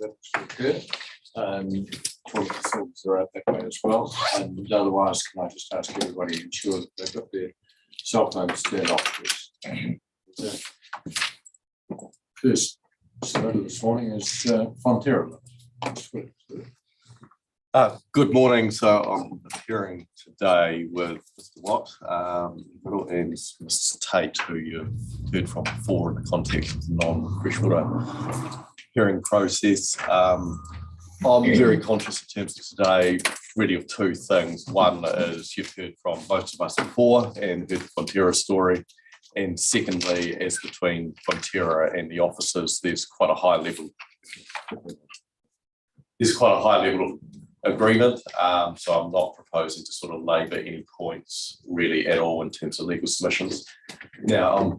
that's good. Toilet facilities are out that way as well. And otherwise, can I just ask everybody to ensure that they've got their cell phones turned off, please? First submitted this morning is Fonterra. Good morning. So I'm appearing today with Mr. Watt and Mr. Tate, who you've heard from before in the context of the non-freshwater hearing process. I'm very conscious in terms of today really of two things. One is you've heard from most of us before and heard the Fonterra story. And secondly, as between Fonterra and the officers, there's quite a high level of agreement. So I'm not proposing to sort of labour any points really at all in terms of legal submissions. Now, I'm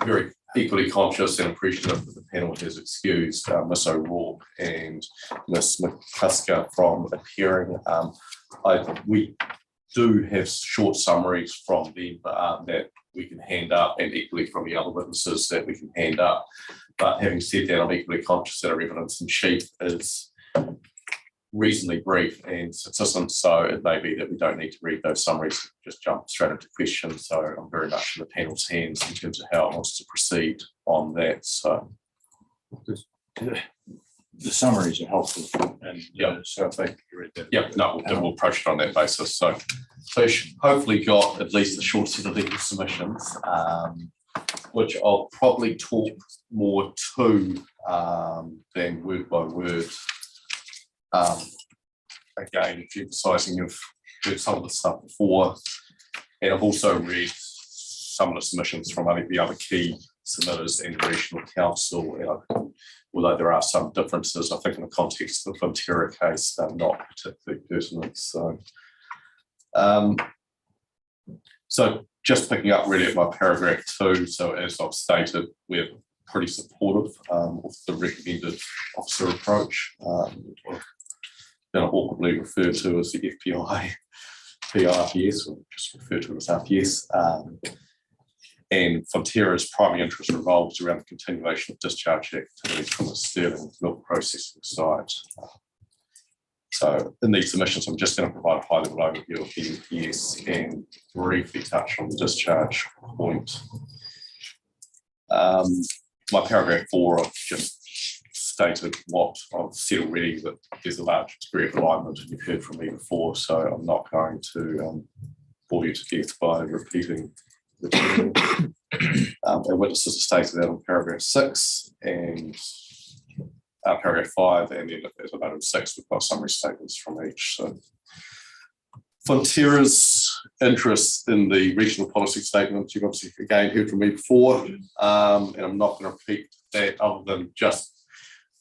very equally conscious and appreciative that the panel has excused Ms. O'Rourke and Ms. McCusker from appearing. We do have short summaries from them that we can hand up, and equally from the other witnesses that we can hand up. But having said that, I'm equally conscious that our evidence in chief is reasonably brief and succinct, so it may be that we don't need to read those summaries, just jump straight into questions. So I'm very much in the panel's hands in terms of how it wants to proceed on that. So the summaries are helpful, and so if they can read that. We'll approach it on that basis. So hopefully got at least a short set of legal submissions, which I'll probably talk more to than word by word. Again, emphasising you've heard some of the stuff before, and I've also read some of the submissions from the other key submitters and the regional council. And although there are some differences, I think in the context of the Fonterra case, they're not particularly pertinent. So just picking up really at my paragraph 2. So as I've stated, we're pretty supportive of the recommended officer approach. Awkwardly referred to as the FPI, RPS, or just referred to as RPS. And Fonterra's primary interest revolves around the continuation of discharge activities from the Stirling milk processing site. So in these submissions, I'm just going to provide a high-level overview of the RPS and briefly touch on the discharge point. My paragraph 4, I've just stated what I've said already, that there's a large degree of alignment, and you've heard from me before, so I'm not going to bore you to death by repeating the term. Our witnesses are stated that on paragraph 6 and paragraph 5, and then as I noted 6, we've got summary statements from each. So Fonterra's interest in the regional policy statement, you've obviously again heard from me before, and I'm not going to repeat that other than just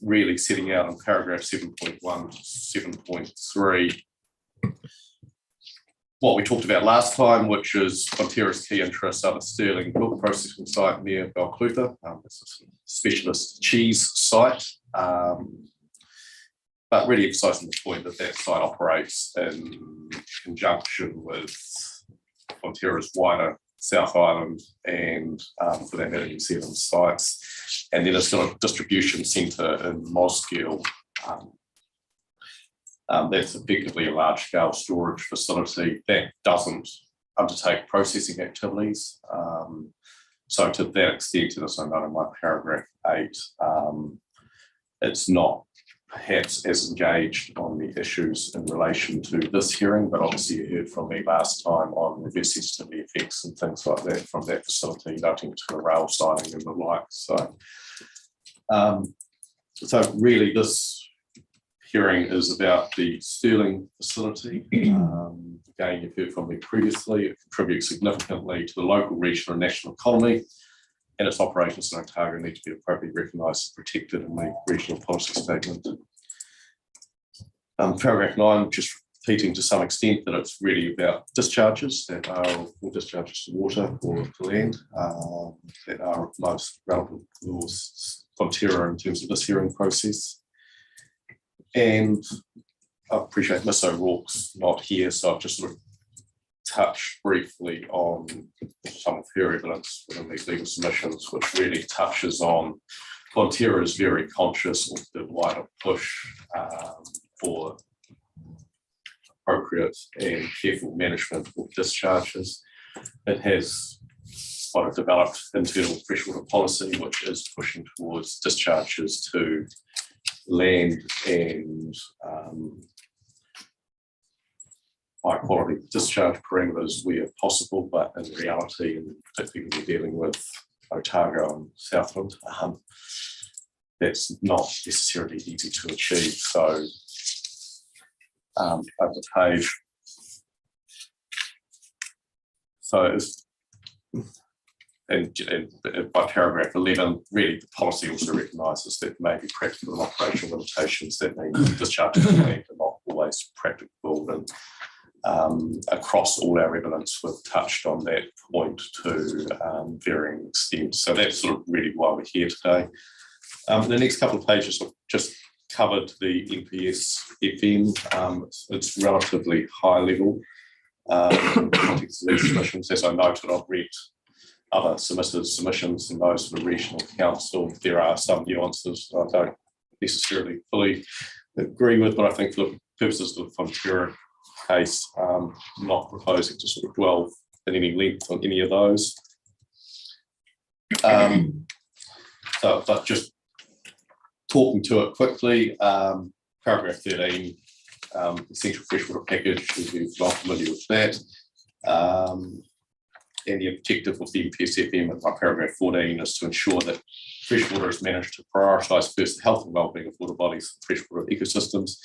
really setting out on paragraph 7.1 to 7.3 what we talked about last time, which is Fonterra's key interests are the Stirling milk processing site near Balclutha. It's a specialist cheese site, but really emphasising the point that that site operates in conjunction with Fonterra's wider South Island and for that matter New Zealand sites. And then it's got a distribution centre in Mosgiel. That's effectively a large-scale storage facility that doesn't undertake processing activities. So to that extent, and as I note in my paragraph 8, it's not perhaps as engaged on the issues in relation to this hearing, but obviously you heard from me last time on reverse sensitivity effects and things like that from that facility, noting to the rail siding and the like. So really this hearing is about the Stirling facility. Again, you've heard from me previously, it contributes significantly to the local, regional and national economy, and its operations in Otago need to be appropriately recognised and protected in the regional policy statement. Paragraph 9, just repeating to some extent that it's really about discharges that are or discharges to water or to land that are of most relevant laws Fonterra in terms of this hearing process. And I appreciate Ms. O'Rourke's not here, so I've just sort of touched briefly on some of her evidence within these legal submissions, which really touches on Fonterra is very conscious of the wider push for appropriate and careful management of discharges. It has quite a developed internal freshwater policy, which is pushing towards discharges to land and high quality discharge parameters where possible, but in reality, and particularly when you're dealing with Otago and Southland, that's not necessarily easy to achieve. So over the page. So it's, and by paragraph 11, really the policy also recognises that there may be practical and operational limitations that mean discharges are not always practicable, and across all our evidence we've touched on that point to varying extents. So that's sort of really why we're here today. The next couple of pages have just covered the NPS FM. It's relatively high level in the context of these submissions. As I noted, I've read other submitted submissions and those for the regional council. There are some nuances I don't necessarily fully agree with, but I think for the purposes of the Fonterra case, not proposing to sort of dwell in any length on any of those. But just talking to it quickly, paragraph 13, essential freshwater package, you're well familiar with that. And the objective of the NPS-FM by paragraph 14 is to ensure that freshwater is managed to prioritise first the health and wellbeing of water bodies and freshwater ecosystems,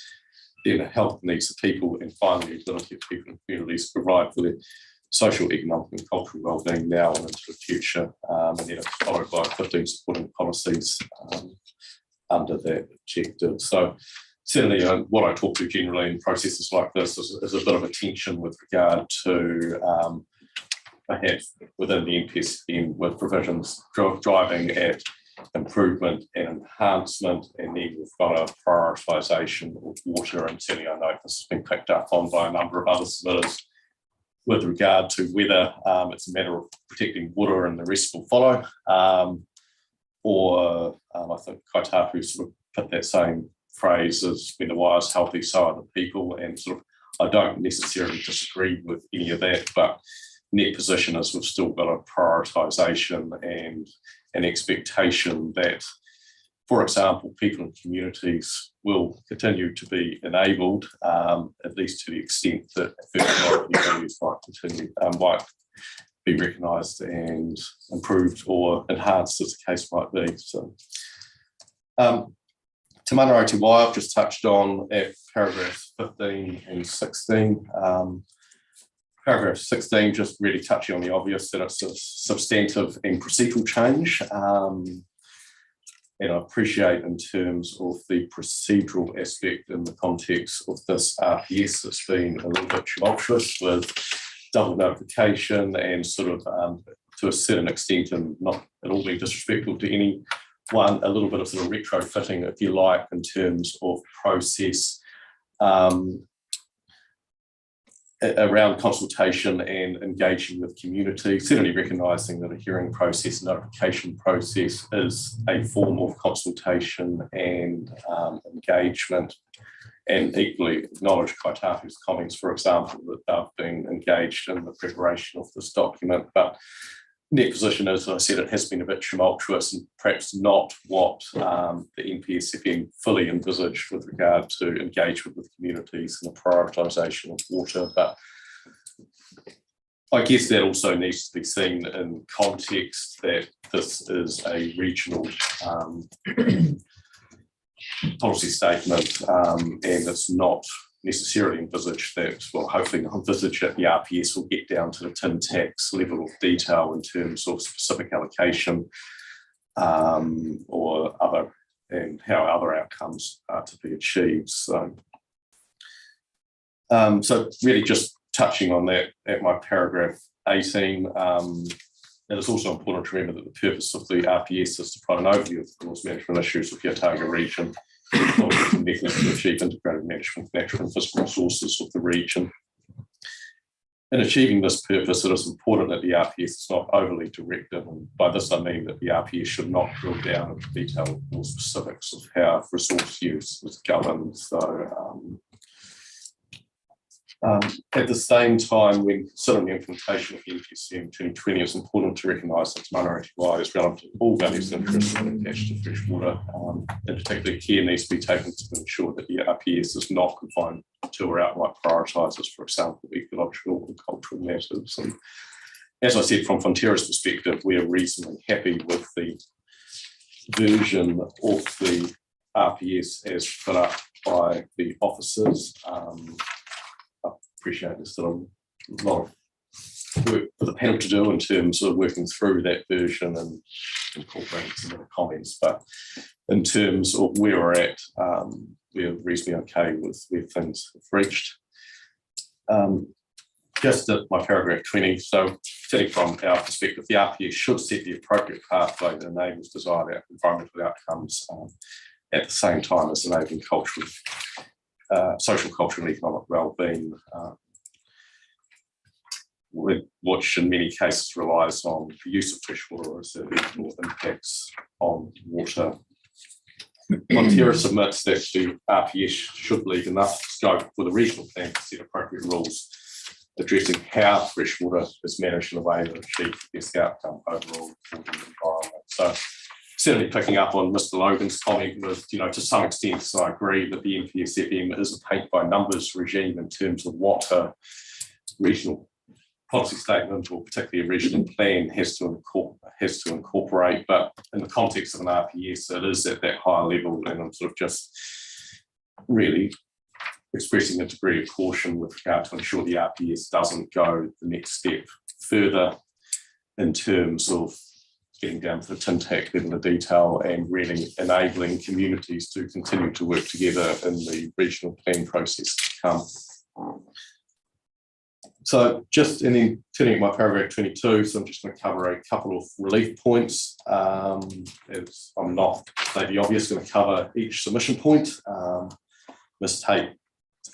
then the health needs of people, and finally the ability of people and communities to provide for their social, economic and cultural wellbeing now and into the future, and then it's followed by 15 supporting policies under that objective. So certainly what I talk to generally in processes like this is a bit of a tension with regard to perhaps within the NPS with provisions driving at improvement and enhancement, and then we've got a prioritisation of water, and certainly I know this has been picked up on by a number of other submitters with regard to whether it's a matter of protecting water and the rest will follow, or I think Kaitapu sort of put that same phrase as when the wire's healthy, so are the people, and sort of I don't necessarily disagree with any of that, but net position is we've still got a prioritisation and an expectation that, for example, people and communities will continue to be enabled, at least to the extent that first values might continue, might be recognised and improved or enhanced as the case might be. So, Te Mana o Te Wai I've just touched on at paragraphs 15 and 16. Paragraph 16, just really touching on the obvious, that it's a substantive and procedural change. And I appreciate in terms of the procedural aspect in the context of this RPS, it's been a little bit tumultuous with double notification and sort of to a certain extent, and not at all being disrespectful to anyone, a little bit of sort of retrofitting, if you like, in terms of process around consultation and engaging with community, certainly recognising that a hearing process, notification process is a form of consultation and engagement, and equally acknowledge Kaitapu's comments, for example, that they've been engaged in the preparation of this document. But net position is, as I said, it has been a bit tumultuous and perhaps not what the NPS-FM fully envisaged with regard to engagement with communities and the prioritisation of water. But I guess that also needs to be seen in context that this is a regional policy statement, and it's not necessarily envisaged that, well, hopefully not envisaged that the RPS will get down to the tin tax level of detail in terms of specific allocation or other, and how other outcomes are to be achieved. So, so really just touching on that at my paragraph 18, and it's also important to remember that the purpose of the RPS is to provide an overview of the resource management issues of the Otago region, mechanisms to achieve integrated management of natural and physical resources of the region. In achieving this purpose, it is important that the RPS is not overly directive, and by this I mean that the RPS should not drill down into detail or specifics of how resource use is governed. So at the same time, when considering the implementation of the NPSM 2020, it's important to recognise that minority wide is relevant to all values and interests attached to freshwater. In particular, care needs to be taken to ensure that the RPS is not confined to or outright prioritises, for example, ecological and cultural matters. And as I said, from Fonterra's perspective, we are reasonably happy with the version of the RPS as put up by the officers. Appreciate there's still a lot of work for the panel to do in terms of working through that version and incorporating some of the comments, but in terms of where we're at, we're reasonably okay with where things have reached. Just at my paragraph 20, so particularly from our perspective, the RPS should set the appropriate pathway that enables desired environmental outcomes at the same time as enabling cultural, social, cultural and economic well-being, which in many cases relies on the use of freshwater as it impacts on water. Fonterra submits that the RPS should leave enough scope for the regional plan to set appropriate rules addressing how freshwater is managed in a way that achieves the best outcome overall for the environment. So certainly picking up on Mr. Logan's comment with, to some extent, so I agree that the NPSFM is a paint by numbers regime in terms of what a regional policy statement or particularly a regional plan has to incorporate, but in the context of an RPS, it is at that higher level, and I'm sort of just really expressing a degree of caution with regard to ensure the RPS doesn't go the next step further in terms of getting down to the tin tack level of detail and really enabling communities to continue to work together in the regional plan process to come. So just and then turning to my paragraph 22, so I'm just going to cover a couple of relief points. As I'm not, maybe obvious, going to cover each submission point. Ms. Tate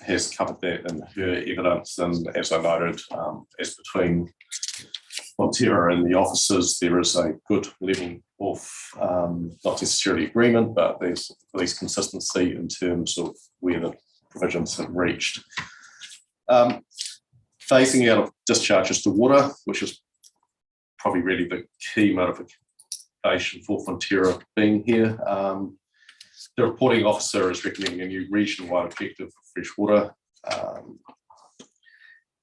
has covered that in her evidence, and as I noted, as between Fonterra and the officers, there is a good level of not necessarily agreement, but there's at least consistency in terms of where the provisions have reached. Phasing out of discharges to water, which is probably really the key motivation for Fonterra being here. The reporting officer is recommending a new regional-wide objective for freshwater,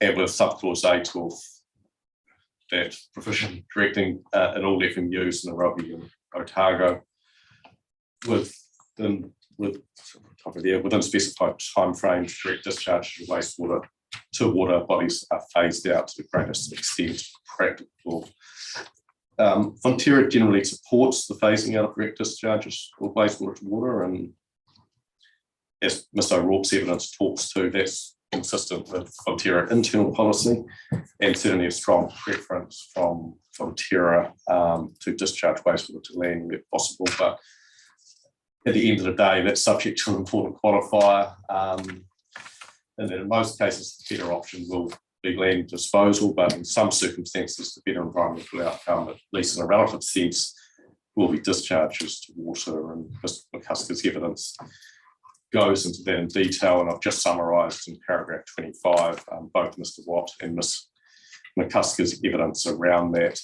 and with subclause 8 of that provision directing in all FMUs in the Robbie and Otago within specified timeframes, direct discharge to wastewater to water bodies are phased out to the greatest extent practical. Fonterra generally supports the phasing out of direct discharges of wastewater to water, and as Ms. O'Rourke's evidence talks to, that's consistent with Fonterra internal policy and certainly a strong preference from Fonterra to discharge wastewater to land where possible. But at the end of the day, that's subject to an important qualifier. And then in most cases, the better option will be land disposal, but in some circumstances, the better environmental outcome, at least in a relative sense, will be discharges to water. And Mr. McCusker's evidence goes into that in detail, and I've just summarised in paragraph 25 both Mr. Watt and Ms. McCusker's evidence around that.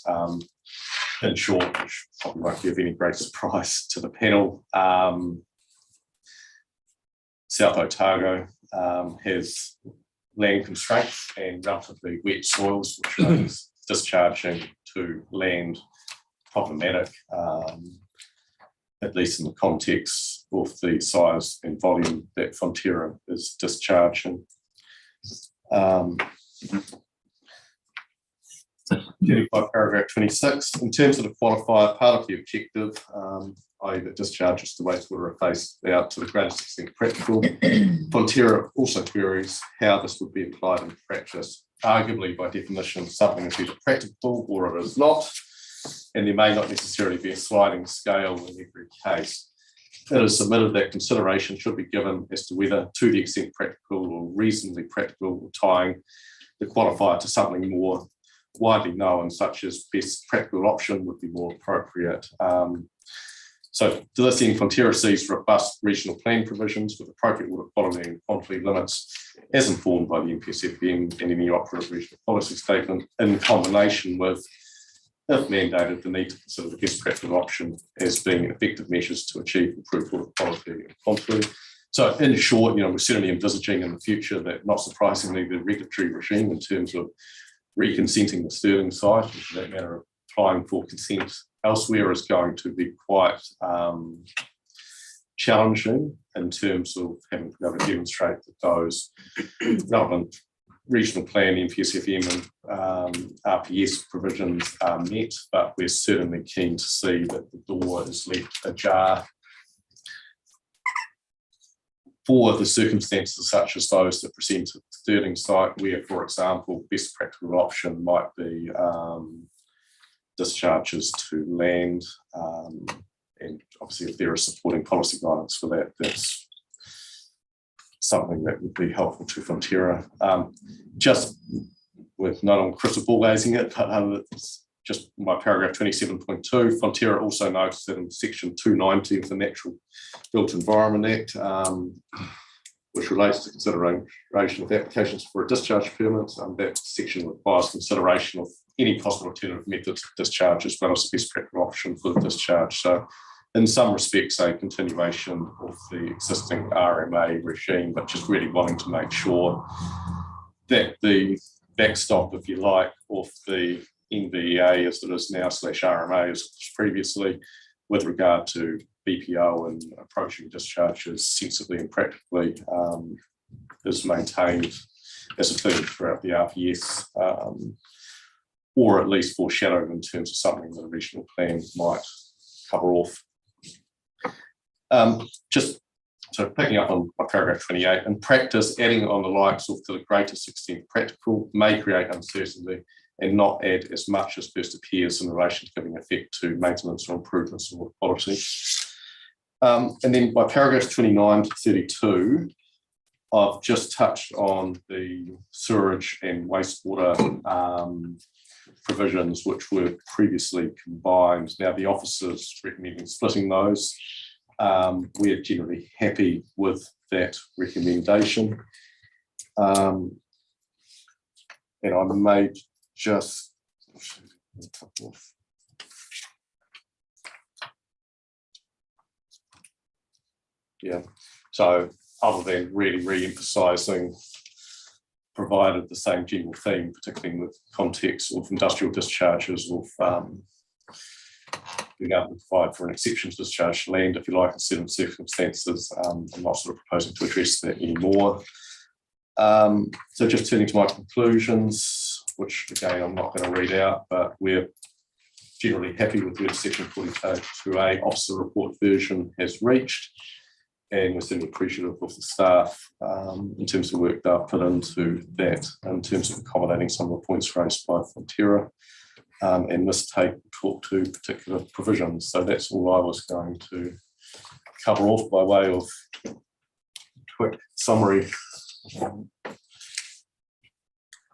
In short, which probably won't give any great surprise to the panel, South Otago has land constraints and relatively wet soils, which makes discharging to land problematic, at least in the context of the size and volume that Fonterra is discharging. By paragraph 26, in terms of the qualifier, part of the objective, i.e. that discharges to wastewater are phased out to the greatest extent practical. Fonterra also queries how this would be applied in practice. Arguably, by definition, something is either practical or it is not, and there may not necessarily be a sliding scale in every case. It is submitted that consideration should be given as to whether, to the extent practical or reasonably practical, tying to qualify it to something more widely known, such as best practical option, would be more appropriate. So to this end, Fonterra sees robust regional plan provisions with appropriate water quality and quantity limits as informed by the MPSFM and any operative regional policy statement, in combination with, if mandated, the need to consider the best practical option as being effective measures to achieve improved water quality and quantity. So in short, we're certainly envisaging in the future that, not surprisingly, the regulatory regime in terms of reconsenting the Stirling site, and for that matter, applying for consent elsewhere, is going to be quite challenging in terms of having to be able to demonstrate that those relevant regional plan, MPSFM and RPS provisions are met, but we're certainly keen to see that the door is left ajar for the circumstances such as those that present at the Stirling site, where, for example, best practical option might be discharges to land, and obviously if there is supporting policy guidance for that, that's something that would be helpful to Fonterra. Just with not on crystal ball gazing it, but it's just my paragraph 27.2, Fonterra also notes that in section 290 of the Natural Built Environment Act, which relates to consideration of applications for a discharge permit, that section requires consideration of any possible alternative methods of discharge as well as the best practical option for the discharge. So in some respects, a continuation of the existing RMA regime, but just really wanting to make sure that the backstop, if you like, of the NVEA as it is now / RMA as previously, with regard to BPO and approaching discharges sensibly and practically, is maintained as a theme throughout the RPS, or at least foreshadowed in terms of something that a regional plan might cover off. Just so picking up on paragraph 28, in practice, adding on the likes of to the greatest extent practical may create uncertainty and not add as much as first appears in relation to giving effect to maintenance or improvements in water quality. And then by paragraphs 29 to 32, I've just touched on the sewerage and wastewater provisions which were previously combined. Now the officers recommending splitting those. We're generally happy with that recommendation. And I may just so other than really re-emphasising, provided the same general theme, particularly with context of industrial discharges, of being able to provide for an exception to discharge to land, if you like, in certain circumstances. I'm not sort of proposing to address that anymore. So just turning to my conclusions, which again I'm not going to read out, but we're generally happy with where the section 42A officer report version has reached, and we're certainly appreciative of the staff in terms of the work they've put into that, in terms of accommodating some of the points raised by Fonterra, and Ms. Tate talk to particular provisions. So that's all I was going to cover off by way of quick summary.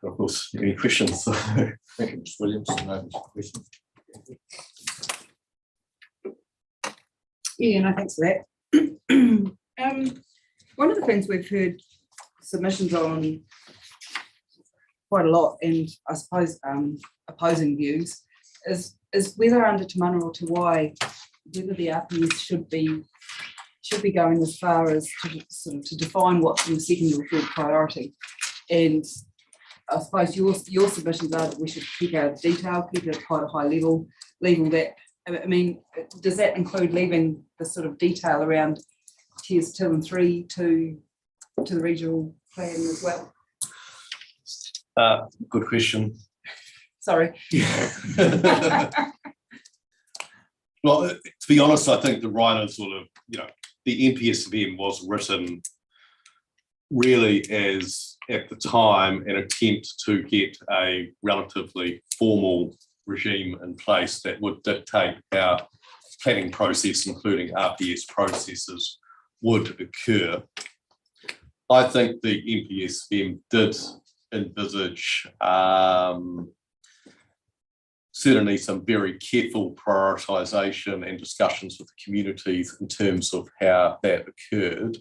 Of course, any questions? Thank you, Ms. Williams. No questions. Yeah, no, thanks for that. One of the things we've heard submissions on quite a lot, and I suppose opposing views, is whether under Te Mana o Te Wai, whether the RPS should be going as far as to sort of to define what's in the second or third priority. And I suppose your submissions are that we should keep our detail, keep it at quite a high level, leaving that. I mean, does that include leaving the sort of detail around tiers 2 and 3 to the regional plan as well? Good question. Sorry. Well, to be honest, I think the writer sort of, the NPSFM was written really as, at the time, an attempt to get a relatively formal regime in place that would dictate how planning process, including RPS processes, would occur. I think the NPSFM did envisage certainly some very careful prioritisation and discussions with the communities in terms of how that occurred.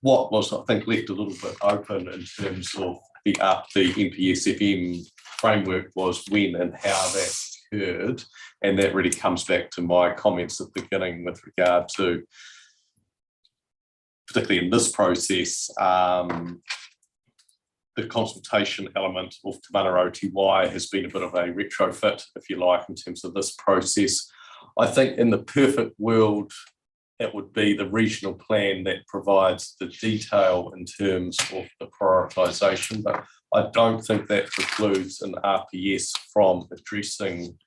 What was, I think, left a little bit open in terms of the NPS-FM framework was when and how that occurred, and that really comes back to my comments at the beginning with regard to, particularly in this process, the consultation element of Te Mana OTY has been a bit of a retrofit, if you like, in terms of this process. I think in the perfect world, it would be the regional plan that provides the detail in terms of the prioritisation, but I don't think that precludes an RPS from addressing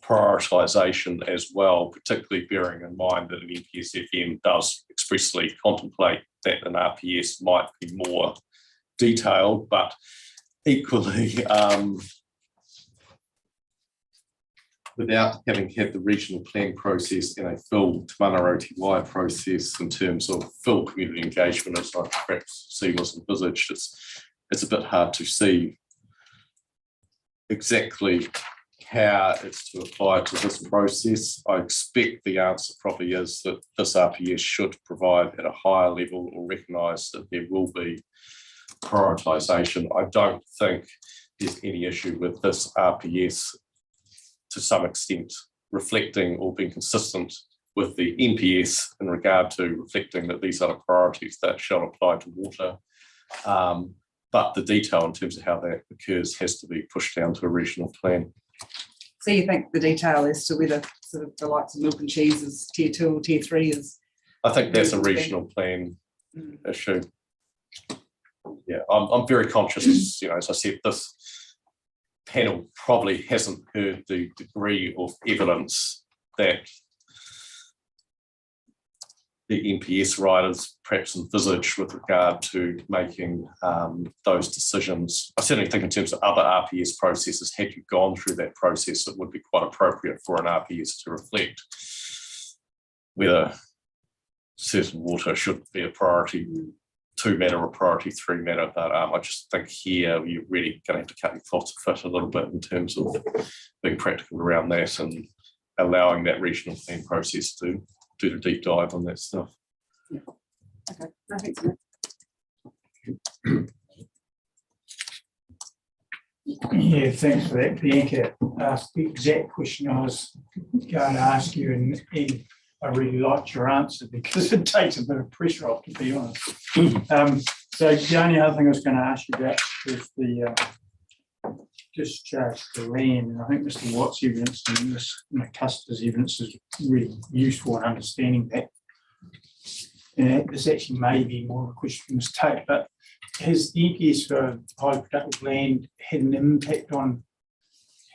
prioritisation as well, particularly bearing in mind that an NPS-FM does expressly contemplate that an RPS might be more detailed, but equally, without having had the regional plan process and a full Te Mana OTY process in terms of full community engagement, as I perhaps see was envisaged, it's a bit hard to see exactly how it's to apply to this process. I expect the answer probably is that this RPS should provide at a higher level or recognise that there will be prioritisation. I don't think there's any issue with this RPS to some extent reflecting or being consistent with the NPS in regard to reflecting that these are the priorities that shall apply to water. But the detail in terms of how that occurs has to be pushed down to a regional plan. So you think the detail as to whether sort of the likes of milk and cheese is tier 2 or tier 3 is? I think that's a regional plan issue. Yeah, I'm very conscious, you know, as I said, this panel probably hasn't heard the degree of evidence that the NPS writers perhaps envisage with regard to making those decisions. I certainly think in terms of other RPS processes, had you gone through that process, it would be quite appropriate for an RPS to reflect whether certain water should be a priority 2 matter or priority 3 matter, but I just think here you're really going to have to cut your cloth to fit a little bit in terms of being practical around that and allowing that regional plan process to do the deep dive on that stuff. Yeah. Okay, I think so. Yeah, thanks for that, Bianca. Asked the exact question I was going to ask you, and I really liked your answer because it takes a bit of pressure off, to be honest. So the only other thing I was going to ask you about was the discharge to land, and I think Mr. Watt's evidence and Custer's evidence is really useful in understanding that. And this actually may be more of a question for Ms. Tate, but has the EPS for highly productive land had an impact on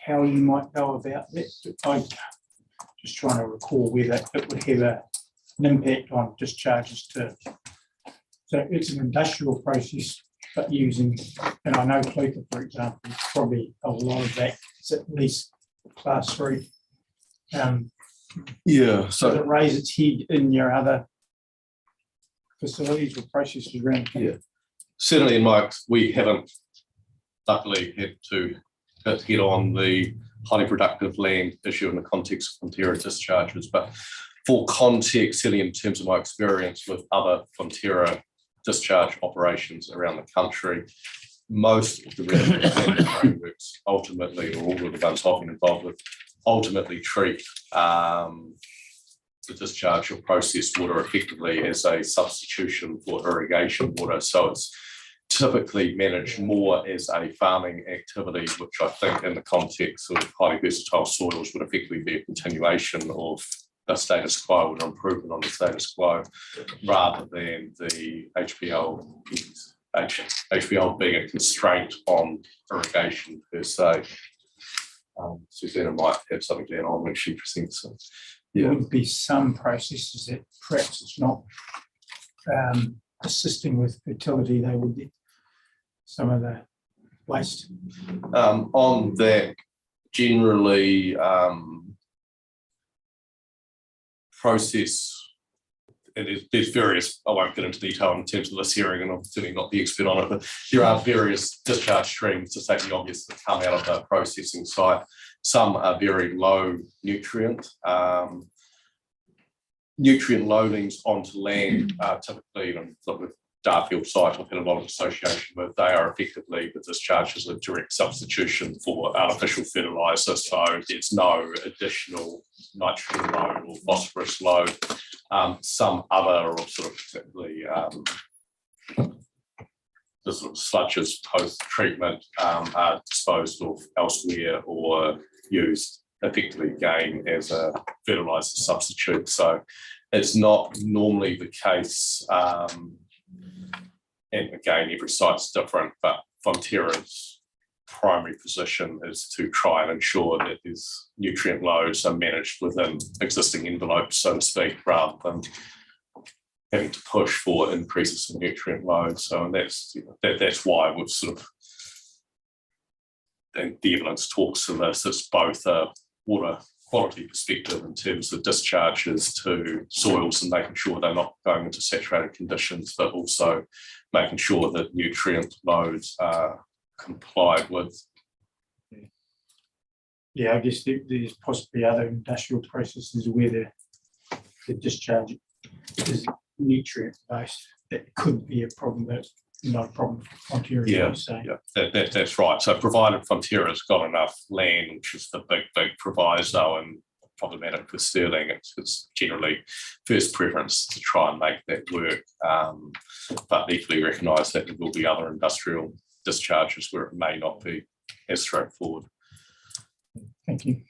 how you might go about that? I'm just trying to recall whether it would have an impact on discharges to. So it's an industrial process, but using, and I know Clutha, for example, probably a lot of that is at least class 3. Yeah, Does so it raise its head in your other facilities or processes around? yeah, certainly in we haven't luckily had to hit on the highly productive land issue in the context of Fonterra discharges, but for context, certainly in terms of my experience with other Fonterra discharge operations around the country, most of the regulatory frameworks ultimately, or all of the ones I've been involved with, ultimately treat the discharge or processed water effectively as a substitution for irrigation water. So it's typically managed more as a farming activity, which I think in the context of highly versatile soils would effectively be a continuation of the status quo and improvement on the status quo, rather than the HPL being a constraint on irrigation per se. Susanna might have something down on when she presents it. There would be some processes that perhaps it's not assisting with fertility, they would get some of the waste. On that, generally, process and there's various, I won't get into detail in terms of this hearing, and I'm certainly not the expert on it, but there are various discharge streams, to state the obvious, that come out of the processing site. Some are very low nutrient. Nutrient loadings onto land are typically, with Darfield site, I've had a lot of association with, they are effectively the discharge is a direct substitution for artificial fertiliser, so there's no additional nitrogen load or phosphorus load. Some other sort of particularly the sort of sludges post-treatment are disposed of elsewhere or used effectively again as a fertiliser substitute. So it's not normally the case. And again, every site's different, but Fonterra's primary position is to try and ensure that these nutrient loads are managed within existing envelopes, so to speak, rather than having to push for increases in nutrient load. So and that's why we've sort of, and the evidence talks to this, it's both a water quality perspective in terms of discharges to soils and making sure they're not going into saturated conditions, but also making sure that nutrient loads are complied with. Yeah, I guess there's possibly other industrial processes where the discharge is nutrient based. That could be a problem, but not a problem for Fonterra. Yeah, that's right. So provided Fonterra's got enough land, which is the big proviso and problematic for Stirling, it's generally first preference to try and make that work, but equally recognise that there will be other industrial discharges where it may not be as straightforward. Thank you.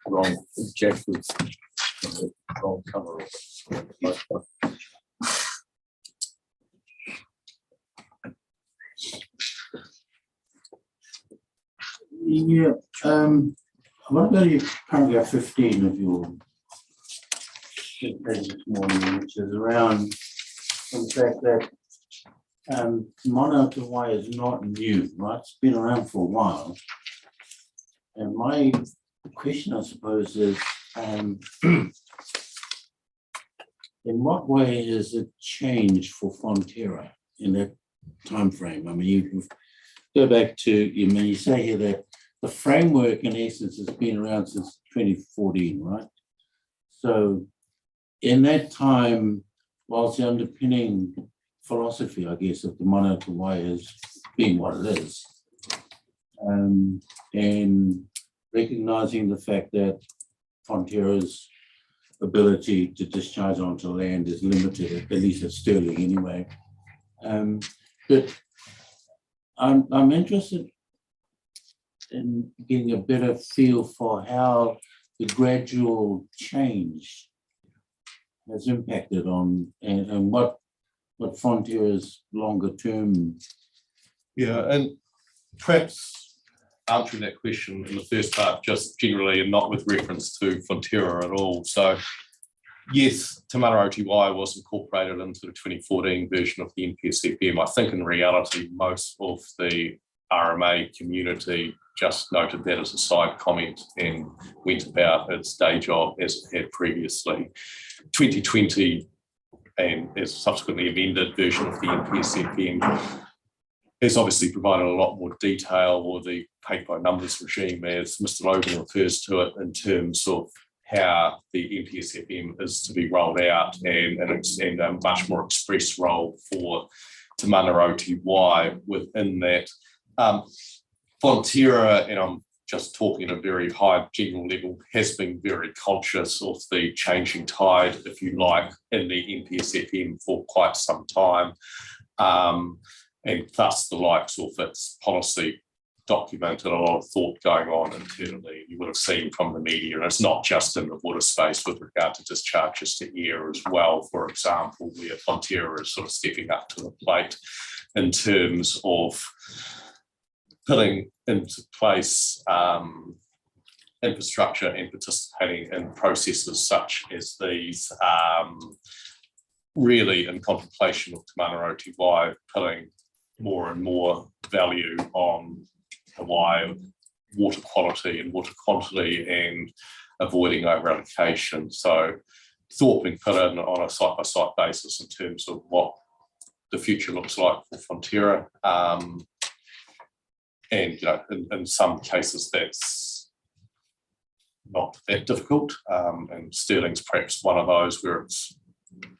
Wrong objectives. Wrong cover. Yeah, I want to go to paragraph 15 of your page this morning, which is around the fact that monitor wire is not new, right? It's been around for a while. And my question, I suppose, is in what way has it changed for Fonterra in that time frame? I mean, you go back to, you say here that the framework in essence has been around since 2014, right? So in that time, whilst the underpinning philosophy, I guess, of the monitor wire has been what it is, and recognizing the fact that Fonterra's ability to discharge onto land is limited, at least at Stirling anyway. But I'm interested in getting a better feel for how the gradual change has impacted on and what Fonterra's longer term. Yeah, and perhaps answering that question in the first part just generally and not with reference to Fonterra at all. So yes, Te Mana Oti was incorporated into the 2014 version of the NPSFM. I think in reality, most of the RMA community just noted that as a side comment and went about its day job as it had previously. 2020 and as subsequently amended version of the NPSFM has obviously provided a lot more detail, or the paid by numbers regime, as Mr. Logan refers to it, in terms of how the NPSFM is to be rolled out and a much more express role for Te Mana Oti within that. Fonterra, and I'm just talking at a very high general level, has been very conscious of the changing tide, if you like, in the NPSFM for quite some time. And thus the likes of its policy document and a lot of thought going on internally. You would have seen from the media, and it's not just in the water space with regard to discharges to air as well, for example, where Fonterra is sort of stepping up to the plate in terms of putting into place infrastructure and participating in processes such as these, really in contemplation of Te Mana Oti putting more and more value on the why, water quality and water quantity, and avoiding over allocation. So thought being put in on a site-by-site basis in terms of what the future looks like for Fonterra. And in some cases that's not that difficult. And Stirling's perhaps one of those where it's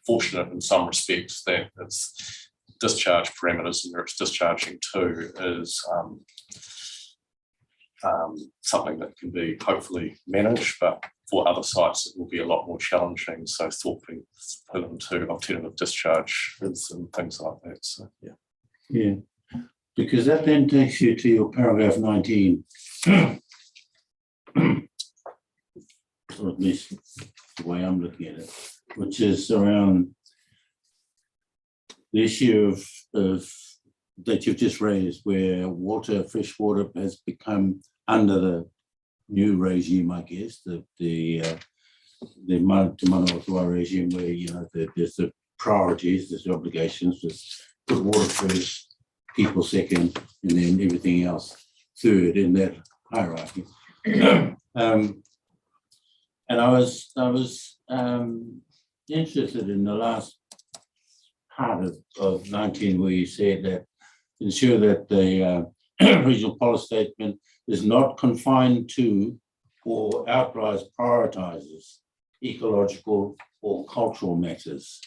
fortunate in some respects that its discharge parameters and where it's discharging to is something that can be hopefully managed, but for other sites it will be a lot more challenging. So thought being put into alternative discharges and things like that. So Yeah, because that then takes you to your paragraph 19. Or at least the way I'm looking at it, which is around the issue of that you've just raised, where fresh water has become under the new regime, I guess, the Manawatu regime, where there's the priorities, there's the obligations, there's put water first, people second, and then everything else third in that hierarchy. And I was interested in the last part of 19 where you said that ensure that the regional policy statement is not confined to or outright prioritizes ecological or cultural matters.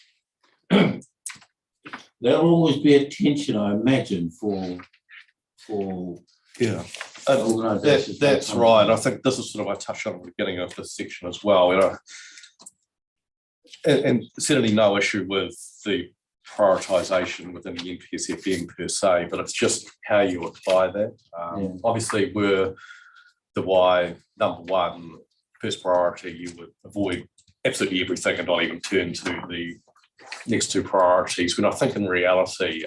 There'll always be a tension, I imagine, for organisations. That's right. I think this is sort of I touched on at the beginning of this section as well. And certainly no issue with the prioritisation within the NPSFM per se, but it's just how you apply that. Obviously, were the why number one first priority, you would avoid absolutely everything and not even turn to the next two priorities. When I think in reality,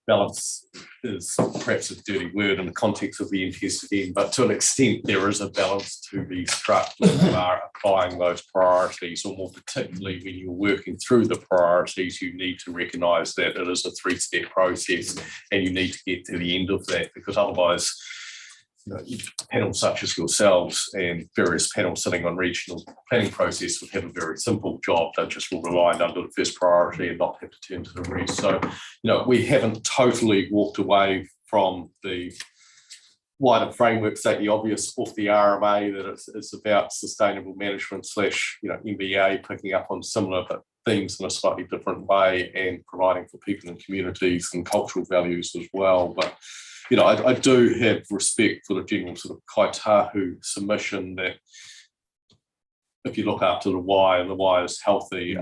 balance is perhaps a dirty word in the context of the NPSFM, but to an extent there is a balance to be struck when you are applying those priorities, or more particularly when you're working through the priorities, you need to recognise that it is a three-step process and you need to get to the end of that, because otherwise panels such as yourselves and various panels sitting on regional planning process would have a very simple job. They just will rely under the first priority and not have to turn to the rest. So, we haven't totally walked away from the wider framework, state the obvious, off the RMA, that it's about sustainable management / MBA, picking up on similar themes in a slightly different way and providing for people and communities and cultural values as well. But I do have respect for the general sort of kaitahu submission that if you look after the why, and the why is healthy,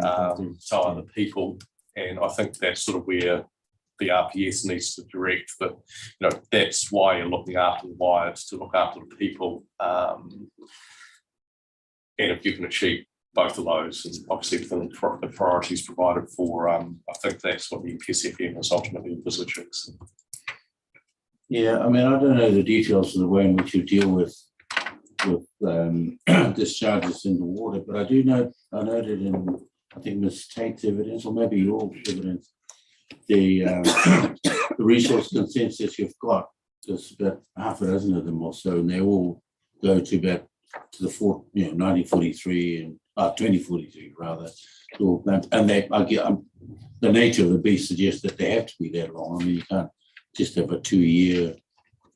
so are the people. And I think that's sort of where the RPS needs to direct, but that's why you're looking after the why, it's to look after the people. And if you can achieve both of those, and obviously within the priorities provided for, I think that's what the NPSFM is ultimately envisaging. So. Yeah, I mean, I don't know the details of the way in which you deal with discharges into water, but I do know, I noted in, I think, Ms. Tate's evidence, or maybe your evidence, the resource consensus you've got, there's about half a dozen of them or so, and they all go to about to the 1943 and 2043 rather. And they, I get, the nature of the beast suggests that they have to be that long. I mean, you can't just have a 2-year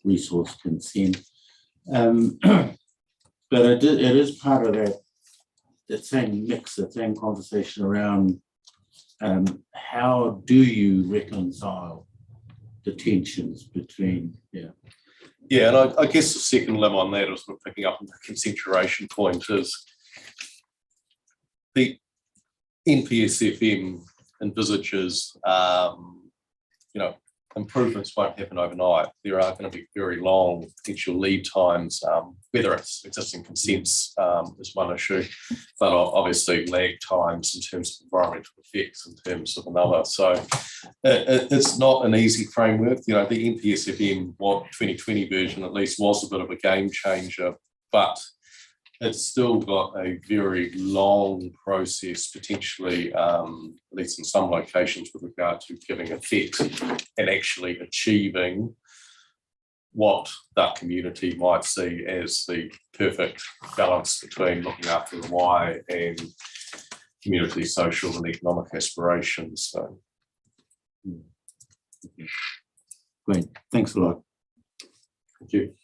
resource consent. But it is part of that same mix, that same conversation around how do you reconcile the tensions between, Yeah, and I guess the second limb on that is sort of picking up on the concentration point is the NPSFM envisages, improvements won't happen overnight. There are going to be very long potential lead times, whether it's existing consents is one issue, but obviously lag times in terms of environmental effects in terms of another. So it's not an easy framework. The NPSFM 2020 version at least was a bit of a game changer, but it's still got a very long process, potentially, at least in some locations, with regard to giving effect and actually achieving what that community might see as the perfect balance between looking after the why and community, social and economic aspirations. So, Great, thanks a lot. thank you.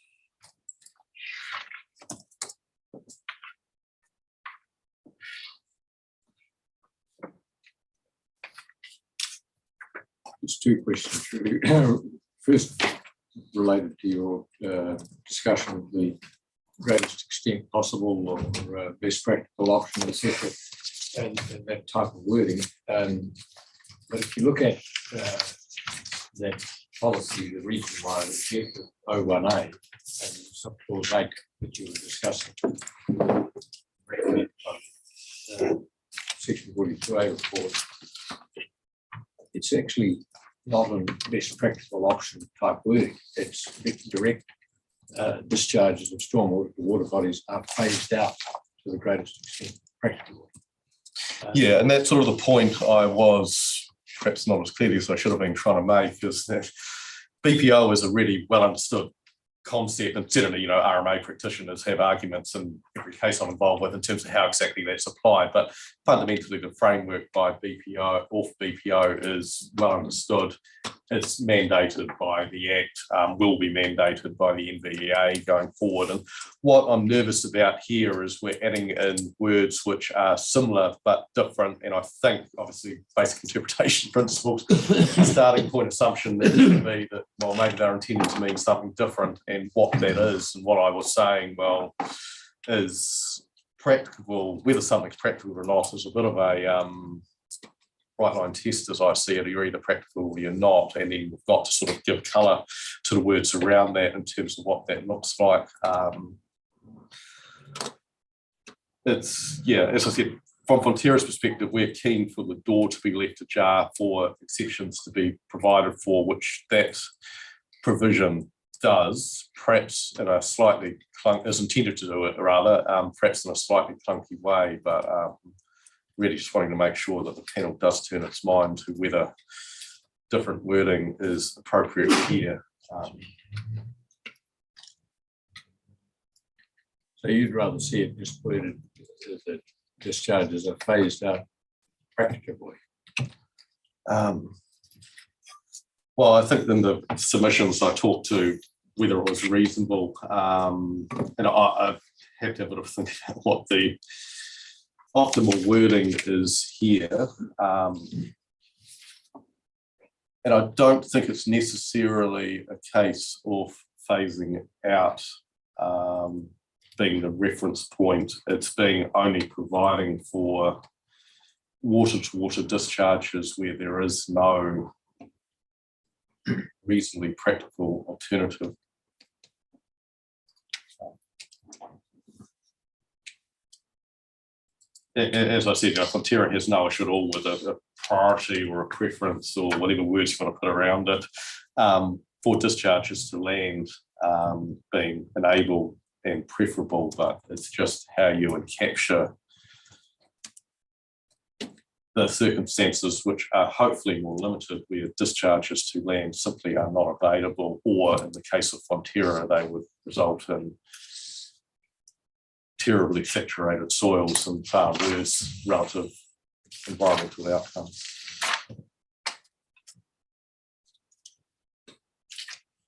Just two questions. Really. First, related to your discussion of the greatest extent possible or best practical option, etc., and that type of wording. But if you look at that policy, the region-wide objective 01A and subclause 8 that you were discussing, section 42A report, it's actually not a best practical option type wording. It's direct discharges of stormwater to water bodies are phased out to the greatest extent practicable. Yeah, and that's sort of the point I was perhaps not as clearly as I should have been trying to make, is that BPO is a really well understood concept, and certainly, RMA practitioners have arguments in every case I'm involved with in terms of how exactly that's applied. But fundamentally, the framework by BPO or for BPO is well understood. It's mandated by the Act, will be mandated by the NVEA going forward. And what I'm nervous about here is we're adding in words which are similar but different. And I think, obviously, basic interpretation principles, starting point assumption is to be that, well, maybe they're intended to mean something different. And what that is, and what I was saying, well, is practicable, whether something's practical or not, is a bit of a bright line test as I see it. You're either practical or you're not, and then we've got to sort of give colour to the words around that in terms of what that looks like. It's, yeah, as I said, from Fonterra's perspective, we're keen for the door to be left ajar for exceptions to be provided for, which that provision does, perhaps in a slightly is intended to do it rather, perhaps in a slightly clunky way, but really just wanting to make sure that the panel does turn its mind to whether different wording is appropriate here. So you'd rather see it just worded that discharges are phased out practicably? Well, I think in the submissions I talked to whether it was reasonable, and I have to have a bit of think about what the optimal wording is here. And I don't think it's necessarily a case of phasing out being the reference point. It's being only providing for water-to-water discharges where there is no reasonably practical alternative. As I said, Fonterra has no issue at all with a priority or a preference or whatever words you want to put around it for discharges to land being enabled and preferable, but it's just how you would capture the circumstances which are hopefully more limited, where discharges to land simply are not available, or in the case of Fonterra, they would result in terribly saturated soils and far worse relative environmental outcomes.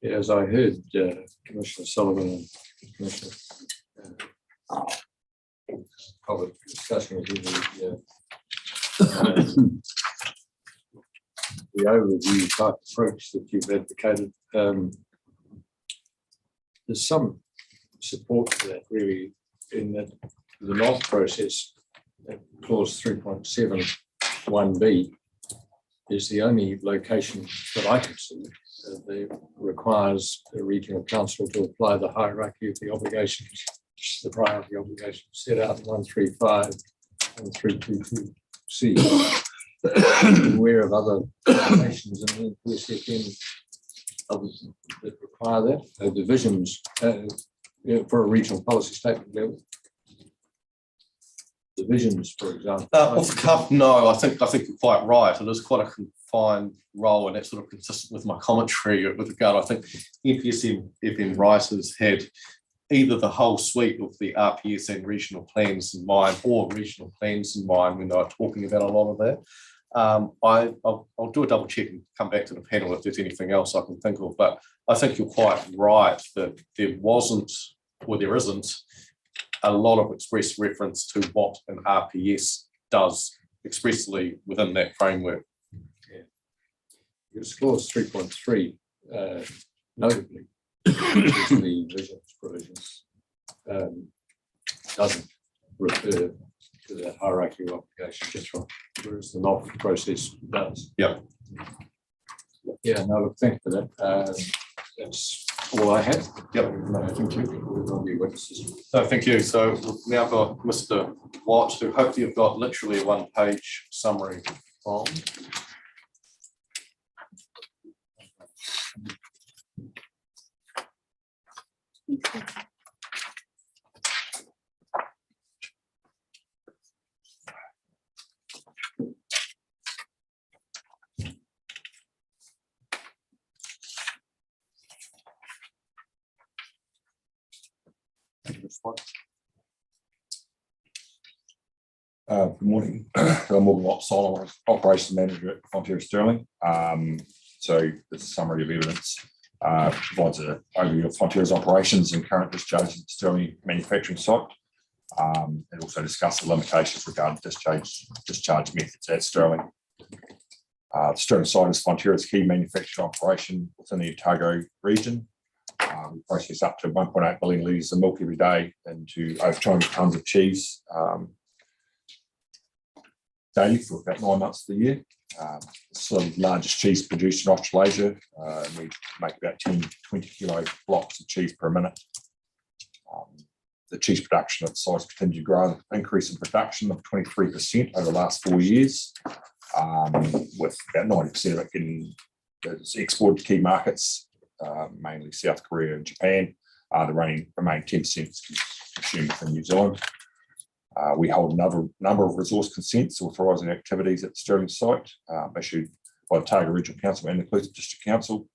Yeah, as I heard Commissioner Sullivan and Commissioner Cobbett discussing the overview type approach that you've advocated, there's some support for that really in that the north process, clause 3.71b, is the only location that I can see that requires the regional council to apply the hierarchy of the obligations, the priority obligations set out in 135 and 322C. Aware of other locations in the PSFN that require that, divisions for a regional policy statement level. Divisions, for example. Off the cuff, no, I think you're quite right. It is quite a fine role, and that's sort of consistent with my commentary with regard, I think NPS FM writers had either the whole suite of the RPS and regional plans in mind, or regional plans in mind when they were talking about a lot of that. I'll do a double check and come back to the panel if there's anything else I can think of, but I think you're quite right that there wasn't, or there isn't, a lot of express reference to what an RPS does expressly within that framework. Because clause 3.3 notably the vigilance provisions doesn't refer to that hierarchy of obligation, just right, whereas the NOF process does. Yeah. Yeah, no, look, thank you for that. That's all I have. Yep. No, thank you. We'll be witnesses. No, thank you. So we've now got Mr. Watt, who hopefully you've got literally a one-page summary from. Good morning. I'm Morgan Watson, Operations Manager at Fonterra Stirling. So this summary of evidence provides an overview of Fonterra's operations and current discharge at Stirling manufacturing site. It also discusses the limitations regarding discharge methods at Stirling. The Stirling site is Fonterra's key manufacturing operation within the Otago region. We process up to 1.8 billion litres of milk every day into over 200 tonnes of cheese daily for about 9 months of the year. It's the largest cheese producer in Australasia. We make about 10 to 20 kilo blocks of cheese per minute. The cheese production at the site continued to grow, increase in production of 23% over the last 4 years, with about 90% of it getting exported to key markets, mainly South Korea and Japan. The remaining 10% consumed in New Zealand. We hold a number of resource consents authorising activities at the Stirling site, issued by the Otago Regional Council and the Inclusive District Council.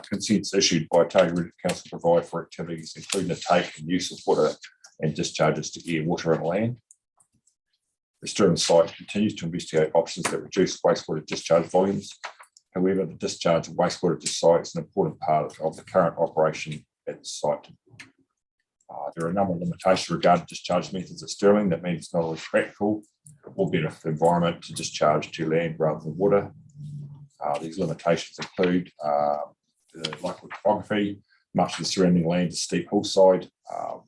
Consents issued by Otago Regional Council provide for activities including the take and use of water and discharges to air, water and land. The Stirling site continues to investigate options that reduce wastewater discharge volumes. However, the discharge of wastewater to site is an important part of the current operation at the site. There are a number of limitations regarding discharge methods at Stirling that means it's not always practical or better for the environment to discharge to land rather than water. These limitations include the local topography. Much of the surrounding land is steep hillside,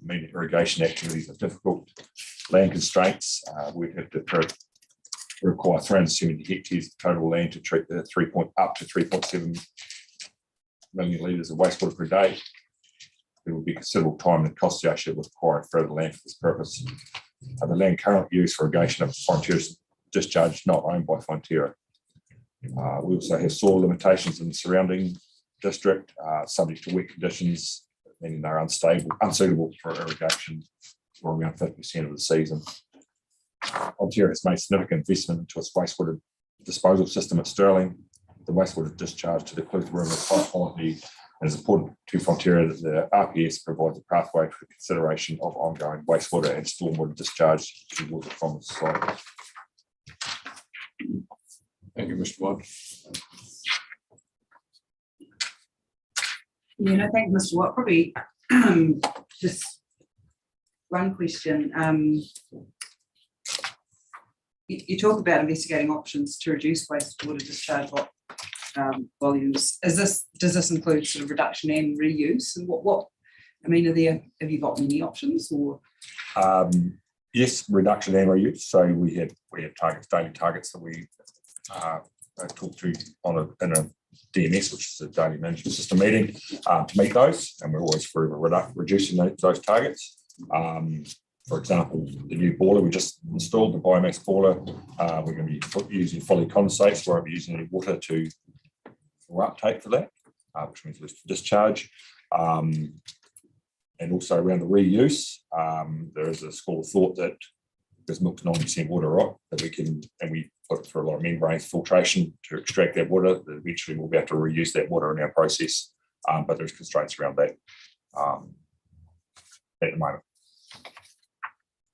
meaning irrigation activities are difficult. Land constraints, we have to require 370 hectares of total land to treat the up to 3.7 million litres of wastewater per day. There will be considerable time and cost associated with acquiring further land for this purpose. The land currently used for irrigation of Fonterra's discharge is not owned by Fonterra. We also have soil limitations in the surrounding district, subject to wet conditions, meaning they're unsuitable for irrigation for around 50% of the season. Fonterra has made significant investment into its wastewater disposal system at Stirling. The wastewater discharge to the Clutha River is high quality and is important to Fonterra that the RPS provides a pathway for consideration of ongoing wastewater and stormwater discharge to water from the site. Thank you, Mr. Watt. Yeah, no, thank you, Mr. Watt. Probably just one question. You talk about investigating options to reduce wastewater discharge volumes. Does this include sort of reduction and reuse? And what I mean, have you got many options or? Yes, reduction and reuse. So we have targets, daily targets that we talk to in a DMS, which is a daily management system meeting, to meet those, and we're always forever reducing those targets. For example, the new boiler we just installed, the biomass boiler, we're going to be using fully condensates. We won't be using any water for uptake for that, which means less discharge. And also around the reuse, there is a school of thought that because milk's 90% water, right, that we put it through a lot of membrane filtration to extract that water. That eventually we'll be able to reuse that water in our process, but there's constraints around that at the moment.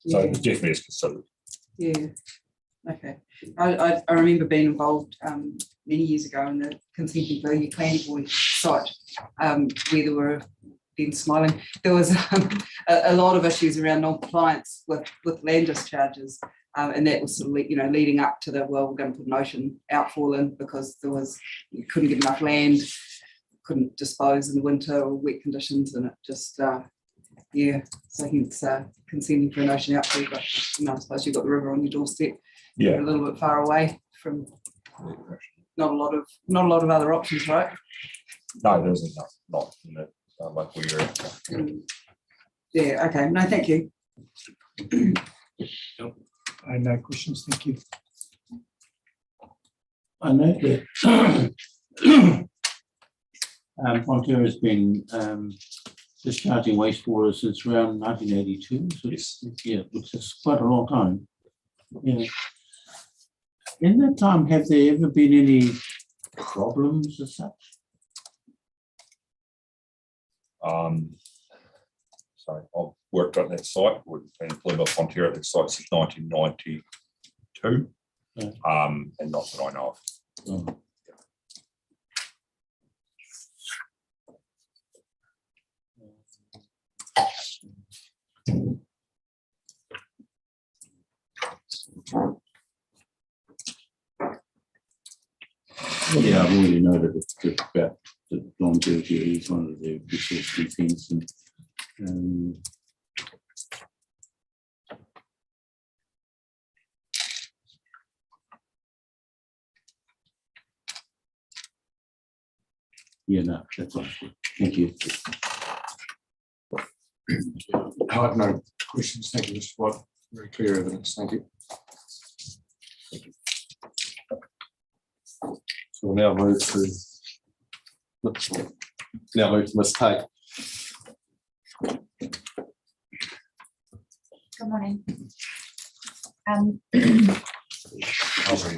So it definitely is considered. Yeah, okay. I remember being involved many years ago in the consenting for your Clanny Boy site, where there were, Ben smiling, there was a lot of issues around non-compliance with land discharges, and that was sort of, leading up to the, well, we're going to put an ocean outfall in because you couldn't get enough land, couldn't dispose in the winter or wet conditions, and it just, yeah, so hence consenting for an ocean outfall, but I suppose you've got the river on your doorstep. Yeah. You're a little bit far away from not a lot of other options, right? No, there isn't, not in the local area. Yeah, okay, no, thank you. I have no questions, thank you. I know that Fonterra has been discharging wastewater since around 1982. So Yes. Yeah, which is quite a long time. Yeah. In that time, have there ever been any problems as such? So I've worked on that site. We've been employed by Fonterra at that site since 1992, Yeah. and not that I know of. Oh. Yeah, I've already noted about the longevity is one of the resource defense and yeah, no, that's all. Thank you. I have no questions. Thank you, Mr. Watt. Very clear evidence. Thank you. So we'll now move to Ms. Tate. Good morning.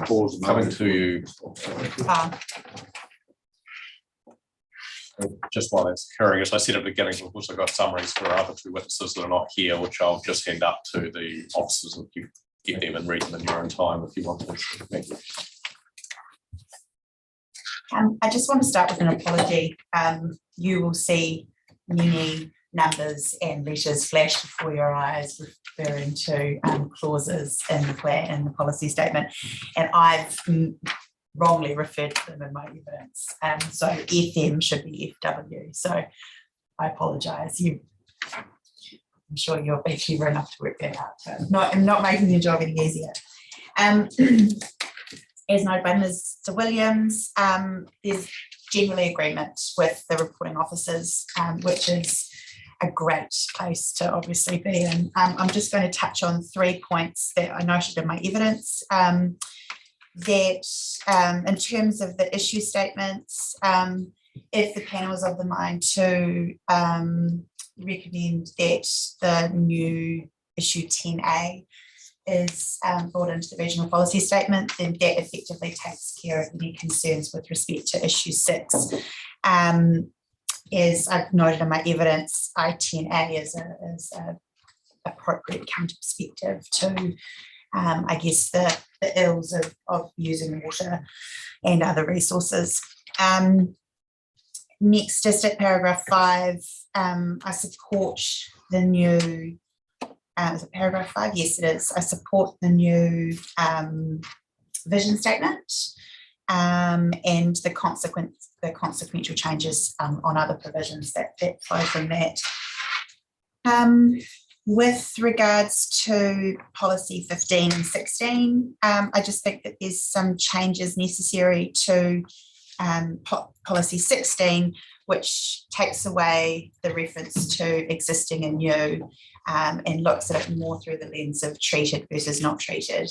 Pause a Coming moment. to you, just while that's occurring, as I said at the beginning, we've also got summaries for our other two witnesses that are not here, which I'll just hand up to the officers and you get them and read them in your own time if you want to. Thank you. I just want to start with an apology. You will see many numbers and letters flash before your eyes referring to clauses in the plan and the policy statement, and I've wrongly referred to them in my evidence. So FM should be FW. So I apologise. I'm sure you'll be clever enough to work that out. But I'm not making your job any easier. As noted by Mr. Williams, there's generally agreement with the reporting officers, which is a great place to obviously be in. I'm just going to touch on 3 points that I noted in my evidence. That in terms of the issue statements, if the panel is of the mind to recommend that the new issue 10A is brought into the regional policy statement, then that effectively takes care of any concerns with respect to issue 6. As I've noted in my evidence, I10A is a appropriate counter perspective to I guess the ills of using water and other resources. Next, just at paragraph 5, I support the new, is it paragraph 5? Yes, it is. I support the new vision statement and the consequential changes on other provisions that flow from that. With regards to policy 15 and 16, I just think that there's some changes necessary to policy 16, which takes away the reference to existing and new and looks at it more through the lens of treated versus not treated.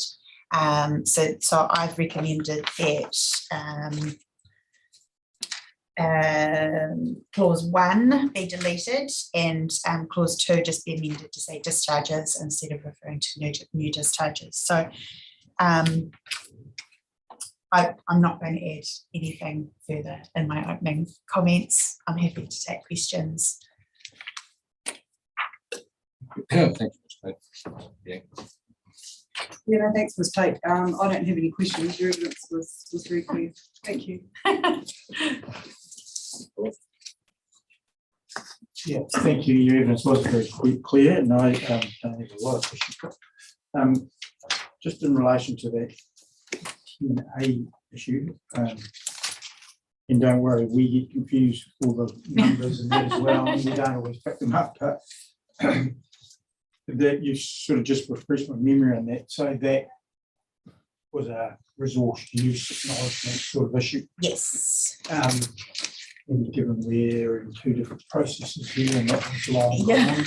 So I've recommended that clause 1 be deleted and clause 2 just be amended to say discharges instead of referring to new discharges. So I'm not going to add anything further in my opening comments. I'm happy to take questions. Thank you, Ms. Tate. Yeah. Yeah, no, thanks, Ms. Tate. I don't have any questions. Your evidence was very clear. Thank you. Yeah, thank you. Your evidence was very clear, and I don't have a lot of questions. Just in relation to that 10A issue, and don't worry, we get confused with all the numbers and that as well, and we don't always pick them up, but that you sort of just refreshed my memory on that. So that was a resource use acknowledgement sort of issue. Yes. And given we're in two different processes here, and that was long. Yeah.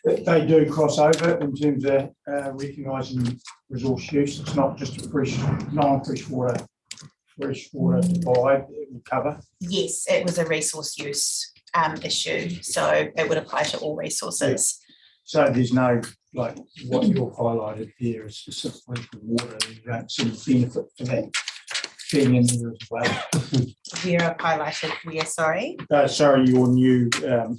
But they do cross over in terms of recognising resource use. It's not just a freshwater divide that it will cover. Yes, it was a resource use issue, so it would apply to all resources. So there's no, like what you've highlighted here is specifically for water, and you don't see the benefit for that being in there as well. Where I've highlighted where, sorry? Sorry, your new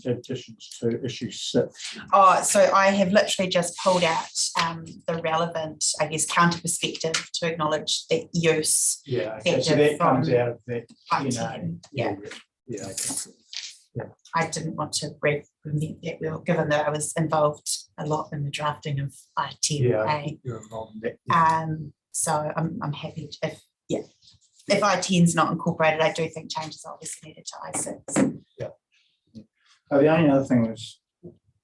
additions to issue 6. Oh, so I have literally just pulled out the relevant, I guess, counter perspective to acknowledge the use. Yeah, okay, so that comes out of that. Yeah. Yeah. Okay. I didn't want to reinvent that wheel, given that I was involved a lot in the drafting of I10A. You're involved in that. So I'm happy to, if I10 is not incorporated, I do think changes are obviously needed to I6. Yeah. The only other thing was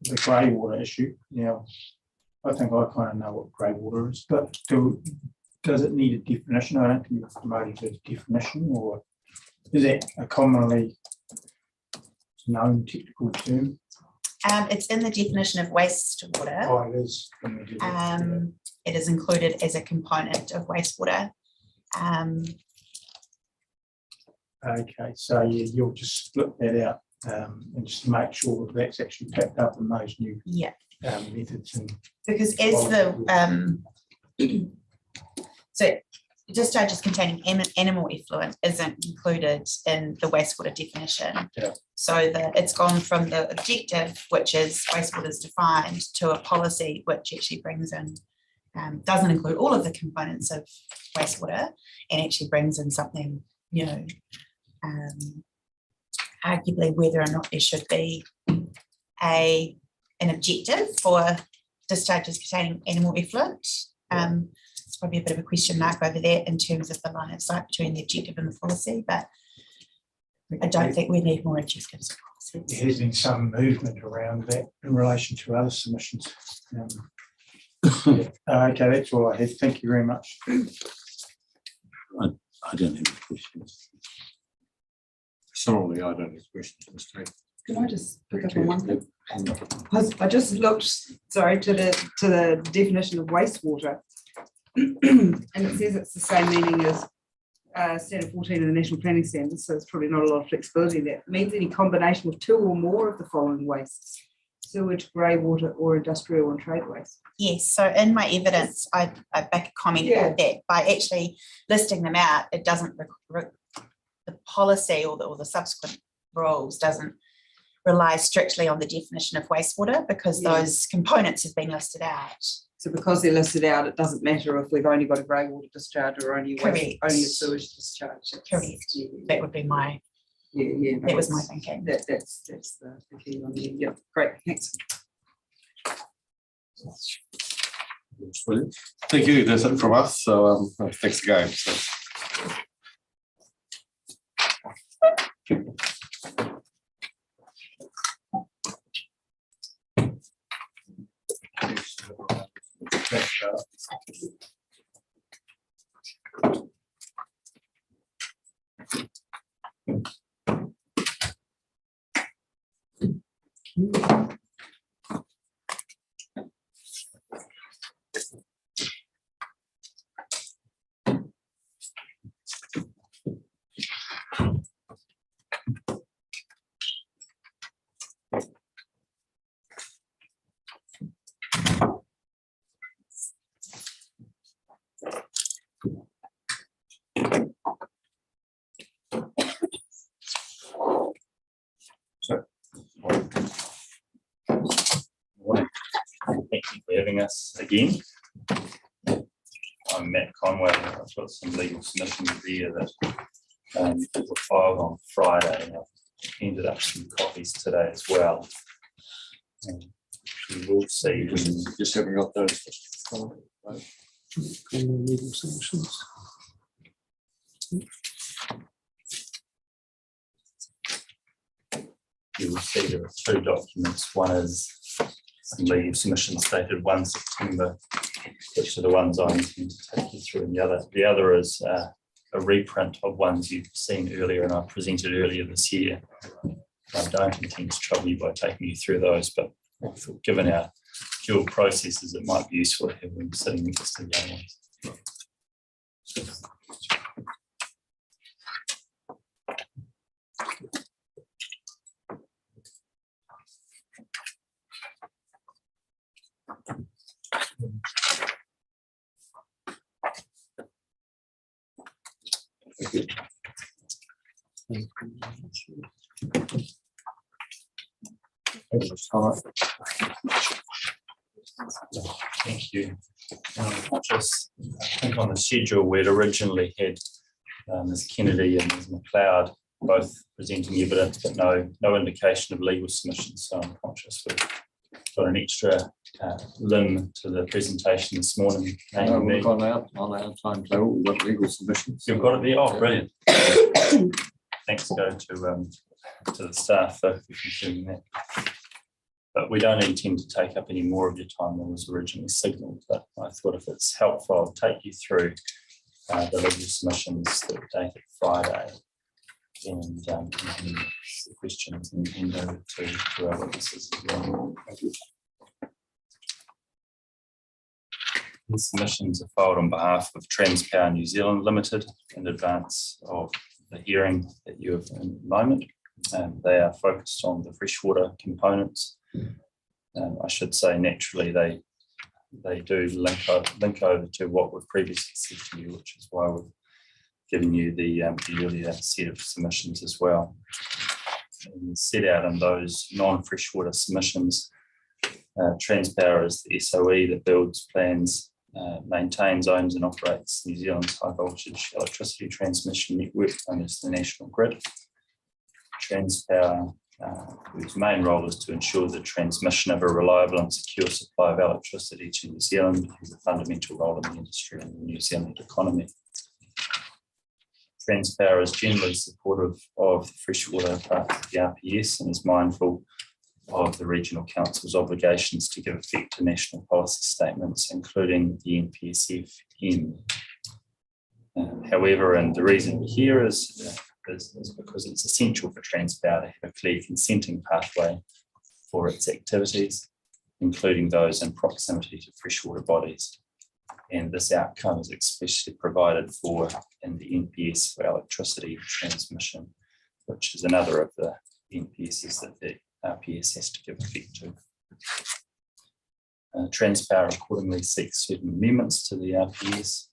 the grey water issue. Now, I think I kind of know what grey water is, but does it need a definition? I don't think you're promoting to a definition, or is that a commonly known technical term? It's in the definition of wastewater. Oh, it is. It is included as a component of wastewater. Okay, so yeah, you'll just split that out and just make sure that that's actually picked up in those new methods. And because as so discharges containing animal effluent isn't included in the wastewater definition. Yeah. So it's gone from the objective, which is wastewater is defined, to a policy which actually brings in, doesn't include all of the components of wastewater, and actually brings in something, arguably whether or not there should be an objective for discharges containing animal effluent. It's probably a bit of a question mark over there in terms of the line of sight between the objective and the policy, but I don't think we need more objectives. There has been some movement around that in relation to other submissions. Okay, that's all I have. Thank you very much. I don't have any questions. Sorry, I don't have questions, Ms. Tate. Can I just pick up on one thing? I just looked, sorry, to the definition of wastewater. And it says it's the same meaning as standard 14 of the National Planning Standards, so it's probably not a lot of flexibility there. It means any combination of 2 or more of the following wastes: sewage, grey water, or industrial and trade waste. Yes, so in my evidence, I back a comment about that. By actually listing them out, it doesn't, the policy or the subsequent rules doesn't rely strictly on the definition of wastewater, because those components have been listed out. So because they're listed out, it doesn't matter if we've only got a grey water discharge or only a sewage discharge. Correct. Yeah. That would be my, that was my thinking. That's the key on there. Yeah, great, thanks. Thank you. That's it from us. So thanks again. So. having us again. I'm Matt Conway. I've got some legal submissions there that were filed on Friday, and I've ended up some copies today as well. You will see. Just haven't got those. Legal submissions. You will see there are two documents. One is some legal submissions dated 1 September, which are the ones I intend to take you through, and the other is a reprint of ones you've seen earlier and I presented earlier this year. I don't intend to trouble you by taking you through those, but I thought given our dual processes, it might be useful to have them sitting next to the other ones. Thank you. Just, I think on the schedule, we'd originally had Ms. Kennedy and Ms. McLeod both presenting evidence, but no indication of legal submissions. So I'm conscious we've got an extra limb to the presentation this morning. We've on our timetable, we've got legal submissions. You've got it there? Oh, brilliant. Thanks go to the staff for confirming that. But we don't intend to take up any more of your time than was originally signalled. But I thought if it's helpful, I'll take you through the legal submissions that were dated Friday and the questions and hand over to our witnesses as well. These submissions are filed on behalf of Transpower New Zealand Limited in advance of the hearing that you have in the moment. They are focused on the freshwater components. I should say naturally they do link over to what we've previously said to you, which is why we've given you the earlier set of submissions as well. And set out in those non-freshwater submissions, Transpower is the SOE that builds, plans, maintains, owns and operates New Zealand's high voltage electricity transmission network known as the National Grid. Transpower, whose main role is to ensure the transmission of a reliable and secure supply of electricity to New Zealand, has a fundamental role in the industry and the New Zealand economy. Transpower is generally supportive of the freshwater part of the RPS and is mindful of the Regional Council's obligations to give effect to national policy statements, including the NPSFM. However, and the reason we're here is because it's essential for Transpower to have a clear consenting pathway for its activities, including those in proximity to freshwater bodies. And this outcome is especially provided for in the NPS for electricity transmission, which is another of the NPSs that the RPS has to give effect to. Transpower accordingly seeks certain amendments to the RPS,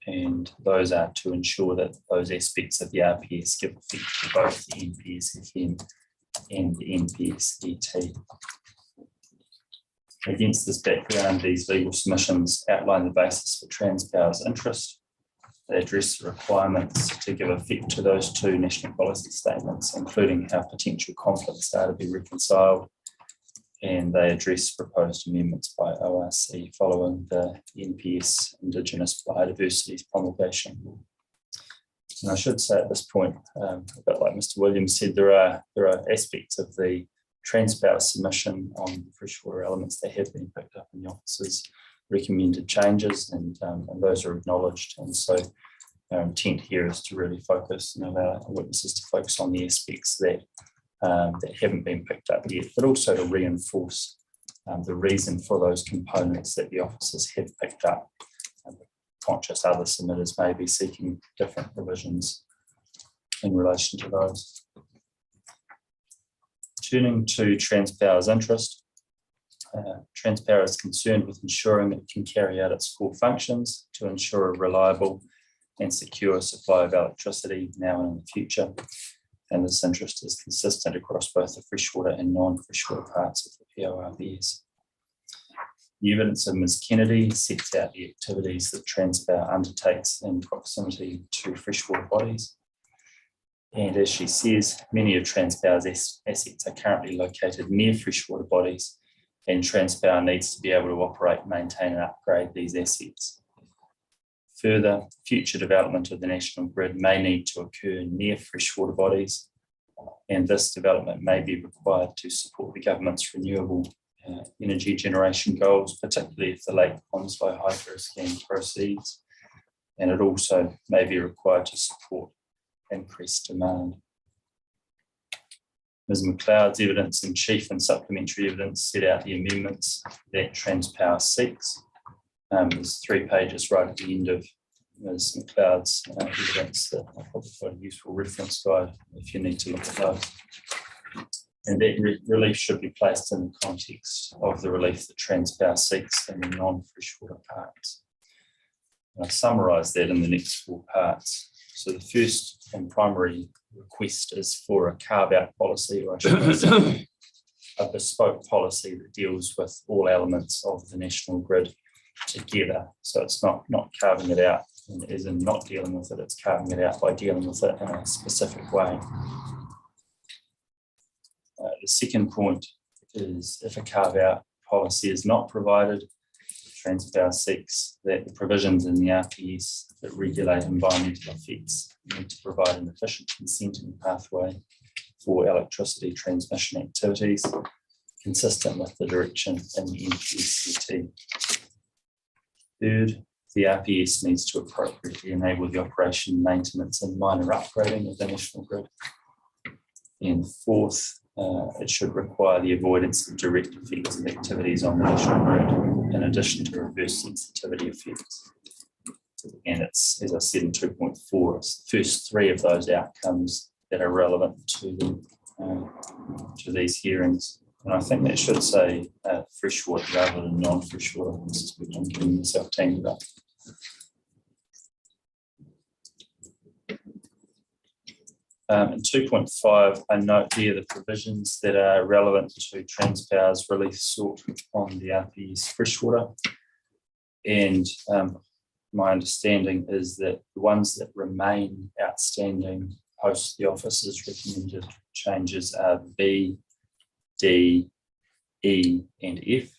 and those are to ensure that those aspects of the RPS give effect to both the NPSFM and the NPSET. Against this background, these legal submissions outline the basis for Transpower's interest. They address the requirements to give effect to those two national policy statements, including how potential conflicts are to be reconciled, and they address proposed amendments by ORC following the NPS Indigenous Biodiversity promulgation. And I should say at this point, a bit like Mr. Williams said, there are aspects of the Transpower submission on freshwater elements that have been picked up in the office's recommended changes, and those are acknowledged. And so our intent here is to really focus and allow our witnesses to focus on the aspects that haven't been picked up yet, but also to reinforce the reason for those components that the officers have picked up. Conscious other submitters may be seeking different provisions in relation to those. Turning to Transpower's interest, Transpower is concerned with ensuring it can carry out its core functions to ensure a reliable and secure supply of electricity now and in the future. And this interest is consistent across both the freshwater and non-freshwater parts of the PORBS. The evidence of Ms. Kennedy sets out the activities that Transpower undertakes in proximity to freshwater bodies. And as she says, many of Transpower's assets are currently located near freshwater bodies, and Transpower needs to be able to operate, maintain and upgrade these assets. Further, future development of the national grid may need to occur near freshwater bodies, and this development may be required to support the government's renewable energy generation goals, particularly if the Lake Onslow Hydro scheme proceeds, and it also may be required to support increased demand. Ms. McLeod's evidence and chief and supplementary evidence set out the amendments that Transpower seeks. There's 3 pages right at the end of Ms. McLeod's evidence that I've probably got a useful reference guide if you need to look at those. And that relief should be placed in the context of the relief that Transpower seeks in the non-freshwater parts. I'll summarise that in the next 4 parts. So the first and primary request is for a carve-out policy, or I should say a bespoke policy that deals with all elements of the national grid together. So it's not carving it out as in not dealing with it, it's carving it out by dealing with it in a specific way. The second point is if a carve-out policy is not provided, Transpower seeks that the provisions in the RPS that regulate environmental effects need to provide an efficient consenting pathway for electricity transmission activities consistent with the direction in the NPSCT. Third, the RPS needs to appropriately enable the operation, maintenance and minor upgrading of the national grid. And fourth, it should require the avoidance of direct effects of activities on the national grid, in addition to reverse sensitivity effects. And it's, as I said in 2.4, it's the first 3 of those outcomes that are relevant to these hearings. And I think that should say freshwater rather than non-freshwater, which I'm getting myself tangled up. In 2.5, I note here the provisions that are relevant to Transpower's relief sought on the RPS freshwater. And my understanding is that the ones that remain outstanding post the office's recommended changes are B, D, E, and F.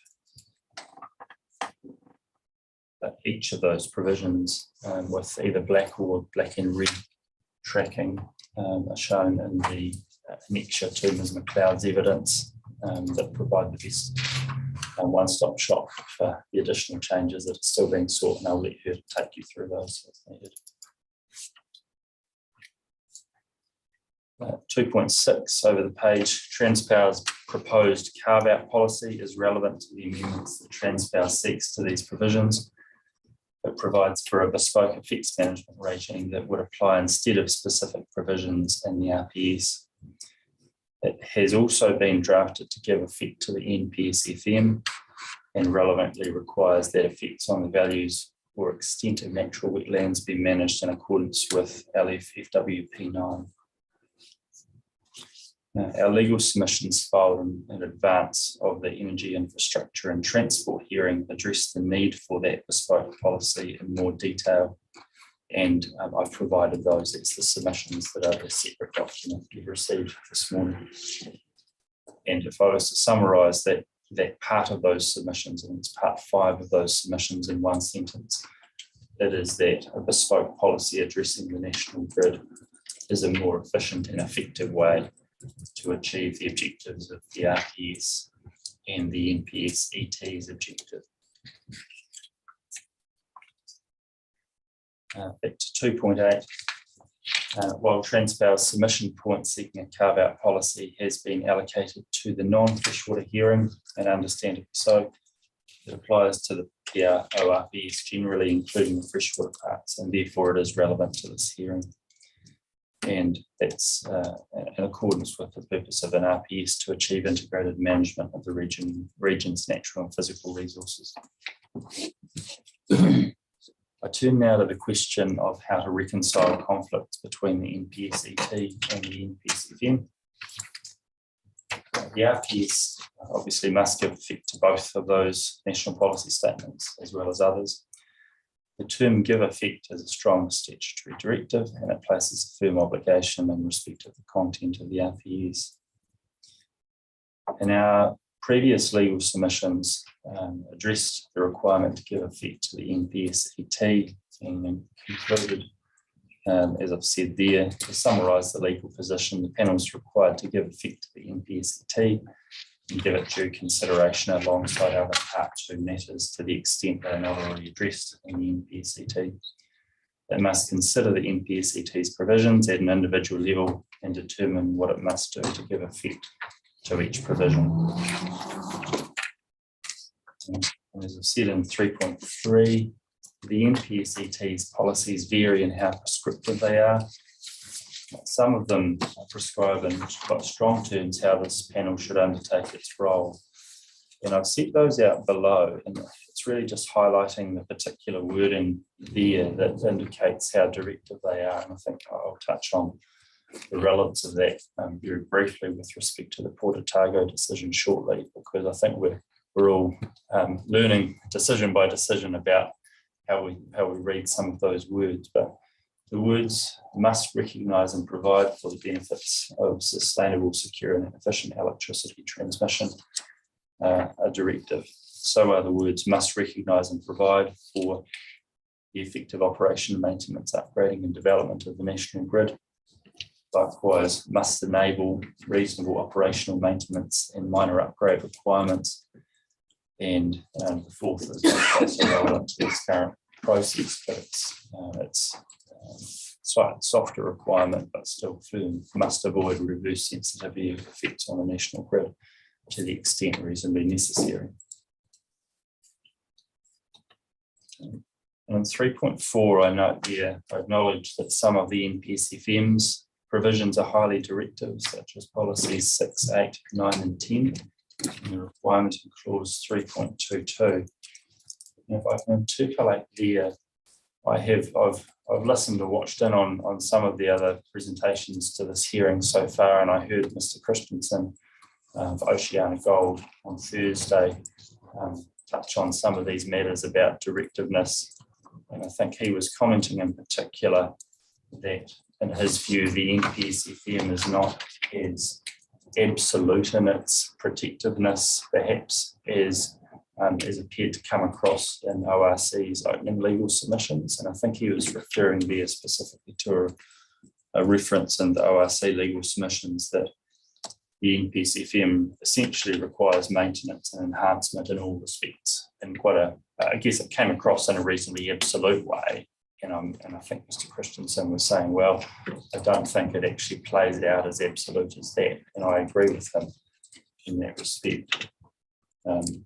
But each of those provisions with either black or black and red tracking are shown in the annexure to Ms. McLeod's evidence that provide the best one-stop shop for the additional changes that are still being sought, and I'll let her take you through those if needed. 2.6 over the page, Transpower's proposed carve-out policy is relevant to the amendments that Transpower seeks to these provisions. It provides for a bespoke effects management regime that would apply instead of specific provisions in the RPS. It has also been drafted to give effect to the NPSFM and relevantly requires that effects on the values or extent of natural wetlands be managed in accordance with LFFWP9. Our legal submissions filed in advance of the energy infrastructure and transport hearing address the need for that bespoke policy in more detail. And I've provided those as the submissions that are the separate document you've received this morning. And if I was to summarise that part of those submissions, and it's part 5 of those submissions in one sentence, it is that a bespoke policy addressing the national grid is a more efficient and effective way to achieve the objectives of the RPS and the NPS ET's objective. Back to 2.8. While Transpower's submission point seeking a carve-out policy has been allocated to the non-freshwater hearing, and understandably so, it applies to the PRORPS generally, including the freshwater parts, and therefore it is relevant to this hearing. And that's in accordance with the purpose of an RPS to achieve integrated management of the region's natural and physical resources. I turn now to the question of how to reconcile conflicts between the NPSET and the NPSFM. The RPS obviously must give effect to both of those national policy statements as well as others. The term give effect is a strong statutory directive, and it places a firm obligation in respect of the content of the RPS. In our previous legal submissions addressed the requirement to give effect to the NPSET and concluded, as I've said there, to summarise the legal position, the panel is required to give effect to the NPSET and give it due consideration alongside other Part 2 matters to the extent they are not already addressed in the NPSET. They must consider the NPSET's provisions at an individual level and determine what it must do to give effect to each provision. And as I've said in 3.3, the NPSET's policies vary in how prescriptive they are. Some of them prescribe in quite strong terms how this panel should undertake its role. And I've set those out below, and it's really just highlighting the particular wording there that indicates how directive they are. And I think I'll touch on the relevance of that very briefly with respect to the Port Otago decision shortly, because I think we're all learning decision by decision about how we read some of those words. But the words must recognise and provide for the benefits of sustainable, secure and efficient electricity transmission, a directive. So are the words must recognise and provide for the effective operation, maintenance, upgrading and development of the national grid. Likewise, must enable reasonable operational maintenance and minor upgrade requirements. And the fourth is also relevant to this current process, but it's softer requirement, but still firm. Must avoid reverse sensitivity of effects on the national grid to the extent reasonably necessary. And in 3.4, I note there, I acknowledge that some of the NPSFM's provisions are highly directive, such as policies 6, 8, 9 and 10, and the requirement in clause 3.22. If I can interpolate there, I've listened and watched in on some of the other presentations to this hearing so far, and I heard Mr. Christensen of Oceana Gold on Thursday touch on some of these matters about directiveness, and I think he was commenting in particular that in his view the NPSFM is not as absolute in its protectiveness perhaps as appeared to come across in ORC's opening legal submissions. And I think he was referring there specifically to a reference in the ORC legal submissions that the NPSFM essentially requires maintenance and enhancement in all respects. And I guess it came across in a reasonably absolute way. And I think Mr. Christensen was saying, well, I don't think it actually plays out as absolute as that. And I agree with him in that respect. And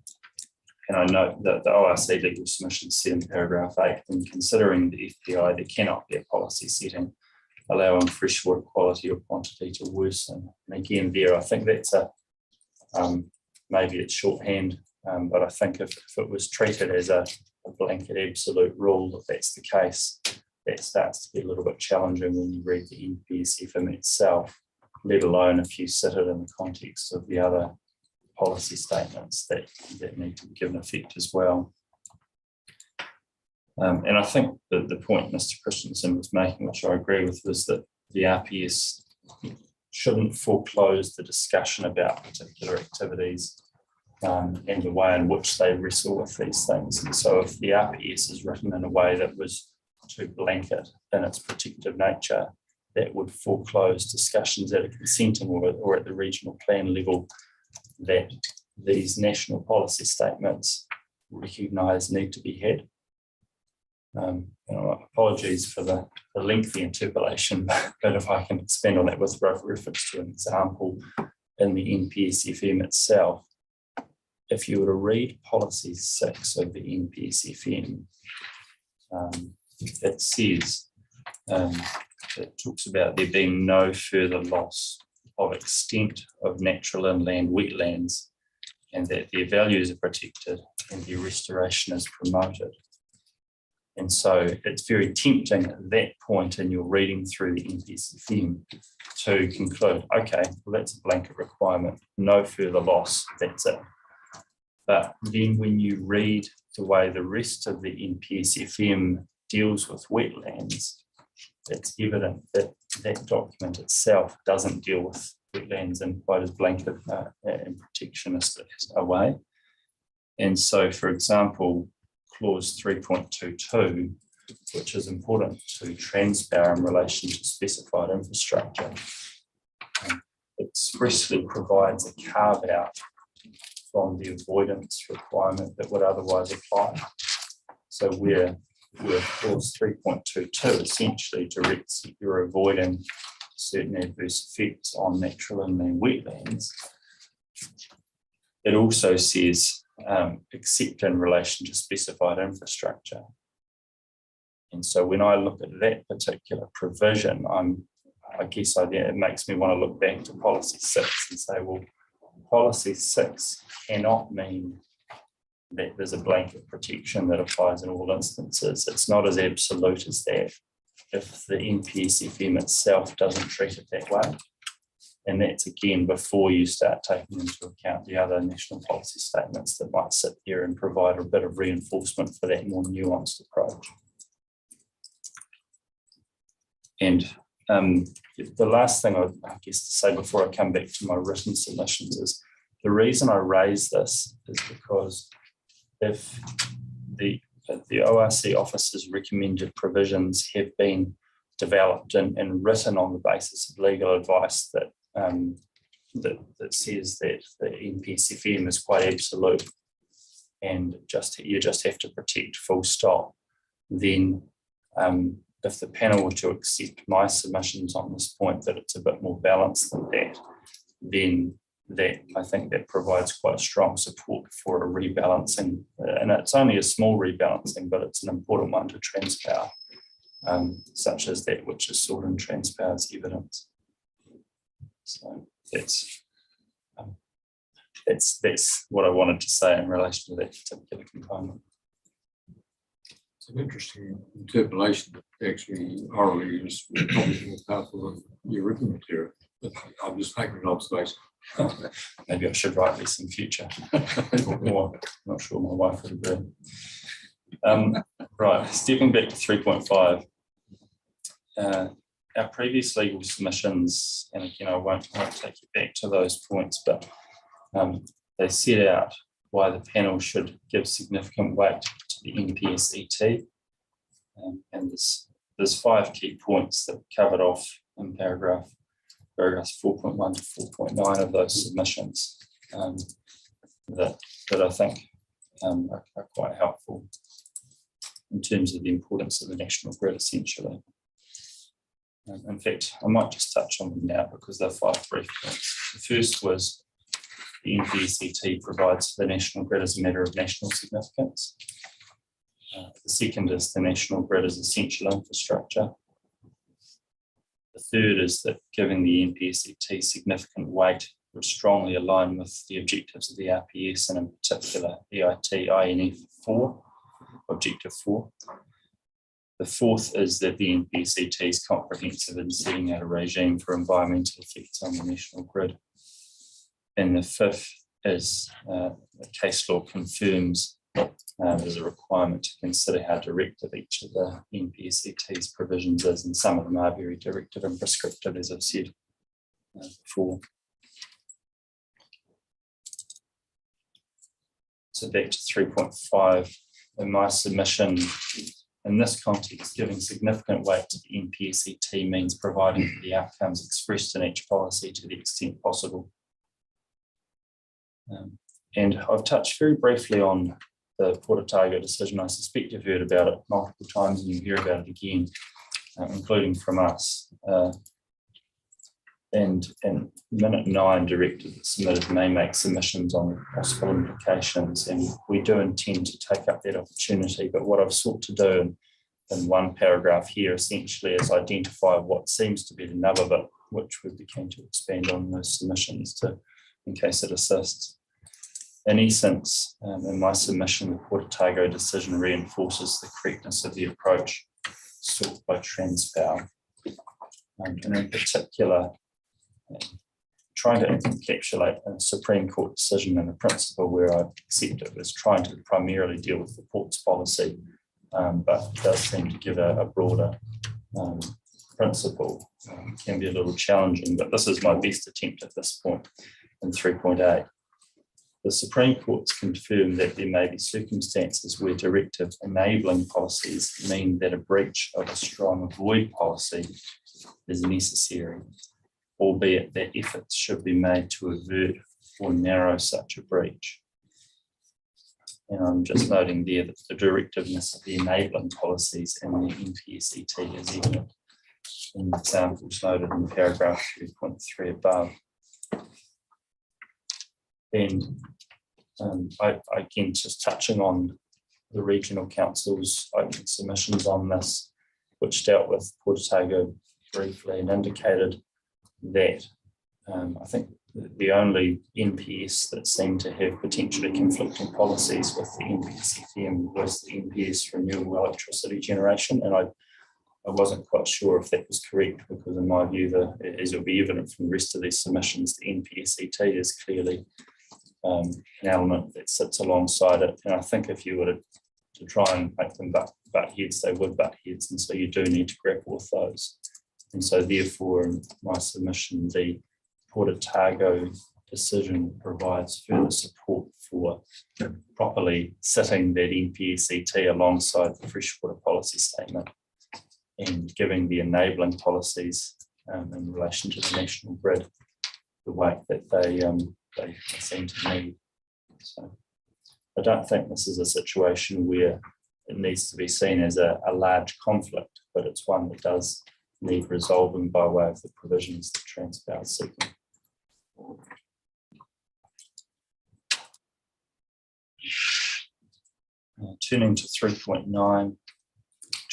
I note that the ORC legal submission said in paragraph 8, when considering the FPI, there cannot be a policy setting allowing freshwater quality or quantity to worsen. And again, there, I think that's maybe it's shorthand, but I think if it was treated as a blanket absolute rule, if that's the case, that starts to be a little bit challenging when you read the NPSFM itself, let alone if you sit it in the context of the other policy statements that need to be given effect as well. And I think that the point Mr. Christensen was making, which I agree with, was that the RPS shouldn't foreclose the discussion about particular activities and the way in which they wrestle with these things. And so if the RPS is written in a way that was too blanket in its protective nature, that would foreclose discussions at a consenting or at the regional plan level that these national policy statements recognise need to be had. Apologies for the lengthy interpolation, but if I can expand on that with reference to an example in the NPSFM itself, if you were to read policy 6 of the NPSFM, it says, it talks about there being no further loss of extent of natural inland wetlands and that their values are protected and their restoration is promoted. And so it's very tempting at that point in your reading through the NPSFM to conclude, okay, well, that's a blanket requirement, no further loss, that's it. But then when you read the way the rest of the NPSFM deals with wetlands, it's evident that that document itself doesn't deal with wetlands in quite as blanket and protectionist a way. And so, for example, clause 3.22, which is important to Transpower in relation to specified infrastructure, expressly provides a carve out from the avoidance requirement that would otherwise apply. So where clause 3.22 essentially directs that you're avoiding certain adverse effects on natural inland wetlands, it also says except in relation to specified infrastructure. And so when I look at that particular provision, I guess it makes me want to look back to policy 6 and say, well, policy 6 cannot mean that there's a blanket protection that applies in all instances. It's not as absolute as that if the NPSFM itself doesn't treat it that way. And that's again before you start taking into account the other national policy statements that might sit there and provide a bit of reinforcement for that more nuanced approach. And the last thing I guess to say before I come back to my written submissions is the reason I raise this is because if the ORC office's recommended provisions have been developed and written on the basis of legal advice that that says that the NPSFM is quite absolute and you just have to protect full stop, then if the panel were to accept my submissions on this point that it's a bit more balanced than that, then I think that provides quite strong support for a rebalancing, and it's only a small rebalancing, but it's an important one to Transpower, such as that which is sought in Transpower's evidence. So that's what I wanted to say in relation to that particular component. It's an interesting interpolation that actually orally is probably more powerful than your written material. But I'm just making an observation. Maybe I should write this in future. Or, not sure my wife would agree. Right, stepping back to 3.5. Our previous legal submissions, and again, I won't take you back to those points, but they set out why the panel should give significant weight to the NPSET. And there's 5 key points that were covered off in paragraphs 4.1 to 4.9 of those submissions that I think are quite helpful in terms of the importance of the national grid, essentially. In fact, I might just touch on them now because they're 5 brief points. The first was the NPSET provides the national grid as a matter of national significance. The second is the national grid as essential infrastructure. The third is that giving the NPSET significant weight would strongly align with the objectives of the RPS and in particular EIT INF 4, Objective 4. The fourth is that the NPSET is comprehensive in setting out a regime for environmental effects on the national grid. And the fifth is the case law confirms there's a requirement to consider how directive each of the NPSET's provisions is, and some of them are very directive and prescriptive, as I've said before. So back to 3.5, in my submission, in this context, giving significant weight to the NPSET means providing for the outcomes expressed in each policy to the extent possible. And I've touched very briefly on the Port Otago decision. I suspect you've heard about it multiple times and you hear about it again, including from us. And Minute 9 directive that's submitted may make submissions on possible implications, and we do intend to take up that opportunity. But what I've sought to do in one paragraph here essentially is identify what seems to be the nub of it, which we'd be keen to expand on those submissions to, in case it assists. In essence, in my submission, the Port Otago decision reinforces the correctness of the approach sought by Transpower. And in particular, trying to encapsulate a Supreme Court decision and a principle where I accept it was trying to primarily deal with the port's policy, but does seem to give a broader principle. Can be a little challenging, but this is my best attempt at this point in 3.8. The Supreme Court's confirmed that there may be circumstances where directive enabling policies mean that a breach of a strong avoid policy is necessary, albeit that efforts should be made to avert or narrow such a breach. And I'm just noting there that the directiveness of the enabling policies in the NPSET is evident in the examples noted in paragraph 3.3 above. And again, just touching on the regional council's open submissions on this, which dealt with Port Otago briefly and indicated that I think the only NPS that seemed to have potentially conflicting policies with the NPS-FM was the NPS renewable electricity generation. And I wasn't quite sure if that was correct, because in my view, as will be evident from the rest of these submissions, the NPSET is clearly an element that sits alongside it. And I think if you were to try and make them butt heads, they would butt heads. And so you do need to grapple with those. And so therefore, in my submission, the Port Otago decision provides further support for properly sitting that NPSET alongside the freshwater policy statement and giving the enabling policies in relation to the national grid the weight that they seem to need. So I don't think this is a situation where it needs to be seen as a large conflict, but it's one that does need resolving by way of the provisions that Transpower is seeking. Turning to 3.9,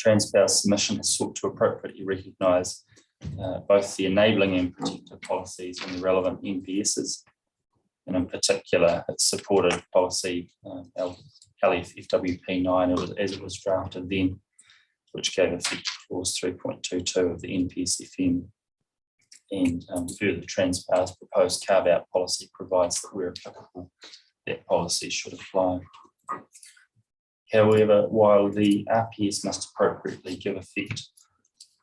Transpower's submission has sought to appropriately recognise both the enabling and protective policies and the relevant NPSs. And in particular, it's supported policy LFFWP9 as it was drafted then, which gave effect to clause 3.22 of the NPS-FM. And further, Transpower's proposed carve-out policy provides that where applicable, that policy should apply. However, while the RPS must appropriately give effect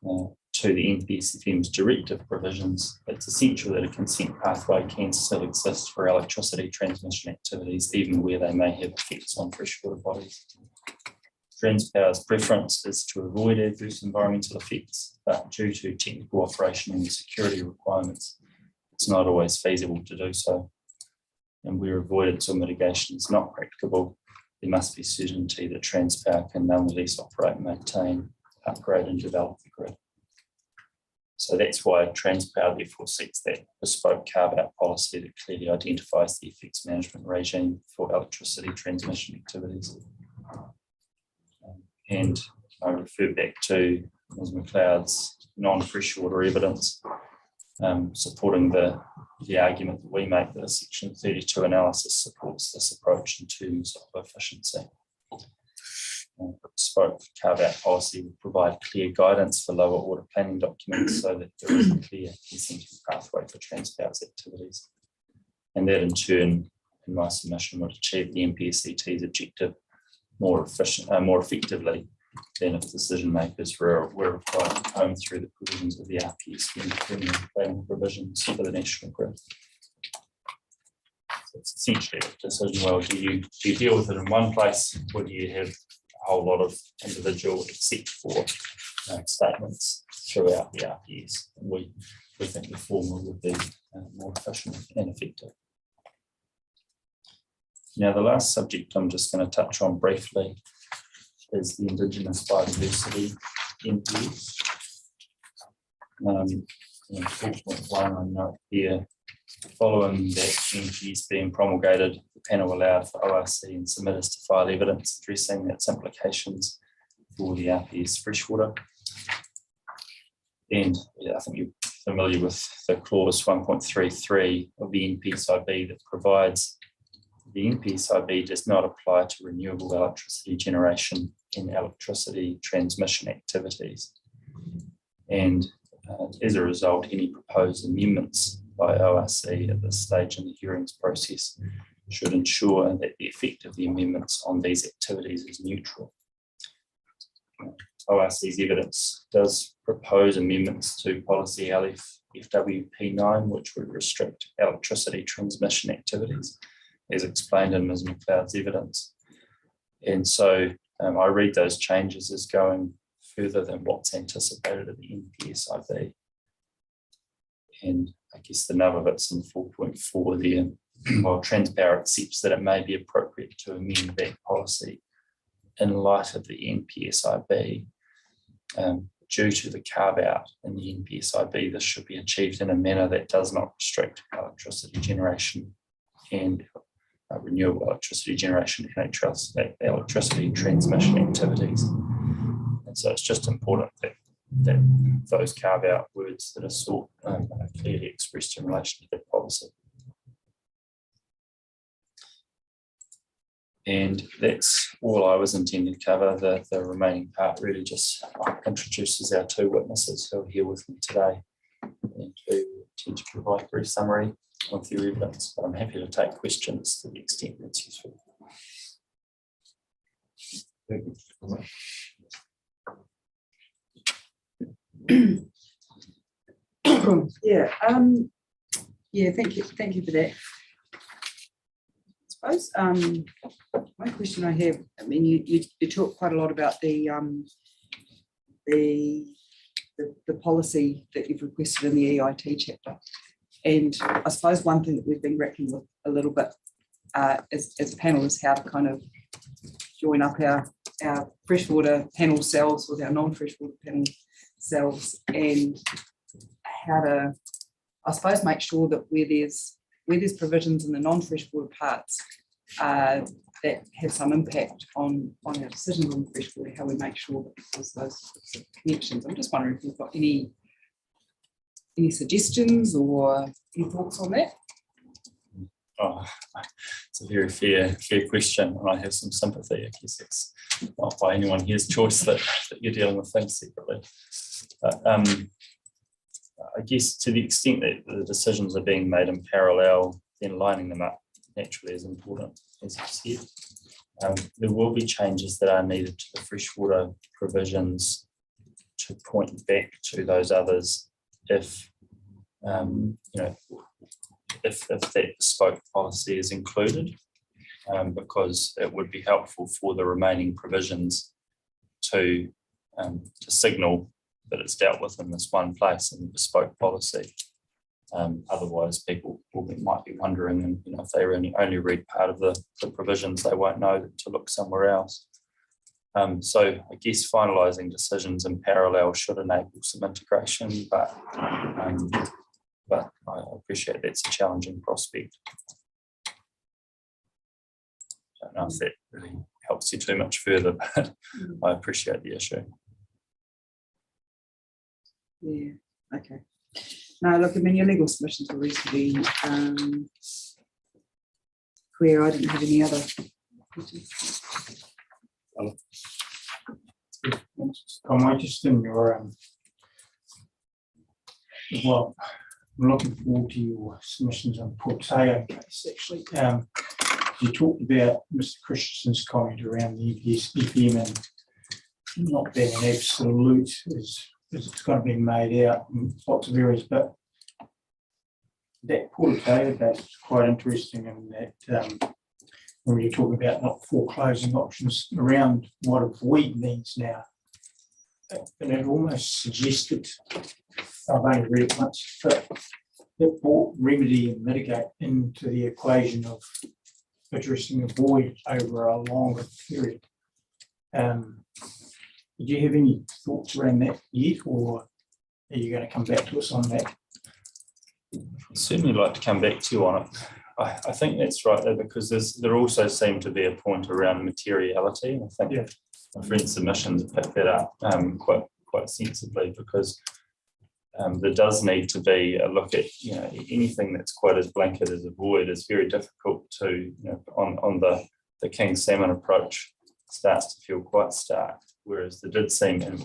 to the NPS-FM's directive provisions, it's essential that a consent pathway can still exist for electricity transmission activities, even where they may have effects on freshwater bodies. Transpower's preference is to avoid adverse environmental effects, but due to technical operation and security requirements, it's not always feasible to do so. And where avoidance or mitigation is not practicable, there must be certainty that Transpower can nonetheless operate, maintain, upgrade and develop the grid. So that's why Transpower therefore seeks that bespoke carve-out policy that clearly identifies the effects management regime for electricity transmission activities. And I refer back to Ms. McLeod's non-freshwater evidence supporting the argument that we make that a Section 32 analysis supports this approach in terms of efficiency. Bespoke carve-out policy will provide clear guidance for lower order planning documents so that there is a clear consenting pathway for Transpower's activities. And that in turn, in my submission, would achieve the NPSET's objective more effectively than if decision makers were required to comb through the provisions of the RPS when determining planning provisions for the national grid. So it's essentially a decision, well, do you deal with it in one place, or do you have a whole lot of individual except for statements throughout the RPS? And we think the former would be more efficient and effective. Now, the last subject I'm just going to touch on briefly is the Indigenous biodiversity NPS. 4.1, I note here, following that NPS being promulgated, the panel allowed for ORC and submitters to file evidence addressing its implications for the RPS freshwater. And I think you're familiar with the clause 1.33 of the NPSIB that provides the NPSIB does not apply to renewable electricity generation and electricity transmission activities. And as a result, any proposed amendments by ORC at this stage in the hearings process should ensure that the effect of the amendments on these activities is neutral. ORC's evidence does propose amendments to policy LFWP9, which would restrict electricity transmission activities, as explained in Ms. McLeod's evidence. And so I read those changes as going further than what's anticipated at the NPSIB. And I guess the nub of it's in 4.4 there. While Transpower accepts that it may be appropriate to amend that policy in light of the NPSIB, due to the carve out in the NPSIB, this should be achieved in a manner that does not restrict electricity generation and renewable electricity generation and electricity transmission activities. And so it's just important that those carve out words that are sought are clearly expressed in relation to that policy. And that's all I was intending to cover. The remaining part really just introduces our two witnesses who are here with me today and who tend to provide a brief summary of their evidence. But I'm happy to take questions to the extent that's useful. Yeah, thank you for that. I suppose my question I have, I mean, you talk quite a lot about the policy that you've requested in the EIT chapter, and I suppose one thing that we've been grappling with a little bit as a panel is how to kind of join up our freshwater panel cells with our non-freshwater panel cells, and how to, I suppose, make sure that where there's provisions in the non-freshwater parts that have some impact on our decisions on freshwater, how we make sure that there's those sorts of connections. I'm just wondering if you've got any suggestions or any thoughts on that? Oh, it's a very fair question, and I have some sympathy. I guess it's not by anyone here's choice that you're dealing with things separately. But I guess to the extent that the decisions are being made in parallel, then lining them up naturally is important, as you said. There will be changes that are needed to the freshwater provisions to point back to those others if if that bespoke policy is included, because it would be helpful for the remaining provisions to signal that it's dealt with in this one place in the bespoke policy. Otherwise, people might be wondering, and if they only read part of the provisions, they won't know to look somewhere else. So I guess finalising decisions in parallel should enable some integration, but I appreciate that's a challenging prospect. I don't know if that really helps you too much further, but I appreciate the issue. Yeah, okay. No, look, I mean, your legal submissions were reasonably clear. I didn't have any other questions. I might just in your well, I'm looking forward to your submissions on Porteo case, actually. You talked about Mr. Christensen's comment around the EPM and not being an absolute as it's kind of been made out in lots of areas, but that Porteo case is quite interesting in that when you talk about not foreclosing options around what a void means now. And it almost suggested, I've only read it once, but it brought remedy and mitigate into the equation of addressing a void over a longer period. Do you have any thoughts around that yet, or are you going to come back to us on that? I'd certainly like to come back to you on it. I think that's right, though, because there also seemed to be a point around materiality. I think my friend's submissions picked that up quite sensibly, because there does need to be a look at, anything that's quite as blanket as avoid is very difficult to, on the king salmon approach starts to feel quite stark, whereas there did seem, and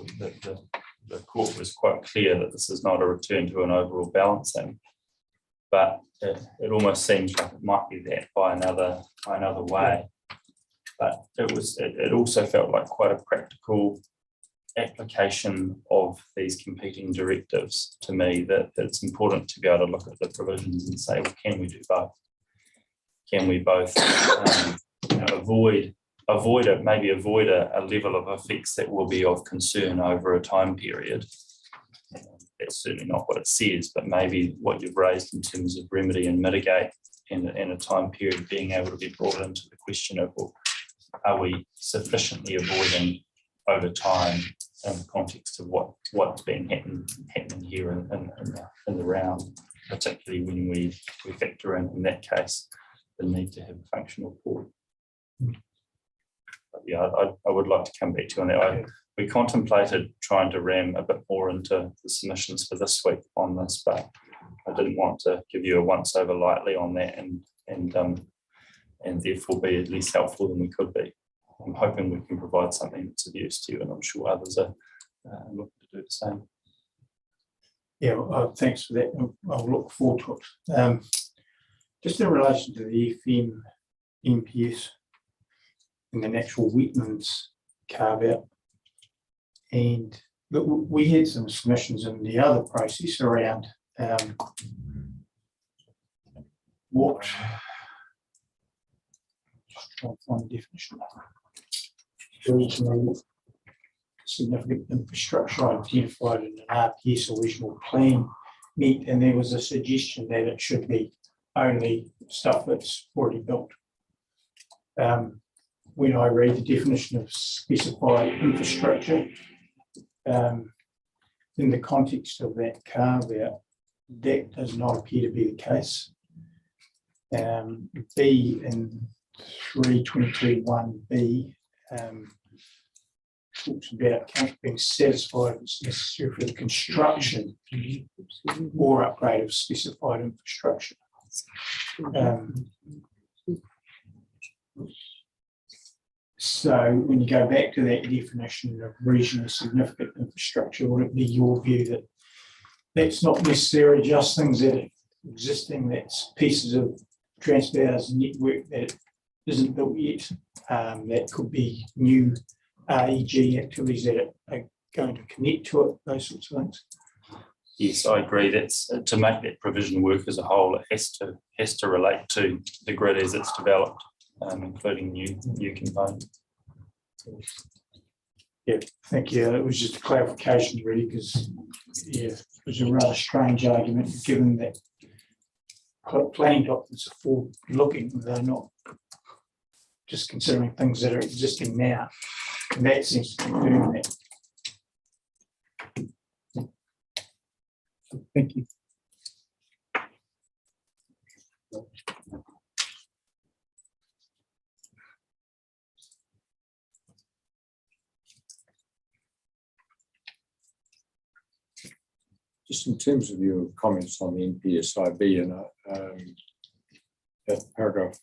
the court was quite clear that this is not a return to an overall balancing, but it almost seems like it might be that by another way. But it also felt like quite a practical application of these competing directives to me, that it's important to be able to look at the provisions and say, well, can we do both? Can we both avoid a level of effects that will be of concern over a time period? That's certainly not what it says, but maybe what you've raised in terms of remedy and mitigate in a time period being able to be brought into the question of, well, are we sufficiently avoiding over time in the context of what's been happening here in the round, particularly when we factor in that case the need to have a functional port. But yeah, I would like to come back to you on that. We contemplated trying to ram a bit more into the submissions for this week on this, but I didn't want to give you a once over lightly on that and therefore be less helpful than we could be. I'm hoping we can provide something that's of use to you, and I'm sure others are looking to do the same. Yeah, well, thanks for that. I'll look forward to it. Just in relation to the FM MPS and the natural wetlands carve out, and but we had some submissions in the other process around what. Just trying to find the definition. Regional significant infrastructure identified in an RPS original plan meet, and there was a suggestion that it should be only stuff that's already built. When I read the definition of specified infrastructure, in the context of that carve out, that does not appear to be the case. B in 322(1)(b) talks about being satisfied it's necessary for the construction or upgrade of specified infrastructure. So when you go back to that definition of regional significant infrastructure, would it be your view that that's not necessarily just things that are existing, that's pieces of Transpower's network that isn't built yet, that could be new REG activities that are going to connect to it, those sorts of things? Yes, I agree. That's to make that provision work as a whole, it has to relate to the grid as it's developed, including new components. Yeah, thank you. It was just a clarification, really, because it was a rather strange argument, given that planning documents are forward-looking; they're not just considering things that are existing now, and that seems to be doing that. Thank you. Just in terms of your comments on the NPSIB and that paragraph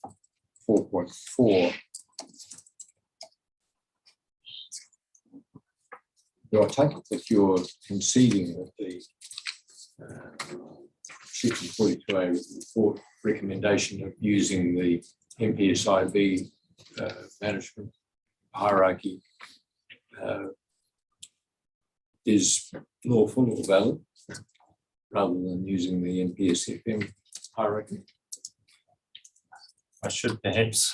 4.4, do I take it that you're conceding that the Section 42A report recommendation of using the NPSIB management hierarchy is lawful or valid, rather than using the NPSFM hierarchy? I should perhaps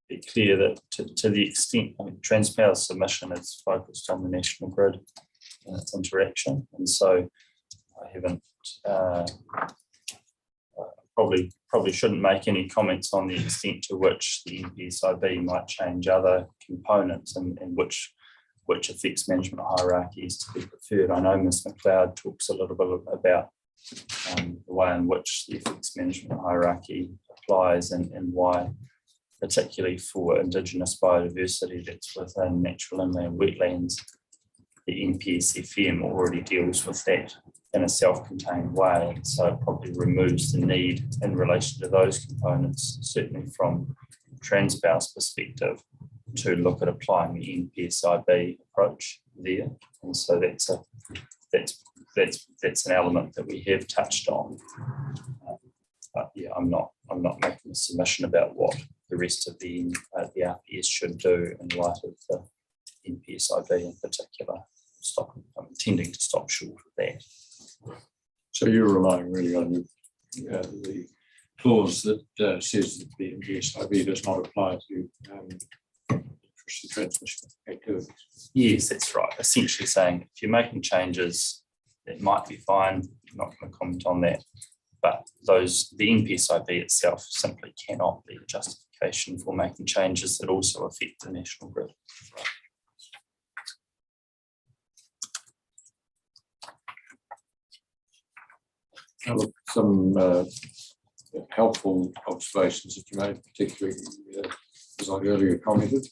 be clear that to the extent, Transpower's submission is focused on the national grid and its interaction, and so I haven't probably shouldn't make any comments on the extent to which the NPSIB might change other components and which effects management hierarchy is to be preferred. I know Ms. McLeod talks a little bit about the way in which the effects management hierarchy applies and why, particularly for Indigenous biodiversity that's within natural inland wetlands, the NPS FM already deals with that in a self-contained way, so it probably removes the need in relation to those components, certainly from Transpower's perspective, to look at applying the NPSIB approach there. And so that's an element that we have touched on. But yeah, I'm not making a submission about what the rest of the RPS should do in light of the NPSIB in particular. I'm intending to stop short of that. So you're relying really on the clause that says that the NPSIB does not apply to electricity transmission activities. Yes, that's right. Essentially saying if you're making changes, it might be fine. I'm not going to comment on that. But the NPSIB itself simply cannot be a justification for making changes that also affect the national grid. Some helpful observations that you made, particularly as I earlier commented,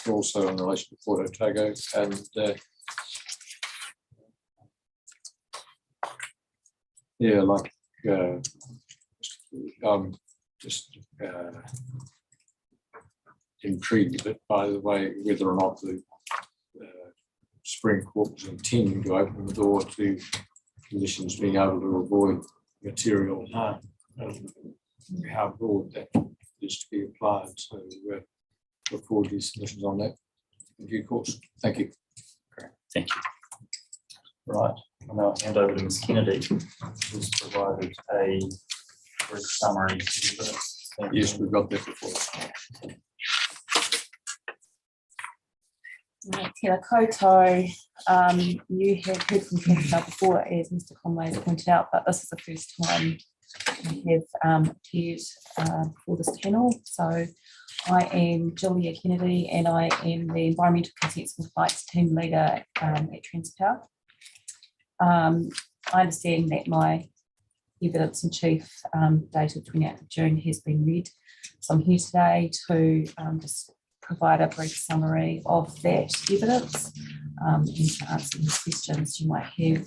also in relation to Port Otago and yeah, like I'm just intrigued a bit by the way whether or not the Supreme Court was intending to open the door to conditions being able to avoid material harm and how broad that is to be applied. So look forward to your submissions on that in due course. Thank you. Great, thank you. Right, I'll now hand over to Ms. Kennedy, who's provided a brief summary. Yes, we've got that before. Tēnā koutou. You have heard from Transpower before, as Mr. Conway has pointed out, but this is the first time we have appeared for this panel. So I am Julia Kennedy and I am the Environmental Consents and Compliance Team Leader at Transpower. I understand that my evidence in chief dated 28th of June has been read. So I'm here today to just provide a brief summary of that evidence and to answer any questions you might have in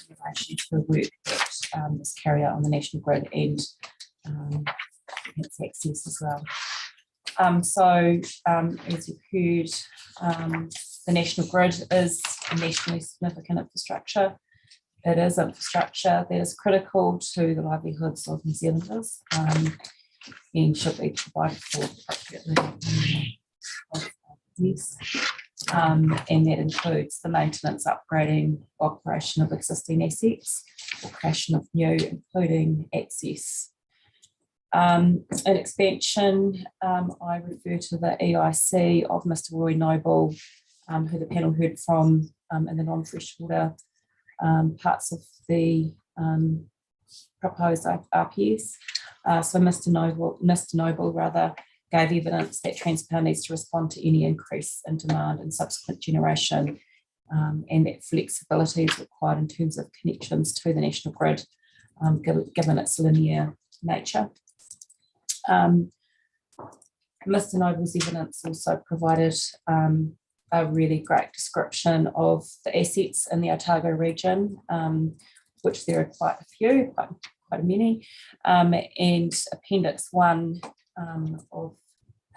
relation to the work that is carried out on the national grid and its access as well. As you've heard, the national grid is a nationally significant infrastructure. It is infrastructure that is critical to the livelihoods of New Zealanders and should be provided for appropriately. Yes. And that includes the maintenance, upgrading, operation of existing assets, or creation of new, including access. In expansion, I refer to the EIC of Mr. Roy Noble, who the panel heard from in the non-freshwater parts of the proposed RPS. So Mr. Noble gave evidence that Transpower needs to respond to any increase in demand and subsequent generation, and that flexibility is required in terms of connections to the national grid, given its linear nature. Mr. Noble's evidence also provided a really great description of the assets in the Otago region, which there are quite a few, quite many, and Appendix 1 of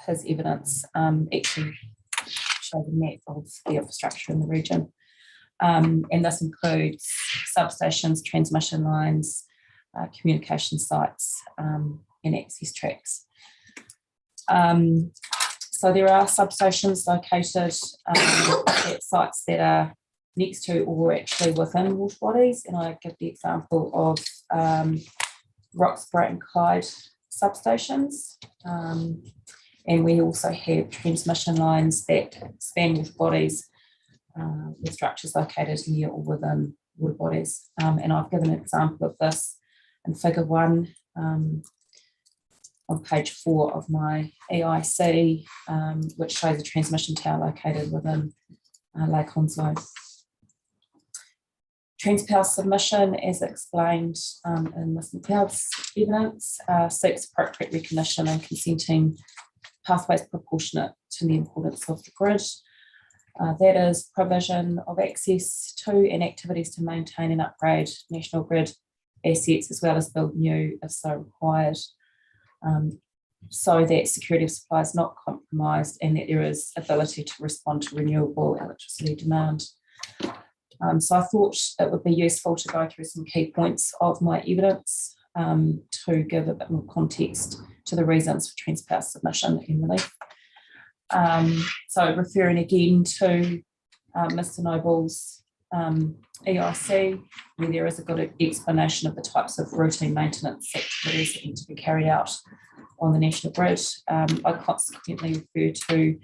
his evidence actually showed a map of the infrastructure in the region. And this includes substations, transmission lines, communication sites, and access tracks. So there are substations located at sites that are next to or actually within water bodies, and I give the example of Roxburgh and Clyde substations. And we also have transmission lines that span water bodies with structures located near or within water bodies. And I've given an example of this in figure 1 on page 4 of my EIC, which shows a transmission tower located within Lake Onslow. Transpower submission, as explained in Ms. McLeod's evidence, seeks appropriate recognition and consenting pathways proportionate to the importance of the grid. That is provision of access to and activities to maintain and upgrade national grid assets, as well as build new if so required, so that security of supply is not compromised and that there is ability to respond to renewable electricity demand. So I thought it would be useful to go through some key points of my evidence to give a bit more context to the reasons for Transpower's submission and relief. So referring again to Mr. Noble's EIC, where there is a good explanation of the types of routine maintenance activities that need to be carried out on the national grid. I consequently refer to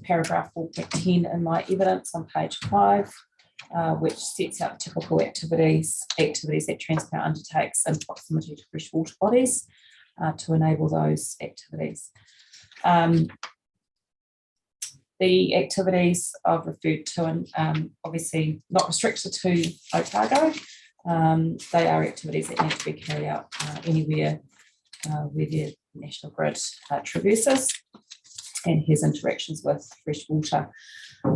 paragraph 4.10 in my evidence on page 5, which sets out the typical activities that Transpower undertakes in proximity to freshwater bodies to enable those activities. The activities I've referred to, and obviously not restricted to Otago, they are activities that need to be carried out anywhere where the national grid traverses and has interactions with fresh water.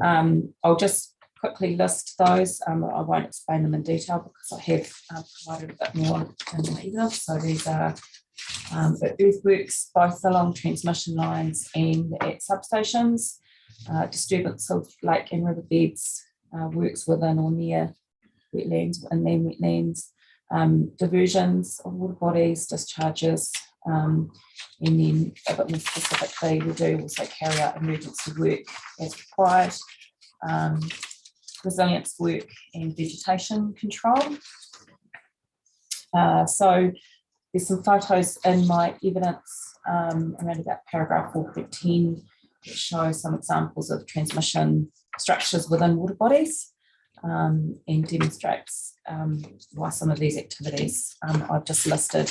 I'll just quickly list those. I won't explain them in detail because I have provided a bit more in the evidence. So these are the earthworks, both along transmission lines and at substations, disturbance of lake and river beds, works within or near wetlands and then wetlands, diversions of water bodies, discharges, and then a bit more specifically, we do also carry out emergency work as required, resilience work and vegetation control. So there's some photos in my evidence around about paragraph 4.10 that show some examples of transmission structures within water bodies and demonstrates why some of these activities I've just listed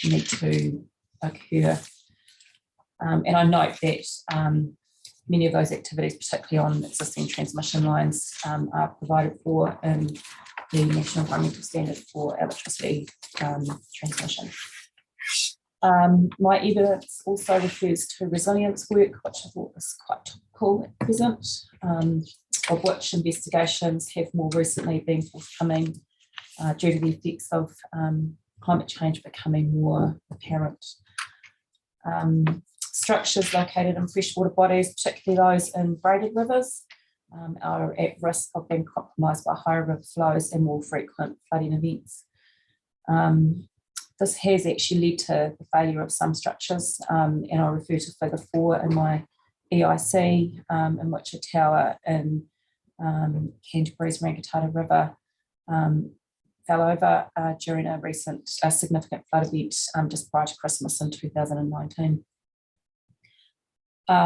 need to occur. And I note that many of those activities, particularly on existing transmission lines, are provided for in the National Environmental Standard for Electricity Transmission. My evidence also refers to resilience work, which I thought was quite topical at present, of which investigations have more recently been forthcoming due to the effects of climate change becoming more apparent. Structures located in freshwater bodies, particularly those in braided rivers, are at risk of being compromised by higher river flows and more frequent flooding events. This has actually led to the failure of some structures, and I refer to figure 4 in my EIC, in which a tower in Canterbury's Rangitata River fell over during a recent significant flood event just prior to Christmas in 2019.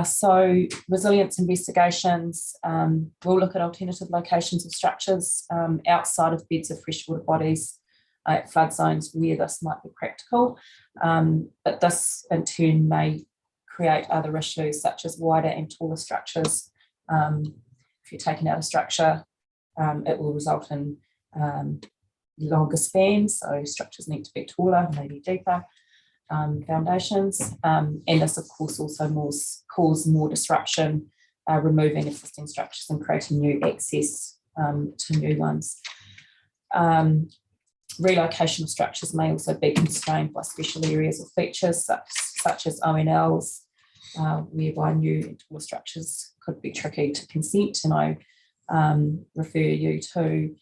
So resilience investigations will look at alternative locations of structures outside of beds of freshwater bodies at flood zones where this might be practical, but this in turn may create other issues such as wider and taller structures. If you're taking out a structure, it will result in longer spans, so structures need to be taller, maybe deeper foundations, and this of course also cause more disruption, removing existing structures and creating new access to new ones. Relocation of structures may also be constrained by special areas or features such as ONLs, whereby new and taller structures could be tricky to consent, and I refer you to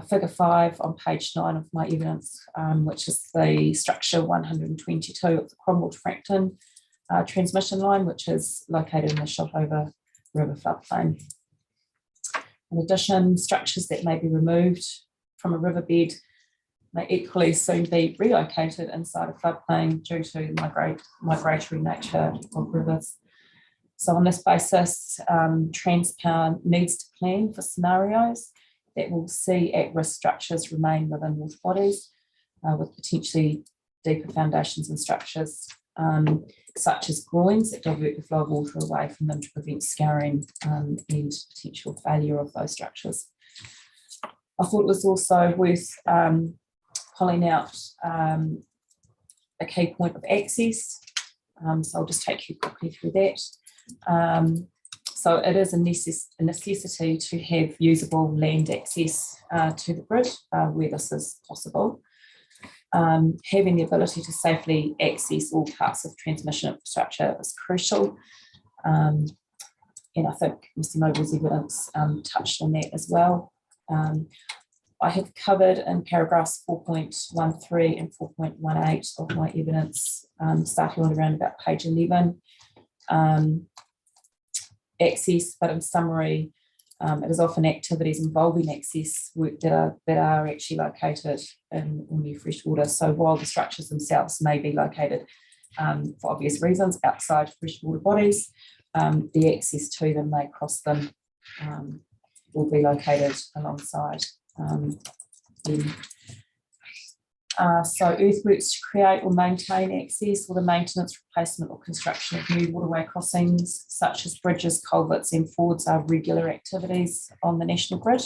figure 5 on page 9 of my evidence, which is the structure 122 of the Cromwell to Frankton transmission line, which is located in the Shotover River floodplain. In addition, structures that may be removed from a riverbed may equally soon be relocated inside a floodplain due to the migratory nature of rivers. So on this basis, Transpower needs to plan for scenarios that will see at-risk structures remain within water bodies with potentially deeper foundations and structures, such as groins that divert the flow of water away from them to prevent scarring and potential failure of those structures. I thought it was also worth pulling out a key point of access, so I'll just take you quickly through that. So it is a necessity to have usable land access to the grid where this is possible. Having the ability to safely access all parts of transmission infrastructure is crucial. And I think Mr. Noble's evidence touched on that as well. I have covered in paragraphs 4.13 and 4.18 of my evidence, starting on around about page 11. Access, but in summary, it is often activities involving access work that are actually located in new freshwater. So while the structures themselves may be located for obvious reasons outside freshwater bodies, the access to them may cross them, will be located alongside them. So earthworks to create or maintain access, or the maintenance, replacement or construction of new waterway crossings such as bridges, culverts and fords are regular activities on the national grid.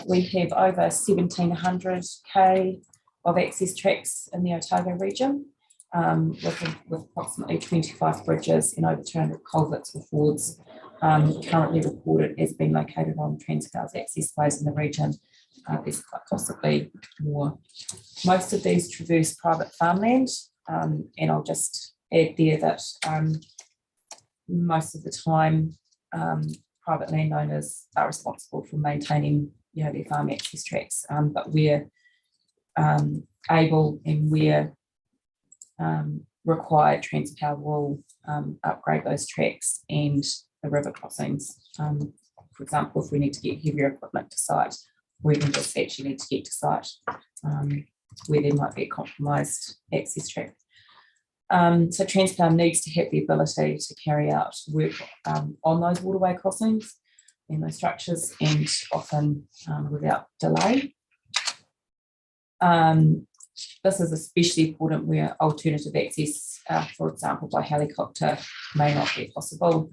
We have over 1,700 k of access tracks in the Otago region, with approximately 25 bridges and over 200 culverts or fords currently reported as being located on Transpower's access ways in the region. There's quite possibly more. Most of these traverse private farmland, and I'll just add there that most of the time private landowners are responsible for maintaining their farm access tracks, but where able and where required, Transpower will upgrade those tracks and the river crossings. For example, if we need to get heavier equipment to site, or even just actually need to get to site where there might be a compromised access track. So Transpower needs to have the ability to carry out work on those waterway crossings and those structures, and often without delay. This is especially important where alternative access, for example, by helicopter, may not be possible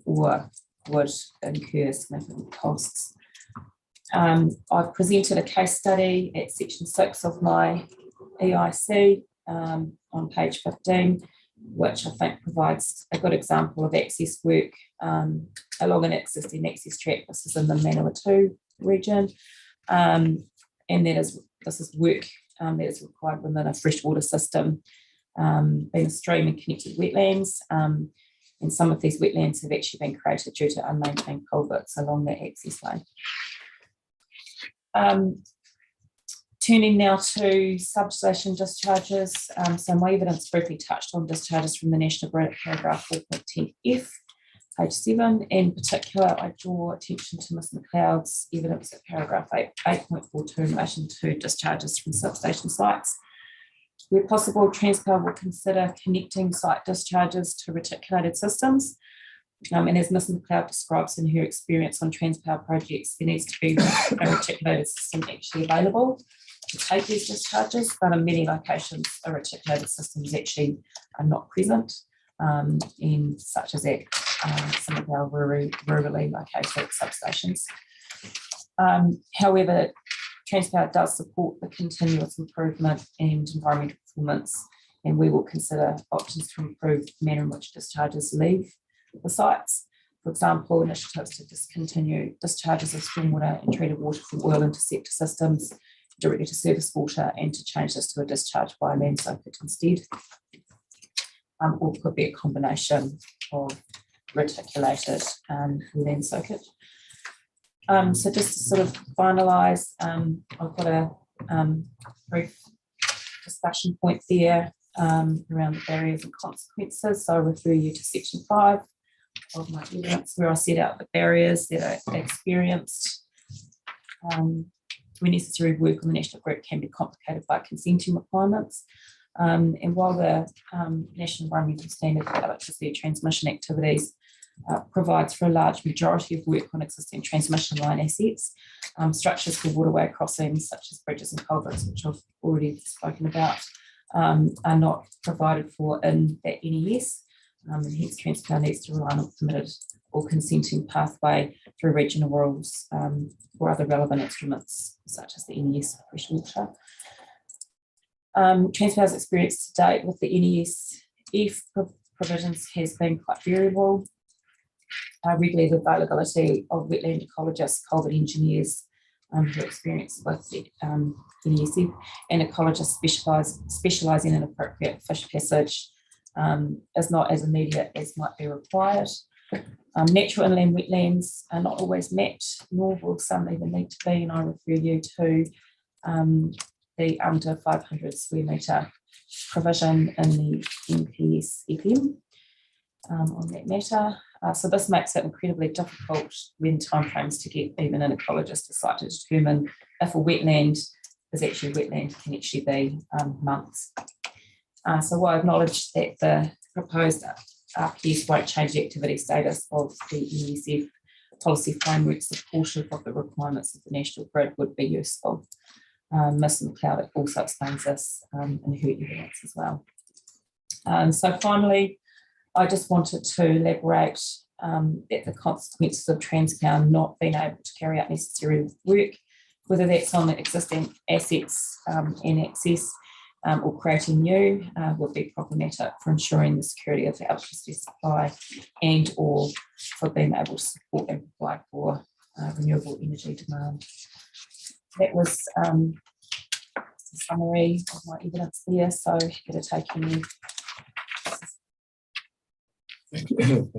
or would incur significant costs. I've presented a case study at section 6 of my EIC on page 15, which I think provides a good example of access work along an existing access track. This is in the Manawatu region, and this is work that is required within a freshwater system, being a stream and connected wetlands. And some of these wetlands have actually been created due to unmaintained culverts along that access lane. Turning now to substation discharges. So my evidence briefly touched on discharges from the National Grid, paragraph 4.10F, page 7. In particular, I draw attention to Ms McLeod's evidence at paragraph 8.42 in relation to discharges from substation sites. Where possible, Transpower will consider connecting site discharges to reticulated systems. And as Ms McLeod describes in her experience on Transpower projects, there needs to be a reticulated system actually available to take these discharges, but in many locations, a reticulated systems actually are not present, in such as at some of our rurally located substations. However, Transpower does support the continuous improvement and environmental performance, and we will consider options to improve the manner in which discharges leave the sites. For example, initiatives to discontinue discharges of stormwater and treated water from oil interceptor systems directly to surface water, and to change this to a discharge by a land socket instead. Or could be a combination of reticulated land socket. So just to sort of finalise, I've got a brief discussion point there around the barriers and consequences. So I refer you to section 5 of my evidence, where I set out the barriers that are experienced when necessary work on the national grid can be complicated by consenting requirements. And while the National Environmental Standard for electricity transmission activities provides for a large majority of work on existing transmission line assets, structures for waterway crossings such as bridges and culverts, which I've already spoken about, are not provided for in that NES, and hence Transpower needs to rely on a permitted or consenting pathway through regional rules or other relevant instruments such as the NES for freshwater. Transpower's experience to date with the NES provisions has been quite variable. regularly the availability of wetland ecologists, culvert engineers who are experienced with NESF, and ecologists specialising in appropriate fish passage is not as immediate as might be required. Natural inland wetlands are not always met, nor will some even need to be, and I refer you to the under 500 square metre provision in the NPS FM on that matter. So this makes it incredibly difficult when timeframes to get even an ecologist to site to determine if a wetland is actually a wetland can actually be months. So I acknowledge that the proposed RPS won't change the activity status of the NESF policy framework supportive of the requirements of the national grid would be useful. Ms McLeod also explains this in her evidence as well. So finally, I just wanted to elaborate that the consequences of Transpower not being able to carry out necessary work, whether that's on the existing assets and access or creating new, would be problematic for ensuring the security of the electricity supply and or for being able to support and provide for renewable energy demand. That was a summary of my evidence there, so happy to take any. Thank you.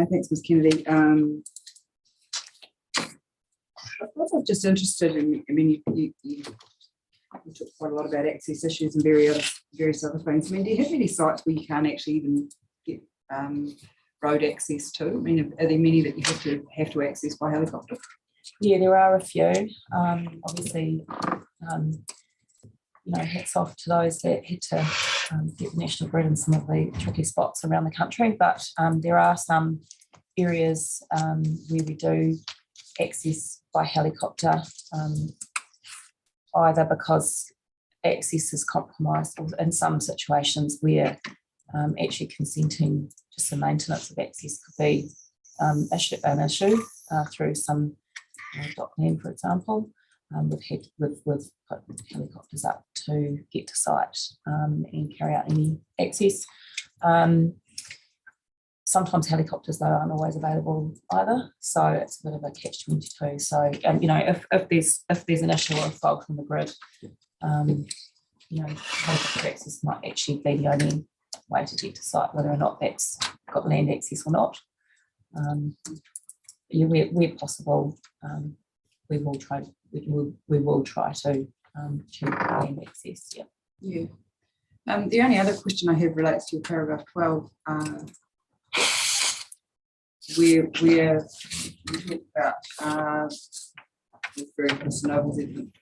Thanks, Ms. Kennedy. I'm just interested in, you talked quite a lot about access issues and various other things. Do you have any sites where you can't actually even get road access to? Are there many that you have to access by helicopter? Yeah, there are a few. Obviously, hats off to those that had to get the national grid in some of the tricky spots around the country, but there are some areas where we do access by helicopter, either because access is compromised or in some situations where actually consenting just the maintenance of access could be an issue through some dockland, for example. We've put helicopters up to get to site and carry out any access. Sometimes helicopters though aren't always available either, so it's a bit of a catch-22. So if there's an issue or a fault on the grid, helicopter access might actually be the only way to get to site, whether or not that's got land access or not. Where possible, we will try to achieve land access. Yeah. The only other question I have relates to paragraph 12, where we talk about referring to Mr. Noble's evidence,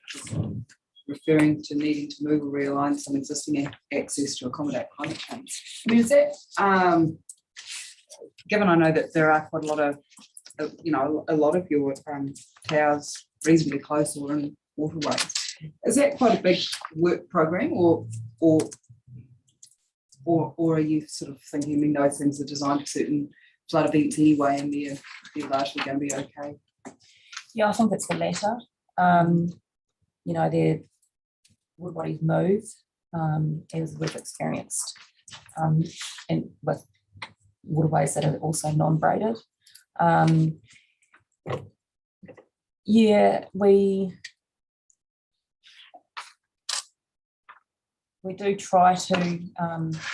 referring to needing to move or realign some existing access to accommodate climate change. Is that, given I know that there are quite a lot of, a lot of your towers reasonably close or in waterways, is that quite a big work program, or are you sort of thinking those things are designed for certain flood events anyway and they're largely going to be okay? Yeah, I think it's the latter. Their wood bodies move, as we've experienced, and with waterways that are also non-braided. We do try to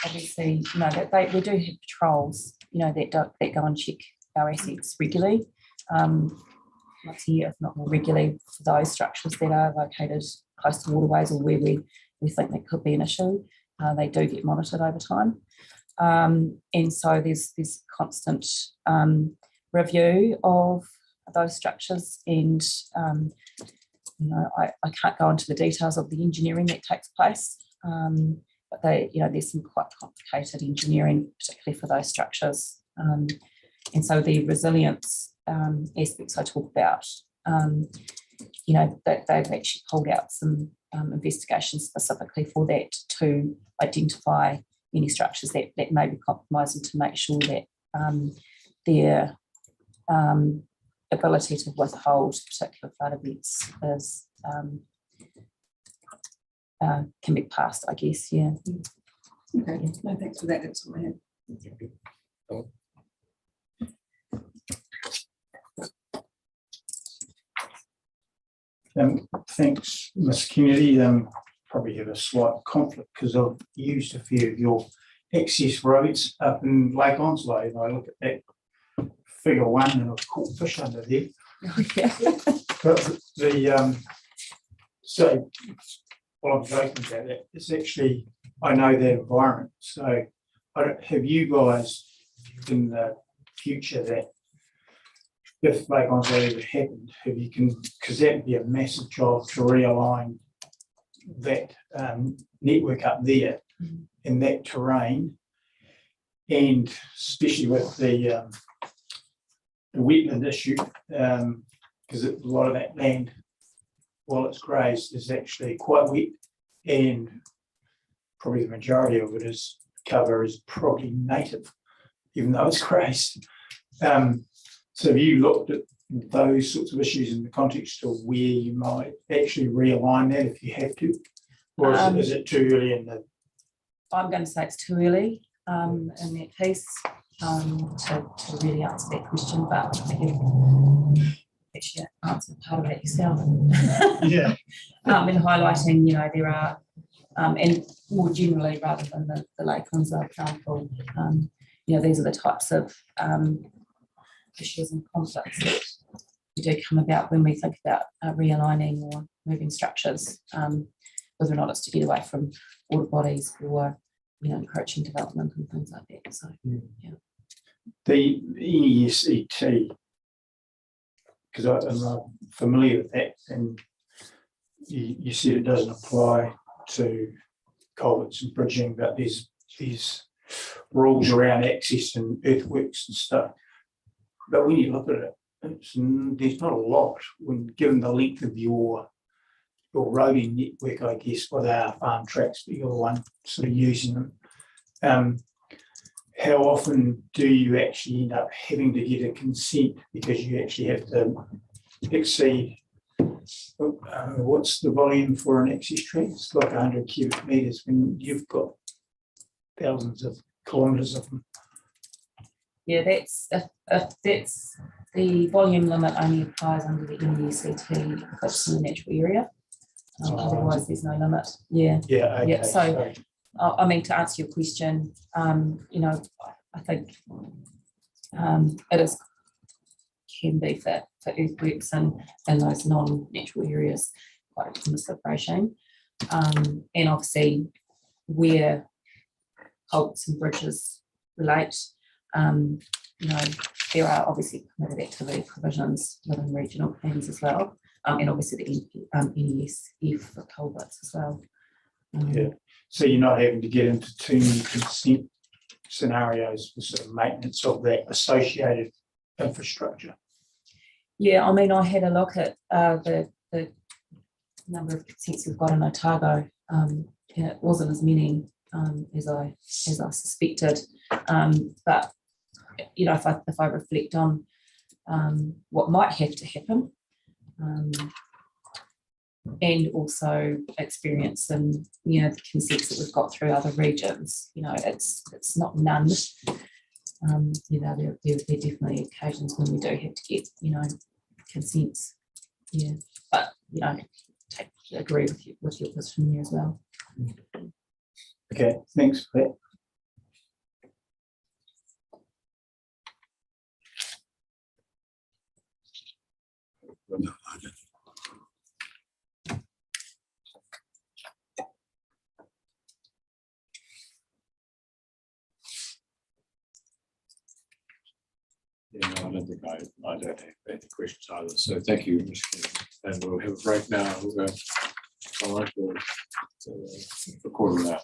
obviously that we do have patrols that go and check our assets regularly, once a year, if not more regularly, for those structures that are located close to waterways or where we think that could be an issue. They do get monitored over time, and so there's constant review of those structures, and I can't go into the details of the engineering that takes place, but there's some quite complicated engineering, particularly for those structures, and so the resilience aspects I talk about, that they've actually pulled out some investigations specifically for that to identify any structures that may be compromised and to make sure that their ability to withhold particular flood events is can be passed, I guess. Yeah. Okay, no, thanks for that, that's all I had. Thanks, Ms Kennedy. Probably have a slight conflict because I've used a few of your access roads up in Lake Onslow, and I look at that figure 1 and I've caught fish under there. But so while I'm joking about that, it's actually, I know that environment. So have you guys in the future that if Lake Onslow ever happened, have you can, because that would be a massive job to realign that network up there in that terrain, and especially with the wetland issue, because a lot of that land, while it's grazed, is actually quite wet, and probably the majority of it is cover is probably native, even though it's grazed. So have you looked at those sorts of issues in the context of where you might actually realign that if you have to? Or is it too early in the... I'm going to say it's too early in that piece to really answer that question, but I think you've actually answered part of that yourself. Yeah. In highlighting, there are, and more generally, rather than the Lake Onslow example, these are the types of issues and conflicts that do come about when we think about realigning or moving structures, whether or not it's to get away from water bodies or encroaching development and things like that. So yeah. The ESET, because I'm familiar with that, and you said it doesn't apply to culverts and bridging, but there's rules around access and earthworks and stuff. But when you look at it, there's not a lot when given the length of your roading network, I guess, well, they are farm tracks, but you're the one sort of using them. How often do you actually end up having to get a consent because you actually have to exceed, what's the volume for an access track? It's like 100 cubic metres when you've got thousands of kilometres of them. Yeah, that's the volume limit only applies under the NESET if it's in the natural area. Otherwise, there's no limit. Yeah. Yeah. Okay, yeah. So, I mean, to answer your question, I think it is can be for earthworks and those non-natural areas quite a permissive regime, and obviously where culverts and bridges relate. There are obviously permitted activity provisions within regional plans as well, and obviously the NESF for culverts as well. Yeah. So you're not having to get into too many consent scenarios for sort of maintenance of that associated infrastructure. Yeah, I mean, I had a look at the number of consents we've got in Otago, and it wasn't as many as I suspected, but if I reflect on what might have to happen, and also experience and the consents that we've got through other regions, it's not none. There definitely occasions when we do have to get consents. Yeah, but agree with your position there as well. Okay, thanks for that. Yeah, I don't think I don't have any questions either. So thank you, Ms. Kennedy. And we'll have a break now. We'll go for quarter of an hour.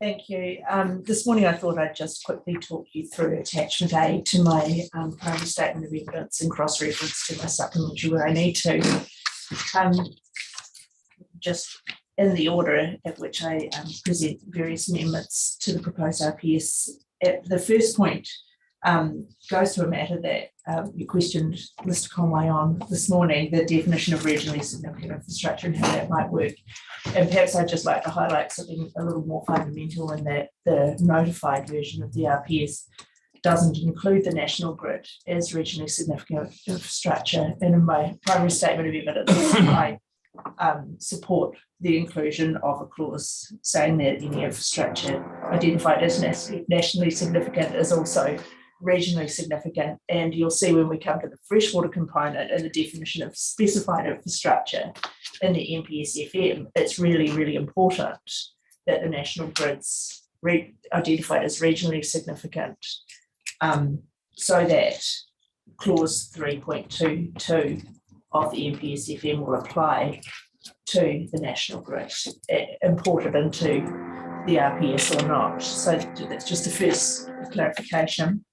Thank you. This morning I thought I'd just quickly talk you through attachment A to my primary statement of evidence and cross-reference to my supplementary where I need to. Just in the order at which I present various amendments to the proposed RPS. The first point goes to a matter that you questioned Mr. Conway on this morning, the definition of regionally significant infrastructure and how that might work. And perhaps I'd just like to highlight something a little more fundamental in that the notified version of the RPS doesn't include the national grid as regionally significant infrastructure. And in my primary statement of evidence, I support the inclusion of a clause saying that any infrastructure identified as nationally significant is also regionally significant. And you'll see when we come to the freshwater component and the definition of specified infrastructure in the NPS-FM, it's really, really important that the national grids identified as regionally significant, so that clause 3.22 of the NPS-FM will apply to the national grid, imported into the RPS or not. So that's just the first clarification.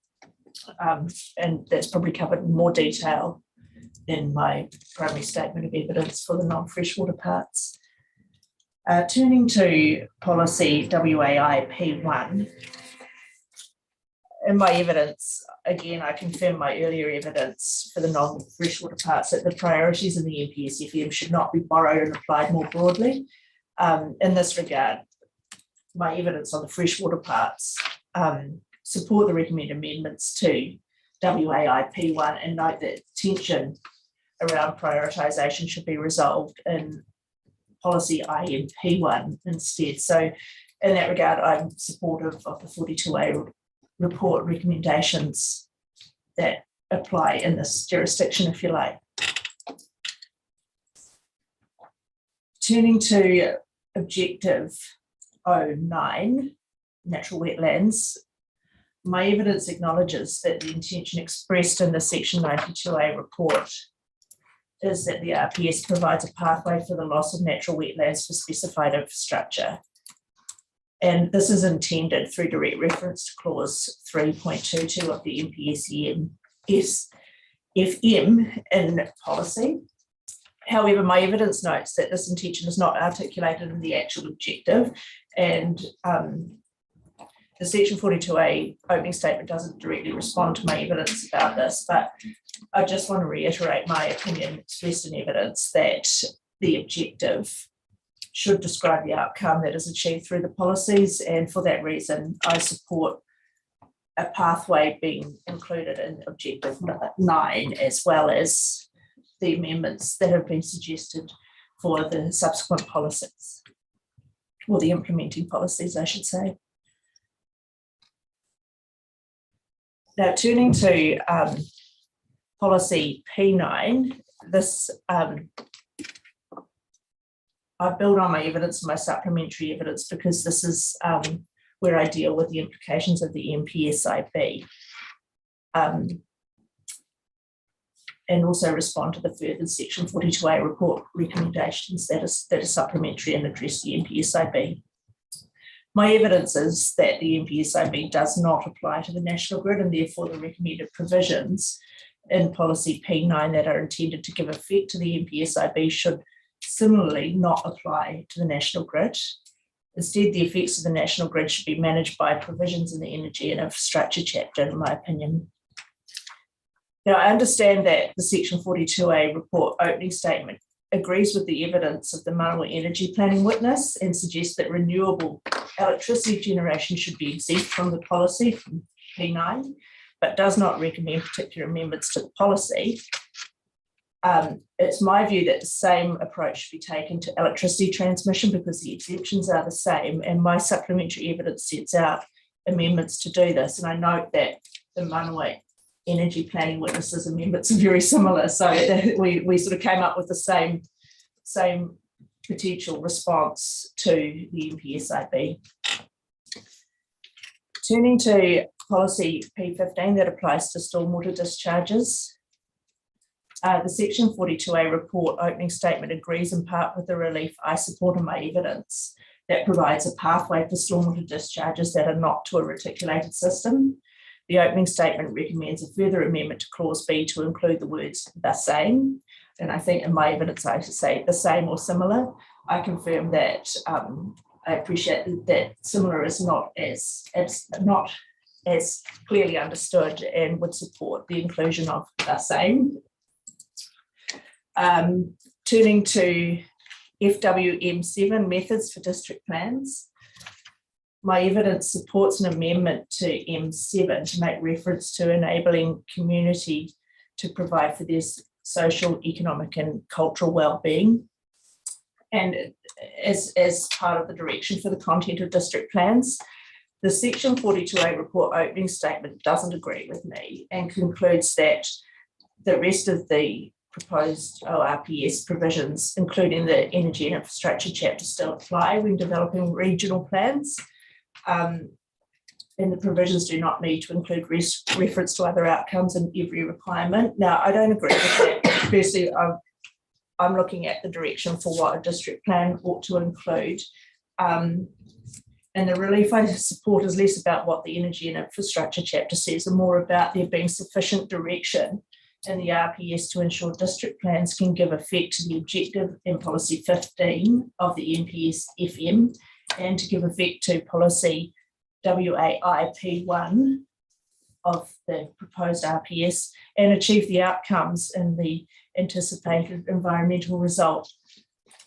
And that's probably covered in more detail in my primary statement of evidence for the non-freshwater parts. Turning to policy WAIP1, in my evidence, again, I confirm my earlier evidence for the non-freshwater parts that the priorities in the NPS-FM should not be borrowed and applied more broadly. In this regard, my evidence on the freshwater parts support the recommended amendments to WAIP1 and note that tension around prioritisation should be resolved in policy IMP1 instead. So in that regard, I'm supportive of the 42A report recommendations that apply in this jurisdiction, if you like. Turning to objective 09, natural wetlands, my evidence acknowledges that the intention expressed in the section 92A report is that the RPS provides a pathway for the loss of natural wetlands for specified infrastructure. And this is intended through direct reference to clause 3.22 of the NPS-FM in policy. However, my evidence notes that this intention is not articulated in the actual objective, and the section 42A opening statement doesn't directly respond to my evidence about this, but I just want to reiterate my opinion expressed in evidence that the objective should describe the outcome that is achieved through the policies, and for that reason, I support a pathway being included in objective 9, as well as the amendments that have been suggested for the subsequent policies, or the implementing policies, I should say. Now, turning to policy P9, this I build on my evidence and my supplementary evidence because this is where I deal with the implications of the NPSIB, and also respond to the further section 42A report recommendations that are supplementary and address the NPSIB. My evidence is that the NPSIB does not apply to the national grid, and therefore the recommended provisions in policy P9 that are intended to give effect to the NPSIB should similarly not apply to the national grid. Instead, the effects of the national grid should be managed by provisions in the energy and infrastructure chapter, in my opinion. Now, I understand that the section 42A report opening statement agrees with the evidence of the Manawa Energy Planning witness and suggests that renewable electricity generation should be exempt from the policy from P9, but does not recommend particular amendments to the policy. It's my view that the same approach should be taken to electricity transmission because the exemptions are the same, and my supplementary evidence sets out amendments to do this. And I note that the Manawa Energy Planning witnesses amendments are very similar, so we sort of came up with the same potential response to the NPSIB. Turning to policy P15 that applies to stormwater discharges. The section 42A report opening statement agrees in part with the relief I support in my evidence. that provides a pathway for stormwater discharges that are not to a reticulated system. The opening statement recommends a further amendment to clause B to include the words "the same." And I think in my evidence, I should say the same or similar. I confirm that I appreciate that similar is not as clearly understood and would support the inclusion of the same. Turning to FWM7 methods for district plans. My evidence supports an amendment to M7 to make reference to enabling community to provide for their social, economic and cultural well-being. And as part of the direction for the content of district plans, the section 42A report opening statement doesn't agree with me and concludes that the rest of the proposed RPS provisions, including the energy and infrastructure chapter, still apply when developing regional plans. And the provisions do not need to include reference to other outcomes in every requirement. Now, I don't agree with that. Firstly, I'm looking at the direction for what a district plan ought to include. And the relief I support is less about what the energy and infrastructure chapter says and more about there being sufficient direction in the RPS to ensure district plans can give effect to the objective in policy 15 of the NPS FM and to give effect to policy WAIP1 of the proposed RPS and achieve the outcomes in the anticipated environmental result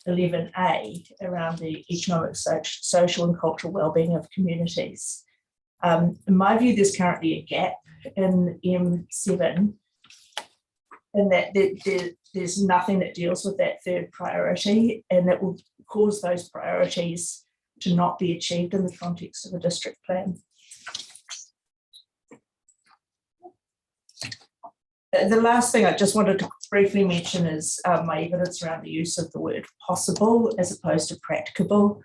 11A around the economic, social and cultural well-being of communities. In my view, there's currently a gap in M7 and that there's nothing that deals with that third priority, and that will cause those priorities to not be achieved in the context of a district plan. The last thing I just wanted to briefly mention is my evidence around the use of the word possible as opposed to practicable.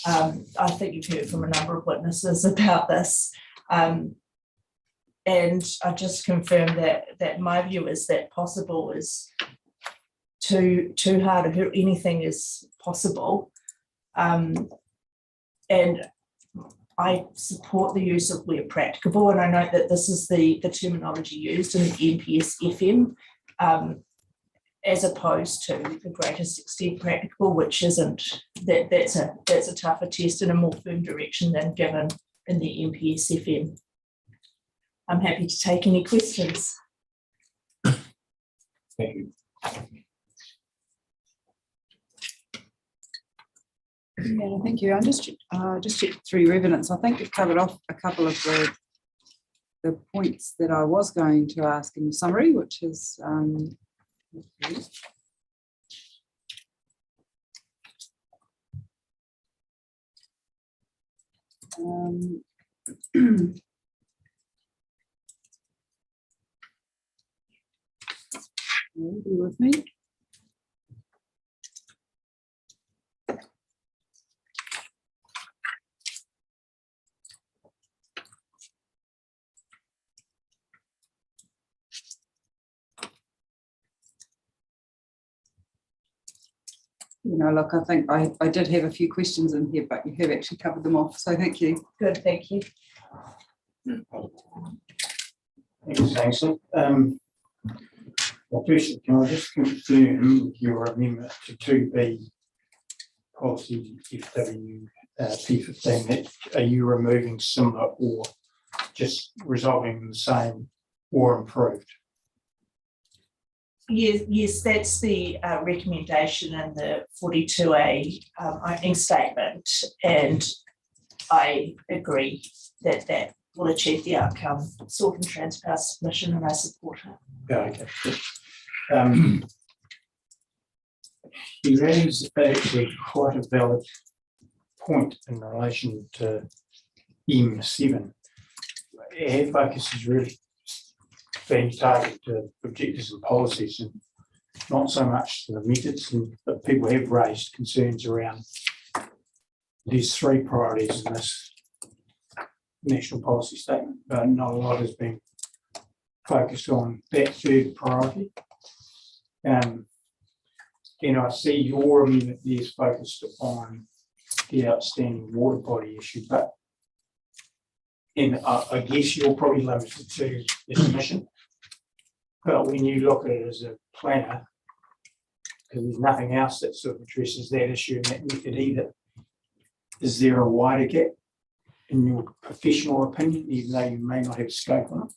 I think you've heard from a number of witnesses about this. And I just confirm that my view is that possible is too hard to hear. Anything is possible. And I support the use of where practicable, and I note that this is the terminology used in the NPS FM, as opposed to the greatest extent practicable, which isn't. That's a tougher test and a more firm direction than given in the NPS FM. I'm happy to take any questions. Thank you. Yeah, thank you. I just checked through your evidence. I think you've covered off a couple of the points that I was going to ask in the summary, which is be with me. Look, I think I did have a few questions in here, but you have actually covered them off. So thank you. Good, thank you. Thanks, Ainsley. Well, first, can I just confirm your amendment to 2B policy FW P15, that are you removing similar or just resolving the same or improved? Yes, that's the recommendation in the 42A opening statement, and I agree that that will achieve the outcome sought in transparent submission, and I support it. Yeah, okay. You raise actually quite a valid point in relation to M7. Our focus is really being targeted to objectives and policies and not so much to the methods, but people have raised concerns around these three priorities in this national policy statement, but not a lot has been focused on that third priority. And I see your amendment is focused on the outstanding water body issue, but I guess you're probably limited to the submission. But when you look at it as a planner, because there's nothing else that sort of addresses that issue in that method either, is there a wider gap in your professional opinion, even though you may not have scope on it?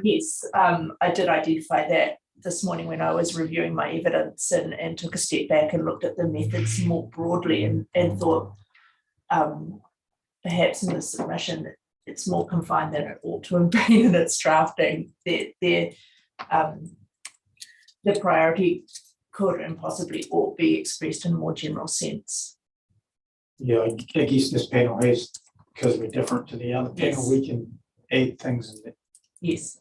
Yes, I did identify that this morning when I was reviewing my evidence and took a step back and looked at the methods more broadly and thought perhaps in the submission it's more confined than it ought to have been in its drafting. The priority could and possibly ought be expressed in a more general sense. Yeah, I guess this panel has, because we're different to the other panel, Yes. we can add things in that Yes.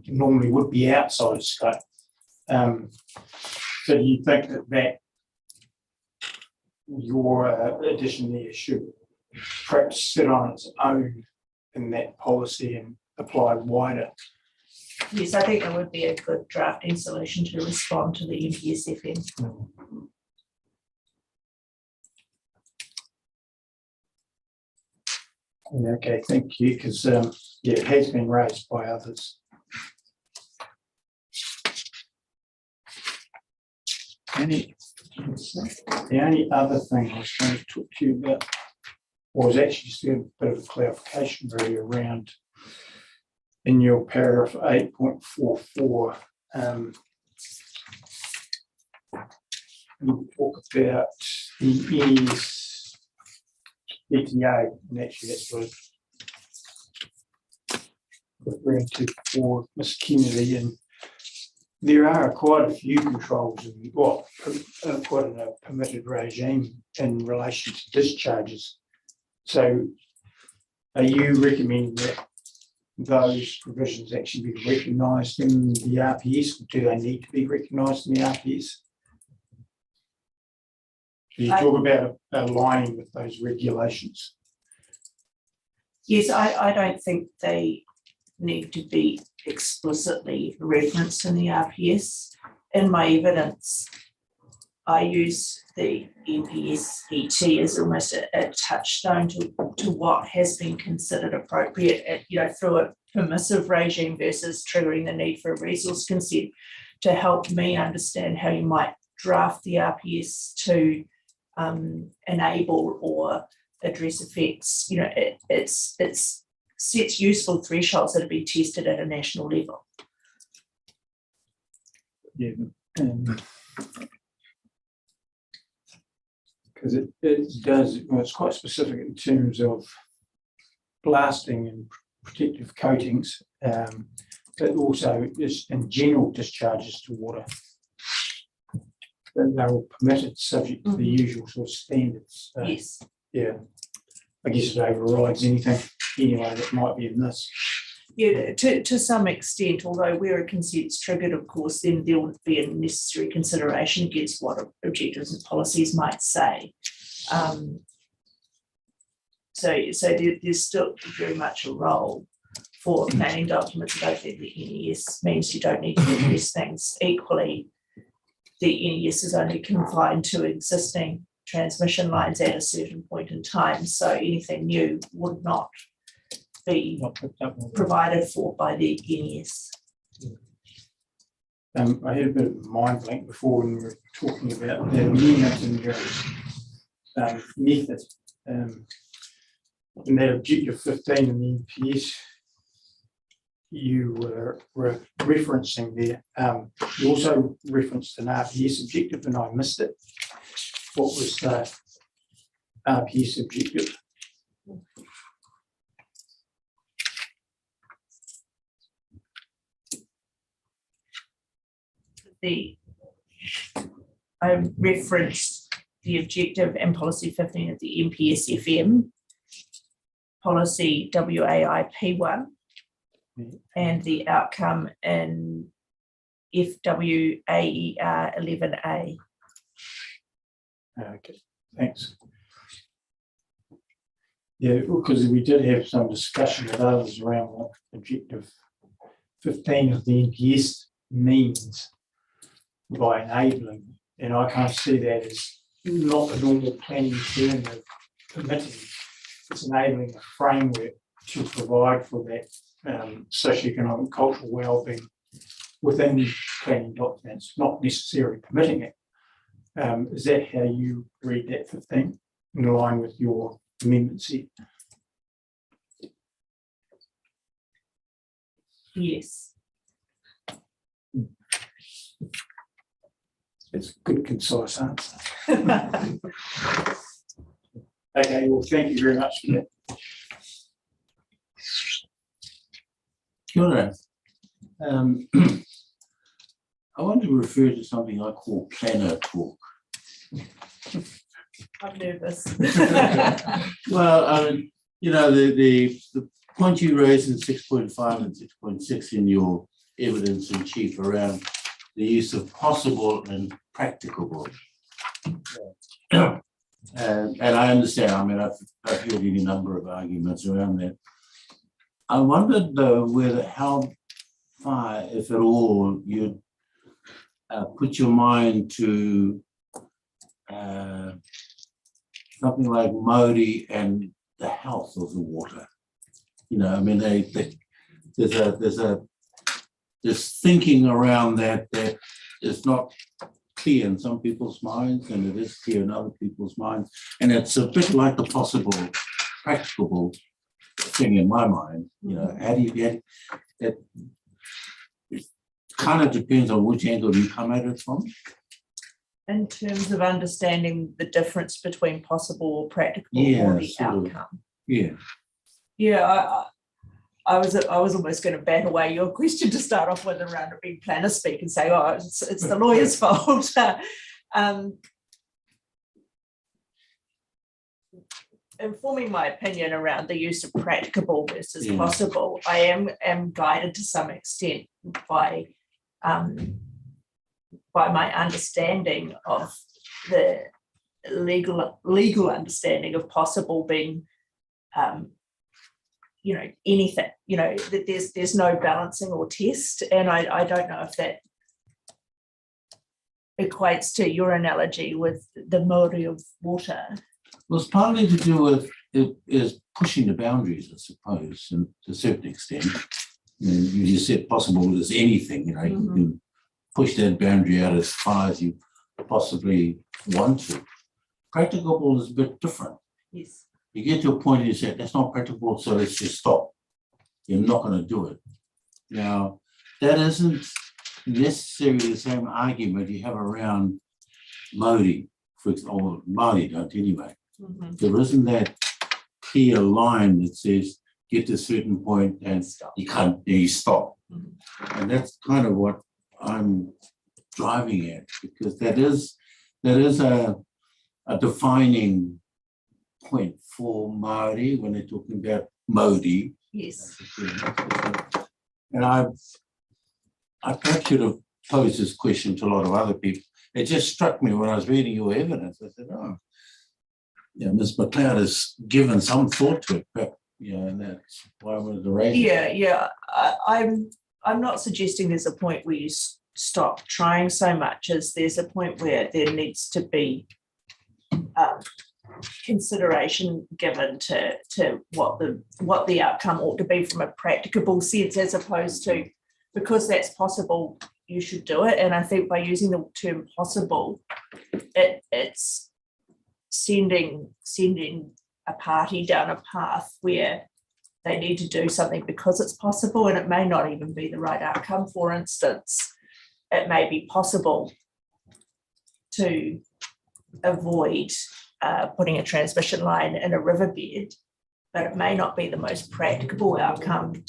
normally would be outside of scope. So do you think that your addition there should perhaps sit on its own in that policy and apply wider? Yes, I think that would be a good drafting solution to respond to the MPSFM. Okay, thank you, because yeah, it has been raised by others. The only other thing I was going to talk to you about was actually just a bit of a clarification really around in your paragraph 8.44. You talk about the NES ETA, and actually that's what referring to for Miss Kennedy, and there are quite a few controls and quite a permitted regime in relation to discharges. So are you recommending that those provisions actually be recognised in the RPS? Do they need to be recognised in the RPS? You talk about aligning with those regulations. Yes, I don't think they need to be explicitly referenced in the RPS. In my evidence, I use the NPS ET as almost a touchstone to what has been considered appropriate, through a permissive regime versus triggering the need for a resource consent, to help me understand how you might draft the RPS to enable or address effects. It's sets useful thresholds that have been tested at a national level. Yeah, because it does, well, it's quite specific in terms of blasting and protective coatings, but also just in general discharges to water. They're all permitted subject to the usual sort of standards. Yes. Yeah, I guess it overrides anything anyway that might be in this. Yeah, to some extent, although where a consent's triggered, of course, then there would be a necessary consideration against what objectives and policies might say. So there's still very much a role for planning documents. I don't think the NES means you don't need to address things. Equally, the NES is only confined to existing transmission lines at a certain point in time. So anything new would not be provided for by the NES. I had a bit of a mind blank before when we were talking about the amendment in your method. In that objective 15 in the NPS, you were referencing there. You also referenced an RPS objective and I missed it. What was the RPS objective? I referenced the objective and policy 15 of the MPSFM, policy WAIP1, and the outcome in FWAER 11A. Okay, thanks. Yeah, because we did have some discussion with others around what objective 15 of the NPS means by enabling, and I can't see that as not the normal planning term of permitting, it's enabling a framework to provide for that socioeconomic cultural well-being within planning documents, not necessarily permitting it. Is that how you read that 15 in line with your amendment set? Yes. It's a good, concise answer. Okay, well, thank you very much for that. Kia ora. I want to refer to something I call planner talk. I'm nervous. Well, you know, the point you raised in 6.5 and 6.6 in your evidence in chief around the use of possible and practicable. And I understand, I mean, I've heard any number of arguments around that. I wondered though whether how far, if at all, you'd put your mind to something like Māori and the health of the water. You know, I mean, there's thinking around that is not clear in some people's minds, and it is clear in other people's minds. And it's a bit like the possible, practicable thing in my mind. You know, how do you get it? It kind of depends on which angle you come at it from. In terms of understanding the difference between possible or practical Yeah, or the sort of. outcome. Yeah. Yeah, I was almost going to bat away your question to start off with around it being planner speak and say, oh, it's the lawyer's fault. Informing my opinion around the use of practicable versus possible, I am guided to some extent by my understanding of the legal understanding of possible being you know, anything, you know, that there's no balancing or test. And I don't know if that equates to your analogy with the Māori of water. Well, it's partly to do with it is pushing the boundaries, I suppose, and to a certain extent. You just said possible as anything, you know, you can push that boundary out as far as you possibly want to. Practicable is a bit different. Yes. You get to a point and you say, that's not practical, so let's just stop. You're not going to do it. Now, that isn't necessarily the same argument you have around Māori, for example, or Māori don't anyway. There isn't that clear line that says, get to a certain point and you stop. And that's kind of what I'm driving at, because that is a defining point for Māori when they're talking about Māori. Yes. And I perhaps should have posed this question to a lot of other people. It just struck me when I was reading your evidence. I said, oh, yeah, Ms. McLeod has given some thought to it, but and that's why I wanted to raise it. Yeah. I'm not suggesting there's a point where you stop trying so much as there's a point where there needs to be consideration given to what the outcome ought to be from a practicable sense, as opposed to, because that's possible, you should do it. And I think by using the term possible, it's sending a party down a path where they need to do something because it's possible, and it may not even be the right outcome. For instance, it may be possible to avoid putting a transmission line in a riverbed, but it may not be the most practicable outcome.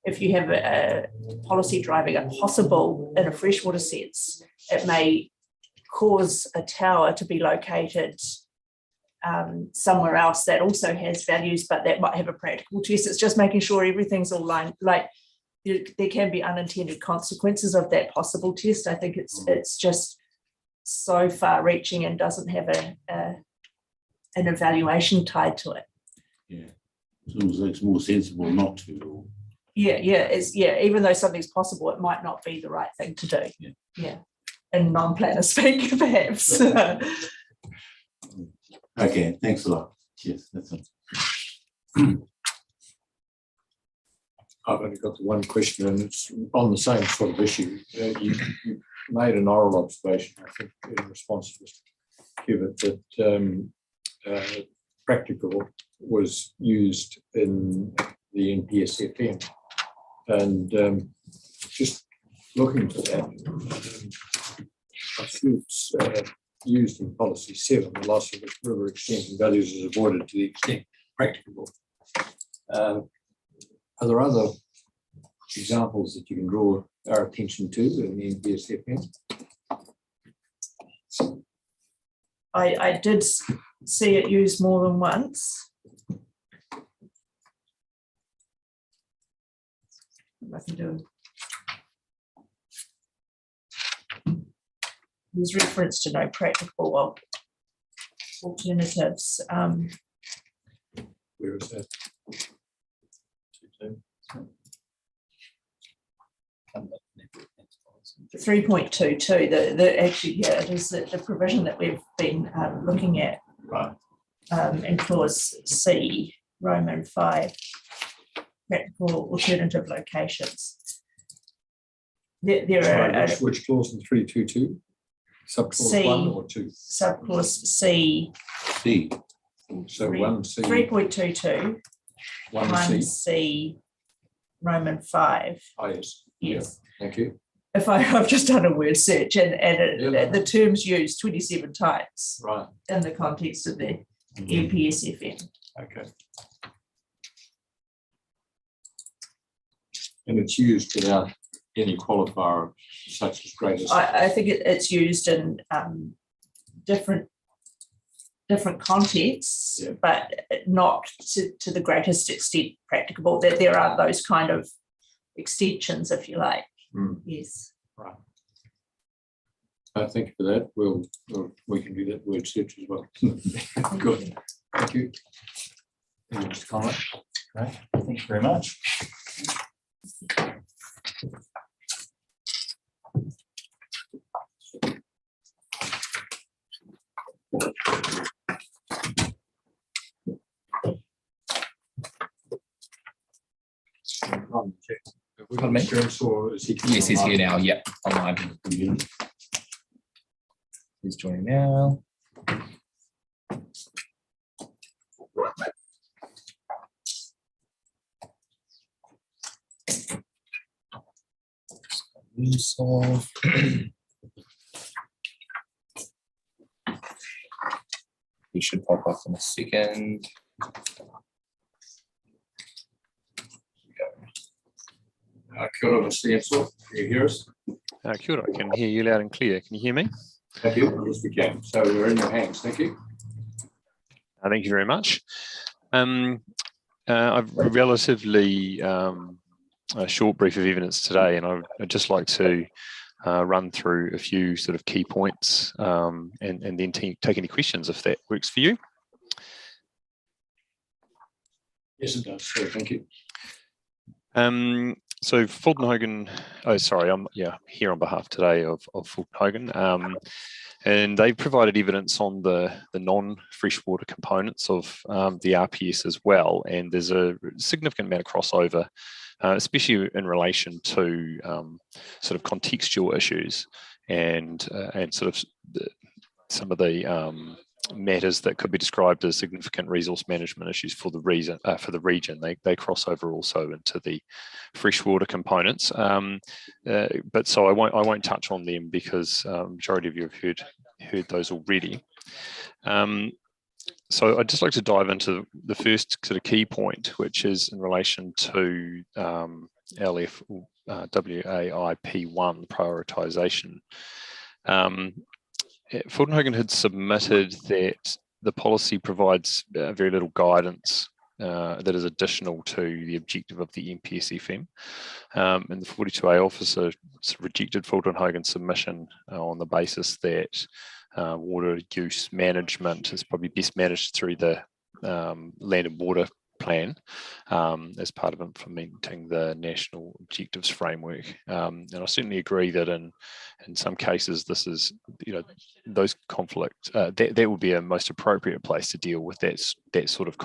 If you have a policy driving a possible in a freshwater sense, it may cause a tower to be located somewhere else that also has values, but that might have a practical test. It's just making sure everything's all lined. Like there can be unintended consequences of that possible test. I think it's just so far reaching and doesn't have an evaluation tied to it. Yeah, so it's more sensible not to. Even though something's possible, it might not be the right thing to do. Yeah. In non-planner speak, perhaps. Okay, thanks a lot. Yes, that's it. I've only got the one question, and it's on the same sort of issue. You made an oral observation, I think, in response to Mr. Cubitt, that practical was used in the NPSFM. And just looking for that, I see it's used in policy 7, the loss of river extent and values is avoided to the extent practicable. Are there other examples that you can draw our attention to in the NPSFM? I did see it used more than once. If I can do it. There's reference to no practical alternatives. Where is that? 3.22, the actually, yeah, it is the provision that we've been looking at. Right. In clause C, Roman 5, practical alternative locations. There Sorry, are which clause in 322? Subclause C. 1 or 2? subclause C, C. So Three- 1C, 3.22, 1C. 1C, Roman 5. Oh, yes. Yes. Thank you. If I've just done a word search and Yeah. the term's used 27 times Right. in the context of the NPSFM. Okay. And it's used without any qualifier such as greatest. I think it's used in different contexts, Yeah. but not to the greatest extent practicable. That there are those kind of extensions, if you like. Mm. Yes. Right. Thank you for that. We can do that word search as well. Good. Thank you. Any Mr. Conway? Right, thank you very much. We've got Mr. Ensor, is he? Yes, he's here now. Yep, online. He's joining now. Resolve. He should pop up in a second. Kia ora, Mr. Ensor. Can you hear us? Kia ora, I can hear you loud and clear. Can you hear me? Thank you. Yes, we can. So we're in your hands. Thank you. Thank you very much. I've a relatively a short brief of evidence today, and I'd just like to run through a few sort of key points and then take any questions if that works for you. Yes, it does. So thank you. So Fulton Hogan, I'm here on behalf today of Fulton Hogan, and they've provided evidence on the non-freshwater components of the RPS as well, and there's a significant amount of crossover, especially in relation to sort of contextual issues and sort of some of the matters that could be described as significant resource management issues for the region. They cross over also into the freshwater components. But so I won't touch on them because majority of you have heard those already. So I'd just like to dive into the first sort of key point, which is in relation to LF WAIP1 prioritisation. Fulton Hogan had submitted that the policy provides very little guidance that is additional to the objective of the NPSFM. And the 42A officer rejected Fulton Hogan's submission on the basis that water use management is probably best managed through the Land and Water plan as part of implementing the national objectives framework. And I certainly agree that in some cases, this is, those conflicts, that would be a most appropriate place to deal with that sort of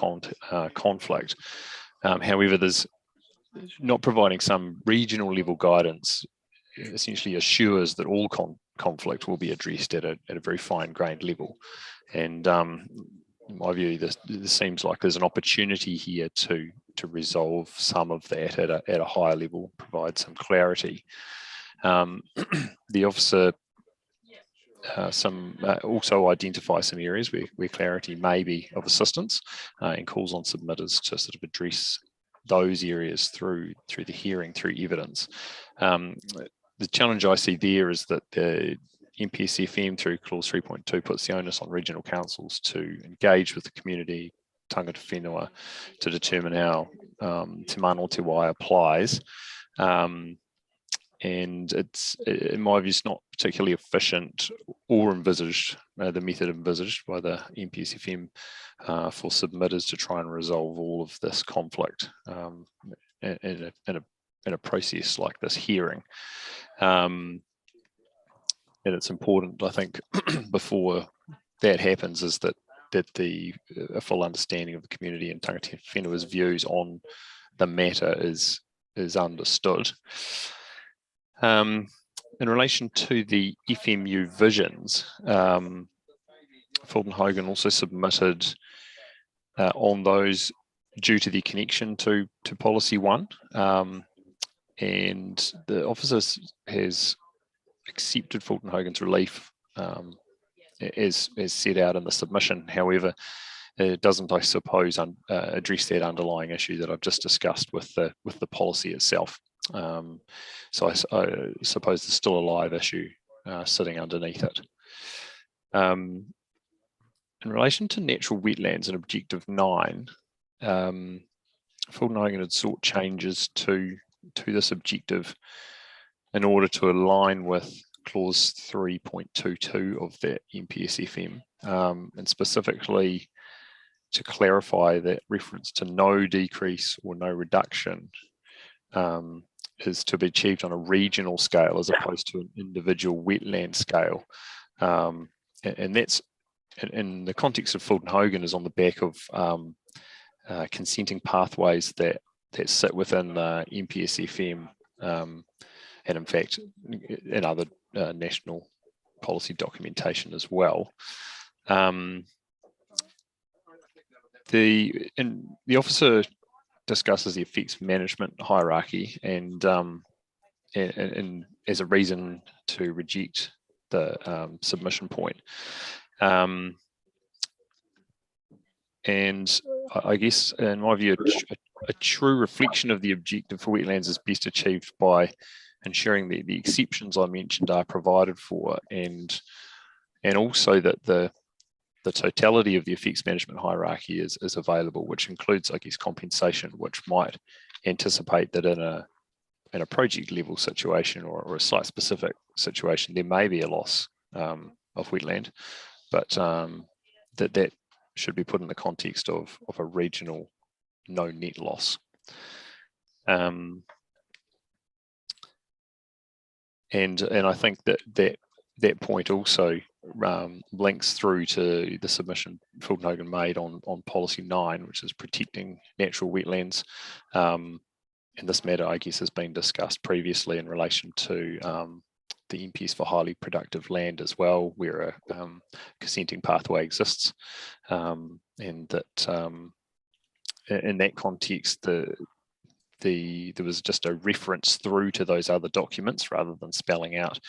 conflict. However, there's not providing some regional level guidance essentially assures that all conflict will be addressed at a very fine-grained level. And in my view, this seems like there's an opportunity here to resolve some of that at a higher level, provide some clarity. The officer also identify some areas where clarity may be of assistance, and calls on submitters to sort of address those areas through the hearing, through evidence. The challenge I see there is that the MPSFM through clause 3.2 puts the onus on regional councils to engage with the community, tangata whenua, to determine how Te Mana o Te Wai applies. And it's, in my view, it's not particularly efficient or envisaged, the method envisaged by the MPSFM for submitters to try and resolve all of this conflict in a process like this hearing. And it's important, I think, before that happens, is that a full understanding of the community and tangata whenua's views on the matter is understood. In relation to the FMU visions, Fulton Hogan also submitted on those due to the connection to policy 1, and the officer has accepted Fulton Hogan's relief as set out in the submission. However, it doesn't, I suppose, address that underlying issue that I've just discussed with the policy itself. So I suppose there's still a live issue sitting underneath it. In relation to natural wetlands and Objective 9, Fulton Hogan had sought changes to this objective in order to align with clause 3.22 of that MPSFM, and specifically to clarify that reference to no decrease or no reduction is to be achieved on a regional scale as opposed to an individual wetland scale. And that's, in the context of Fulton Hogan, is on the back of consenting pathways that sit within the MPSFM, and in fact in other national policy documentation as well. The officer discusses the effects management hierarchy and as a reason to reject the submission point. And I guess, in my view, a true reflection of the objective for wetlands is best achieved by ensuring that the exceptions I mentioned are provided for, and also that the totality of the effects management hierarchy is available, which includes, I guess, compensation, which might anticipate that in a project level situation or a site specific situation, there may be a loss of wetland, but that should be put in the context of a regional no net loss. And I think that point also links through to the submission Fulton Hogan made on policy 9, which is protecting natural wetlands. And this matter, I guess, has been discussed previously in relation to the MPS for highly productive land as well, where a consenting pathway exists, and that in that context, there was just a reference through to those other documents rather than spelling out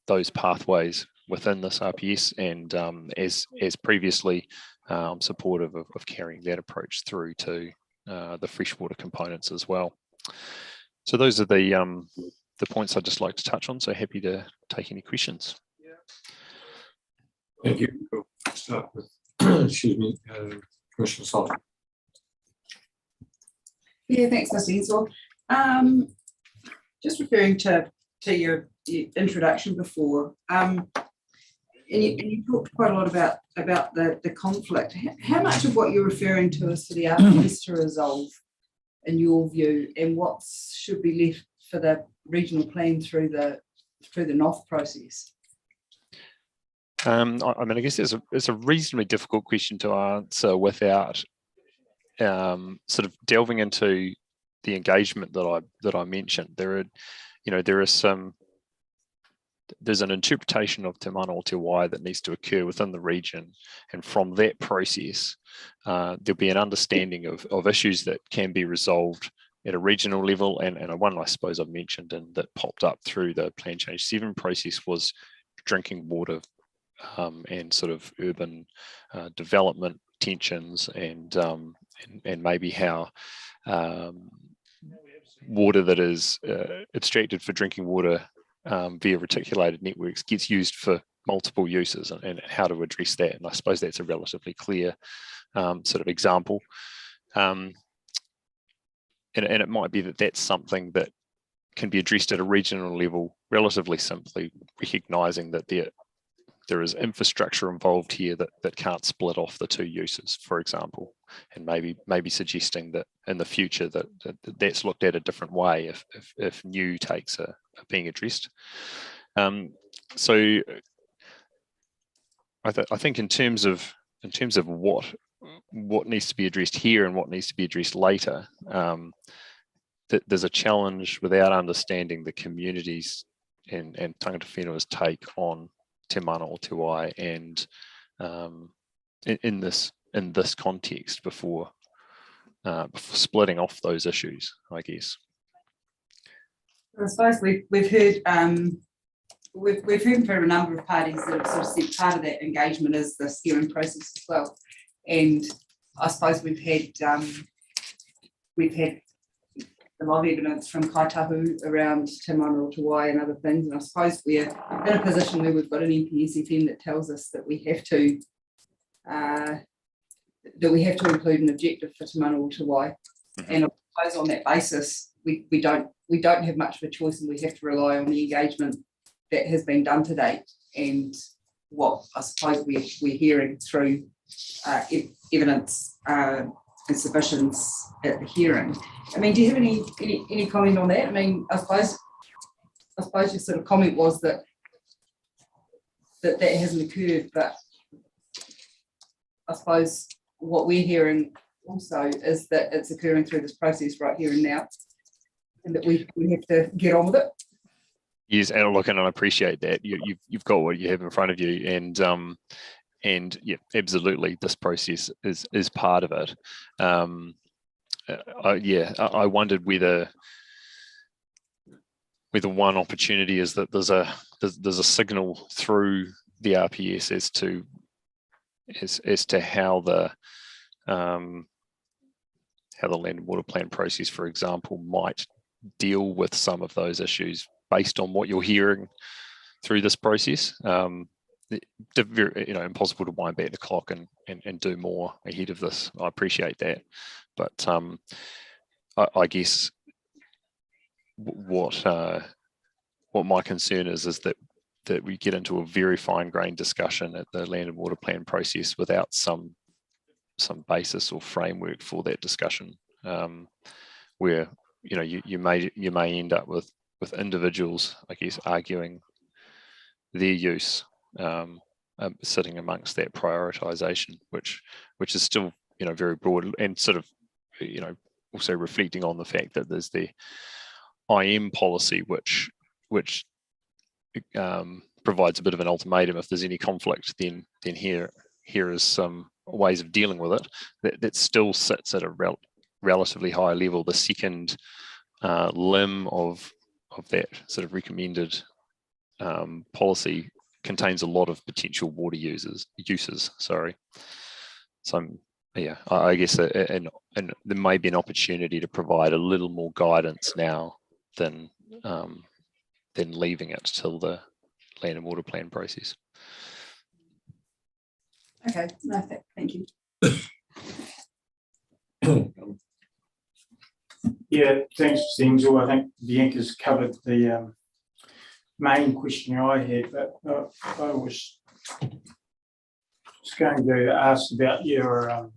those pathways within this RPS, and as previously, I'm supportive of carrying that approach through to the freshwater components as well. So those are the points I'd just like to touch on. So happy to take any questions. Thank you. We'll start with, excuse me, Commissioner Sullivan. Yeah, thanks, Mr. Ensor. Just referring to your introduction before, you talked quite a lot about the conflict. How much of what you're referring to is for the RPS to resolve, in your view, and what should be left for the regional plan through the NOF process? I mean, I guess it's a reasonably difficult question to answer without sort of delving into the engagement that I mentioned. There's an interpretation of Te Mana o Te Wai that needs to occur within the region, and from that process, there'll be an understanding of issues that can be resolved at a regional level. And one I suppose I've mentioned and that popped up through the Plan Change 7 process was drinking water and sort of urban development tensions, and maybe how water that is abstracted for drinking water via reticulated networks gets used for multiple uses, and how to address that. And I suppose that's a relatively clear sort of example. And it might be that that's something that can be addressed at a regional level relatively simply, recognising that there is infrastructure involved here that can't split off the two uses, for example, and maybe suggesting that in the future that's looked at a different way if new takes are being addressed. So I think in terms of what needs to be addressed here and what needs to be addressed later, that there's a challenge without understanding the communities and tangata whenua's take on Te Mana o Te Wai, and in this context before splitting off those issues, I guess. I suppose we've heard from a number of parties that have sort of said part of that engagement is the hearing process as well, and I suppose we've had a lot of evidence from Kaitahu around Te Mana o Te Wai and other things, and I suppose we're in a position where we've got an NPSFM that tells us that we have to include an objective for Te Mana o Te Wai, and I suppose on that basis we don't have much of a choice, and we have to rely on the engagement that has been done to date, and what I suppose we're hearing through evidence and submissions at the hearing. I mean, do you have any comment on that? I mean, I suppose your sort of comment was that hasn't occurred, but I suppose what we're hearing also is that it's occurring through this process right here and now, and that we have to get on with it. Yes, and look, and I appreciate that you've got what you have in front of you, and yeah, absolutely, this process is part of it. I wondered whether one opportunity is that there's a signal through the RPS as to how the land and water plan process, for example, might deal with some of those issues based on what you're hearing through this process. Impossible to wind back the clock and do more ahead of this. I appreciate that, but I guess what my concern is that we get into a very fine-grained discussion at the land and water plan process without some basis or framework for that discussion, where you may end up with individuals, I guess, arguing their use, sitting amongst that prioritization, which is still very broad, and sort of also reflecting on the fact that there's the IM policy which provides a bit of an ultimatum. If there's any conflict, then here is some ways of dealing with it that still sits at a relatively high level. The second limb of that sort of recommended policy contains a lot of potential water uses. Sorry. So yeah, I guess and there may be an opportunity to provide a little more guidance now than leaving it till the land and water plan process. Okay, no, thank you. Yeah, thanks, Zenzo. I think Bianca's covered the main question I had, but I was Just going to ask about your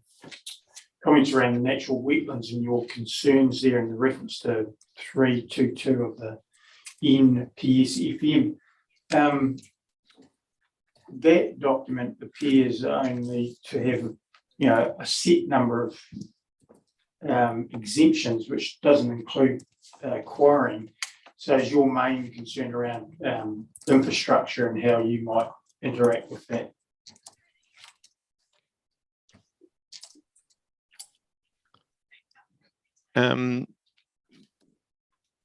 comments around the natural wetlands and your concerns there in the reference to 322 of the NPSFM. That document appears only to have, a set number of exemptions, which doesn't include quarrying. So is your main concern around infrastructure and how you might interact with that?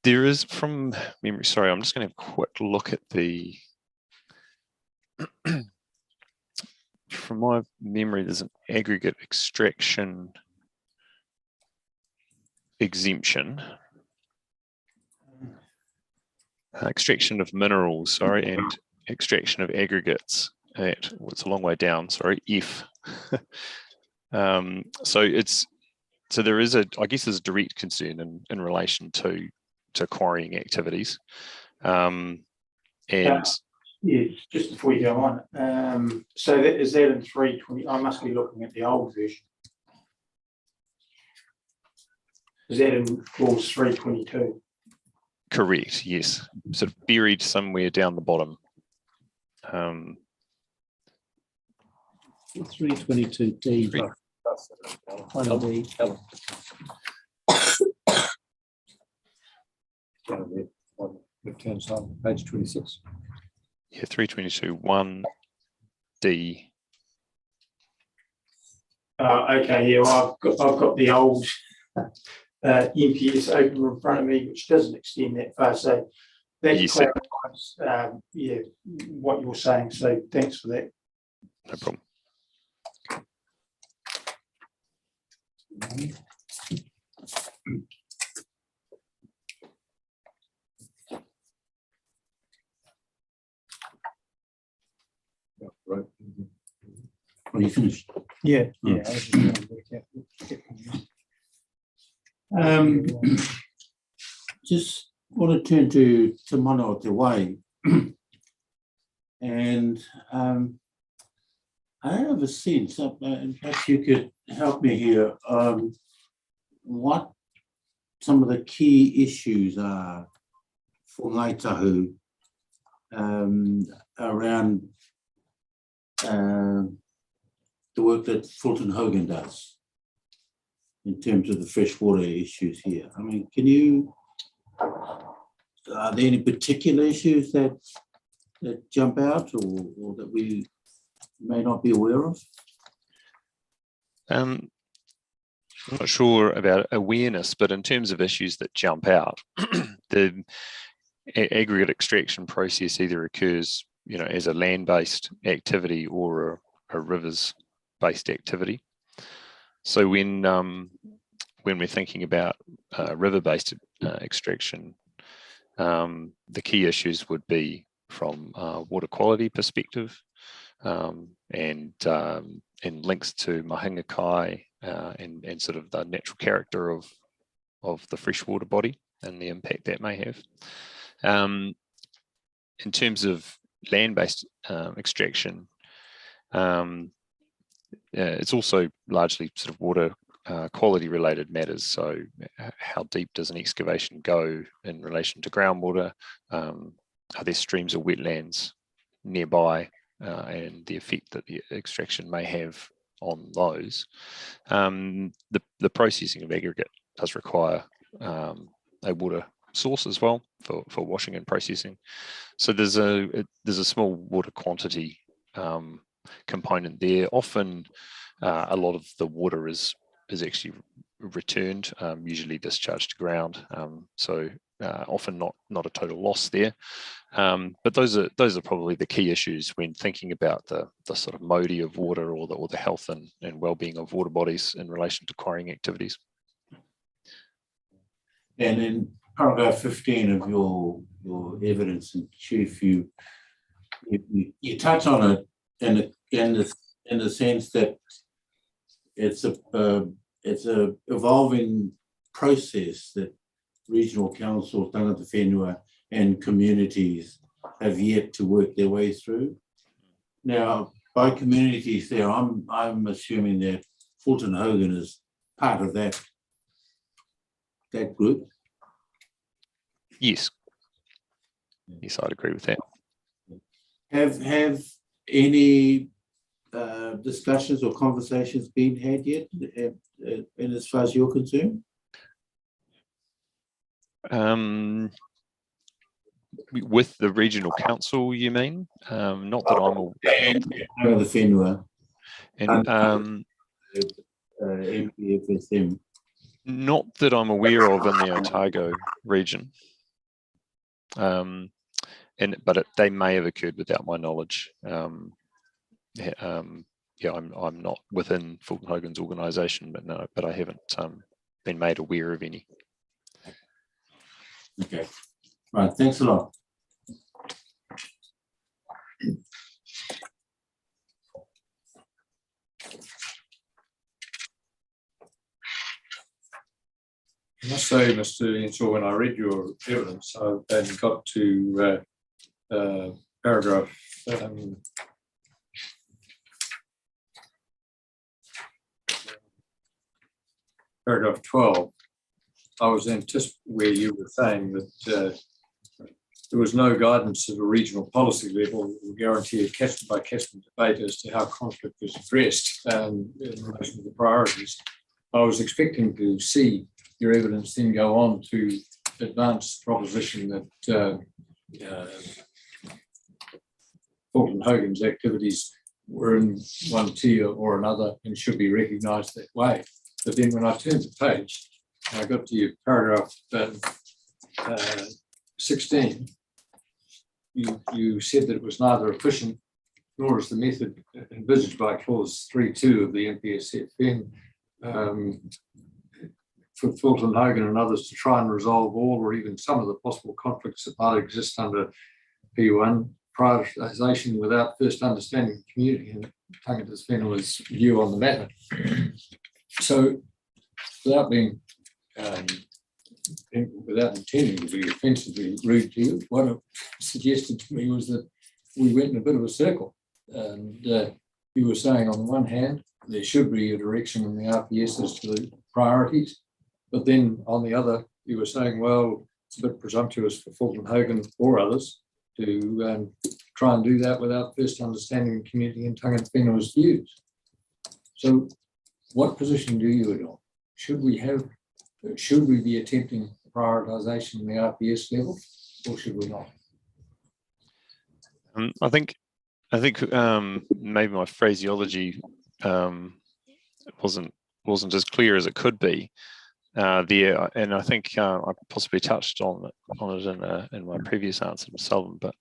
There is, from memory, sorry, I'm just going to have a quick look at the, from my memory, there's an aggregate extraction exemption. Extraction of minerals, sorry, and extraction of aggregates at, well, it's a long way down, sorry, F. So there is I guess there's a direct concern in relation to quarrying activities. And yeah, just before you go on, so is that in 320? I must be looking at the old version. Is that in clause 322? Correct, yes. Sort of buried somewhere down the bottom. 322D. Left-hand side, page 26. Yeah, 322 1D. Okay, yeah, well, I've got the old NPS open in front of me, which doesn't extend that far. So that Yes, clarifies, what you're saying. So thanks for that. No problem. Right. Are you finished? Yeah, yeah. I was just trying to work out. Just want to turn to Mana o Te Wai. And I have a sense, and perhaps you could help me here, what some of the key issues are for Ngāi Tahu around the work that Fulton Hogan does in terms of the freshwater issues here. I mean, are there any particular issues that jump out or that we may not be aware of? I'm not sure about awareness, but in terms of issues that jump out, the aggregate extraction process either occurs, as a land-based activity or a rivers-based activity. So when we're thinking about river-based extraction, the key issues would be from a water quality perspective, and links to mahinga kai and sort of the natural character of the freshwater body and the impact that may have. In terms of land-based extraction, it's also largely sort of water quality related matters. So how deep does an excavation go in relation to groundwater? Are there streams or wetlands nearby, and the effect that the extraction may have on those? The processing of aggregate does require a water source as well for washing and processing. So there's a small water quantity component there. Often a lot of the water is actually returned, usually discharged to ground. So often not a total loss there. But those are probably the key issues when thinking about the sort of modi of water or the health and well-being of water bodies in relation to quarrying activities. And in paragraph 15 of your evidence in chief, you touch on it in the sense that it's a evolving process that regional councils, tangata whenua, and communities have yet to work their way through. Now, by communities there, I'm assuming that Fulton Hogan is part of that group. Yes. Yes, I'd agree with that. Have any discussions or conversations been had yet, and as far as you're concerned? With the regional council, you mean? Not that I'm The Whenua and MPFSM. not that I'm aware of in the Otago region. But they may have occurred without my knowledge. Yeah, I'm not within Fulton Hogan's organisation, but I haven't been made aware of any. Okay, right. Thanks a lot. I must say, Mr. Inshaw, when I read your evidence, I then got to paragraph paragraph 12. I was anticipating where you were saying that there was no guidance at a regional policy level or guarantee of customer by customer debate as to how conflict was addressed in relation to the priorities. I was expecting to see your evidence then go on to advance the proposition that Fulton Hogan's activities were in one tier or another and should be recognised that way. But then when I turned the page, I got to your paragraph 16, you said that it was neither efficient nor is the method envisaged by clause 3.2 of the NPSFN for Fulton Hogan and others to try and resolve all or even some of the possible conflicts that might exist under P1 prioritisation without first understanding the community and Tangata Whenua's view on the matter. So without being without intending to be offensively rude to you, what it suggested to me was that we went in a bit of a circle. And you were saying on the one hand, there should be a direction in the RPS as to the priorities. But then on the other, you were saying, well, it's a bit presumptuous for Fulton Hogan or others to try and do that without first understanding the community and Tangata Whenua's views. So what position do you adopt? Should we be attempting prioritisation in the RPS level, or should we not? I think maybe my phraseology wasn't as clear as it could be there, and I think I possibly touched on it in my previous answer to Sullivan. But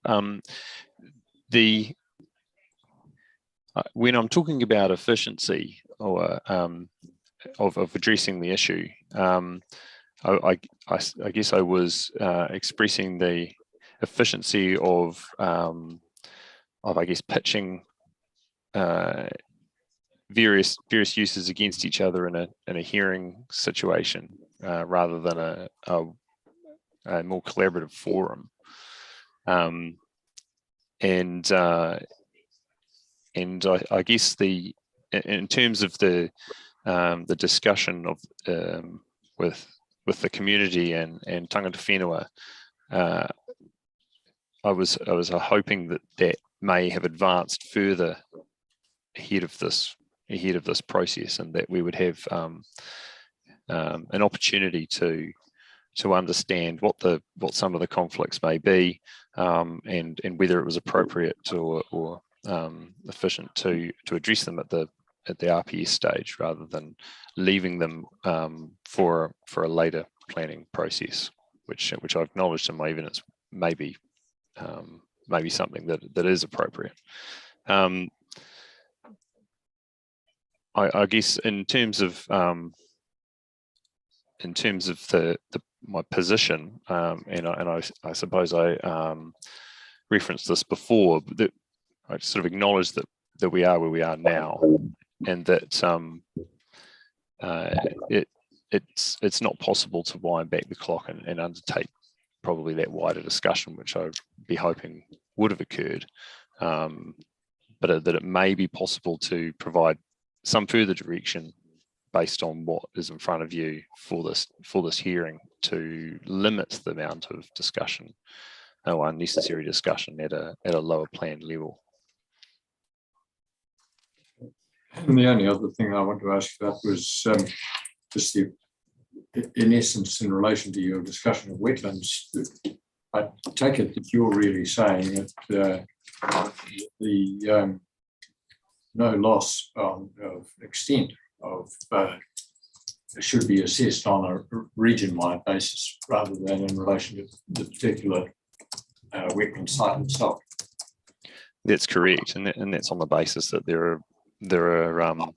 when I'm talking about efficiency or of addressing the issue, I guess I was expressing the efficiency of I guess pitching various uses against each other in a hearing situation rather than a more collaborative forum, and I guess in terms of the discussion of with the community and Tangata Whenua, I was hoping that may have advanced further ahead of this process, and that we would have an opportunity to understand what some of the conflicts may be, and whether it was appropriate or efficient to address them at the RPS stage rather than leaving them for a later planning process, which I've acknowledged in my evidence maybe something that is appropriate. I guess in terms of my position, and I suppose I referenced this before, that I sort of acknowledge that we are where we are now, and that it's not possible to wind back the clock and undertake probably that wider discussion, which I'd be hoping would have occurred. but that it may be possible to provide some further direction based on what is in front of you for this hearing to limit the amount of discussion or unnecessary discussion at a lower planned level. And the only other thing I want to ask about was just in essence, in relation to your discussion of wetlands, I take it that you're really saying that the no loss of extent of should be assessed on a region-wide basis rather than in relation to the particular wetland site itself. That's correct, and that's on the basis that there are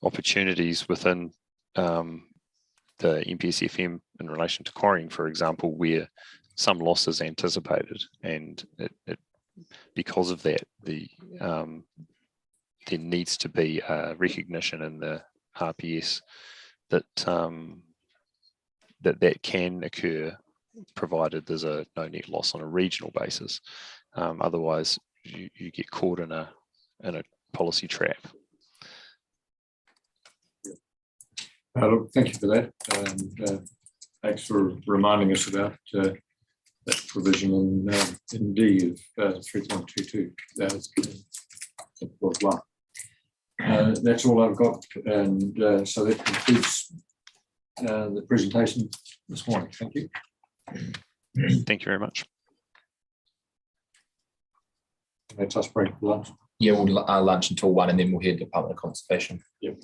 opportunities within the MPSFM in relation to quarrying, for example, where some loss is anticipated, and because of that, there needs to be a recognition in the RPS that that can occur, provided there's a no net loss on a regional basis. Otherwise, you get caught in a policy trap. Look, thank you for that, and thanks for reminding us about that provision in D of 3.22. That's one. That's all I've got, and so that concludes the presentation this morning. Thank you. Thank you very much. Let us break for lunch. Yeah, we'll lunch until 1 and then we'll hear Department of Conservation. Yep.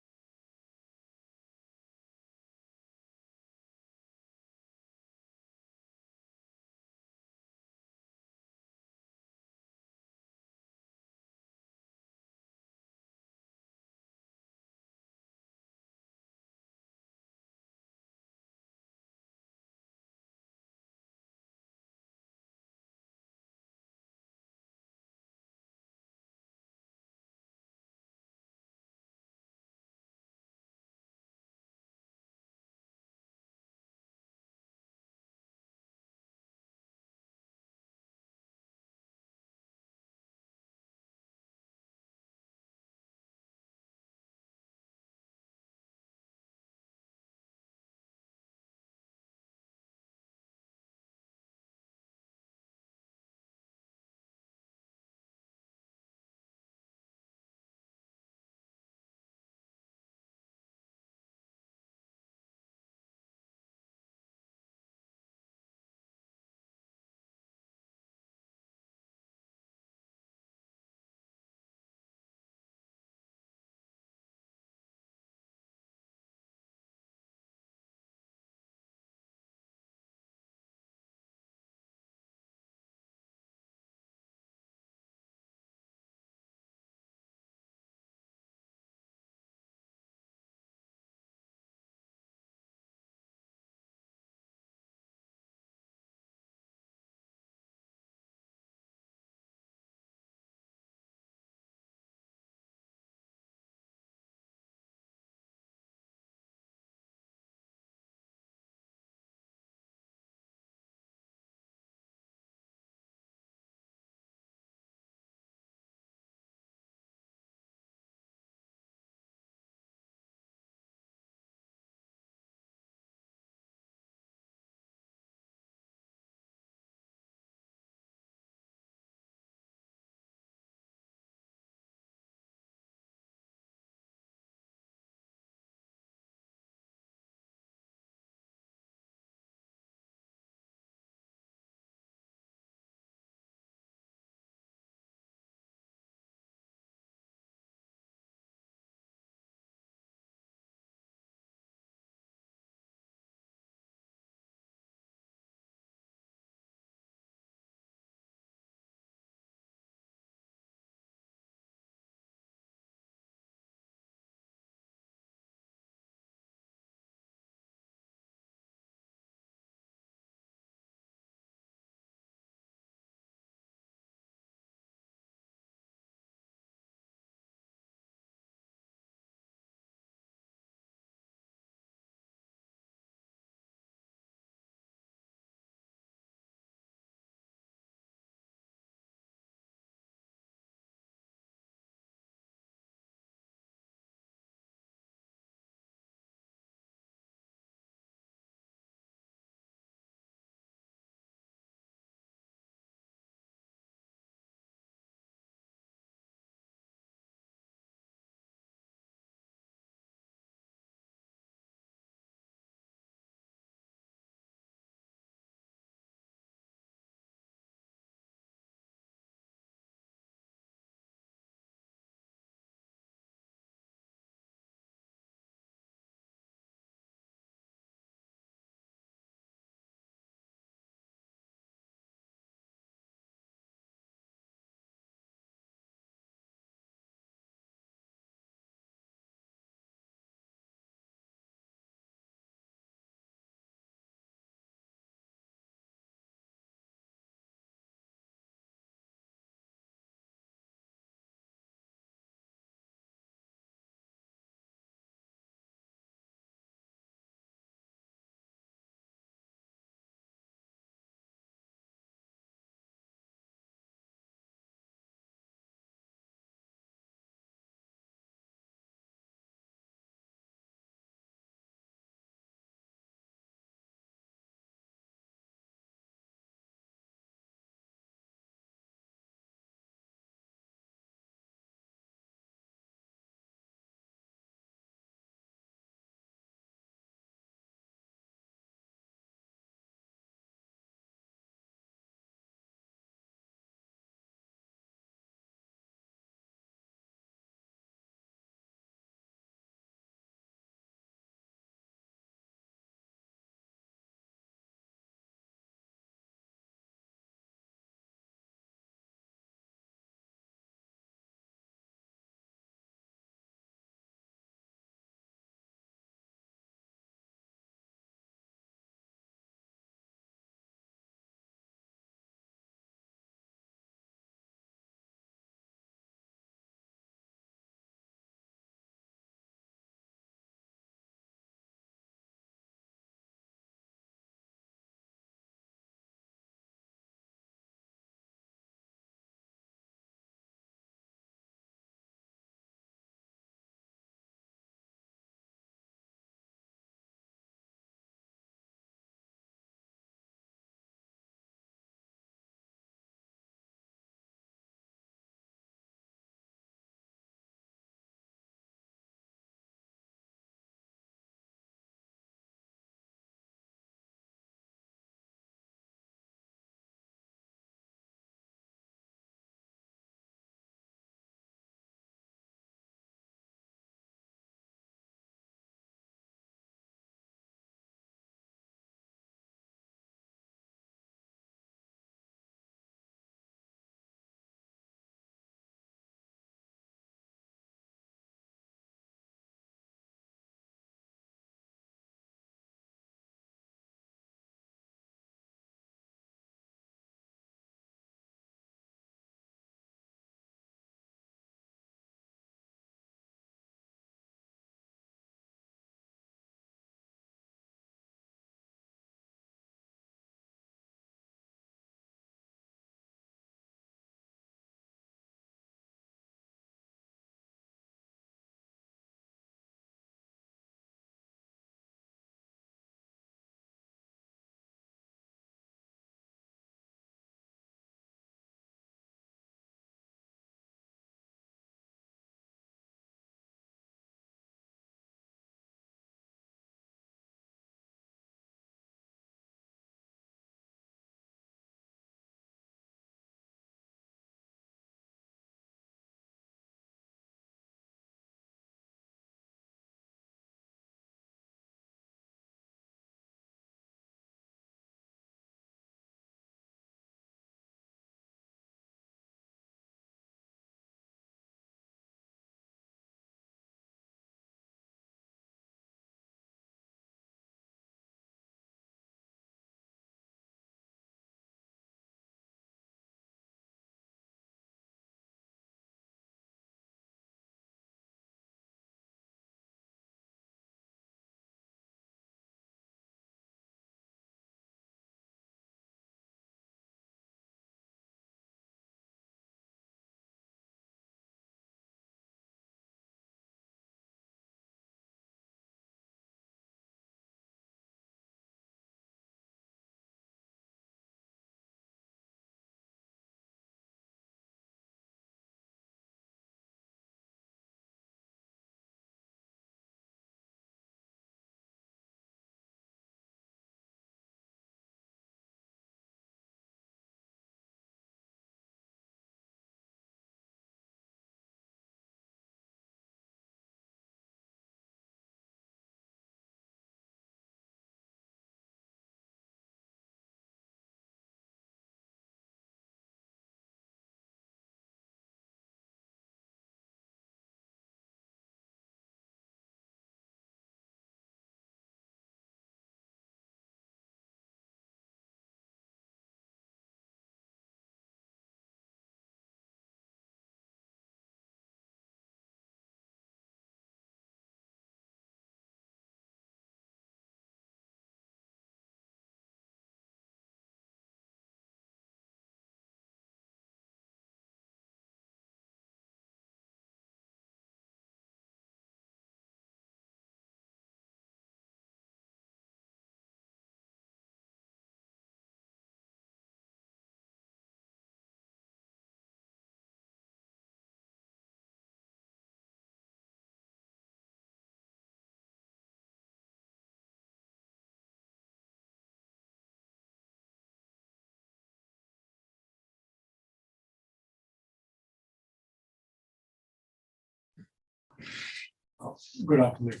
Good afternoon.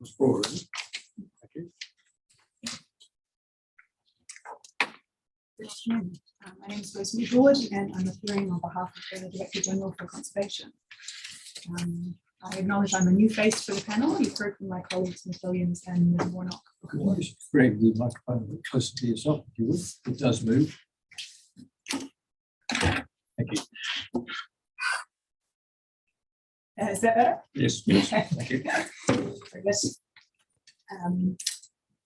Ms. Broad, is it? Thank you. Good afternoon. My name is Rosemary George and I'm appearing on behalf of the Director General for Conservation. I acknowledge I'm a new face for the panel. You've heard from my colleagues, Ms. Williams and Ms. Warnock before. Greg, the microphone a bit closer to yourself, if you would. It does move. Thank you. Is that better? Yes, yes, thank you. Very good.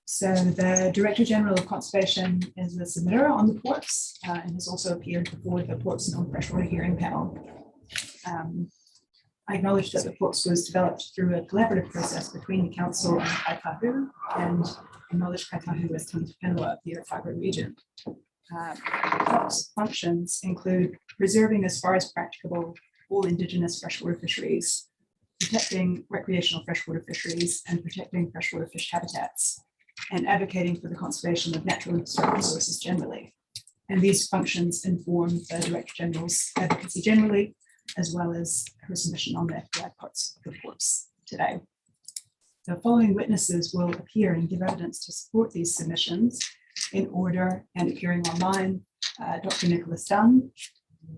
So the Director General of Conservation is the submitter on the ports and has also appeared before the Ports non-freshwater hearing panel. I acknowledge that the ports was developed through a collaborative process between the Council and Kaitahu, and acknowledge Kaitahu as Tangata Whenua of the Otago region. Ports functions include preserving as far as practicable all Indigenous freshwater fisheries, protecting recreational freshwater fisheries and protecting freshwater fish habitats, and advocating for the conservation of natural resources generally. And these functions inform the Director General's advocacy generally, as well as her submission on the FPI parts of the reports today. The following witnesses will appear and give evidence to support these submissions in order and appearing online: Dr. Nicholas Dunn,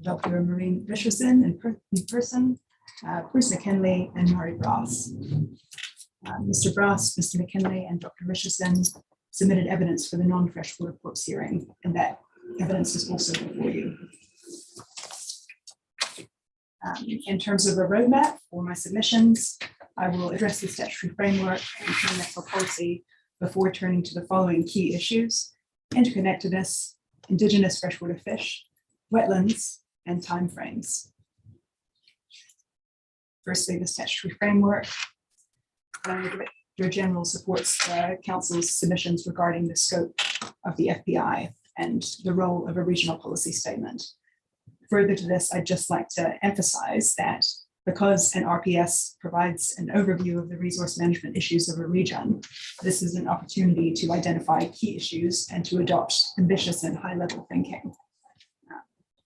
Dr. Maureen Richardson in person, Bruce McKinley, and Murray Brass. Mr. Brass, Mr. McKinley, and Dr. Richardson submitted evidence for the non-freshwater ports hearing, and that evidence is also before you. In terms of a roadmap for my submissions, I will address the statutory framework and national policy before turning to the following key issues: interconnectedness, Indigenous freshwater fish, wetlands, and timeframes. Firstly, the statutory framework. The Director General supports the Council's submissions regarding the scope of the FPI and the role of a regional policy statement. Further to this, I'd just like to emphasize that because an RPS provides an overview of the resource management issues of a region, this is an opportunity to identify key issues and to adopt ambitious and high-level thinking.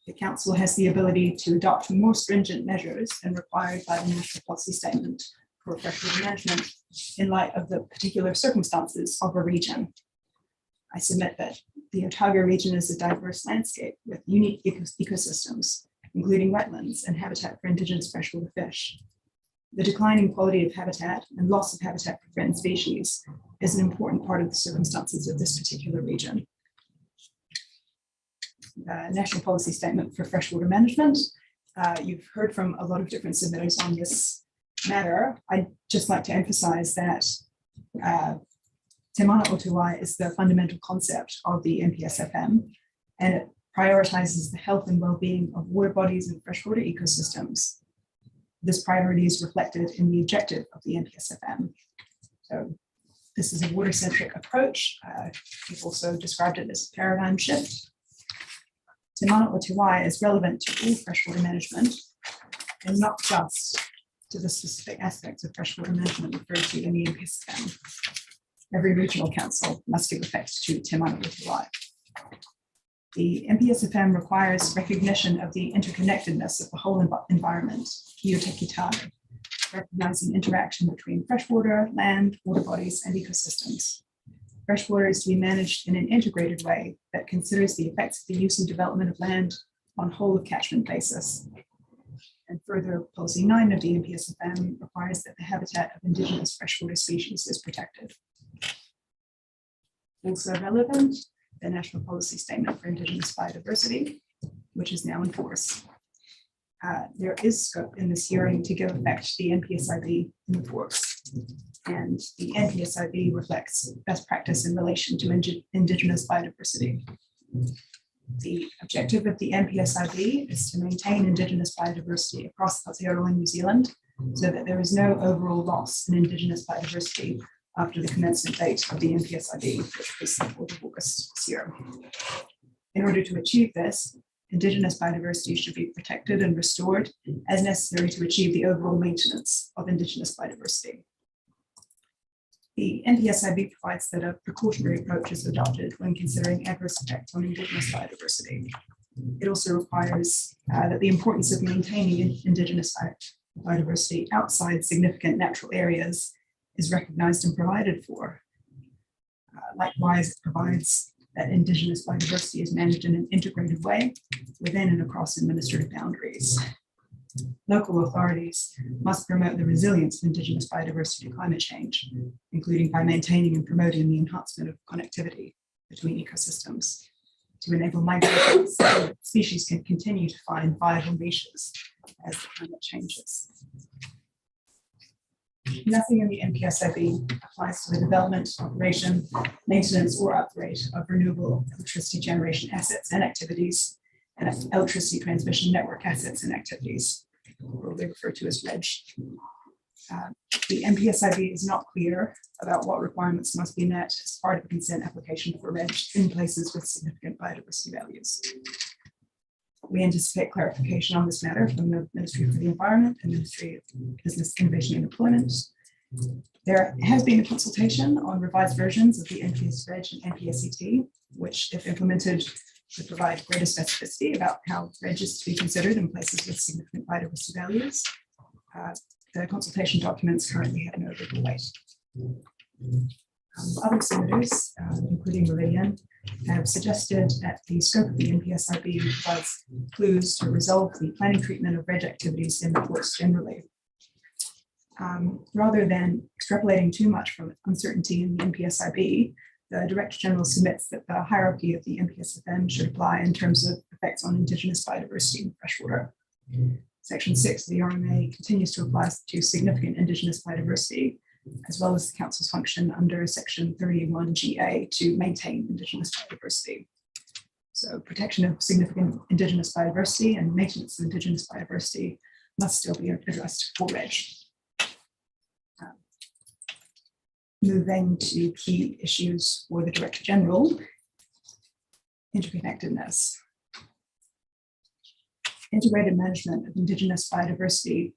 The Council has the ability to adopt more stringent measures than required by the National Policy Statement for freshwater management in light of the particular circumstances of a region. I submit that the Otago region is a diverse landscape with unique ecosystems, including wetlands and habitat for Indigenous freshwater fish. The declining quality of habitat and loss of habitat for threatened species is an important part of the circumstances of this particular region. National Policy Statement for Freshwater Management. You've heard from a lot of different submitters on this matter. I'd just like to emphasize that Te Mana o Te Wai is the fundamental concept of the NPSFM, and it prioritizes the health and well-being of water bodies and freshwater ecosystems. This priority is reflected in the objective of the NPSFM. So this is a water-centric approach. We've also described it as a paradigm shift. Te Mana o Te Wai is relevant to all freshwater management and not just to the specific aspects of freshwater management referred to in the NPSFM. Every regional council must give effect to Te Mana o Te Wai. The NPSFM requires recognition of the interconnectedness of the whole environment, Kia te Kitai, recognizing interaction between freshwater, land, water bodies, and ecosystems. Freshwater is to be managed in an integrated way that considers the effects of the use and development of land on whole of catchment basis. And further, Policy 9 of the NPSFM requires that the habitat of Indigenous freshwater species is protected. Also relevant, the National Policy Statement for Indigenous Biodiversity, which is now in force. There is scope in this hearing to give effect to the NPSIB in force, and the NPSIB reflects best practice in relation to Indigenous biodiversity. The objective of the NPSIB is to maintain Indigenous biodiversity across Aotearoa and New Zealand so that there is no overall loss in Indigenous biodiversity after the commencement date of the NPSIB, which was the 4th of August this year. In order to achieve this, Indigenous biodiversity should be protected and restored as necessary to achieve the overall maintenance of Indigenous biodiversity. The NPSIB provides that a precautionary approach is adopted when considering adverse effects on Indigenous biodiversity. It also requires that the importance of maintaining Indigenous biodiversity outside significant natural areas is recognized and provided for. Likewise, it provides that Indigenous biodiversity is managed in an integrated way within and across administrative boundaries. Local authorities must promote the resilience of Indigenous biodiversity to climate change, including by maintaining and promoting the enhancement of connectivity between ecosystems to enable migration so that species can continue to find viable niches as the climate changes. Nothing in the NPSIB applies to the development, operation, maintenance, or upgrade of renewable electricity generation assets and activities, and electricity transmission network assets and activities, or they refer to as REG. The NPSIB is not clear about what requirements must be met as part of a consent application for REG in places with significant biodiversity values. We anticipate clarification on this matter from the Ministry for the Environment and Ministry of Business, Innovation and Employment. There has been a consultation on revised versions of the NPS REG and NPSET, which, if implemented, would provide greater specificity about how REG is to be considered in places with significant biodiversity values. The consultation documents currently have no legal weight. Other submitters, including Meridian, have suggested that the scope of the NPSIB provides clues to resolve the planning treatment of REG activities in reports generally. Rather than extrapolating too much from uncertainty in the NPSIB, the Director General submits that the hierarchy of the NPSFM should apply in terms of effects on Indigenous biodiversity in freshwater. Section 6 of the RMA continues to apply to significant Indigenous biodiversity, as well as the Council's function under Section 31GA to maintain Indigenous biodiversity. So protection of significant Indigenous biodiversity and maintenance of Indigenous biodiversity must still be addressed for REG. Moving to key issues for the Director General, interconnectedness. Integrated management of Indigenous biodiversity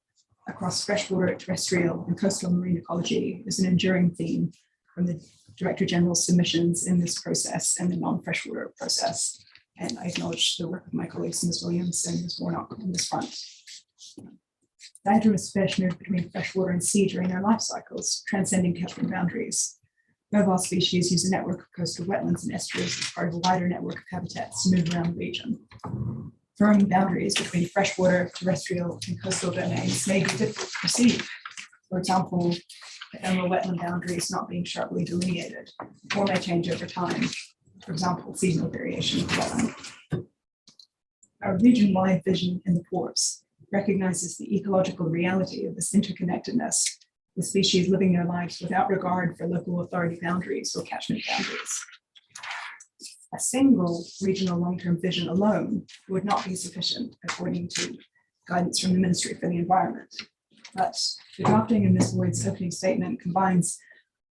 across freshwater, terrestrial, and coastal marine ecology is an enduring theme from the Director General's submissions in this process and the non-freshwater process. And I acknowledge the work of my colleagues, Ms. Williams and Ms. Warnock on this front. Diadromous fish move between freshwater and sea during their life cycles, transcending catchment boundaries. Mobile species use a network of coastal wetlands and estuaries as part of a wider network of habitats to move around the region. Firm boundaries between freshwater, terrestrial, and coastal domains may be difficult to perceive. For example, the emerald wetland boundaries not being sharply delineated, or may change over time. For example, seasonal variation of the wetland. Our region-wide vision in the ports recognizes the ecological reality of this interconnectedness, with species living their lives without regard for local authority boundaries or catchment boundaries. A single regional long-term vision alone would not be sufficient, according to guidance from the Ministry for the Environment. But the drafting in Ms. Lloyd's opening statement combines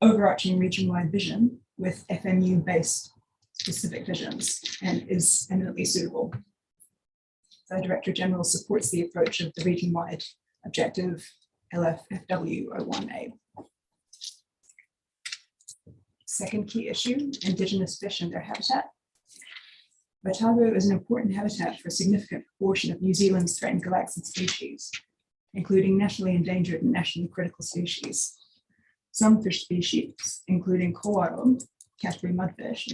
overarching region-wide vision with FMU-based specific visions and is eminently suitable. The Director General supports the approach of the region-wide objective LFFW01A. Second key issue, Indigenous fish and their habitat. Otago is an important habitat for a significant proportion of New Zealand's threatened galaxid species, including nationally endangered and nationally critical species. Some fish species, including koaro, category mudfish,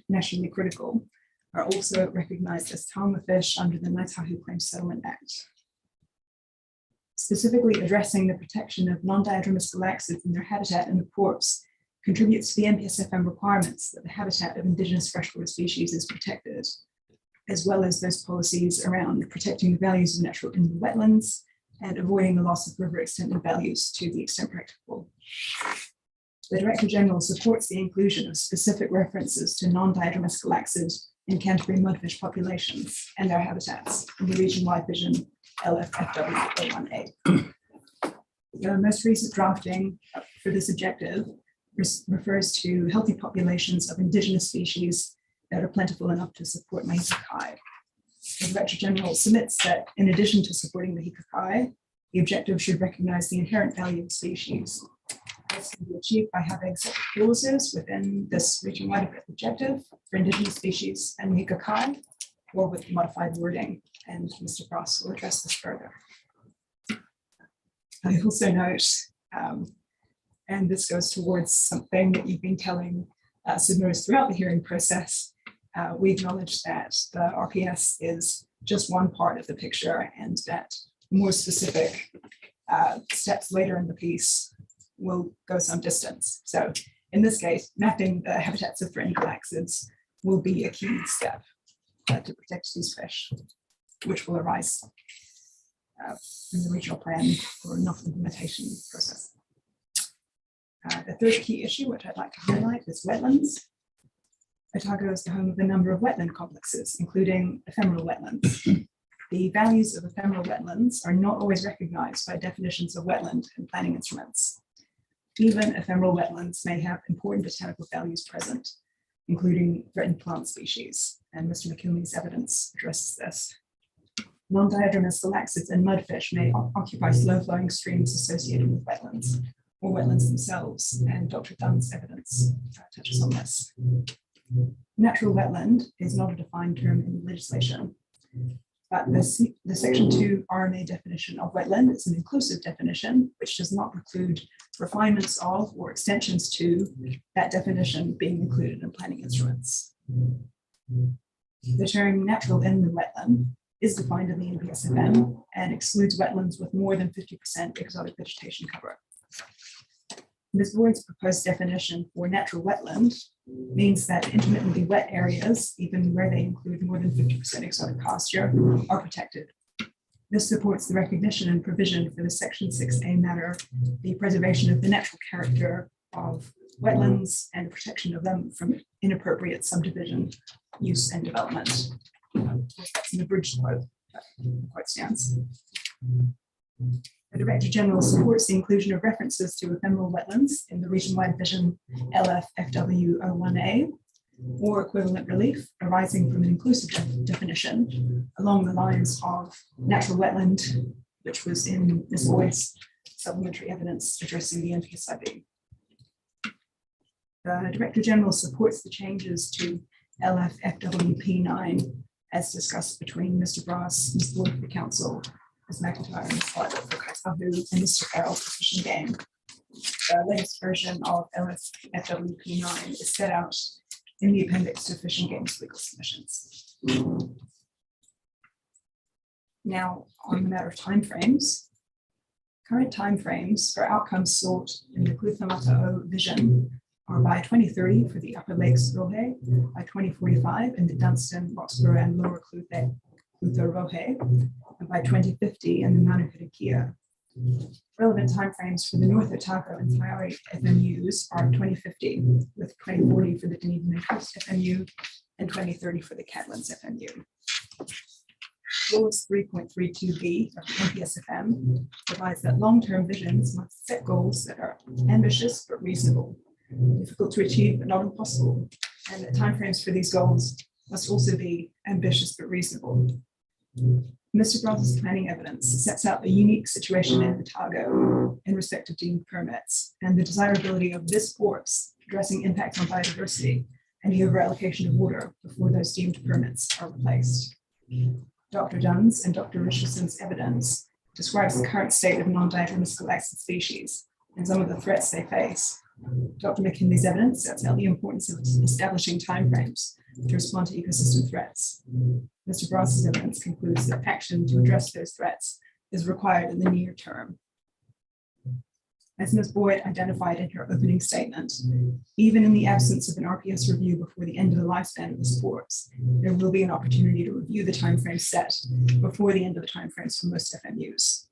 nationally critical, are also recognized as taonga fish under the Ngāi Claims Settlement Act. Specifically addressing the protection of non-diadromous galaxids and their habitat in the ports contributes to the NPSFM requirements that the habitat of Indigenous freshwater species is protected, as well as those policies around protecting the values of natural inland wetlands and avoiding the loss of river extended values to the extent practicable. The Director General supports the inclusion of specific references to non-diadromous galaxid and Canterbury mudfish populations and their habitats in the region-wide vision LFFW01A. The most recent drafting for this objective refers to healthy populations of Indigenous species that are plentiful enough to support Mahikakai. The Director General submits that in addition to supporting Mahikakai, the objective should recognize the inherent value of species. This can be achieved by having separate clauses within this region-wide objective for Indigenous species and Mahikakai, or with modified wording, and Mr. Frost will address this further. I also note, and this goes towards something that you've been telling submitters throughout the hearing process, we acknowledge that the RPS is just one part of the picture, and that more specific steps later in the piece will go some distance. So in this case, mapping the habitats of threatened galaxids will be a key step to protect these fish, which will arise in the regional plan or NOF implementation process. The third key issue, which I'd like to highlight, is wetlands. Otago is the home of a number of wetland complexes, including ephemeral wetlands. The values of ephemeral wetlands are not always recognized by definitions of wetland and planning instruments. Even ephemeral wetlands may have important botanical values present, including threatened plant species, and Mr. McKinley's evidence addresses this. Non-diadromous galaxids and mudfish may occupy slow-flowing streams associated with wetlands, or wetlands themselves, and Dr. Dunn's evidence touches on this. Natural wetland is not a defined term in legislation, but the Section 2 RMA definition of wetland is an inclusive definition, which does not preclude refinements of or extensions to that definition being included in planning instruments. The term natural inland wetland is defined in the NPSFM and excludes wetlands with more than 50% exotic vegetation cover. Ms. Boyd's proposed definition for natural wetland means that intermittently wet areas, even where they include more than 50% exotic pasture, are protected. This supports the recognition and provision for the Section 6A matter, the preservation of the natural character of wetlands and the protection of them from inappropriate subdivision, use, and development. That's an abridged quote, quite stands. The Director General supports the inclusion of references to ephemeral wetlands in the region-wide vision LFFW01A or equivalent relief arising from an inclusive definition along the lines of natural wetland, which was in Ms. Boyd's supplementary evidence addressing the NPSIB. The Director General supports the changes to LFFWP9 as discussed between Mr. Brass, Ms. Boyd for the Council, Ms. McIntyre, Ms. Bartlett for Kaitahu, and Mr. Farrell for Fish and Game. The latest version of LFFWP9 is set out in the appendix to Fish and Game's legal submissions. Now, on the matter of timeframes, current timeframes for outcomes sought in the Clutha-Mata'o vision are by 2030 for the Upper Lakes Rohe, by 2045 in the Dunstan, Roxborough, and Lower Clutha Rohe, and by 2050 in the Manukarikia. Relevant timeframes for the North Otago and Taiari FMUs are 2050, with 2040 for the Dunedin and Coast FMU and 2030 for the Catlins FMU. Clause 3.32b of the NPSFM provides that long-term visions must set goals that are ambitious but reasonable, difficult to achieve but not impossible, and that timeframes for these goals must also be ambitious but reasonable. Mr. Brass's planning evidence sets out the unique situation in Otago in respect of deemed permits and the desirability of this course addressing impacts on biodiversity and the over-allocation of water before those deemed permits are replaced. Dr. Dunn's and Dr. Richardson's evidence describes the current state of non-diadromous galactid species and some of the threats they face. Dr. McKinley's evidence sets out the importance of establishing timeframes to respond to ecosystem threats. Mr. Brass's evidence concludes that action to address those threats is required in the near term. As Ms. Boyd identified in her opening statement, even in the absence of an RPS review before the end of the lifespan of the sports, there will be an opportunity to review the timeframe set before the end of the timeframes for most FMUs,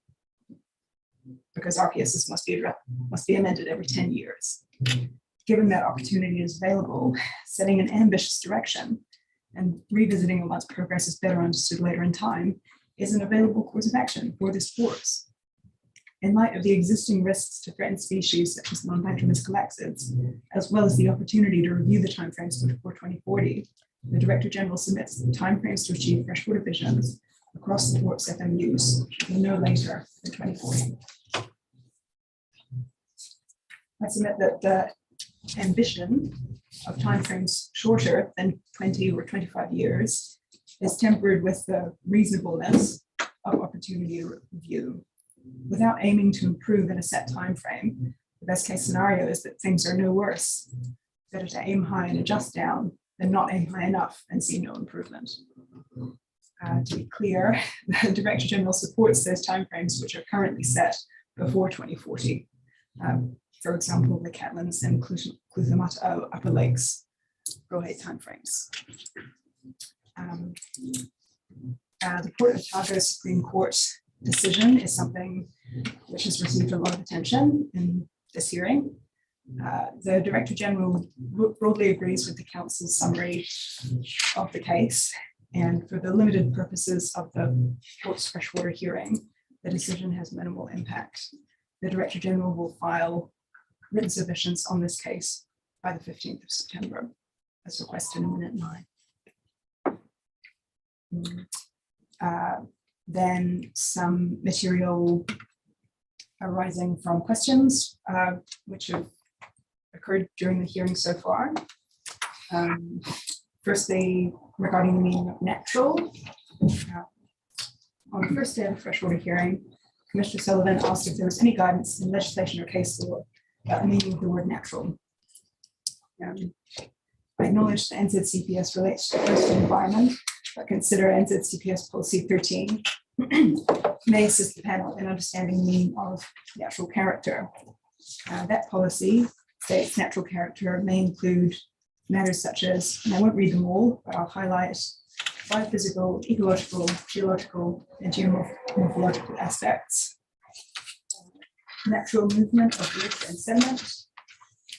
because RPSs must be amended every 10 years. Given that opportunity is available, setting an ambitious direction and revisiting it once progress is better understood later in time is an available course of action for this course. In light of the existing risks to threatened species such as non-diadromous galaxids, as well as the opportunity to review the timeframes before 2040, the Director General submits the timeframes to achieve freshwater visions across the port's FMUs no later than 2040. I submit that the ambition of timeframes shorter than 20 or 25 years is tempered with the reasonableness of opportunity to review. without aiming to improve in a set time frame. The best case scenario is that things are no worse. Better to aim high and adjust down than not aim high enough and see no improvement. To be clear, the Director General supports those timeframes which are currently set before 2040. For example, the Catlins and Clutha-Mata'o Upper Lakes Rohe timeframes. The Port of Otago Supreme Court decision is something which has received a lot of attention in this hearing. The Director General broadly agrees with the Council's summary of the case, and for the limited purposes of the Court's freshwater hearing, the decision has minimal impact. The Director General will file written submissions on this case by the 15th of September, as requested in Minute 9. Then some material arising from questions which have occurred during the hearing so far. Firstly, regarding the meaning of natural. On the first day of the freshwater hearing, Commissioner Sullivan asked if there was any guidance in legislation or case law about the meaning of the word natural. I acknowledge the NZCPS relates to coastal environment, but consider NZCPS Policy 13 may assist the panel in understanding the meaning of natural character. That policy states natural character may include matters such as, and I won't read them all, but I'll highlight biophysical, ecological, geological, and geomorphological aspects. Natural movement of water and sediment,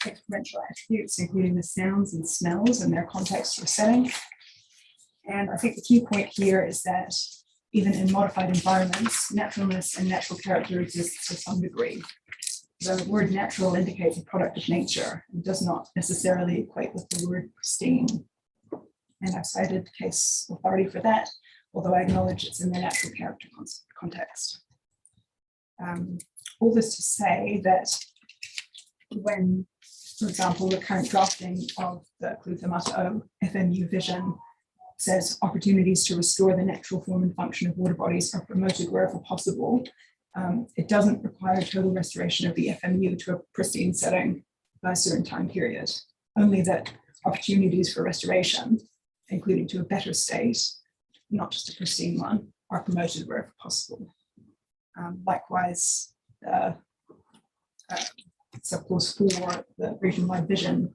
experiential attributes, including the sounds and smells and their context or setting. And I think the key point here is that even in modified environments, naturalness and natural character exist to some degree. The word natural indicates a product of nature and does not necessarily equate with the word pristine. And I've cited case authority for that, although I acknowledge it's in the natural character context. All this to say that when, for example, the current drafting of the Clutha-Mata'o FMU vision says opportunities to restore the natural form and function of water bodies are promoted wherever possible, it doesn't require total restoration of the FMU to a pristine setting by a certain time period, only that opportunities for restoration, including to a better state, not just a pristine one, are promoted wherever possible. Likewise, subclause 4, the region-wide vision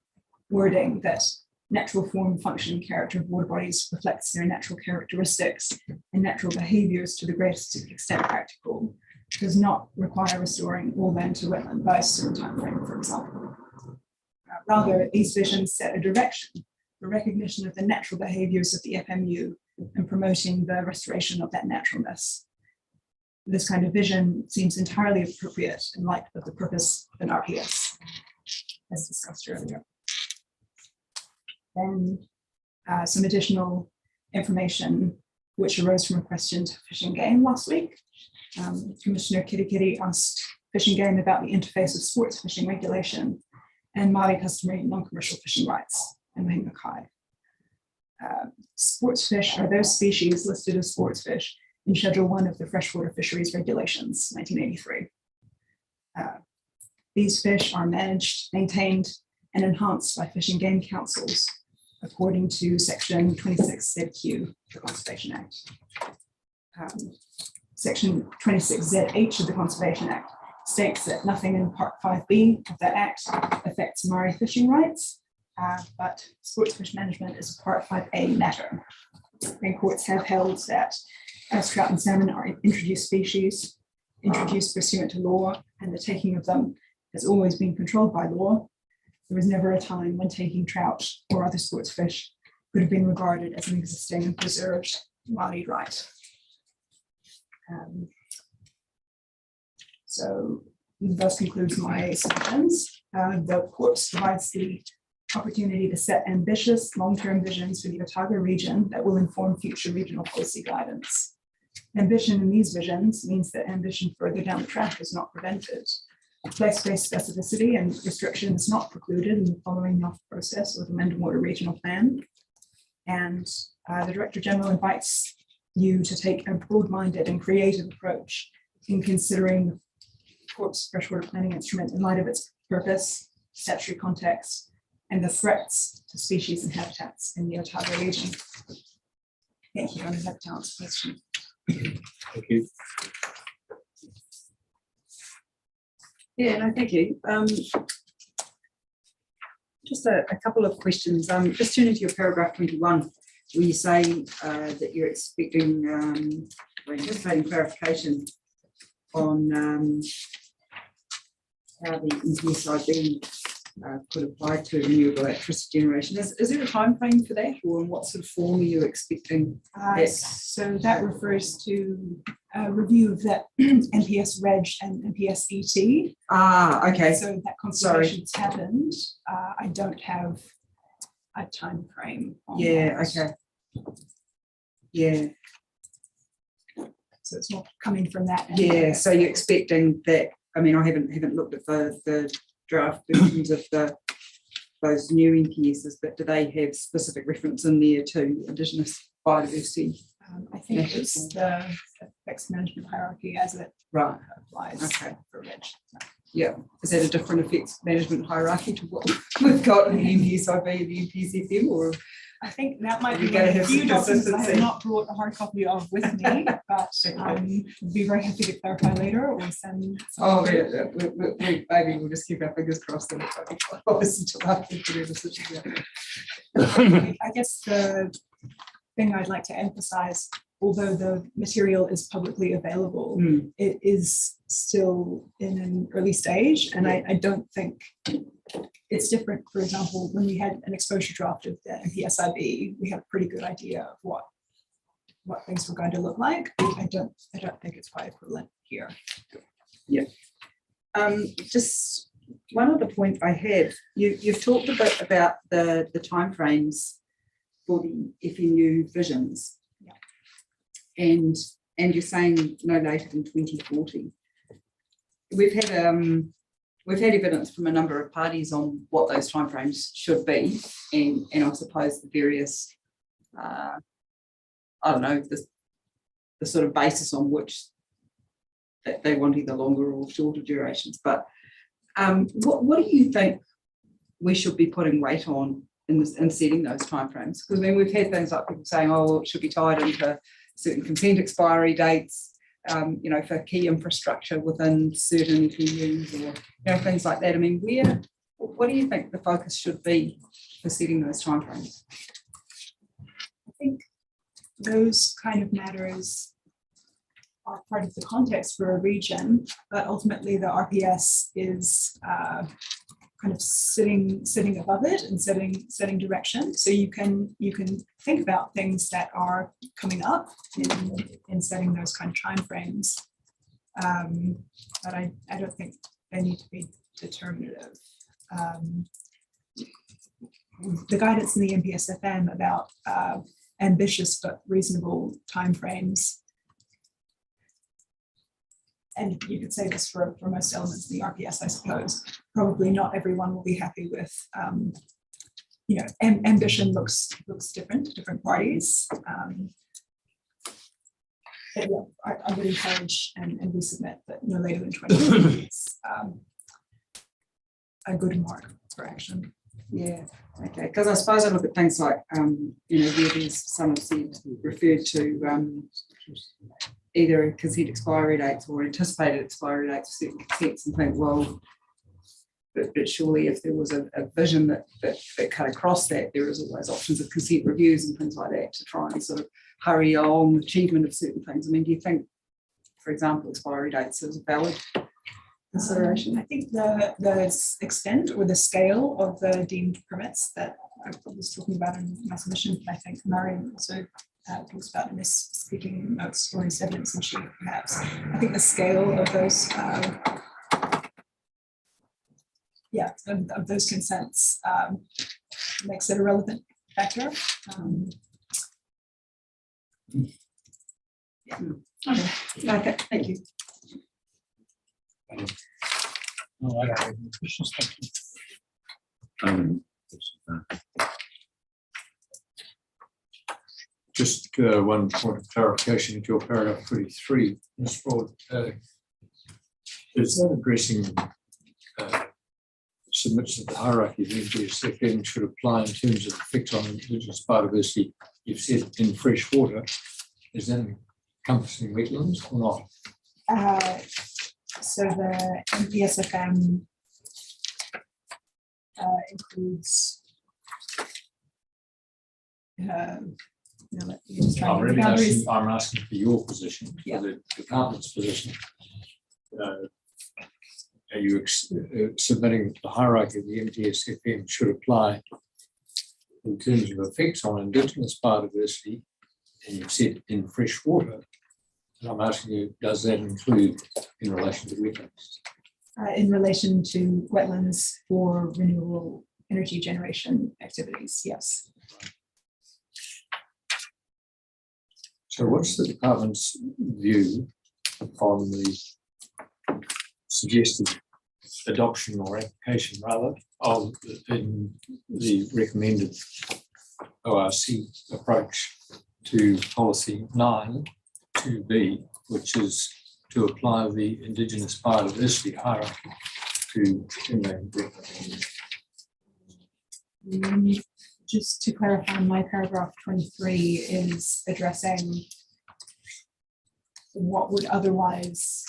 wording that natural form, function, and character of water bodies reflects their natural characteristics and natural behaviors to the greatest extent practical, does not require restoring all land to wetland by a certain time frame, for example. Rather, these visions set a direction for recognition of the natural behaviors of the FMU and promoting the restoration of that naturalness. This kind of vision seems entirely appropriate in light of the purpose of an RPS, as discussed earlier. Then some additional information which arose from a question to Fish and Game last week. Commissioner Kirikiri asked Fish and Game about the interface of sports fishing regulation and Māori customary non-commercial fishing rights in Mahinga Kai. Sports fish are those species listed as sports fish in Schedule 1 of the Freshwater Fisheries Regulations, 1983. These fish are managed, maintained, and enhanced by Fish and Game councils, according to Section 26ZQ of the Conservation Act. Section 26ZH of the Conservation Act states that nothing in Part 5B of that Act affects Māori fishing rights, but sports fish management is a Part 5A matter. And courts have held that as trout and salmon are introduced species, introduced pursuant to law, and the taking of them has always been controlled by law, there was never a time when taking trout or other sports fish could have been regarded as an existing and preserved Māori right. So thus concludes my submissions. The court provides the opportunity to set ambitious long-term visions for the Otago region that will inform future regional policy guidance. Ambition in these visions means that ambition further down the track is not prevented. Place-based specificity and restriction is not precluded in the following NOF process or the Mendon Regional Plan. And the Director General invites you to take a broad-minded and creative approach in considering the Port's freshwater planning instrument in light of its purpose, statutory context, and the threats to species and habitats in the Otago region. Thank you. I'm happy to answer questions. Thank you. Yeah, no, thank you. Just a couple of questions. Just turning to your paragraph 21, where you say that you're expecting, or anticipating clarification on how the NPSIB could apply to renewable electricity generation. Is there a time frame for that, or in what sort of form are you expecting? So that refers to a review of that NPS Reg and NPS ET. Okay. So that consultation's happened. I don't have a time frame. Yeah, okay. Yeah. So it's not coming from that. Yeah, so you're expecting that, I mean, I haven't looked at the draft versions of those new NPSs, but do they have specific reference in there to Indigenous biodiversity? I think it's the effects management hierarchy as it applies for Reg. Yeah, is that a different effects management hierarchy to what we've got in the NPSIB and the NPSFM, or? I think that might be You're gonna one of have the few some documents I have consistency. not brought a hard copy of with me, but I'd be very happy to clarify later or send. Oh, yeah, maybe we'll just keep our fingers crossed that it's obviously till after the decision. I guess the thing I'd like to emphasize, although the material is publicly available, it is still in an early stage, and I don't think it's different. For example, when we had an exposure draft of the NPSIB, we had a pretty good idea of what things were going to look like. I don't think it's quite equivalent here. Yeah. Just one other point I have, you've talked a bit about the timeframes for the FNU visions. Yeah. And you're saying no later than 2040. We've had evidence from a number of parties on what those timeframes should be, and I suppose the various I don't know, the sort of basis on which that they want either longer or shorter durations. But what do you think we should be putting weight on in setting those timeframes? Because I mean, we've had things like people saying, oh, it should be tied into certain consent expiry dates, you know, for key infrastructure within certain venues, or, you know, things like that. I mean, what do you think the focus should be for setting those timeframes? I think those kind of matters are part of the context for a region, but ultimately the RPS is kind of sitting above it and setting direction. So you can think about things that are coming up in setting those kind of timeframes. But I don't think they need to be determinative. The guidance in the NPSFM about ambitious but reasonable timeframes, and you could say this for most elements of the RPS, I suppose. Probably not everyone will be happy with, you know, ambition looks different to different parties. But yeah, I would encourage and we submit that no later than 2020 is a good mark for action. Yeah, okay, because I suppose I look at things like, you know, where there's some have said, referred to either consent expiry dates or anticipated expiry dates for certain consents, and think, well, but surely if there was a vision that cut across that, there is always options of consent reviews and things like that to try and sort of hurry along achievement of certain things. I mean, do you think, for example, expiry dates is a valid consideration? I think the extent or the scale of the deemed permits that I was talking about in my submission, I think Murray also talks about in his speaking notes or his evidence in sheet, perhaps. I think the scale of those, of those consents makes it a relevant factor. Yeah. Okay, thank you. No, I don't have any questions. Thank you. Just one point of clarification to your paragraph 23. Ms. Broad, Is that addressing submits that the hierarchy of the NPSFM should apply in terms of effect on Indigenous biodiversity? You've said in freshwater, is that encompassing wetlands or not? So the NPSFM includes I'm asking for your position, Yeah. for the department's position. Are you submitting the hierarchy of the NPSFM should apply in terms of effects on Indigenous biodiversity? And you've said in freshwater. And I'm asking you, does that include in relation to wetlands? in relation to wetlands for renewable energy generation activities, yes. So what's the department's view on the suggested adoption or application rather of in the recommended ORC approach to policy 9(2)(b), which is to apply the Indigenous biodiversity hierarchy to inland wetlands? Just to clarify, my paragraph 23 is addressing what would otherwise,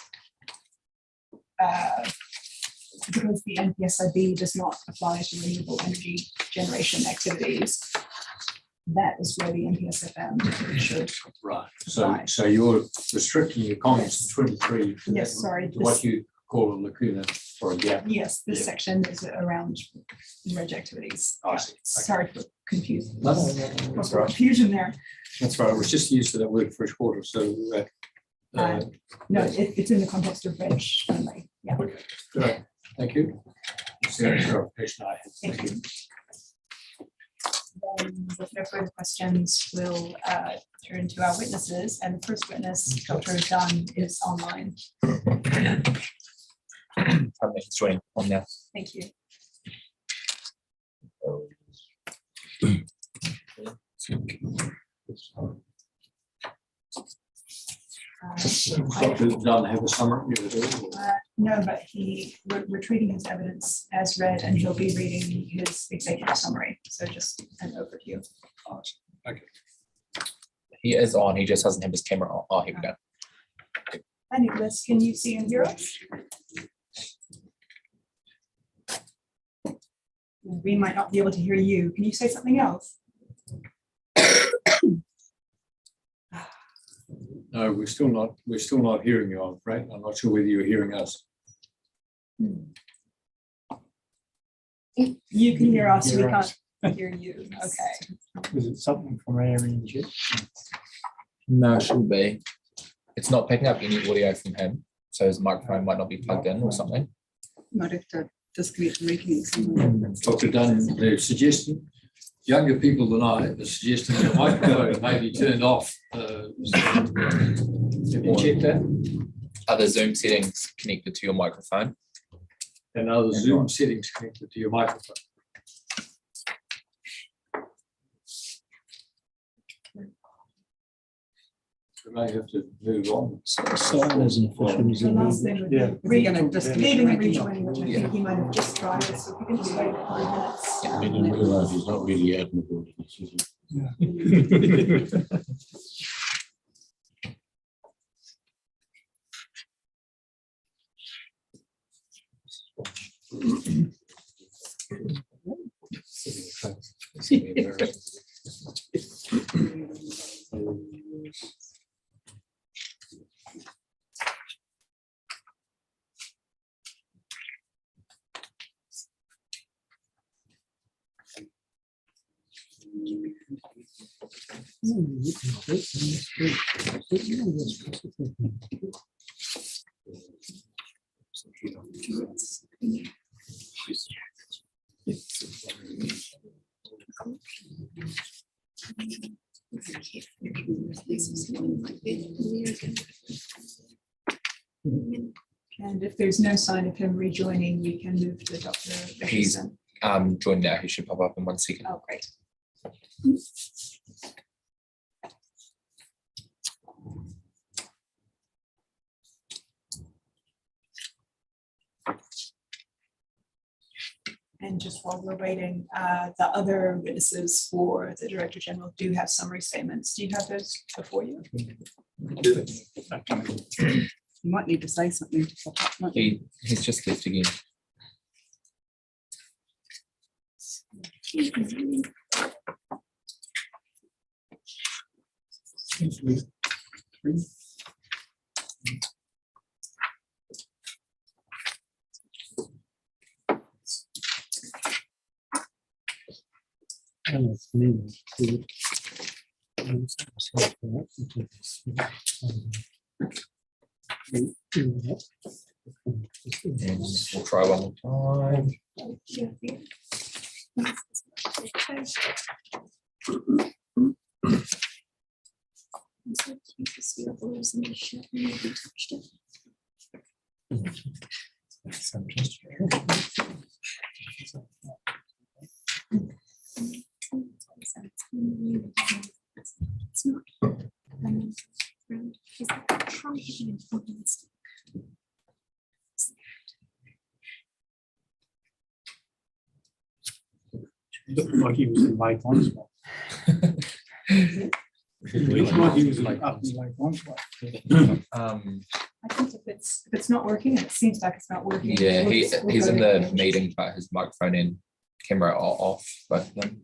because the NPSIB does not apply to renewable energy generation activities, that is where the NPSFM should. Right. So you're restricting your comments to 23. Yes, sorry. To what you call a lacuna or a gap. Yes, this Yeah. section is around reg activities. I see. Okay. Sorry for confusion. No, that's right. Confusion there. That's right. I was just used to that word freshwater. So No, it's in the context of reg only. Yeah. okay. Great. Thank you. That's the only clarification I had. Thank you. Then, with no further questions, we'll turn to our witnesses, and the first witness, Dr. Dunn, is online. He's joining on now. Thank you. Dr. Dunn have a summary of it all? No, but we're treating his evidence as read, and he'll be reading his executive summary. So just an overview. Okay. He is on, he just doesn't have his camera on. Oh, here we go. Hi, Nicholas, can you see and hear us? We might not be able to hear you. Can you say something else? No, we're still not hearing you, I'm afraid. I'm not sure whether you're hearing us. You can hear us, we can't hear you. Okay. Is it something from our end yet? No, it shouldn't be. It's not picking up any audio from him, so his microphone might not be plugged in or something. Might have to disconnect the meeting. Dr. Dunn, they're suggesting, younger people than I are suggesting the microphone may be turned off. Have you checked that? Are the Zoom settings connected to your microphone? And are the Zoom settings connected to your microphone? We may have to move on. Sign as an official. The last thing would be Yeah. We're gonna just leaving and rejoining, which I think he might have just tried. So if we can just wait for 5 minutes. I didn't realize he's not really admirable. Is he? And if there's no sign of him rejoining, we can move to Dr. He's Richardson. joined now. He should pop up in 1 second. Oh, great. And just while we're waiting, the other witnesses for the Director General do have summary statements. Do you have those before you? You might need to say something to pop up, mightn't you? He's just left again. And we'll try one more time. Looked like he was in Lake Onslow. Looked like he was up in Lake Onslow. I think if it's not working, it seems like it's not working. Yeah, we'll he's go in to the meeting, but his microphone and camera are off, both of them.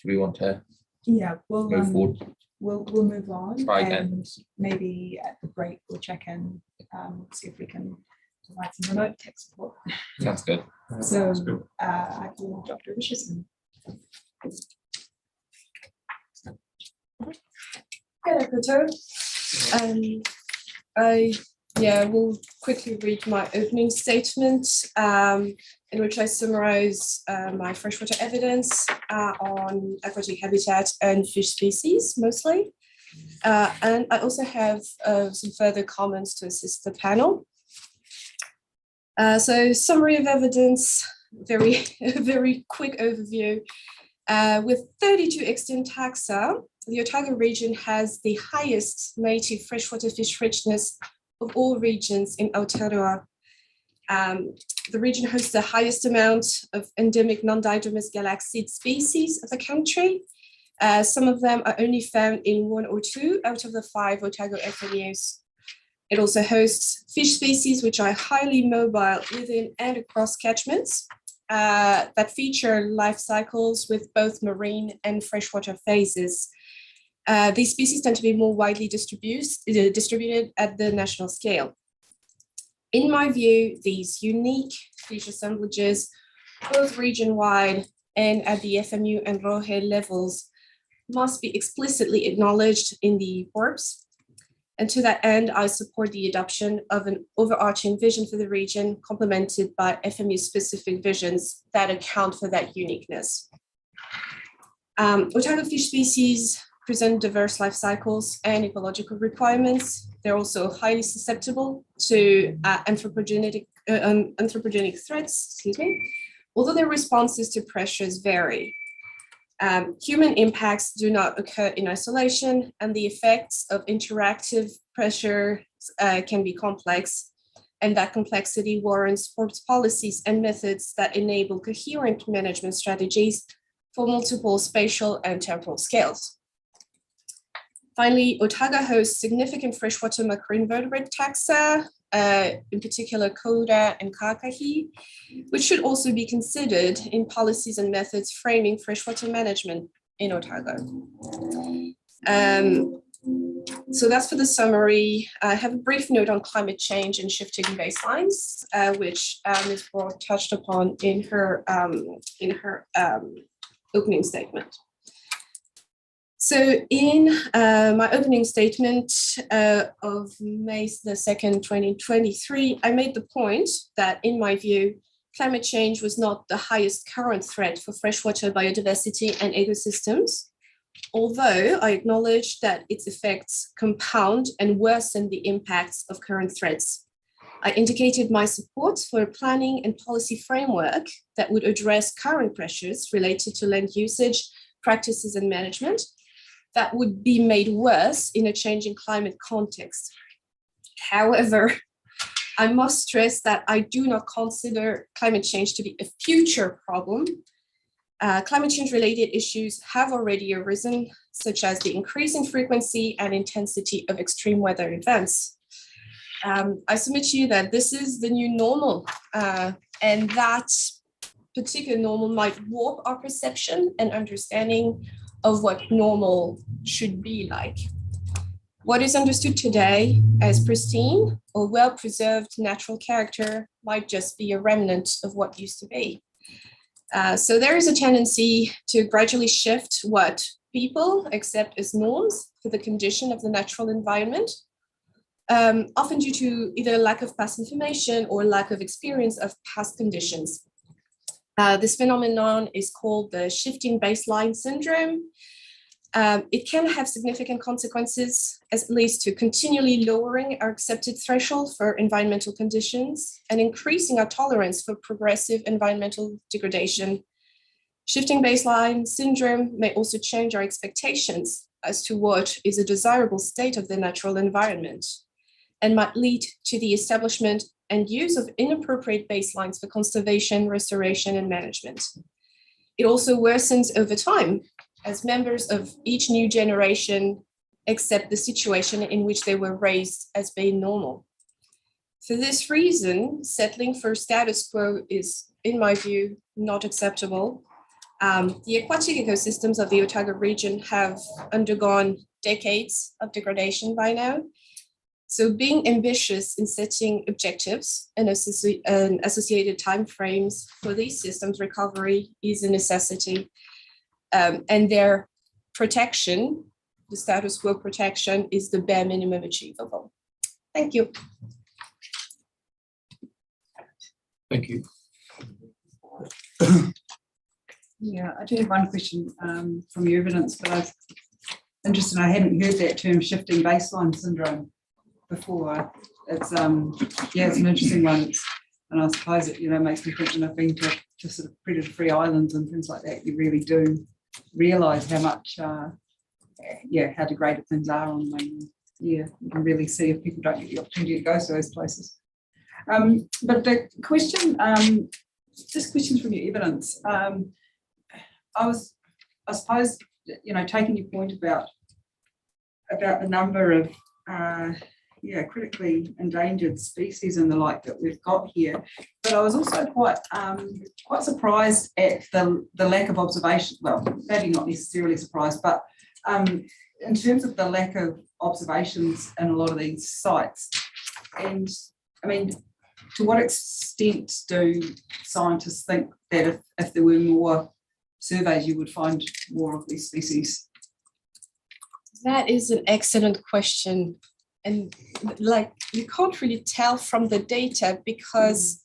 Do we want to Yeah, we'll move forward? we'll move on. Try again. And maybe at the break, we'll check in, see if we can provide some remote tech support. Sounds good. So I call Dr. Richardson. Hello, Koto. I will quickly read my opening statement, in which I summarize my freshwater evidence on aquatic habitat and fish species mostly. And I also have some further comments to assist the panel. So summary of evidence, very quick overview. With 32 extant taxa, the Otago region has the highest native freshwater fish richness of all regions in Aotearoa. The region hosts the highest amount of endemic non-didymis galaxid species of the country. Some of them are only found in 1 or 2 out of the 5 Otago FNUs. It also hosts fish species which are highly mobile within and across catchments that feature life cycles with both marine and freshwater phases. These species tend to be more widely distributed at the national scale. In my view, these unique fish assemblages, both region-wide and at the FMU and ROHE levels, must be explicitly acknowledged in the WARPs. And to that end, I support the adoption of an overarching vision for the region, complemented by FMU-specific visions that account for that uniqueness. Otago fish species present diverse life cycles and ecological requirements. They're also highly susceptible to anthropogenic threats, although their responses to pressures vary. Human impacts do not occur in isolation, and the effects of interactive pressure can be complex, and that complexity warrants policies and methods that enable coherent management strategies for multiple spatial and temporal scales. Finally, Otago hosts significant freshwater macroinvertebrate taxa, in particular Koura and Kakahi, which should also be considered in policies and methods framing freshwater management in Otago. So that's for the summary. I have a brief note on climate change and shifting baselines, which Ms. Broad touched upon in her opening statement. So in my opening statement of May the 2nd, 2023, I made the point that in my view, climate change was not the highest current threat for freshwater biodiversity and ecosystems, although I acknowledge that its effects compound and worsen the impacts of current threats. I indicated my support for a planning and policy framework that would address current pressures related to land usage, practices and management, that would be made worse in a changing climate context. However, I must stress that I do not consider climate change to be a future problem. Climate change related issues have already arisen, such as the increasing frequency and intensity of extreme weather events. I submit to you that this is the new normal, and that particular normal might warp our perception and understanding of what normal should be like. What is understood today as pristine or well-preserved natural character might just be a remnant of what used to be. So there is a tendency to gradually shift what people accept as norms for the condition of the natural environment, often due to either lack of past information or lack of experience of past conditions. This phenomenon is called the shifting baseline syndrome. It can have significant consequences, as it leads to continually lowering our accepted threshold for environmental conditions and increasing our tolerance for progressive environmental degradation. Shifting baseline syndrome may also change our expectations as to what is a desirable state of the natural environment and might lead to the establishment and use of inappropriate baselines for conservation, restoration, and management. It also worsens over time as members of each new generation accept the situation in which they were raised as being normal. For this reason, settling for status quo is, in my view, not acceptable. The aquatic ecosystems of the Otago region have undergone decades of degradation by now. So being ambitious in setting objectives and associated timeframes for these systems recovery is a necessity. And their protection, the status quo protection, is the bare minimum achievable. Thank you. Thank you. Yeah, I do have one question from your evidence, but I was interested, I hadn't heard that term shifting baseline syndrome before. It's yeah, it's an interesting one. And I suppose it, makes me think when I've been to sort of predator-free islands and things like that, you really do realise how much, how degraded things are on them. Yeah, you can really see if people don't get the opportunity to go to those places. But the question, just questions from your evidence. I suppose, taking your point about the number of critically endangered species and the like that we've got here, but I was also quite surprised at the lack of observation. Well, maybe not necessarily surprised, but in terms of the lack of observations in a lot of these sites. And I mean, to what extent do scientists think that if there were more surveys, you would find more of these species? That is an excellent question. And you can't really tell from the data because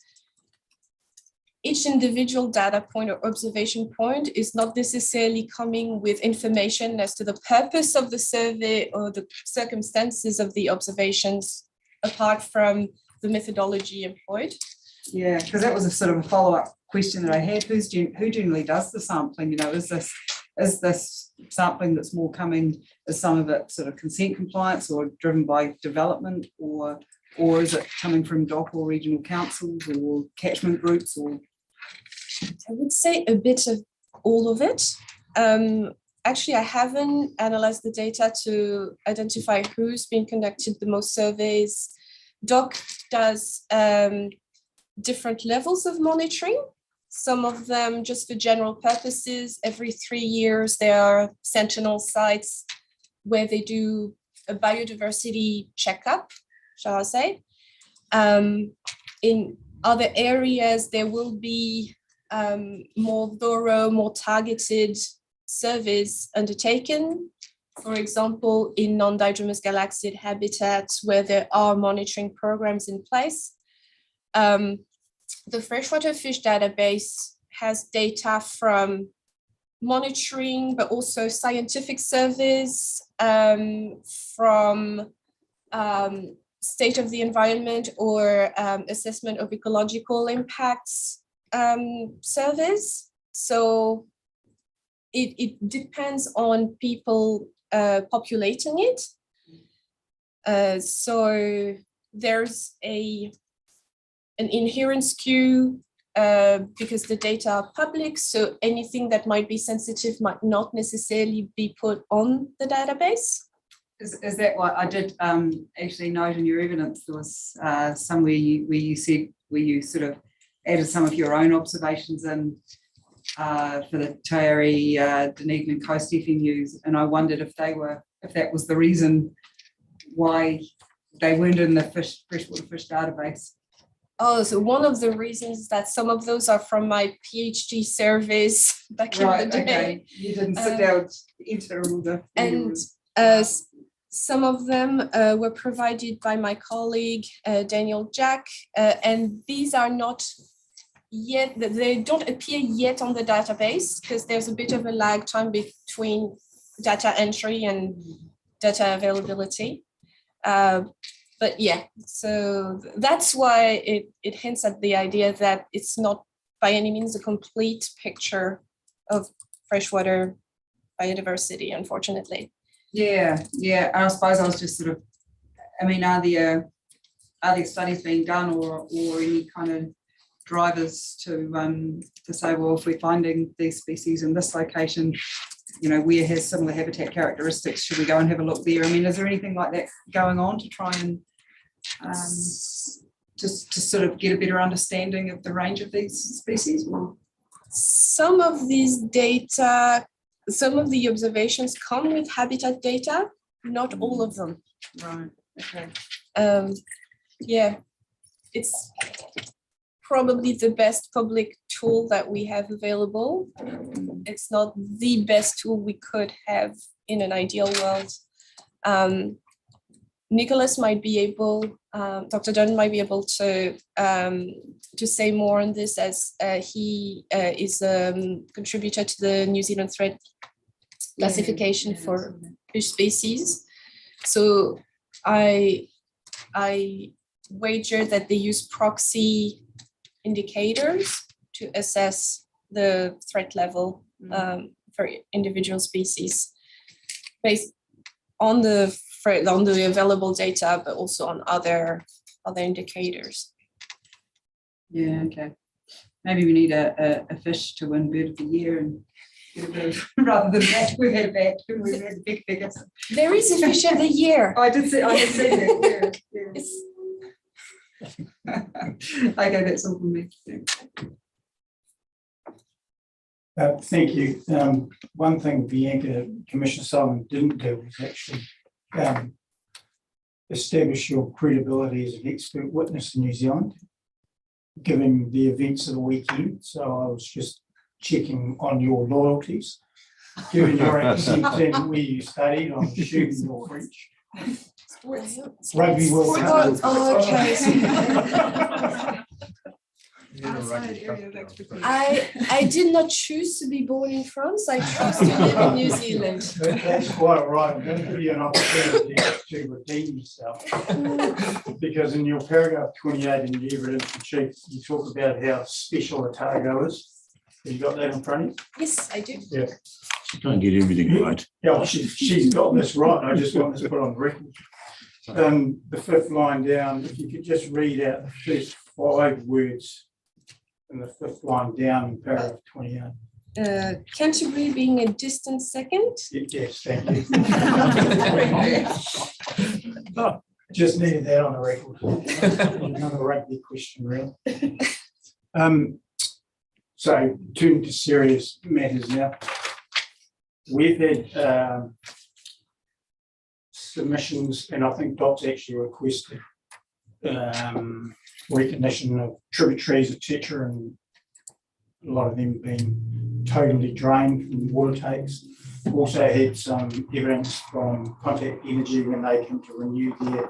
each individual data point or observation point is not necessarily coming with information as to the purpose of the survey or the circumstances of the observations, apart from the methodology employed. Yeah, because that was a sort of a follow-up question that I had. Who generally does the sampling? Is this sampling that's more coming, is some of it sort of consent compliance or driven by development, or is it coming from DOC or regional councils or catchment groups? Or I would say a bit of all of it. Actually, I haven't analyzed the data to identify who's been conducted the most surveys. DOC does different levels of monitoring. Some of them just for general purposes. Every 3 years, there are sentinel sites where they do a biodiversity checkup, shall I say. In other areas, there will be more thorough, more targeted surveys undertaken. For example, in non-didromous galaxid habitats where there are monitoring programs in place. The freshwater fish database has data from monitoring, but also scientific surveys, from state of the environment or assessment of ecological impacts surveys. So it depends on people populating it. So there's a an inherent skew because the data are public, so anything that might be sensitive might not necessarily be put on the database. Is that what I did actually note in your evidence? There was somewhere where you sort of added some of your own observations in for the Taieri, Dunedin and Coast FMUs, and I wondered if that was the reason why they weren't in the freshwater fish database. Oh, so one of the reasons that some of those are from my PhD surveys back in the day. Okay. You didn't sit down into all the. And some of them were provided by my colleague, Daniel Jack, and these are not yet, they don't appear yet on the database because there's a bit of a lag time between data entry and data availability. But yeah, so that's why it hints at the idea that it's not by any means a complete picture of freshwater biodiversity, unfortunately. Yeah. I suppose I was just sort of, I mean, are there studies being done or any kind of drivers to say, well, if we're finding these species in this location, you know, where has similar habitat characteristics, should we go and have a look there? I mean, is there anything like that going on to try and just to sort of get a better understanding of the range of these species? Or? Some of these data, some of the observations come with habitat data, not all of them. Right, okay. Yeah, it's probably the best public tool that we have available. It's not the best tool we could have in an ideal world. Nicholas might be able, Dr. Dunn might be able to say more on this, as he is a contributor to the New Zealand threat classification for fish species. So I wager that they use proxy indicators to assess the threat level for individual species based on the available data, but also on other indicators. Yeah, okay. Maybe we need a fish to win Bird of the Year and get a bit of, rather than that. We've had that. We've had big figures. There is a Fish of the Year. I did see that. Yeah. Okay, that's all from me. Thank you. One thing Bianca, Commissioner Sullivan didn't do was actually establish your credibility as an expert witness in New Zealand, given the events of the weekend. So I was just checking on your loyalties. Given your accent and where you studied, I'm assuming you're French. Rugby World Cup. Oh, okay. I did not choose to be born in France. I chose to live in New Zealand. That's quite right. I'm going to give you an opportunity to redeem yourself. Because in your paragraph 28 in the evidence in chief, you talk about how special Otago is. Have you got that in front of you? Yes, I do. Yeah. She can't get everything right. Yeah, she's got this right. I just want this put on record. The fifth line down, if you could just read out the first 5 words in the fifth line down in paragraph 28. Canterbury being a distant second. Yes, thank you. Just needed that on the record. Another rugby question, really. So, turning to serious matters now. We've had submissions, and I think Dot's actually requested recognition of tributaries, etc., and a lot of them being totally drained from water takes. Also had some evidence from Contact Energy when they came to renew their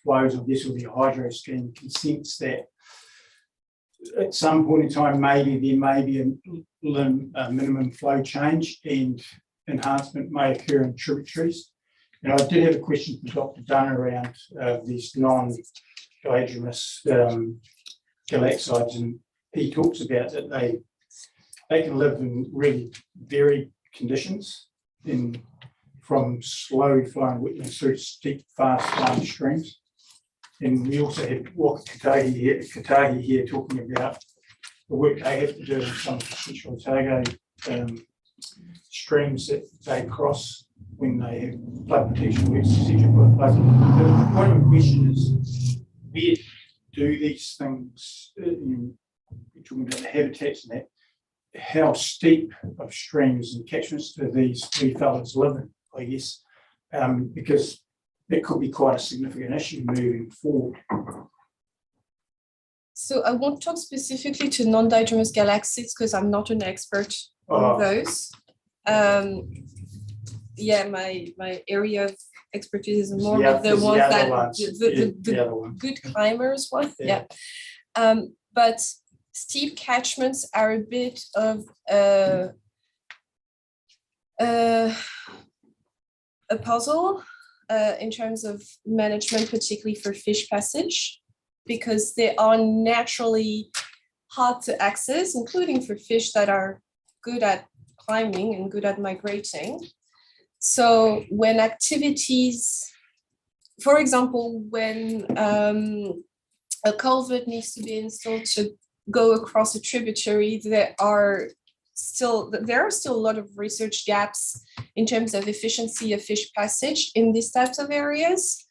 flows of this, or their hydro scheme, consents that at some point in time, maybe there may be a minimum flow change and enhancement may occur in tributaries. And I did have a question for Dr. Dunn around these non-diagenous galaxides, and he talks about that they can live in really varied conditions, from slow flowing wetlands through steep, fast flowing streams. And we also have Katahi here talking about the work they have to do in some of the Central Otago streams that they cross when they have flood protection works, etc. One of the question is, where do these things, you're talking about the habitats and that, how steep of streams and catchments do these wee fellas live in, I guess, because that could be quite a significant issue moving forward. So I won't talk specifically to non-diatomous galaxies because I'm not an expert on those. Yeah, my area of expertise is more of the ones that the good climbers one. Yeah. But steep catchments are a bit of a puzzle in terms of management, particularly for fish passage, because they are naturally hard to access, including for fish that are good at climbing and good at migrating. So when activities, for example, when a culvert needs to be installed to go across a tributary, there are still a lot of research gaps in terms of efficiency of fish passage in these types of areas.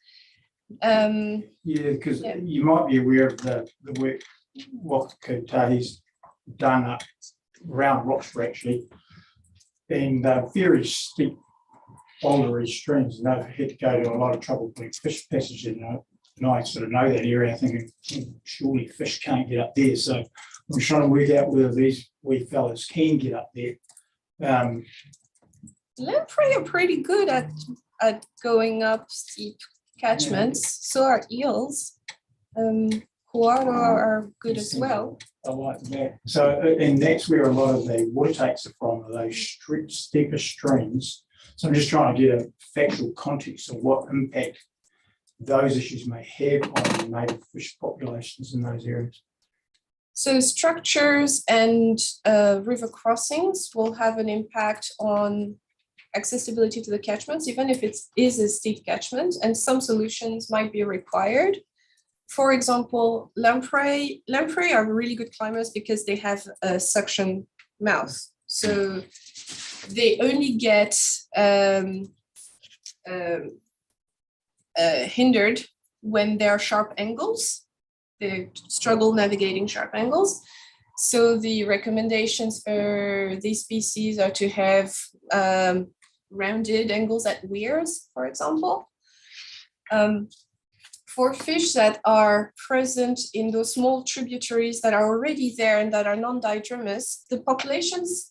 Yeah, because you might be aware of the work Wakakotahi's done up around Rochester actually, and very steep bouldery streams, and they've had to go to a lot of trouble putting fish passage in. And I sort of know that area, thinking surely fish can't get up there. So I'm trying to work out whether these wee fellas can get up there. Lamprey are pretty good at going up steep catchments. So are eels. Koala are good as well. I like that. So, and that's where a lot of the water takes are from, are those steeper streams. So I'm just trying to get a factual context of what impact those issues may have on native fish populations in those areas. So structures and river crossings will have an impact on accessibility to the catchments, even if it is a steep catchment, and some solutions might be required. For example, lamprey are really good climbers because they have a suction mouth. So they only get hindered when there are sharp angles. They struggle navigating sharp angles. So the recommendations for these species are to have rounded angles at weirs, for example. For fish that are present in those small tributaries that are already there and that are non-diatomous, the populations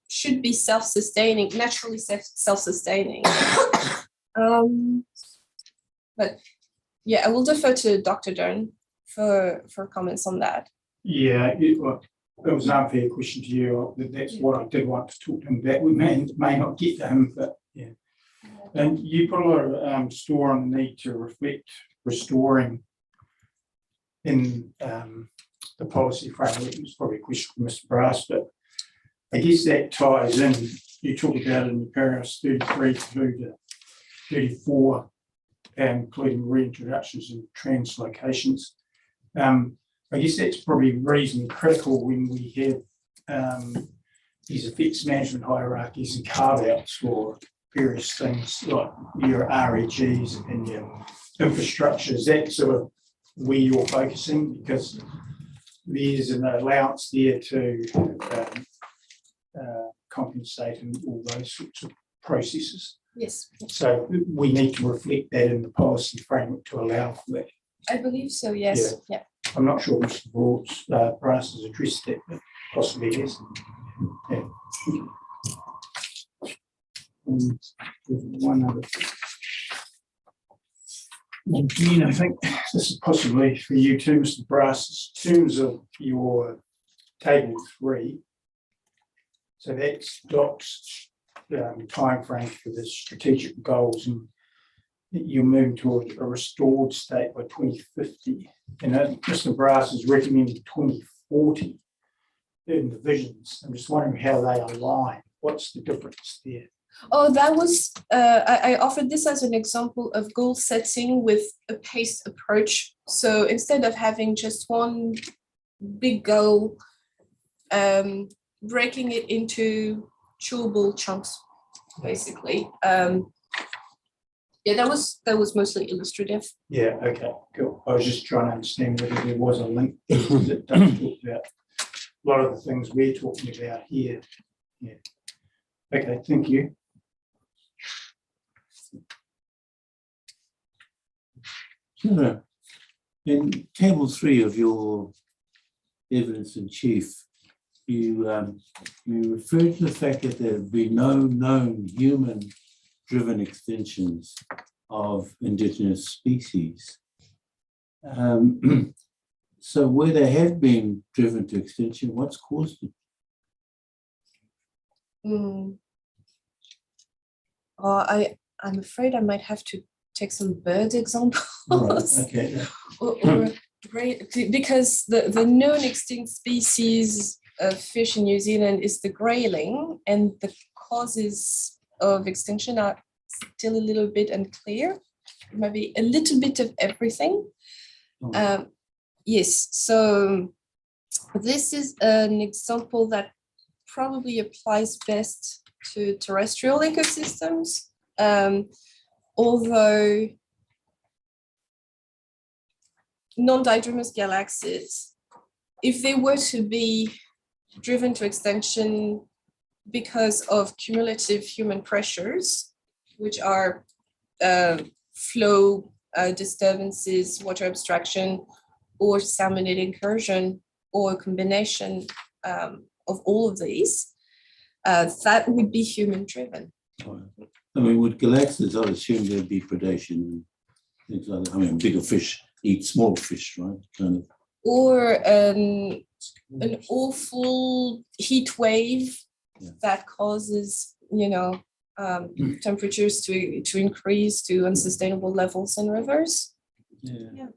should be self-sustaining, naturally self-sustaining. But yeah, I will defer to Dr. Dern for comments on that. Yeah, it was an unfair question to you. That's what I did want to talk to him about. We may not get to him, but yeah. And you put a lot of store on the need to reflect restoring in the policy framework. It's probably a question for Mr. Brass, but I guess that ties in. You talk about it in the paragraphs 33 through to 34, including reintroductions and translocations. I guess that's probably reasonably critical when we have these effects management hierarchies and carve-outs for various things like your REGs and your infrastructures. That sort of where you're focusing, because there's an allowance there to compensate and all those sorts of processes. Yes. So we need to reflect that in the policy framework to allow for that. I believe so, yes. Yeah. I'm not sure Mr. Brass has addressed that, but possibly yes. Yeah. One other. Again, I think this is possibly for you too, Mr. Brass, in terms of your table 3. So that's DOC's timeframe for the strategic goals, and you're moving towards a restored state by 2050. And Mr. Brass is recommending 2040 in the visions. I'm just wondering how they align. What's the difference there? Oh, that was, I offered this as an example of goal setting with a paced approach. So instead of having just one big goal, breaking it into chewable chunks, basically. Yeah, that was mostly illustrative. Yeah, okay, cool. I was just trying to understand whether there was a link that does talk about a lot of the things we're talking about here. Yeah. Okay, thank you. So, in table 3 of your evidence in chief, you refer to the fact that there have been no known human-driven extinctions of indigenous species. So where they have been driven to extinction, what's caused it? I'm afraid I might have to take some bird examples. Right, okay. Because the known extinct species of fish in New Zealand is the grayling, and the causes of extinction are still a little bit unclear. Maybe a little bit of everything. Yes, so this is an example that probably applies best to terrestrial ecosystems. Although non-didromous galaxids, if they were to be driven to extinction because of cumulative human pressures, which are flow disturbances, water abstraction, or salmonid incursion, or a combination of all of these, that would be human-driven. I mean, with galaxids, I'd assume there'd be predation and things like that. I mean, bigger fish eat small fish, right? Kind of. Or an awful heat wave that causes, temperatures to increase to unsustainable levels in rivers. Yeah.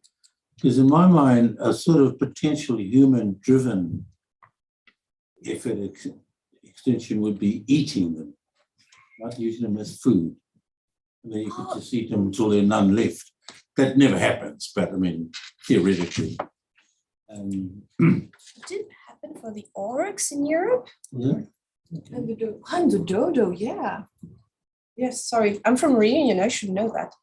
Because in my mind, a sort of potentially human-driven effort extinction would be eating them, not using them as food. And then you could just eat them until there are none left. That never happens, but I mean, theoretically. It did happen for the oryx in Europe. Yeah. Okay. And the dodo, yeah. Yes, sorry, I'm from Reunion, I should know that.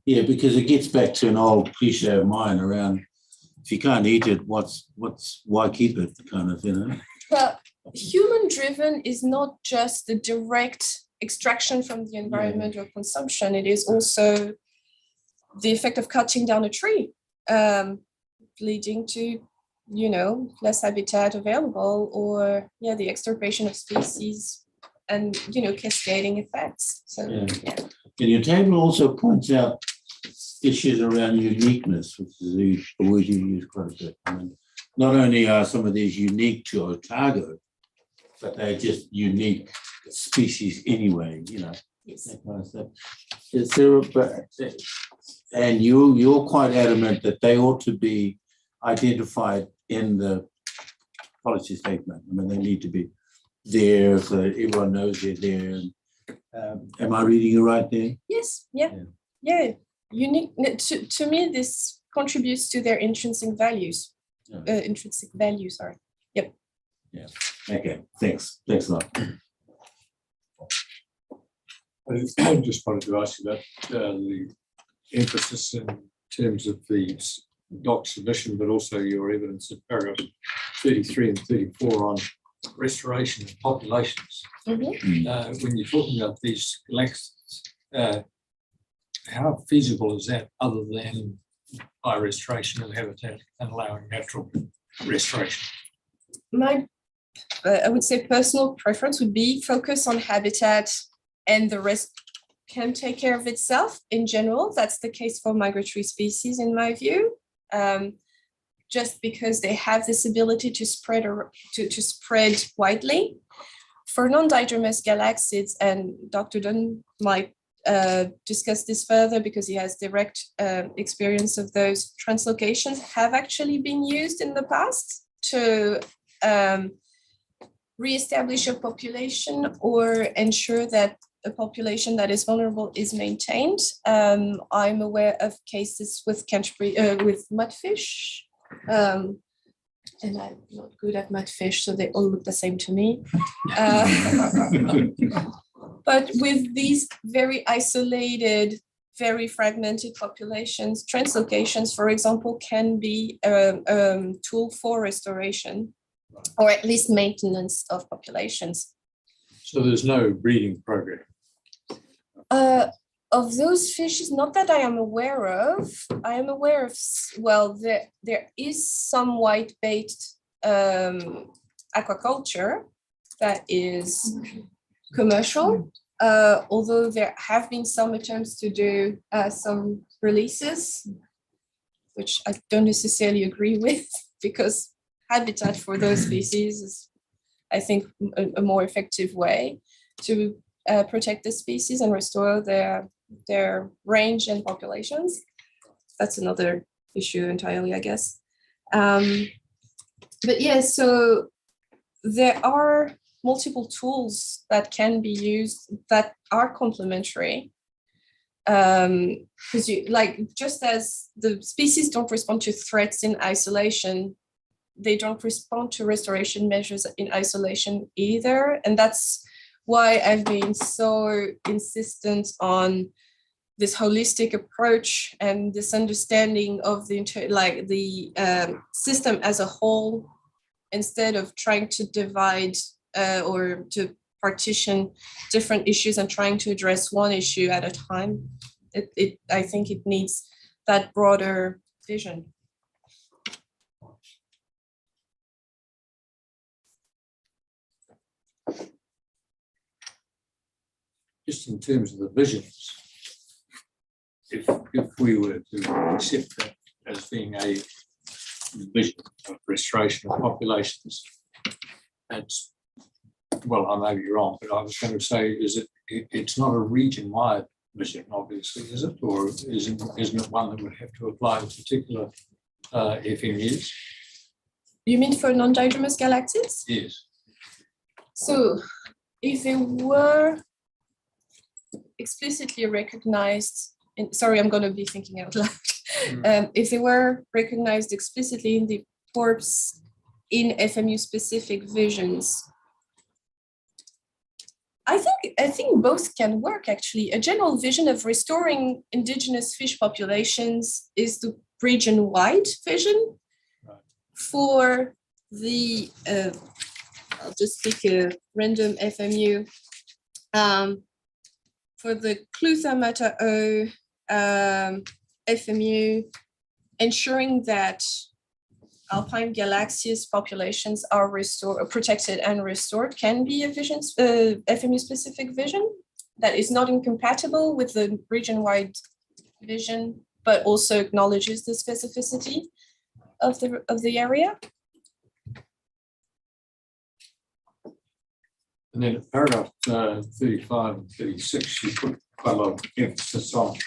Yeah, because it gets back to an old cliche of mine around if you can't eat it, why keep it, kind of, But human-driven is not just the direct extraction from the environment or consumption. It is also the effect of cutting down a tree, leading to, less habitat available, or the extirpation of species, and cascading effects. So And your table also points out issues around uniqueness, which is a word you use quite a bit. I mean, not only are some of these unique to Otago, but they're just unique species anyway, Yes. that kind of stuff. Is there and you're quite adamant that they ought to be identified in the policy statement. I mean, they need to be there so that everyone knows they're there. Am I reading you right there? Yes, yeah. Unique, to me, this contributes to their intrinsic values. Sorry. Yep. Yeah. Okay. Thanks a lot. I just wanted to ask you about the emphasis in terms of the doc submission, but also your evidence in paragraph 33 and 34 on restoration of populations. Mm-hmm. When you're talking about these galaxies, how feasible is that other than by restoration of habitat and allowing natural restoration? My, I would say, personal preference would be focus on habitat, and the rest can take care of itself in general. That's the case for migratory species, in my view, just because they have this ability to spread widely. For non-didromous galaxids, and Dr. Dunn might discuss this further because he has direct experience of those, translocations have actually been used in the past to reestablish a population or ensure that a population that is vulnerable is maintained. I'm aware of cases with Canterbury, with mudfish. And I'm not good at mudfish, so they all look the same to me. But with these very isolated, very fragmented populations, translocations, for example, can be a tool for restoration, or at least maintenance of populations. So there's no breeding program? Of those fishes, not that I am aware of. I am aware of, well, there is some white-bait aquaculture that is commercial, although there have been some attempts to do some releases, which I don't necessarily agree with, because habitat for those species is, I think, a more effective way to protect the species and restore their range and populations. That's another issue entirely, I guess. But yeah, so there are multiple tools that can be used that are complementary. Because just as the species don't respond to threats in isolation, they don't respond to restoration measures in isolation either. And that's why I've been so insistent on this holistic approach and this understanding of the system as a whole, instead of trying to divide or to partition different issues and trying to address one issue at a time. I think it needs that broader vision. Just in terms of the visions, if we were to accept that as being a vision of restoration of populations, that's, well, I may be wrong, but I was going to say, it's not a region-wide vision, obviously, is it? Or isn't it one that would have to apply to particular FMUs? You mean for non-diadromous galaxids? Yes. So if they were explicitly recognized, sorry, I'm going to be thinking out loud. If they were recognized explicitly in the corps in FMU-specific visions, I think both can work, actually. A general vision of restoring indigenous fish populations is the region-wide vision. For the, I'll just pick a random FMU. For the Clutha-Mata-O FMU, ensuring that alpine galaxias populations are protected and restored can be a vision, FMU-specific vision that is not incompatible with the region-wide vision, but also acknowledges the specificity of the area. And then at paragraph 35 and 36, you put quite a lot of emphasis on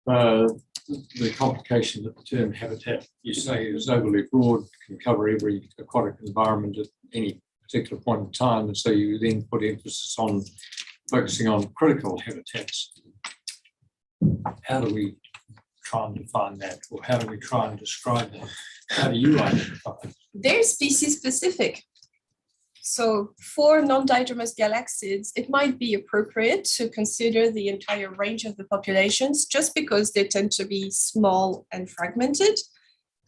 the complication that the term habitat, you say, is overly broad, can cover every aquatic environment at any particular point in time. And so you then put emphasis on focusing on critical habitats. How do we try and define that? Or how do we try and describe that? How do you identify it? They're species specific. So for non-diadromous galaxids, it might be appropriate to consider the entire range of the populations just because they tend to be small and fragmented.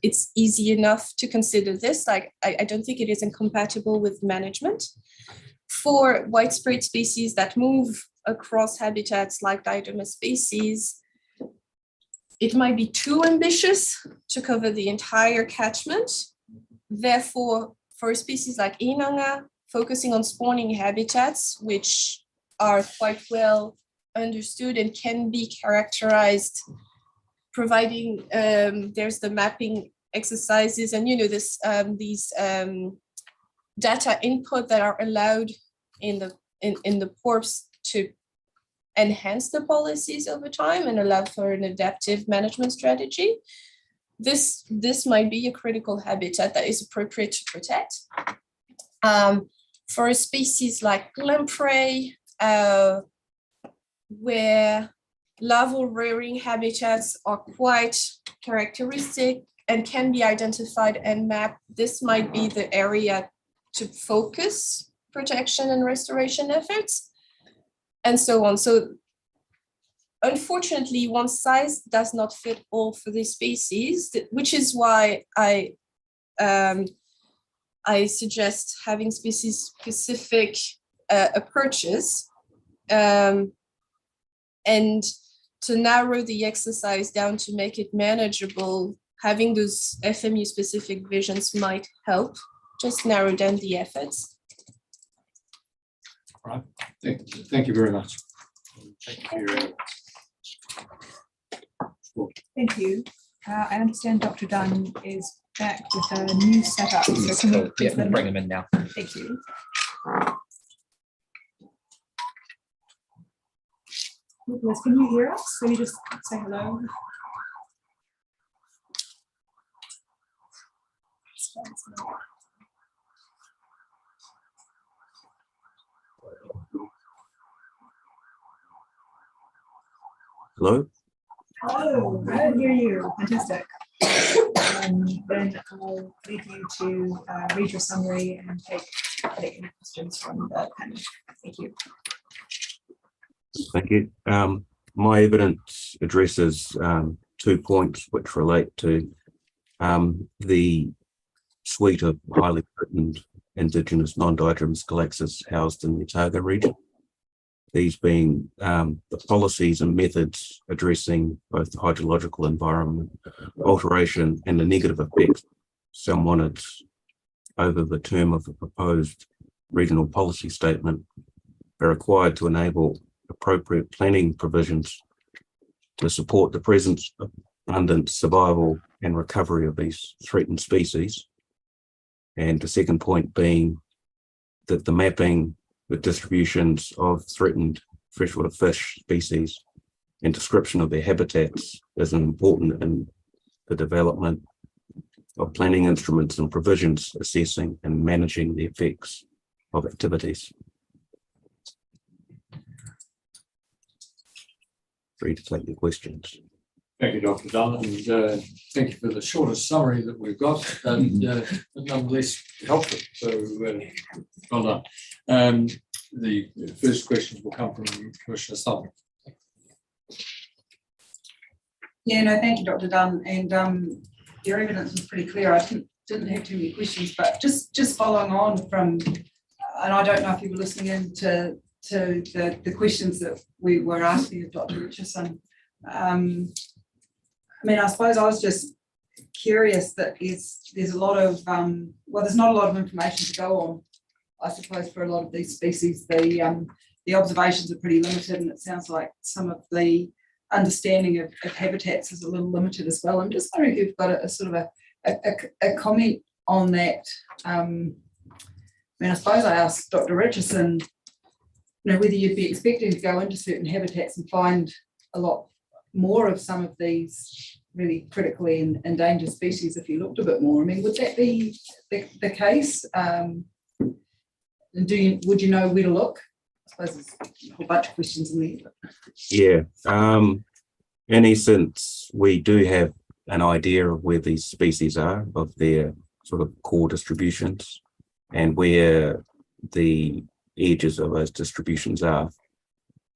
It's easy enough to consider this. Like, I don't think it is incompatible with management. For widespread species that move across habitats like diadromous species, it might be too ambitious to cover the entire catchment. Therefore, for a species like Inanga, focusing on spawning habitats, which are quite well understood and can be characterized, providing there's the mapping exercises and these data input that are allowed in the corps to enhance the policies over time and allow for an adaptive management strategy. This might be a critical habitat that is appropriate to protect. For a species like lamprey, where larval rearing habitats are quite characteristic and can be identified and mapped, this might be the area to focus protection and restoration efforts, and so on. So unfortunately, one size does not fit all for these species, which is why I suggest having species-specific approaches, and to narrow the exercise down to make it manageable. Having those FMU-specific visions might help just narrow down the efforts. Right. Thank you very much. Thank you for your evidence. Thank you. I understand Dr. Dunn is back with a new setup. So can we Yeah, we'll bring him in now. Thank you. Nicholas, can you hear us? Can you just say hello? Hello? Hello, I can hear you. Fantastic. Then I'll leave you to read your summary and take any questions from the panel. Thank you. Thank you. My evidence addresses 2 points which relate to the suite of highly threatened Indigenous non-diatremous calaxes housed in the Otago region. These being the policies and methods addressing both the hydrological environment alteration and the negative effects salmonids over the term of the proposed regional policy statement are required to enable appropriate planning provisions to support the presence, abundance, survival and recovery of these threatened species. And the second point being that the mapping the distributions of threatened freshwater fish species and description of their habitats is important in the development of planning instruments and provisions assessing and managing the effects of activities. Free to take your questions. Thank you, Dr. Dunn, and thank you for the shortest summary that we've got, and but nonetheless helpful. So well done. The first questions will come from Commissioner Sutton. Yeah, no, thank you, Dr. Dunn, and your evidence was pretty clear. I didn't have too many questions, but just following on from, and I don't know if you were listening in to the questions that we were asking of Dr. Richardson. I mean, I suppose I was just curious that there's a lot of, well, there's not a lot of information to go on, I suppose, for a lot of these species. The observations are pretty limited, and it sounds like some of the understanding of habitats is a little limited as well. I'm just wondering if you've got a sort of a comment on that. I mean, I suppose I asked Dr. Richardson, whether you'd be expecting to go into certain habitats and find a lot more of some of these really critically endangered species if you looked a bit more. I mean, would that be the case? Would you know where to look? I suppose there's a whole bunch of questions in there. Yeah, in essence, we do have an idea of where these species are, of their sort of core distributions and where the edges of those distributions are.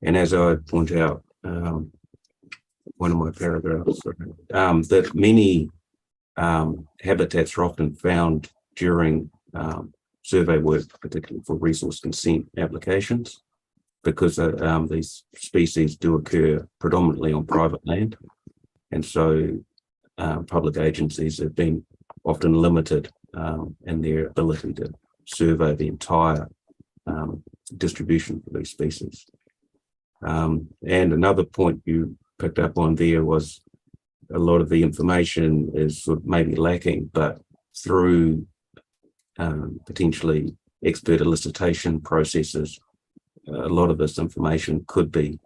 And as I point out, one of my paragraphs, that many habitats are often found during survey work, particularly for resource consent applications, because these species do occur predominantly on private land. And so public agencies have been often limited in their ability to survey the entire distribution for these species. And another point you picked up on there was a lot of the information is sort of maybe lacking, but through potentially expert elicitation processes, a lot of this information could be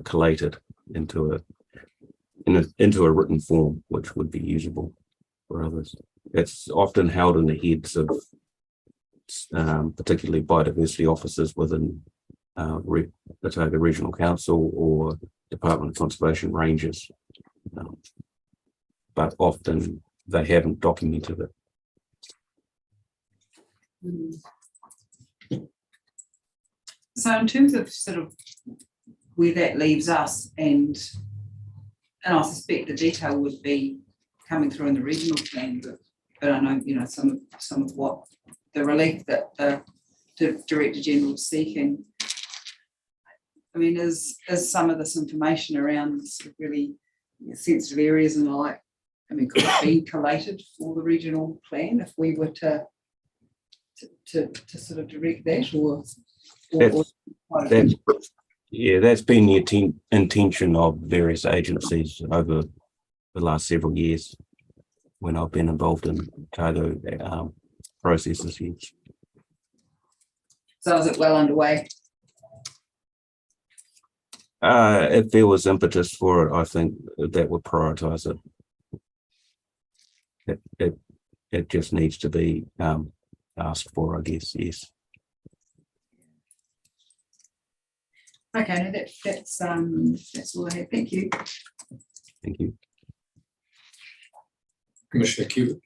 collated into a written form, which would be usable for others. It's often held in the heads of particularly biodiversity officers within Otago Regional Council or Department of Conservation Rangers. But often they haven't documented it. So in terms of sort of where that leaves us, and I suspect the detail would be coming through in the regional plan, but I know, you know, some of what the relief that the Director General is seeking. I mean, is some of this information around sort of really sensitive areas and the like, I mean, could it be collated for the regional plan if we were to sort of direct that, or that's been the intention of various agencies over the last several years when I've been involved in Otago processes here. So is it well underway? If there was impetus for it, I think that would prioritise it. It just needs to be asked for, I guess. Yes. Okay, no, that's all I have. Thank you. Thank you. Commissioner Cubitt.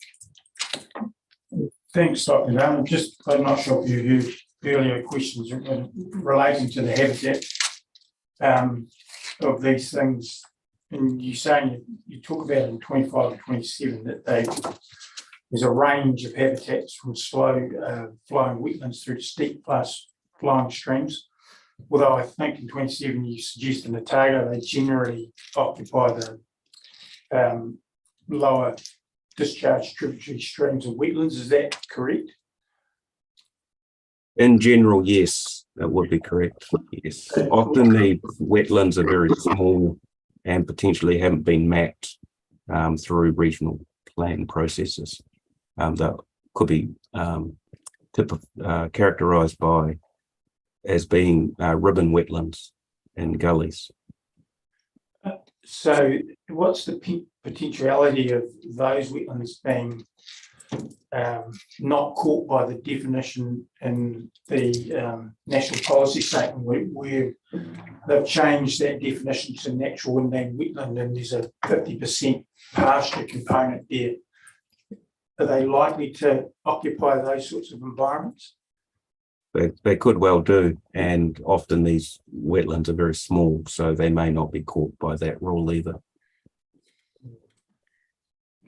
Thanks, Dr. Dunn. I'm not sure if you heard earlier questions relating to the habitat of these things. And you saying you talk about in 25 and 27 that there's a range of habitats from slow flowing wetlands through to steep fast flowing streams. Although I think in 27 you suggest in Otago they generally occupy the lower discharge tributary streams and wetlands. Is that correct? In general, yes, that would be correct. Yes. Often the wetlands are very small and potentially haven't been mapped through regional plan processes. That could be characterised as being ribbon wetlands and gullies. So what's the potentiality of those wetlands being not caught by the definition in the national policy statement where they've changed that definition to natural inland wetland and there's a 50% pasture component there? Are they likely to occupy those sorts of environments? They could well do, and often these wetlands are very small, so they may not be caught by that rule either.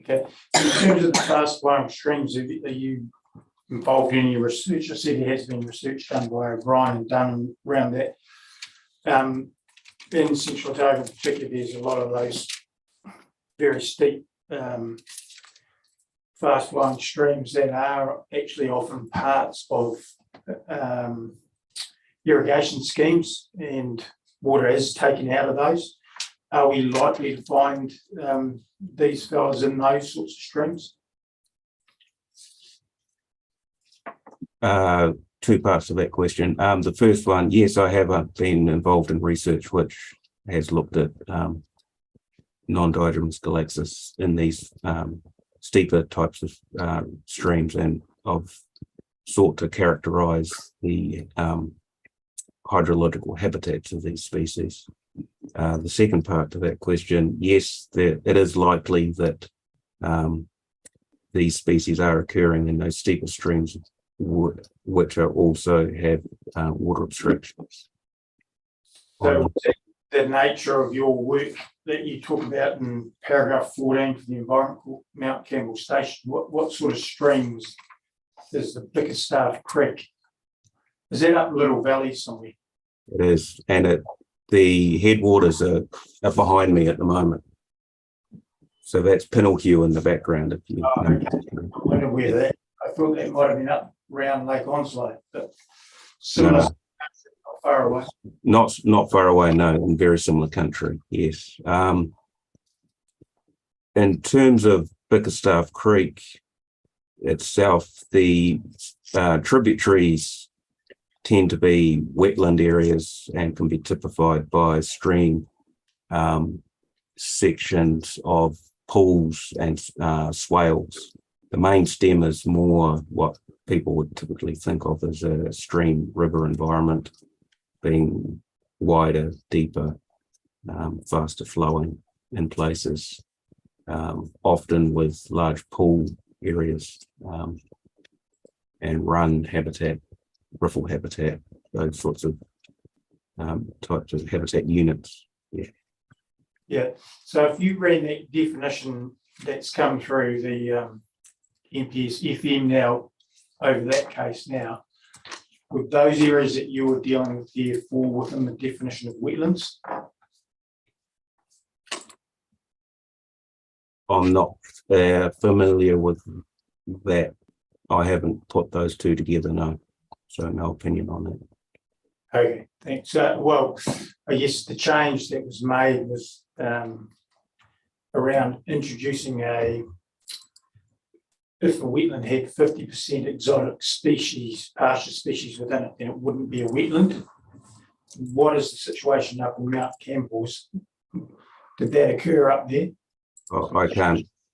Okay. In terms of the fast flowing streams, are you involved in any research? I said there has been research done by O'Brien and Dunn around that. In Central Otago in particular, there's a lot of those very steep fast flowing streams that are actually often parts of irrigation schemes, and water is taken out of those. Are we likely to find these fellas in those sorts of streams? Two parts of that question. The first one, yes, I have been involved in research which has looked at non-diatreme galaxis in these steeper types of streams, and I've sought to characterise the hydrological habitats of these species. The second part to that question, yes, it is likely that these species are occurring in those steeper streams, which are also have water obstructions. So the nature of your work that you talk about in paragraph 14 for the environment called Mount Campbell Station, what sort of streams is the Bickerstaff Creek? Is that up Little Valley somewhere? It is, and the headwaters are behind me at the moment. So that's Pinelhue in the background. If you know. I wonder where that. I thought that might have been up around Lake Onslow, but similar, not far away. Not far away, no, in very similar country. Yes. In terms of Bickerstaff Creek itself, the tributaries tend to be wetland areas and can be typified by stream sections of pools and swales the main stem is more what people would typically think of as a stream river environment, being wider, deeper, faster flowing in places, often with large pool areas and run habitat, riffle habitat, those sorts of types of habitat units. Yeah. Yeah, so if you read that definition that's come through the NPS FM now, over that case now, with those areas that you were dealing with there fall within the definition of wetlands? I'm not familiar with that. I haven't put those two together, no. So no opinion on that. Okay, thanks. Well, I guess the change that was made was around introducing if a wetland had 50% exotic species, pasture species within it, then it wouldn't be a wetland. What is the situation up in Mount Campbell's? Did that occur up there? I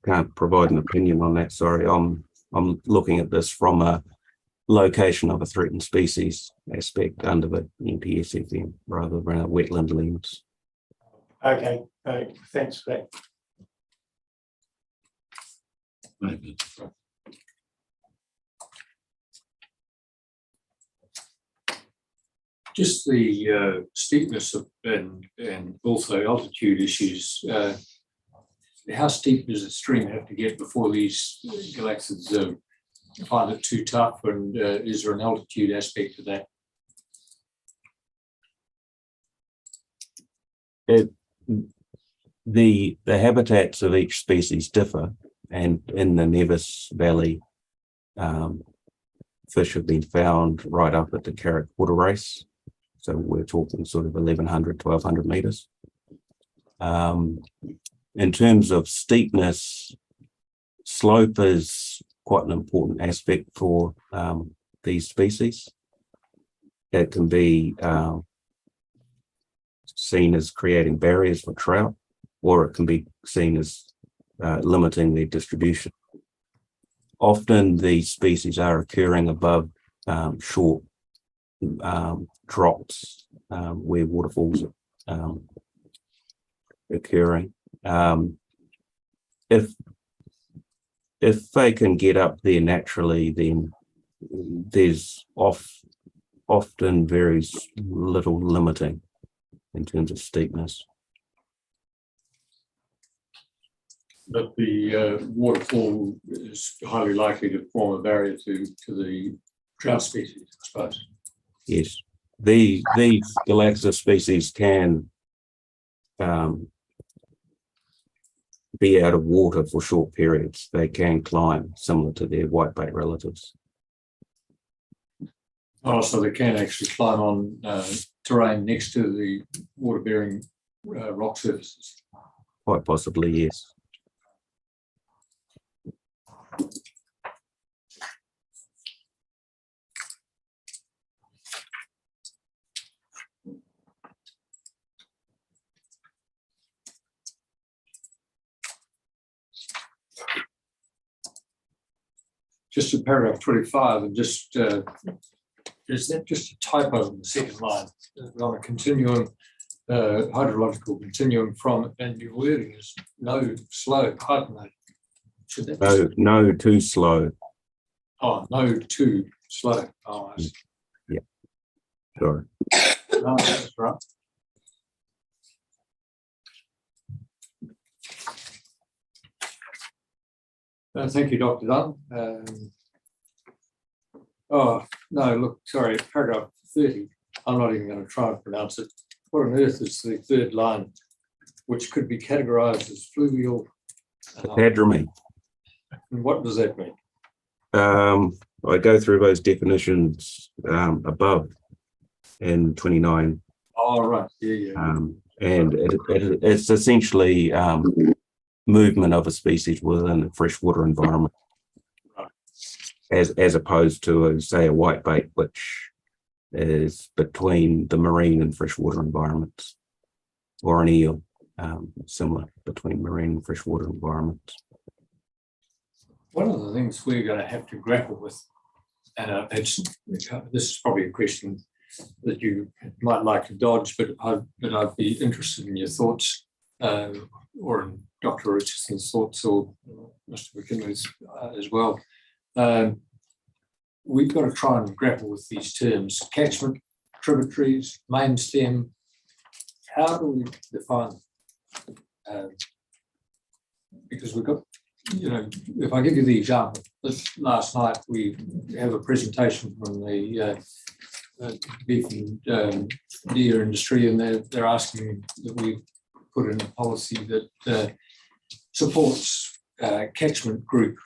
can't provide an opinion on that. Sorry, I'm looking at this from a location of a threatened species aspect under the NPS FM rather than a wetland lens. Okay, thanks for that. Just the steepness of and also altitude issues. How steep does the stream have to get before these galaxies find it too tough, and is there an altitude aspect to that? The habitats of each species differ, and in the Nevis Valley, fish have been found right up at the Carrick Water Race. So we're talking sort of 1,100, 1,200 meters. In terms of steepness, slope is quite an important aspect for these species. It can be seen as creating barriers for trout, or it can be seen as limiting their distribution. Often these species are occurring above short drops where waterfalls are occurring. If they can get up there naturally, then there's often very little limiting in terms of steepness. But the waterfall is highly likely to form a barrier to the trout species, I suppose. Yes, these galaxia species can be out of water for short periods. They can climb, similar to their whitebait relatives. Oh, so they can actually climb on terrain next to the water-bearing rock surfaces. Quite possibly, yes. Just in paragraph 25, and just is that just a typo in the second line on a continuum, hydrological continuum from, and your wording is no slope hyphenate. Should that be? No, too slow. Oh, no too slow. Oh, I see. Yeah. Sorry. No, that's right. Thank you, Dr. Dunn. Oh, no, look, sorry, paragraph 30. I'm not even going to try and pronounce it. What on earth is the third line, which could be categorized as fluvial? Hadromy. And what does that mean? I go through those definitions above in 29. Oh, right. Yeah. And it's essentially movement of a species within a freshwater environment, as opposed to, say, a whitebait, which is between the marine and freshwater environments, or an eel, similar between marine and freshwater environments. One of the things we're going to have to grapple with, and this is probably a question that you might like to dodge, but I'd be interested in your thoughts, or in Dr. Richardson's thoughts, or Mr. McKinley's as well. We've got to try and grapple with these terms: catchment, tributaries, main stem. How do we define them? Because we've got, if I give you the example, last night we have a presentation from the beef and deer industry, and they're asking that we put in a policy that supports catchment group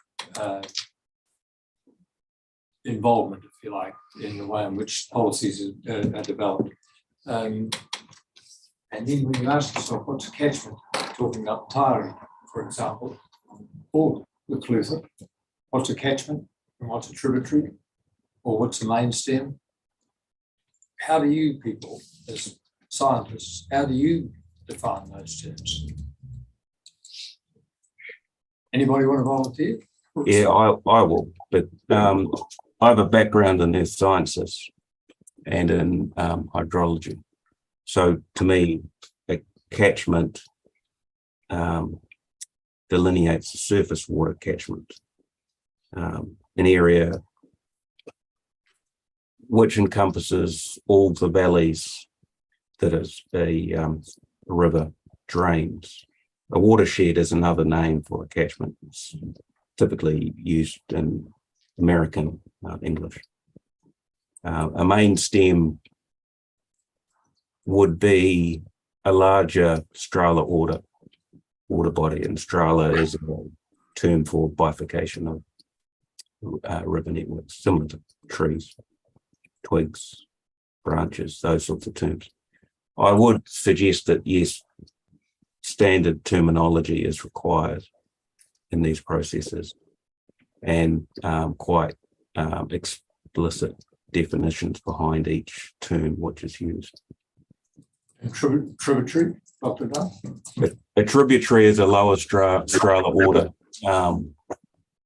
involvement, if you like, in the way in which policies are developed. And then when you ask yourself, what's a catchment? Talking about Taieri, for example, or the Clutha, what's a catchment and what's a tributary, or what's a main stem? How do you people, as scientists, how do you define those terms? Anybody want to volunteer? Yeah, I will, but I have a background in earth sciences and in hydrology. So to me, a catchment delineates the surface water catchment, an area which encompasses all the valleys that a river drains. A watershed is another name for a catchment. It's typically used in American English. A main stem would be a larger strala water body, and strala is a term for bifurcation of river networks, similar to trees, twigs, branches, those sorts of terms. I would suggest that, yes, standard terminology is required in these processes, and quite explicit definitions behind each term which is used. Tributary, Dr. Dunn? A tributary is a lower strala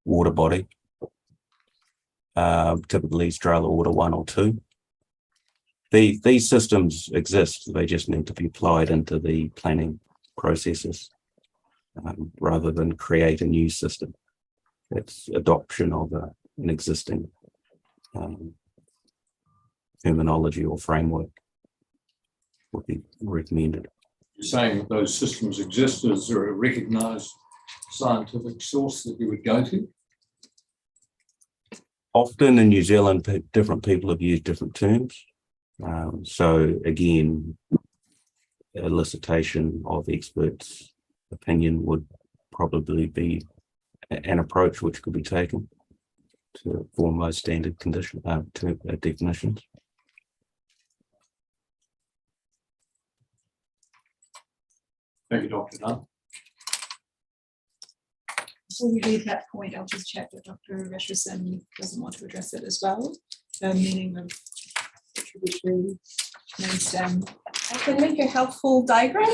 water body, typically strala water 1 or 2. These systems exist, they just need to be applied into the planning processes rather than create a new system. It's adoption of an existing terminology or framework would be recommended. You're saying that those systems exist. Is there a recognised scientific source that you would go to? Often in New Zealand, different people have used different terms. So again, elicitation of experts' opinion would probably be an approach which could be taken to form those standard definitions. Thank you, Dr. Dunn. Before we leave that point, I'll just check that Dr. Richardson doesn't want to address it as well. The meaning of tributary, main stem. I can make a helpful diagram,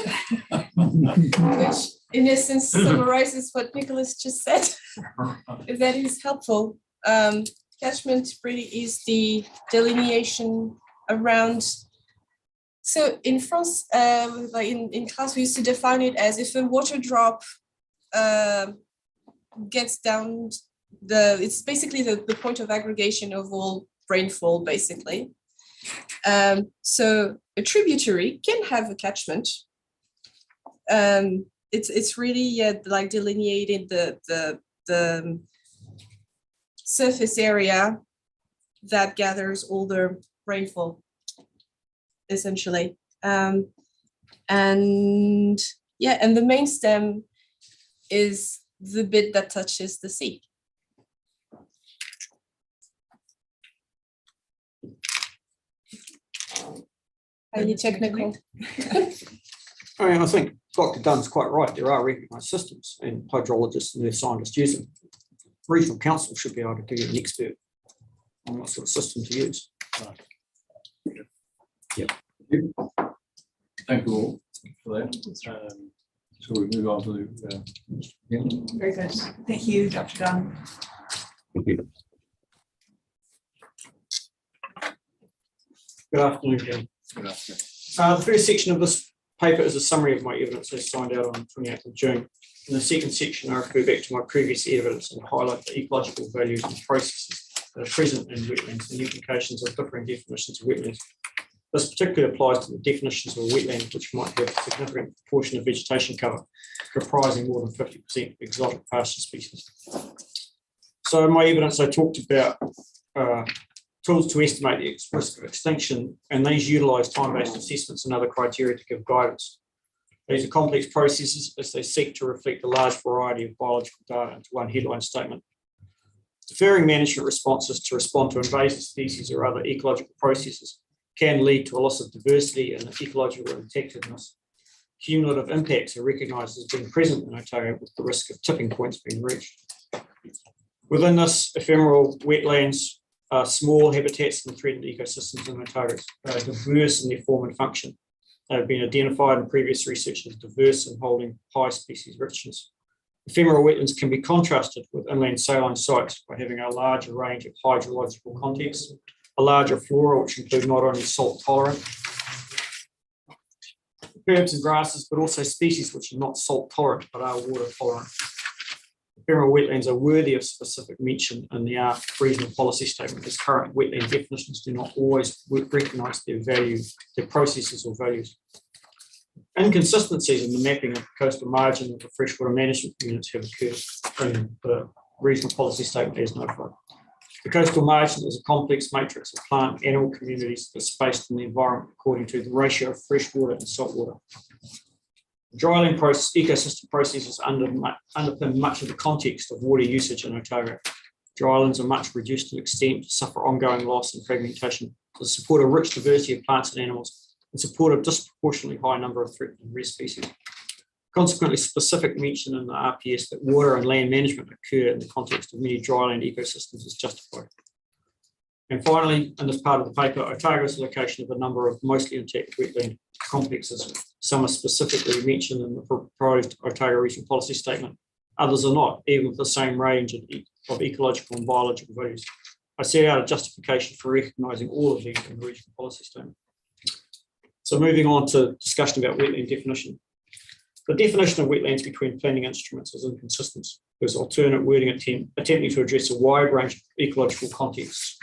which in essence summarizes what Nicholas just said, if that is helpful. Catchment really is the delineation around. So in France, like in class, we used to define it as if a water drop gets down it's basically the point of aggregation of all rainfall, basically. So a tributary can have a catchment. It's really like delineating the surface area that gathers all the rainfall, essentially. And the main stem is the bit that touches the sea. Highly technical. I think Dr. Dunn's quite right. There are recognised systems, and hydrologists and earth scientists use them. Regional council should be able to give you an expert on what sort of system to use. Yep. Thank you all for that. So we move on to Very good. Thank you, Dr. Dunn. Thank you. Good afternoon, Jim. The first section of this paper is a summary of my evidence as signed out on 28th of June. In the second section, I refer back to my previous evidence and highlight the ecological values and processes that are present in wetlands and the implications of differing definitions of wetlands. This particularly applies to the definitions of a wetland, which might have a significant proportion of vegetation cover, comprising more than 50% of exotic pasture species. So in my evidence, I talked about tools to estimate the risk of extinction, and these utilise time-based assessments and other criteria to give guidance. These are complex processes as they seek to reflect a large variety of biological data into one headline statement. Deferring management responses to respond to invasive species or other ecological processes can lead to a loss of diversity and ecological protectiveness. Cumulative impacts are recognised as being present in Otago, with the risk of tipping points being reached. Within this, ephemeral wetlands are small habitats and threatened ecosystems in Otago. They are diverse in their form and function. They have been identified in previous research as diverse and holding high species richness. Ephemeral wetlands can be contrasted with inland saline sites by having a larger range of hydrological contexts, a larger flora, which include not only salt tolerant herbs and grasses, but also species which are not salt tolerant but are water tolerant. Ephemeral wetlands are worthy of specific mention in the RPS regional policy statement, as current wetland definitions do not always recognise their value, their processes or values. Inconsistencies in the mapping of the coastal margin of the freshwater management units have occurred in the regional policy statement as notified. The coastal margin is a complex matrix of plant and animal communities that are spaced in the environment according to the ratio of freshwater and saltwater. Dryland ecosystem processes underpin much of the context of water usage in Otago. Drylands are much reduced in extent to suffer ongoing loss and fragmentation to support a rich diversity of plants and animals and support a disproportionately high number of threatened and rare species. Consequently, specific mention in the RPS that water and land management occur in the context of many dryland ecosystems is justified. And finally, in this part of the paper, Otago's location of a number of mostly intact wetland complexes. Some are specifically mentioned in the proposed Otago Regional Policy Statement. Others are not, even with the same range of ecological and biological values. I set out a justification for recognising all of these in the Regional Policy Statement. So moving on to discussion about wetland definition. The definition of wetlands between planning instruments is inconsistent. There's alternate wording attempting to address a wide range of ecological contexts.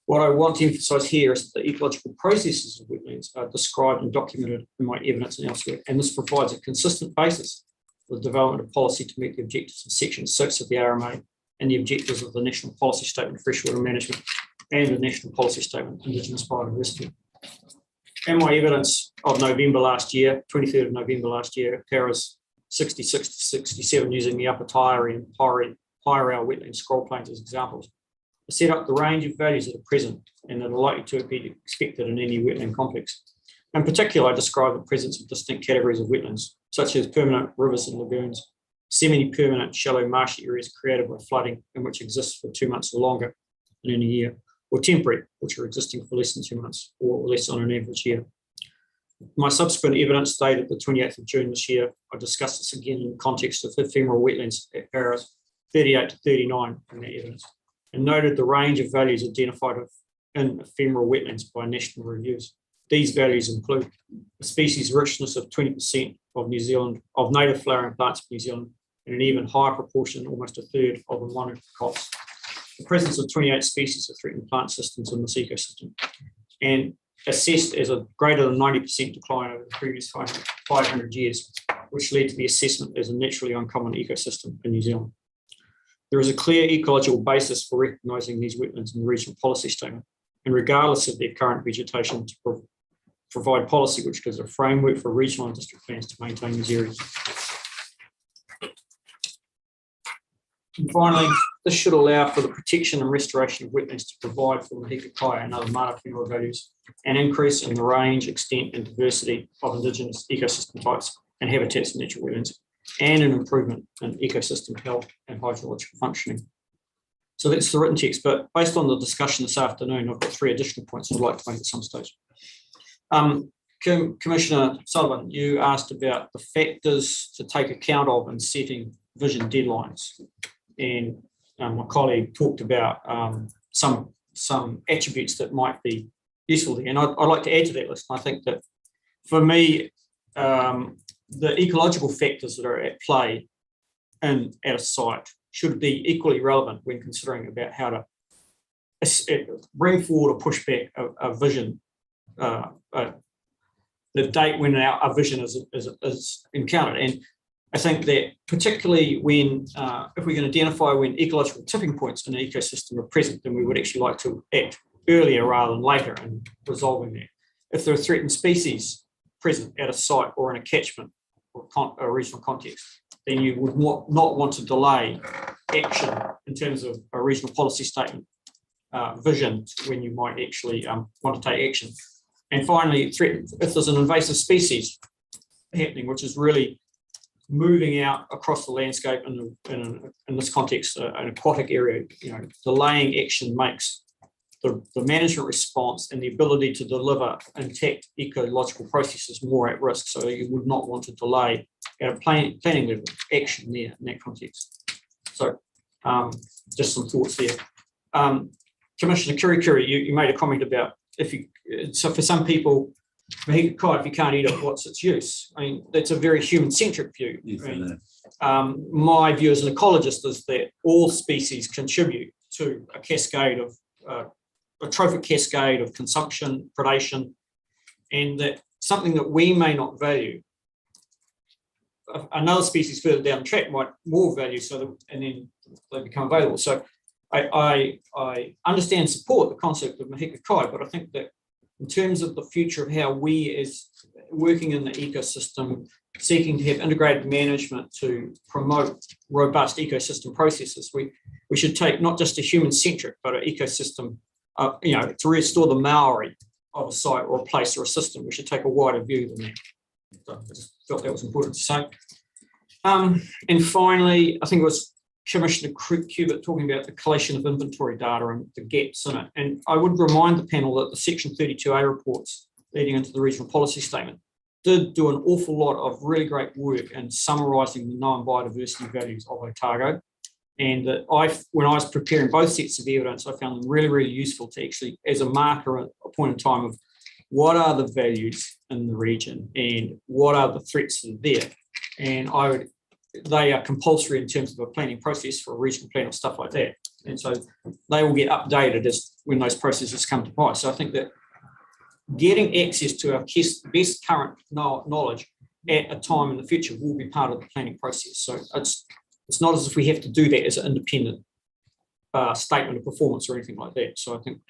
What I want to emphasise here is that the ecological processes of wetlands are described and documented in my evidence and elsewhere, and this provides a consistent basis for the development of policy to meet the objectives of Section 6 of the RMA and the objectives of the National Policy Statement Freshwater Management and the National Policy Statement Indigenous Biodiversity. In my evidence of November last year, 23rd of November last year, paras 66 to 67, using the Upper Taieri and Pairal wetland scroll plains as examples, I set up the range of values that are present and that are likely to be expected in any wetland complex. In particular, I describe the presence of distinct categories of wetlands, such as permanent rivers and lagoons, semi-permanent shallow marshy areas created by flooding and which exist for 2 months or longer in a year, or temporary, which are existing for less than 2 months or less on an average year. My subsequent evidence dated the 28th of June this year, I discussed this again in the context of ephemeral wetlands at paras 38 to 39 in that evidence, and noted the range of values identified in ephemeral wetlands by national reviews. These values include a species richness of 20% of New Zealand, of native flowering plants of New Zealand, and an even higher proportion, almost a third, of the monocots. The presence of 28 species of threatened plant systems in this ecosystem, and assessed as a greater than 90% decline over the previous 500 years, which led to the assessment as a naturally uncommon ecosystem in New Zealand. There is a clear ecological basis for recognising these wetlands in the regional policy statement, and regardless of their current vegetation, to provide policy which gives a framework for regional and district plans to maintain these areas. And finally, this should allow for the protection and restoration of wetlands to provide for the hikakai and other mana whenua values, an increase in the range, extent and diversity of Indigenous ecosystem types and habitats in natural wetlands, and an improvement in ecosystem health and hydrological functioning. So that's the written text, but based on the discussion this afternoon, I've got 3 additional points I'd like to make at some stage. Commissioner Sullivan, you asked about the factors to take account of in setting vision deadlines. And my colleague talked about some attributes that might be useful there. And I'd like to add to that list. I think that for me, the ecological factors that are at play at a site should be equally relevant when considering about how to bring forward or push back a vision, the date when our vision is encountered. And I think that particularly when, if we can identify when ecological tipping points in an ecosystem are present, then we would actually like to act earlier rather than later in resolving that. If there are threatened species present at a site or in a catchment or a regional context, then you would not want to delay action in terms of a regional policy statement vision when you might actually want to take action. And finally, if there's an invasive species happening, which is really moving out across the landscape in this context, an aquatic area, delaying action makes the management response and the ability to deliver intact ecological processes more at risk. So you would not want to delay at a planning level action there in that context. So just some thoughts there. Commissioner Kirikiri, you made a comment about so for some people, if you can't eat it, what's its use? I mean, that's a very human-centric view. My view as an ecologist is that all species contribute to a cascade of a trophic cascade of consumption, predation, and that something that we may not value, another species further down the track might more value, and then they become available. So I understand and support the concept of Mahika Kai, but I think that in terms of the future of how we as working in the ecosystem, seeking to have integrated management to promote robust ecosystem processes, we should take not just a human-centric, but an ecosystem, to restore the Maori of a site or a place or a system, we should take a wider view than that. So I just felt that was important to say. And finally, I think it was Commissioner Cubitt talking about the collation of inventory data and the gaps in it. And I would remind the panel that the Section 32A reports leading into the regional policy statement did do an awful lot of really great work in summarising the known biodiversity values of Otago. And that when I was preparing both sets of evidence, I found them really, really useful to actually, as a marker at a point in time of what are the values in the region and what are the threats that are there. And they are compulsory in terms of a planning process for a regional plan or stuff like that. And so they will get updated as when those processes come to pass. So I think that getting access to our best current knowledge at a time in the future will be part of the planning process. So it's not as if we have to do that as an independent statement of performance or anything like that. So I think,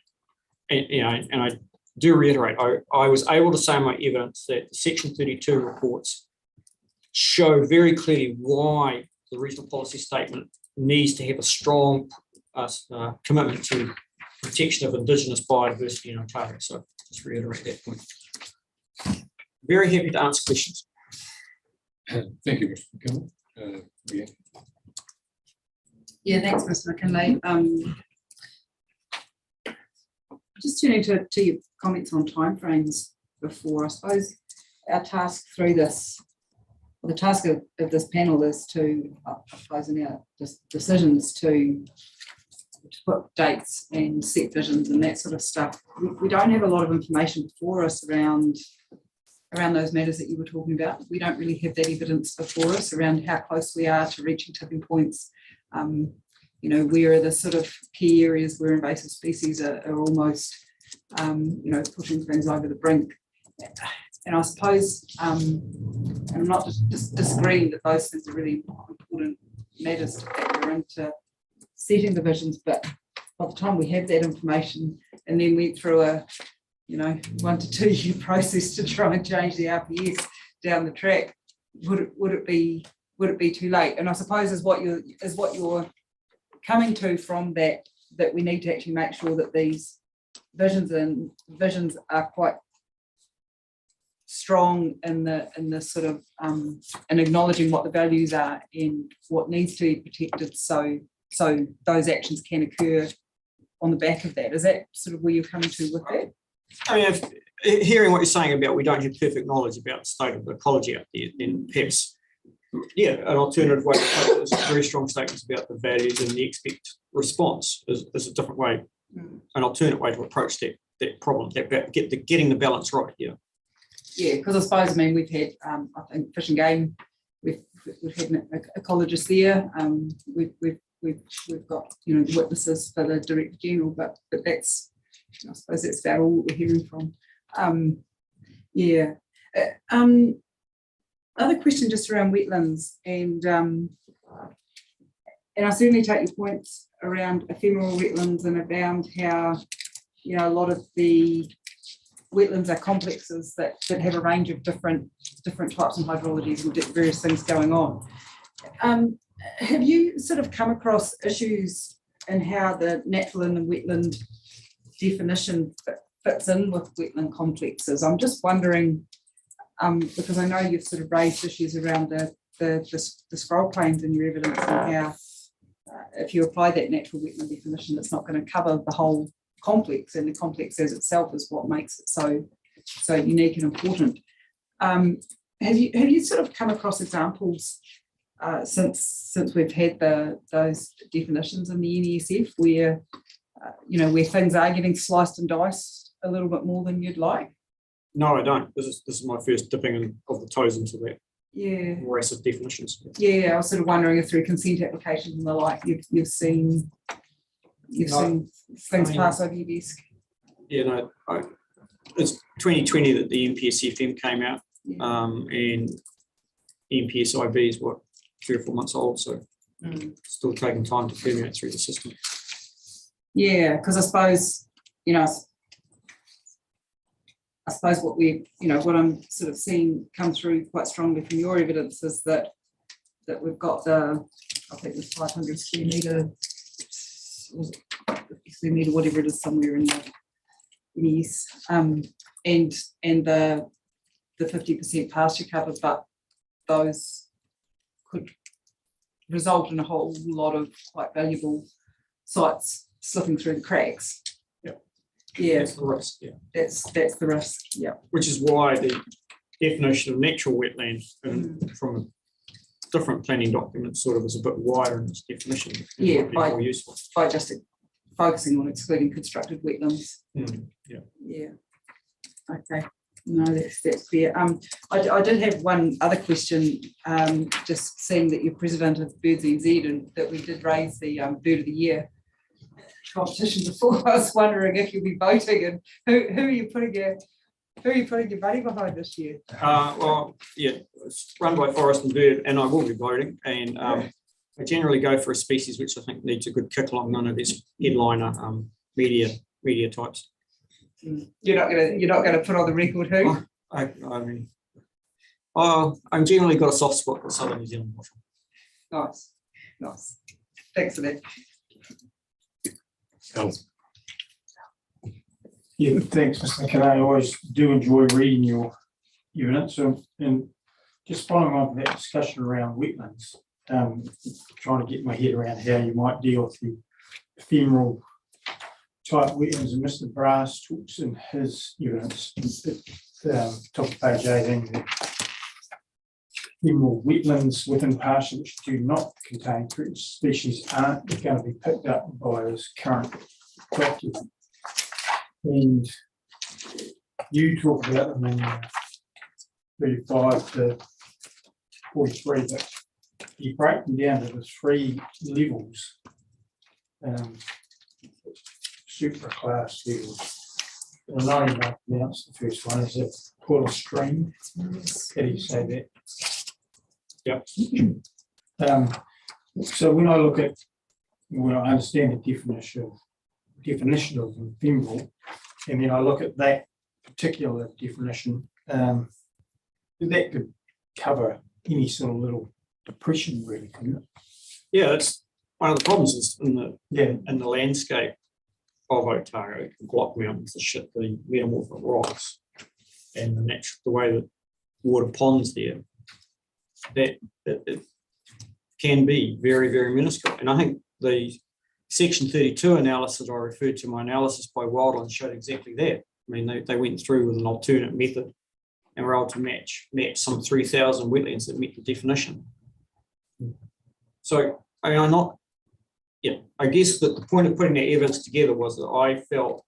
and I do reiterate, I was able to say in my evidence that the Section 32 reports show very clearly why the regional policy statement needs to have a strong commitment to protection of Indigenous biodiversity in Otago. So just reiterate that point. Very happy to answer questions. Thank you, Mr. McKinley. Yeah, thanks, Mr. McKinley. Just turning to your comments on timeframes before, I suppose our task through this, the task of this panel is to, I suppose, in our decisions to put dates and set visions and that sort of stuff. We don't have a lot of information before us around those matters that you were talking about. We don't really have that evidence before us around how close we are to reaching tipping points. Where are the sort of key areas where invasive species are almost, pushing things over the brink. And I suppose, and I'm not just disagreeing that those things are really important matters to factor into setting the visions, but by the time we have that information and then went through a 1 to 2 year process to try and change the RPS down the track, would it be too late? And I suppose is what you're coming to from that we need to actually make sure that these visions are quite strong in the sort of in acknowledging what the values are and what needs to be protected, so those actions can occur on the back of that. Is that sort of where you're coming to with that? I mean, hearing what you're saying about we don't have perfect knowledge about the state of the ecology out there, then perhaps, yeah, an alternative way to take it is very strong statements about the values and the expect response is a different way, an alternate way to approach that problem, getting the balance right here. Yeah, because I suppose, I mean, we've had, I think, Fish and Game, we've had an ecologist there. We've got, you know, witnesses for the Director General, but that's, I suppose that's about all we're hearing from. Yeah. Other question just around wetlands, and I certainly take your points around ephemeral wetlands and around how, you know, a lot of the wetlands are complexes that have a range of different types of hydrologies and various things going on. Have you sort of come across issues in how the natural and wetland definition fits in with wetland complexes? I'm just wondering, because I know you've sort of raised issues around the scroll planes in your evidence, and how if you apply that natural wetland definition, it's not going to cover the whole complex, and the complex as itself is what makes it so unique and important. Have you sort of come across examples since we've had those definitions in the NESF where you know, where things are getting sliced and diced a little bit more than you'd like? No, I don't. This is my first dipping of the toes into that. Yeah. Morass of definitions. Yeah, I was sort of wondering if through consent applications and the like, you've seen things pass over your desk. Yeah, no, it's 2020 that the MPSFM came out, and MPSIB is what, 3 or 4 months old, so still taking time to permeate through the system. Yeah, because I suppose, you know, I suppose what we, you know, what I'm sort of seeing come through quite strongly from your evidence is that we've got the, I think it's 500 square metre, whatever it is, somewhere in the yes, and the 50% pasture cover, but those could result in a whole lot of quite valuable sites slipping through the cracks. Yeah, that's the risk. Yeah, that's the risk. Yeah, which is why the definition of natural wetland from a different planning document sort of is a bit wider in its definition. Yeah, more useful by just focusing on excluding constructed wetlands. Yeah. Yeah. Okay. No, that's clear. I did have one other question. Just seeing that you're president of Birds NZ and that we did raise the Bird of the Year competition before. I was wondering if you'll be voting and who are you putting your money behind this year? Well, yeah, it's run by Forest and Bird, and I will be voting. And I generally go for a species which I think needs a good kick along. None of these headliner media types. You're not gonna put on the record who? I mean, I'm generally got a soft spot for Southern New Zealand. Nice. Thanks for that. Yeah, thanks, Mr. McKay. I always do enjoy reading your units. And just following on that discussion around wetlands, trying to get my head around how you might deal with the ephemeral type wetlands. And Mr. Brass talks in his units, top of page 18, that ephemeral wetlands within pasture which do not contain threatened species aren't going to be picked up by this current document. And you talk about them in 35 to 43, but you break them down to the 3 levels, super class levels. And I know you might pronounce the first one. Is it called a stream? How do you say that? Yep. So when I understand the definition of ephemeral, and then I look at that particular definition, that could cover any sort of little depression, really, couldn't it? Yeah, that's one of the problems is in the landscape of Otago, the block mountains, the metamorphic rocks, and the way that water ponds there, that it can be very, very minuscule. And I think the Section 32 analysis I referred to, my analysis by Wildland, showed exactly that. I mean, they went through with an alternate method and were able to match some 3,000 wetlands that met the definition. So, I mean, I guess that the point of putting that evidence together was that I felt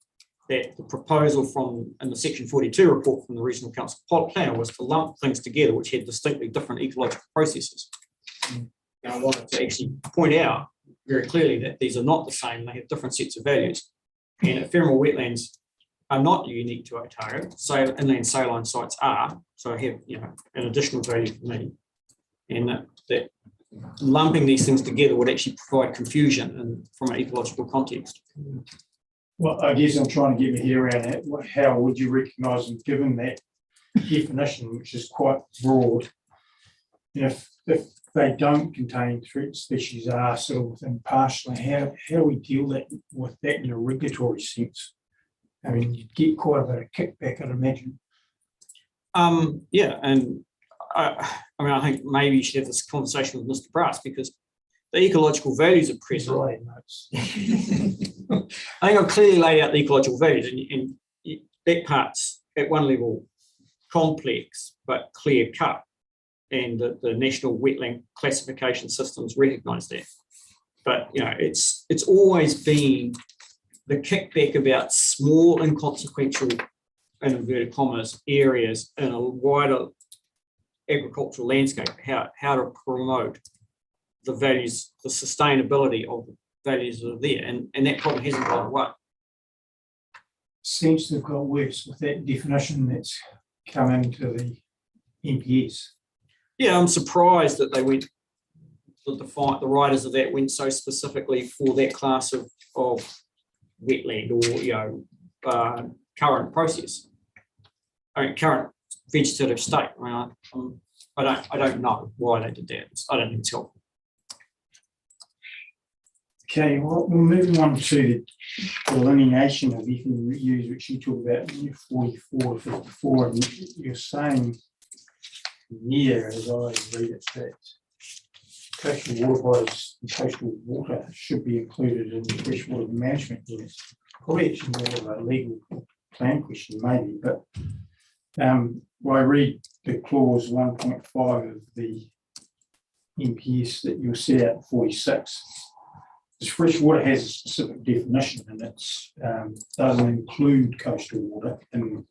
that the proposal in the Section 42 report from the Regional Council Planner was to lump things together which had distinctly different ecological processes. And I wanted to actually point out very clearly that these are not the same, they have different sets of values. And ephemeral wetlands are not unique to Otago, so inland saline sites are, so I have an additional value for me. And that lumping these things together would actually provide confusion from an ecological context. Well, I guess I'm trying to get my head around that. How would you recognise them given that definition, which is quite broad? If they don't contain threat species, are sort of within partially, how do we deal with that in a regulatory sense? I mean, you'd get quite a bit of kickback, I'd imagine. Yeah, and I mean, I think maybe you should have this conversation with Mr. Brass, because the ecological values are present. Right, I think I've clearly laid out the ecological values, and that part's at one level complex but clear cut, and the national wetland classification systems recognise that. But it's always been the kickback about small inconsequential, in inverted commas, areas in a wider agricultural landscape, how to promote the values, the sustainability of the values that are there, and that problem hasn't gone away. Seems to have got worse with that definition that's come into the NPS. Yeah, I'm surprised that they went, the writers of that went so specifically for that class of wetland or current process. I mean, current vegetative state. I mean, I don't know why they did that. I don't think it's helpful. Okay, well, we're moving on to the delineation of FMUs, which you talk about in 44 to 54, and you're saying here, as I read it, that coastal water bodies and coastal water should be included in the freshwater management units. Probably actually more of a legal plan question, maybe, but I read the clause 1.5 of the NPS that you'll see out in 46. This freshwater has a specific definition, and it doesn't include coastal water in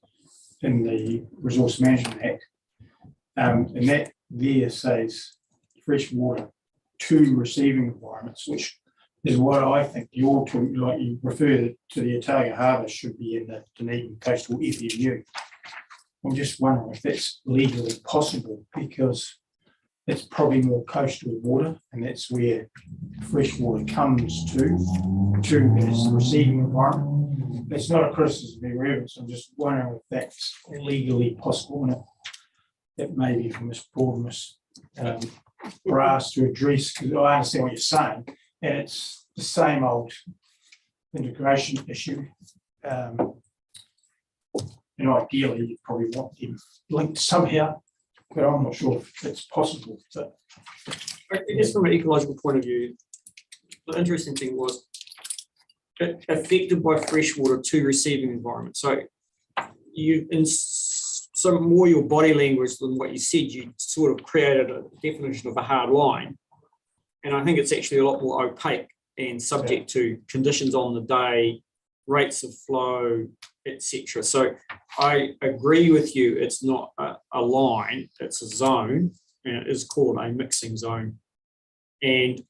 the Resource Management Act. And that there says freshwater to receiving environments, which is what I think you're talking, like you referred to the Otago Harbour should be in the Dunedin Coastal FMU. I'm just wondering if that's legally possible, because it's probably more coastal water, and that's where freshwater comes to as the receiving environment. It's not a criticism of rivers. I'm just wondering if that's legally possible, and that may be from Ms. Broadmus Brass to address, because I understand what you're saying, and it's the same old integration issue. And ideally, you probably want them linked somehow, but I'm not sure if it's possible. So, I guess from an ecological point of view, the interesting thing was affected by freshwater to receiving environment. So you, in some more your body language than what you said, you sort of created a definition of a hard line. And I think it's actually a lot more opaque and subject to conditions on the day, rates of flow, etc. So I agree with you, it's not a line, it's a zone, and it is called a mixing zone. And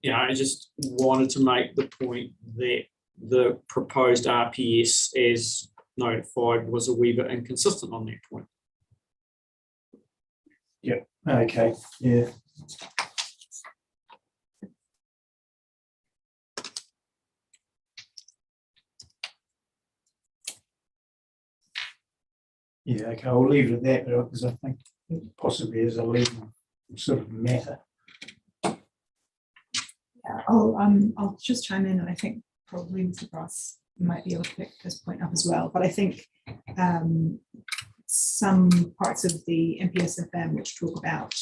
I just wanted to make the point that the proposed RPS as notified was a wee bit inconsistent on that point. Yeah, okay, yeah. Yeah, okay, I'll leave it at that, because I think it possibly is a legal sort of matter. Yeah, I'll just chime in, and I think probably Mr. Brass might be able to pick this point up as well. But I think some parts of the MPSFM which talk about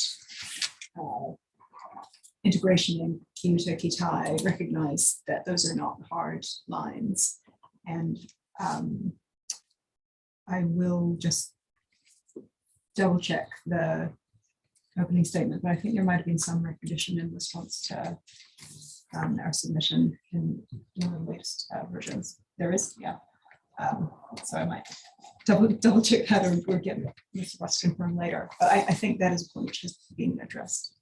integration in Kimuta Kitai recognise that those are not hard lines, and I will just double check the opening statement, but I think there might have been some recognition in response to our submission in one of the latest versions. There is, yeah. So I might double check that or get Mr. Ross to confirm later. But I think that is a point which has been addressed.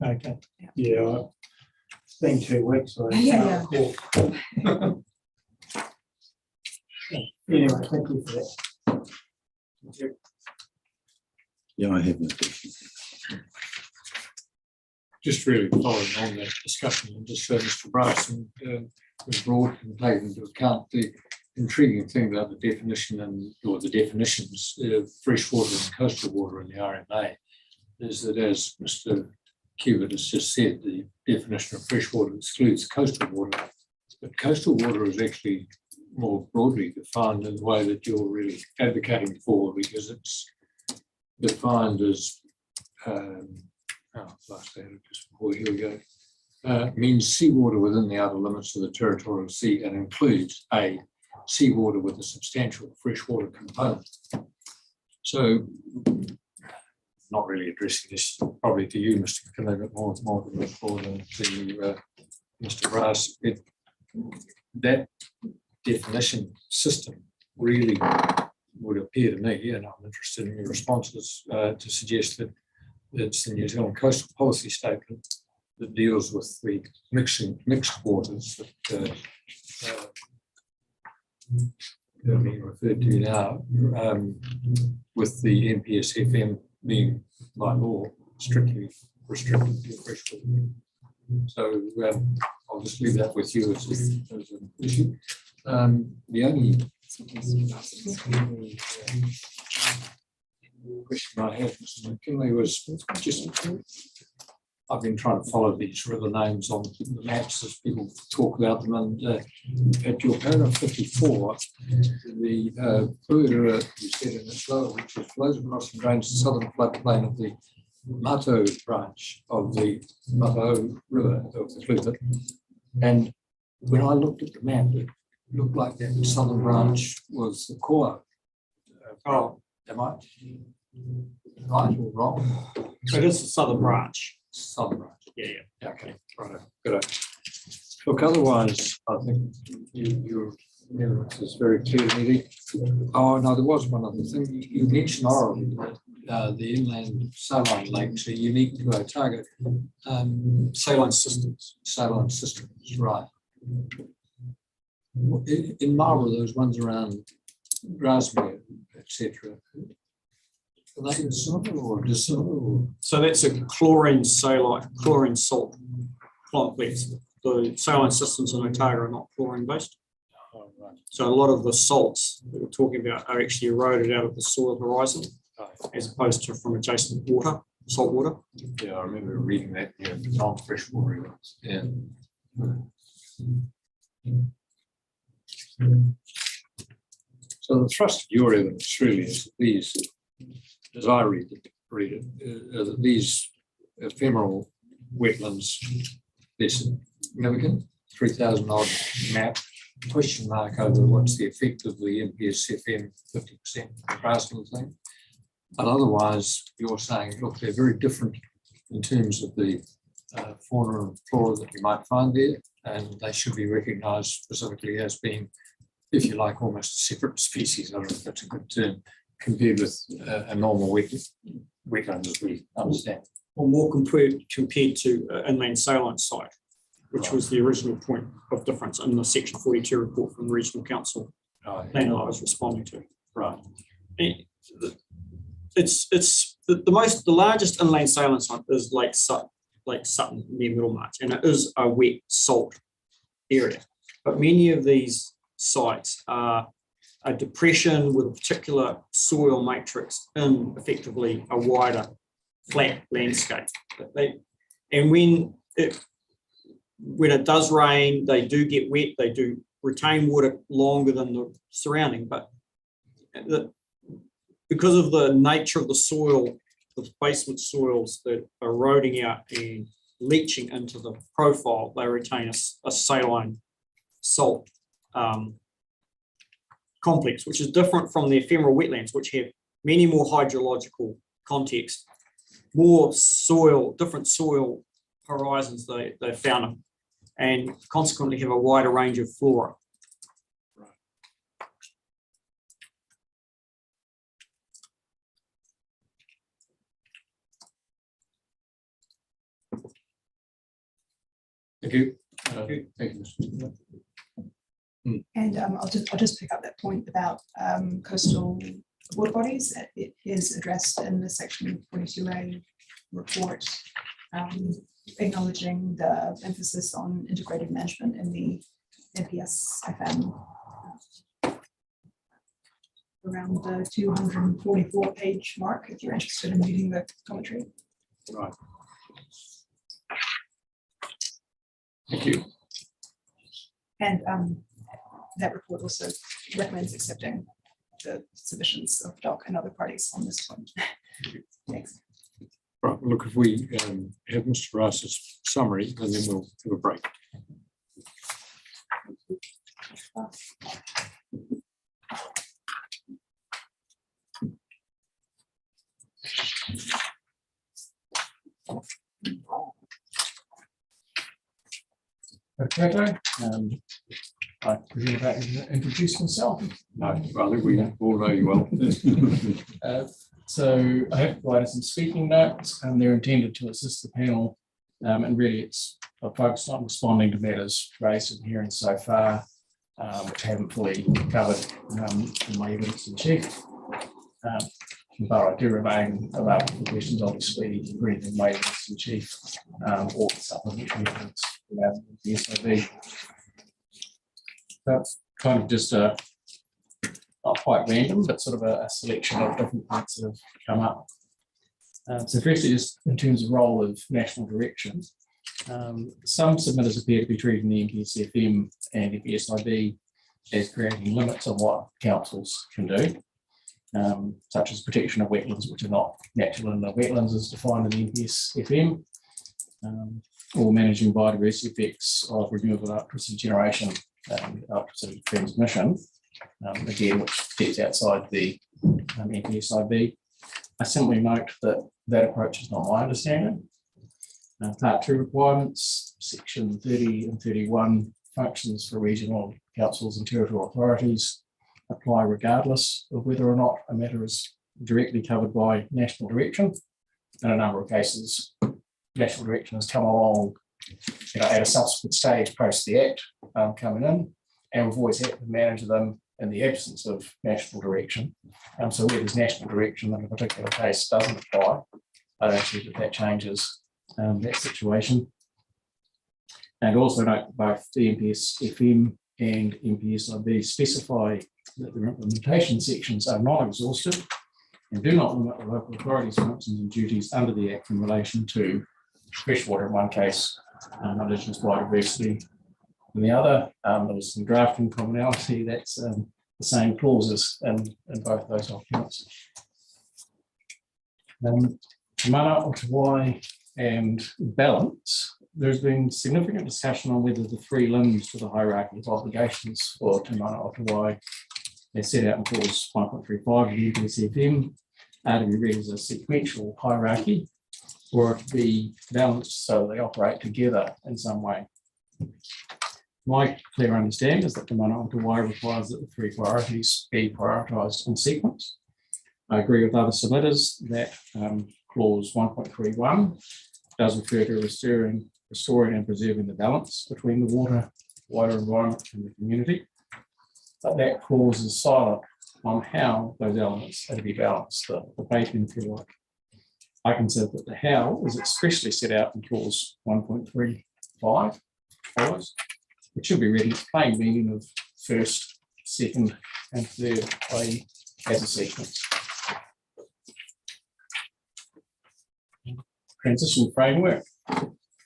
Okay, yeah, it's been 2 weeks. So Yeah. Anyway, thank you for that. Yeah, I have no question. Just really following on that discussion and just Mr. Bryson was brought and taken into account the intriguing thing about the definition or the definitions of freshwater and coastal water in the RMA is that, as Mr. Cubitt has just said, the definition of freshwater excludes coastal water, but coastal water is actually more broadly defined in the way that you're really advocating for, because it's defined as here we go. Means seawater within the outer limits of the territorial sea and includes a seawater with a substantial freshwater component. So, not really addressing this probably to you, Mr. McKinley, but more than to Mr. Brass. That definition system really would appear to me, and I'm interested in your responses, to suggest that it's the New Zealand Coastal Policy Statement that deals with the mixed waters that are being referred to now, with the NPSFM being by law strictly restricted to freshwater. So I'll just leave that with you as an issue. The only question I had, Mr. McKinley, was just, I've been trying to follow these river names on the maps as people talk about them, and at your paragraph 54, the Puerua, you said in its lower reaches, flows across and drains the southern floodplain of the Mato branch of the Mato River of the Clutha. And when I looked at the map, it looked like that southern branch was the Koa. Am I right or wrong? It is the southern branch. Southern branch. Yeah. Okay, right. Good. Look, otherwise, I think your evidence is very clear to me. Oh, no, there was one other thing. You mentioned orally that the inland saline lakes are unique to Otago. Saline systems. Saline systems, right. In Marlborough, those ones around Grasmere, etc. Are they insoluble or dissoluble? So that's a chlorine salt complex. The saline systems in Otago are not chlorine based. Oh, right. So a lot of the salts that we're talking about are actually eroded out of the soil horizon, as opposed to from adjacent water, salt water. Yeah, I remember reading that in non-fresh water areas. Yeah. So the thrust of your evidence really is that these, as I read it, that these ephemeral wetlands, they're significant, 3,000 odd map, question mark over what's the effect of the NPSFM 50% grassland thing. But otherwise, you're saying, look, they're very different in terms of the fauna and flora that you might find there, and they should be recognised specifically as being, if you like, almost a separate species. I don't know if that's a good term, compared with a normal wetland as we understand. Or more compared to inland saline site, which was the original point of difference in the Section 42 report from the Regional Council panel I was responding to. Right. It's the largest inland saline site is Lake Sutton near Middlemarch, and it is a wet salt area. But many of these sites are a depression with a particular soil matrix in effectively a wider flat landscape. And when it does rain, they do get wet, they do retain water longer than the surrounding, but because of the nature of the soil, the basement soils that are eroding out and leaching into the profile, they retain a saline salt complex, which is different from the ephemeral wetlands, which have many more hydrological context, more soil, different soil horizons they found, and consequently have a wider range of flora. Thank you. Thank you. And I'll just pick up that point about coastal water bodies. It is addressed in the section 42A report, acknowledging the emphasis on integrated management in the RPS FM. Around the 244 page mark, if you're interested in reading the commentary. Right. Thank you. And that report also recommends accepting the submissions of DOC and other parties on this point. Thanks. Right, look, if we have Mr. Rice's summary, and then we'll have a break. Okay, I presume I can introduce myself. No, I think we all know you well. So I have provided some speaking notes, and they're intended to assist the panel. And really it's focused on responding to matters raised in hearing so far, which I haven't fully covered in my evidence in chief. But I do remain available for questions, obviously, read in my evidence in chief, or supplementary evidence about the SOB. That's kind of just a, not quite random, but sort of a selection of different points that have come up. So firstly, just in terms of role of national direction, some submitters appear to be treating the NPSFM and FESIB as creating limits on what councils can do, such as protection of wetlands, which are not natural in the wetlands as defined in the NPSFM, or managing biodiversity effects of renewable electricity generation and electricity transmission, again, which fits outside the NPSIB. I simply note that that approach is not my understanding. Part 2 requirements, section 30 and 31, functions for regional councils and territorial authorities apply regardless of whether or not a matter is directly covered by national direction. In a number of cases, national direction has come along at a subsequent stage post the Act coming in, and we've always had to manage them in the absence of national direction. So where there's national direction in a particular case doesn't apply, I don't see that changes that situation. And also note that both the NPSFM and NPSIB specify that their implementation sections are not exhaustive and do not limit the local authorities' functions and duties under the Act in relation to freshwater in one case, Indigenous biodiversity in the other. There was some drafting commonality, that's the same clauses in both those documents. Mana o Te Wai and balance, there's been significant discussion on whether the 3 limbs to the hierarchy of obligations for Te Mana o Te Wai, as set out in clause 1.35 of the NPSFM, are to be read as a sequential hierarchy, or to be balanced so they operate together in some way. My clear understanding is that Te Mana o Te Wai requires that the 3 priorities be prioritised in sequence. I agree with other submitters that clause 1.31 does refer to restoring and preserving the balance between the wider environment and the community. But that clause is silent on how those elements are to be balanced, the baking, if you like. I consider that the how is expressly set out in clause 1.35 follows, which should be read in plain meaning of first, second, and third play as a sequence. Transition framework.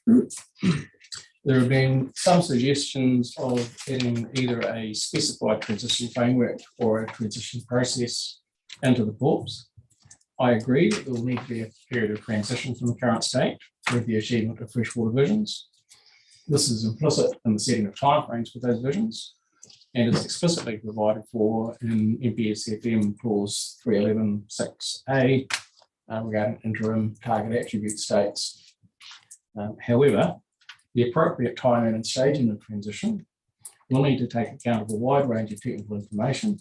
There have been some suggestions of adding either a specified transition framework or a transition process into the corps. I agree that there will need to be a period of transition from the current state through the achievement of freshwater visions. This is implicit in the setting of timeframes for those visions. and is explicitly provided for in MPSFM clause 311(6)(a) regarding interim target attribute states. However, the appropriate timing and staging of transition will need to take account of a wide range of technical information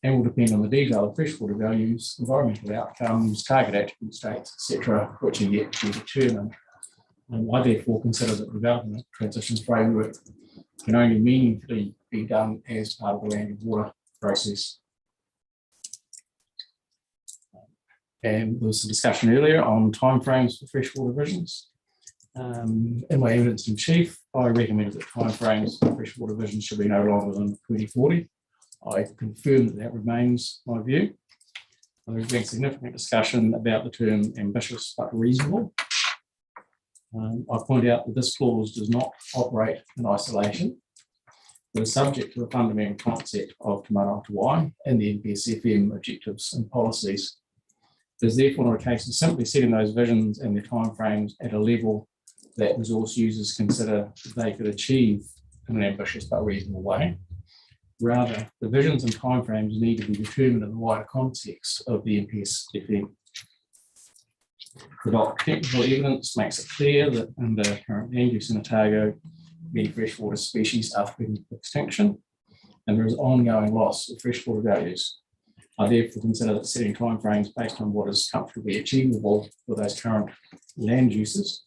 and will depend on the detail of freshwater values, environmental outcomes, target attribute states, etc., which are yet to be determined. I therefore consider that the development transition framework can only meaningfully be done as part of the land and water process. And there was a discussion earlier on timeframes for freshwater visions. In my evidence in chief, I recommended that timeframes for freshwater visions should be no longer than 2040. I confirm that remains my view. There's been significant discussion about the term ambitious but reasonable. I point out that this clause does not operate in isolation. It is subject to the fundamental concept of Te Mana o Te Wai and the MPSFM objectives and policies. It is therefore not a case of simply setting those visions and their timeframes at a level that resource users consider they could achieve in an ambitious but reasonable way. Rather, the visions and timeframes need to be determined in the wider context of the MPSFM. The technical evidence makes it clear that under current land use in Otago, many freshwater species are threatened with extinction, and there is ongoing loss of freshwater values. I therefore consider that setting timeframes based on what is comfortably achievable for those current land uses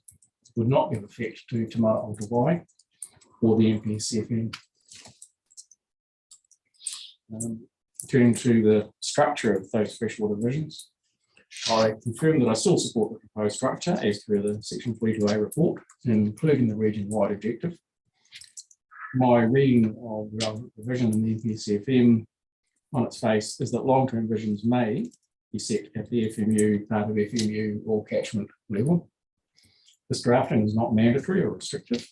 would not give effect to Te Mana o Te Wai or the MPSFM. Turning to the structure of those freshwater visions, I confirm that I still support the proposed structure as per the Section 42A report, including the region-wide objective. My reading of the relevant provision in the MPSFM on its face is that long-term visions may be set at the FMU, part of FMU or catchment level. This drafting is not mandatory or restrictive.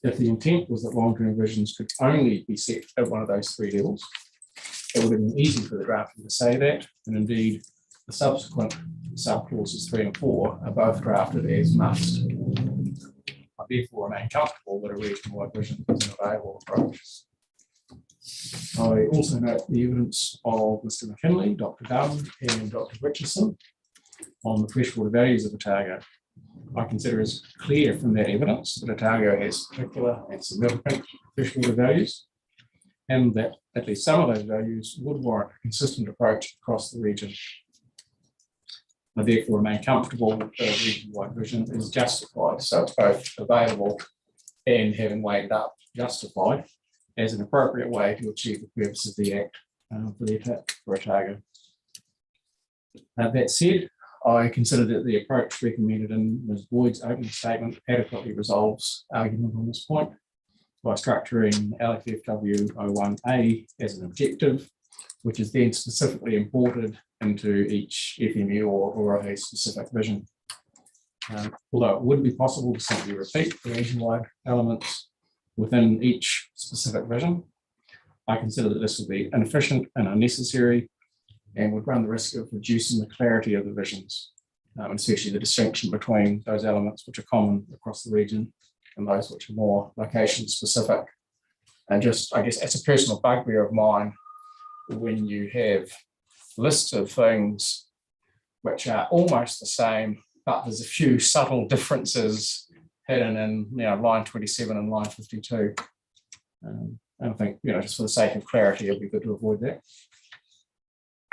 If the intent was that long-term visions could only be set at one of those three levels, it would have been easy for the drafting to say that, and indeed the subsequent subclauses 3 and 4 are both drafted as must. I therefore remain comfortable that a region-wide vision is an available approach. I also note the evidence of Mr. McKinley, Dr. Dunn, and Dr. Richardson on the freshwater values of Otago. I consider as clear from that evidence that Otago has particular and significant freshwater values, and that at least some of those values would warrant a consistent approach across the region. I therefore remain comfortable that the region-wide vision is justified, so it's both available and, having weighed up, justified as an appropriate way to achieve the purpose of the Act for Otago. That said, I consider that the approach recommended in Ms. Boyd's opening statement adequately resolves argument on this point by structuring LFFW 01A as an objective, which is then specifically imported into each FMU or a specific vision. Although it would be possible to simply repeat the region-wide elements within each specific vision, I consider that this would be inefficient and unnecessary and would run the risk of reducing the clarity of the visions, especially the distinction between those elements which are common across the region and those which are more location specific. And just, I guess, it's a personal bugbear of mine when you have lists of things which are almost the same, but there's a few subtle differences hidden in line 27 and line 52. And I think, just for the sake of clarity, it'd be good to avoid that.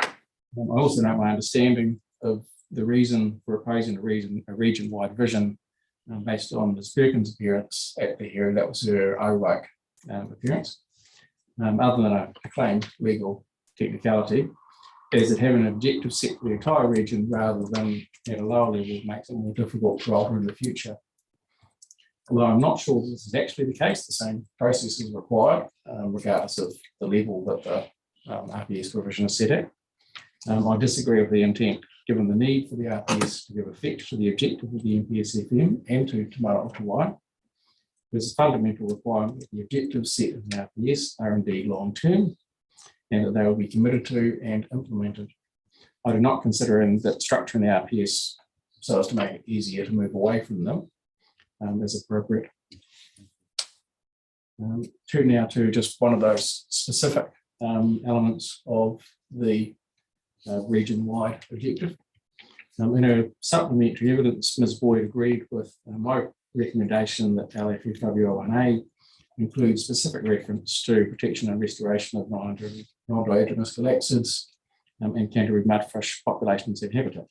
I also know my understanding of the reason for opposing a region-wide vision based on Ms. Perkins' appearance at the hearing. That was her OWAC appearance. Other than a claimed legal technicality, is that having an objective set for the entire region rather than at a lower level makes it more difficult to alter in the future. Although I'm not sure this is actually the case, the same process is required, regardless of the level that the RPS provision is set at. I disagree with the intent, given the need for the RPS to give effect to the objective of the MPSFM and to Te Mana o Te Wai. There's a fundamental requirement that the objectives set in the RPS are indeed long-term and that they will be committed to and implemented. I do not consider that structuring the RPS so as to make it easier to move away from them is appropriate. Turn now to just one of those specific elements of the region-wide objective. In her supplementary evidence, Ms. Boyd agreed with my recommendation that LFFWO1A includes specific reference to protection and restoration of non-diogenes galaxids and Canterbury mudfish populations and habitat.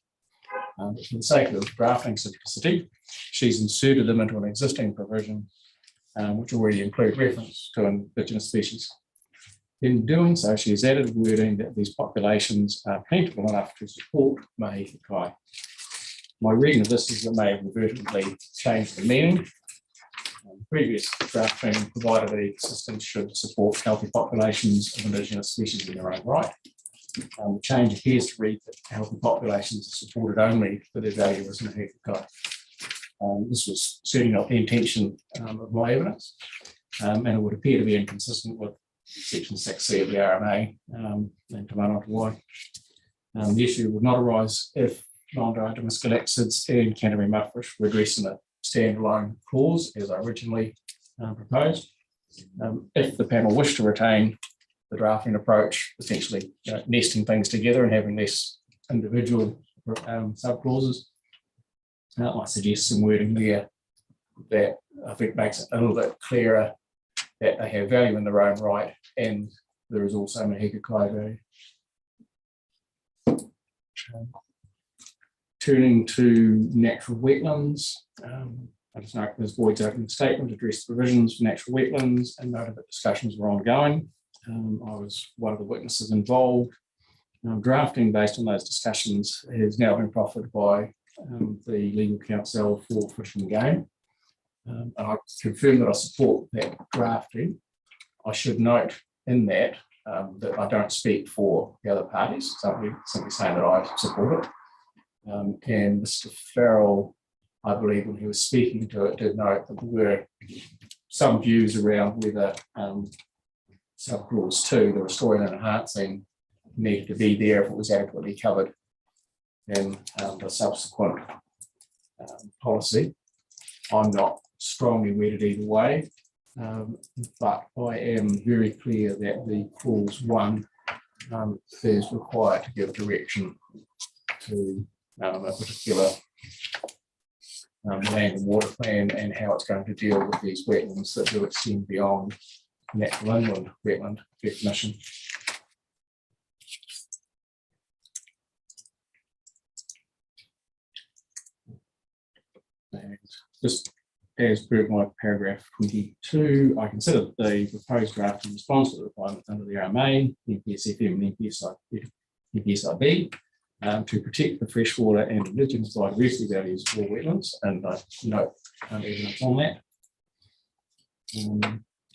For the sake of drafting simplicity, she's inserted them into an existing provision which already include reference to Indigenous species. In doing so, she has added wording that these populations are plentiful enough to support Mahika Kai. My reading of this is that may have inadvertently changed the meaning. Previous drafting provided that ecosystems should support healthy populations of Indigenous species in their own right. The change appears to read that healthy populations are supported only for their value as Mahika Kai. This was certainly not the intention of my evidence, and it would appear to be inconsistent with Section 6C of the RMA and Te Manawatu Wai. The issue would not arise if non-diogenes galaxids and Canterbury mudfish were addressed in a standalone clause as I originally proposed. If the panel wished to retain the drafting approach, essentially nesting things together and having less individual sub-clauses, I suggest some wording there that I think makes it a little bit clearer that they have value in their own right and there is also Mahika Kai value. Turning to natural wetlands, I just note Ms. Boyd's opening statement addressed provisions for natural wetlands and noted that discussions were ongoing. I was one of the witnesses involved. Drafting based on those discussions has now been proffered by the legal counsel for Fish and Game. And I confirm that I support that drafting. I should note in that that I don't speak for the other parties, simply saying that I support it. And Mr. Farrell, I believe when he was speaking to it, did note that there were some views around whether sub-clause 2, the restoring and enhancing, needed to be there if it was adequately covered in the subsequent policy. I'm not strongly wedded either way, but I am very clear that the clause 1 is required to give direction to a particular land and water plan and how it's going to deal with these wetlands that do extend beyond natural inland wetland definition. And just as per my paragraph 22, I consider the proposed draft in response to the requirements under the RMA, NPSFM and NPSIB to protect the freshwater and Indigenous biodiversity values of all wetlands, and I note evidence on that.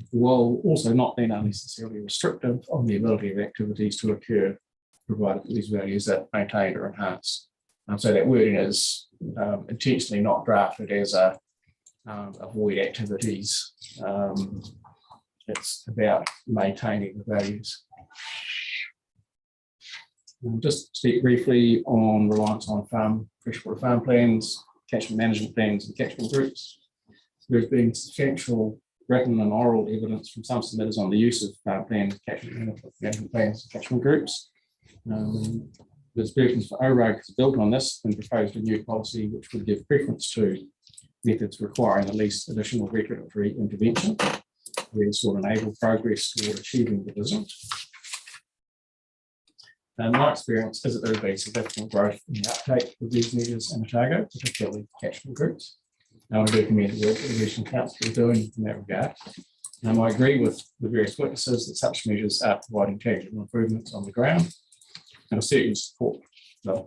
While also not being unnecessarily restrictive on the ability of activities to occur, provided that these values are maintained or enhanced. So that wording is intentionally not drafted as a avoid activities. It's about maintaining the values. Just speak briefly on reliance on freshwater farm plans, catchment management plans, and catchment groups. There's been substantial written and oral evidence from some submitters on the use of farm plans, catchment management plans, and catchment groups. There's versions for OROG has built on this and proposed a new policy which would give preference to methods requiring at least additional regulatory intervention, where this will enable progress toward achieving the vision. My experience is that there has been significant growth in the uptake of these measures in Otago, particularly catchment groups. I do commend the work that the Regional Council is doing in that regard. I agree with the various witnesses that such measures are providing tangible improvements on the ground, and I certainly support them.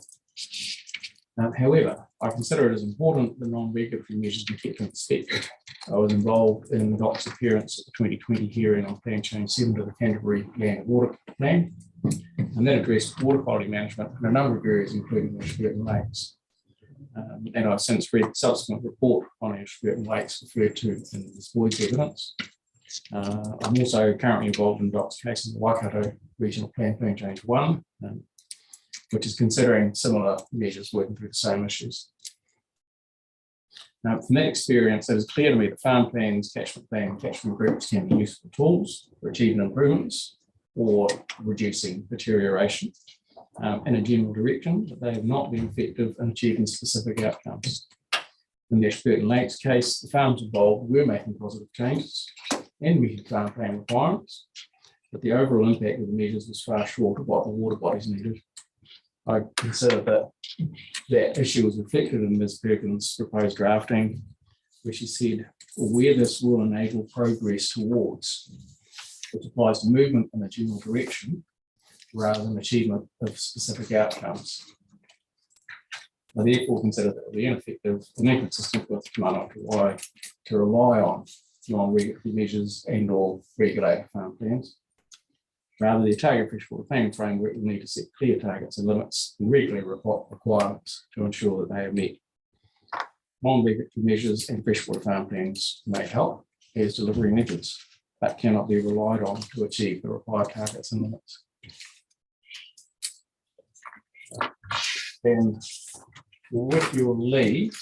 However, I consider it as important that non-regulatory measures be kept in perspective. I was involved in the DOC's appearance at the 2020 hearing on Plan Change 7 to the Canterbury Land and Water Plan, and that addressed water quality management in a number of areas, including Ashburton Lakes. And I've since read the subsequent report on Ashburton Lakes referred to in Ms. Boyd's evidence. I'm also currently involved in DOC's case in the Waikato Regional Plan Change 1, which is considering similar measures working through the same issues. Now, from that experience, it is clear to me that farm plans, catchment plan, and catchment groups can be useful tools for achieving improvements or reducing deterioration in a general direction, but they have not been effective in achieving specific outcomes. In the Ashburton Lakes case, the farms involved were making positive changes and meeting farm plan requirements, but the overall impact of the measures was far short of what the water bodies needed. I consider that that issue was reflected in Ms. Perkins' proposed drafting, where she said, where this will enable progress towards, which applies to movement in a general direction rather than achievement of specific outcomes. I therefore consider that it would be ineffective and inconsistent with Command Y to rely on non-regulatory measures and or regulated farm plans. Rather, the target freshwater payment framework will need to set clear targets and limits and regulatory requirements to ensure that they are met. Non-regulatory measures and freshwater farm plans may help as delivery methods, but cannot be relied on to achieve the required targets and limits. And with your leave,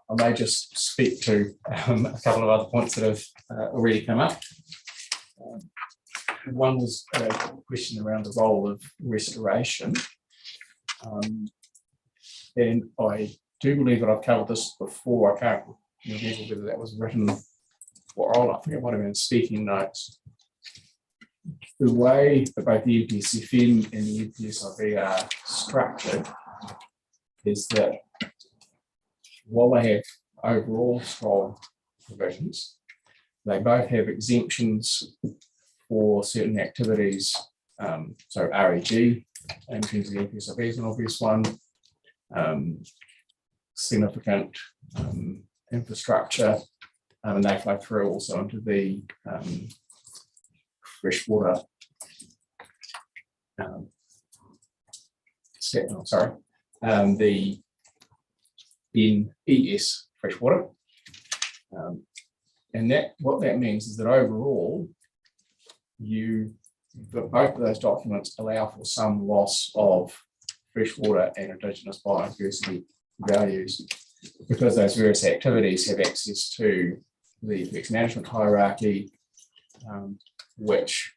I may just speak to a couple of other points that have already come up. One was a question around the role of restoration. And I do believe that I've covered this before. I can't remember whether that was written or oral. I think it might have been speaking notes. The way that both the EPSFM and the EPSIV are structured is that while they have overall strong provisions, they both have exemptions for certain activities. So REG, in terms of the EPSIV is an obvious one. Significant infrastructure, and they flow through also into the freshwater the NES freshwater. And that what that means is that overall, both of those documents allow for some loss of freshwater and indigenous biodiversity values, because those various activities have access to the effects management hierarchy, which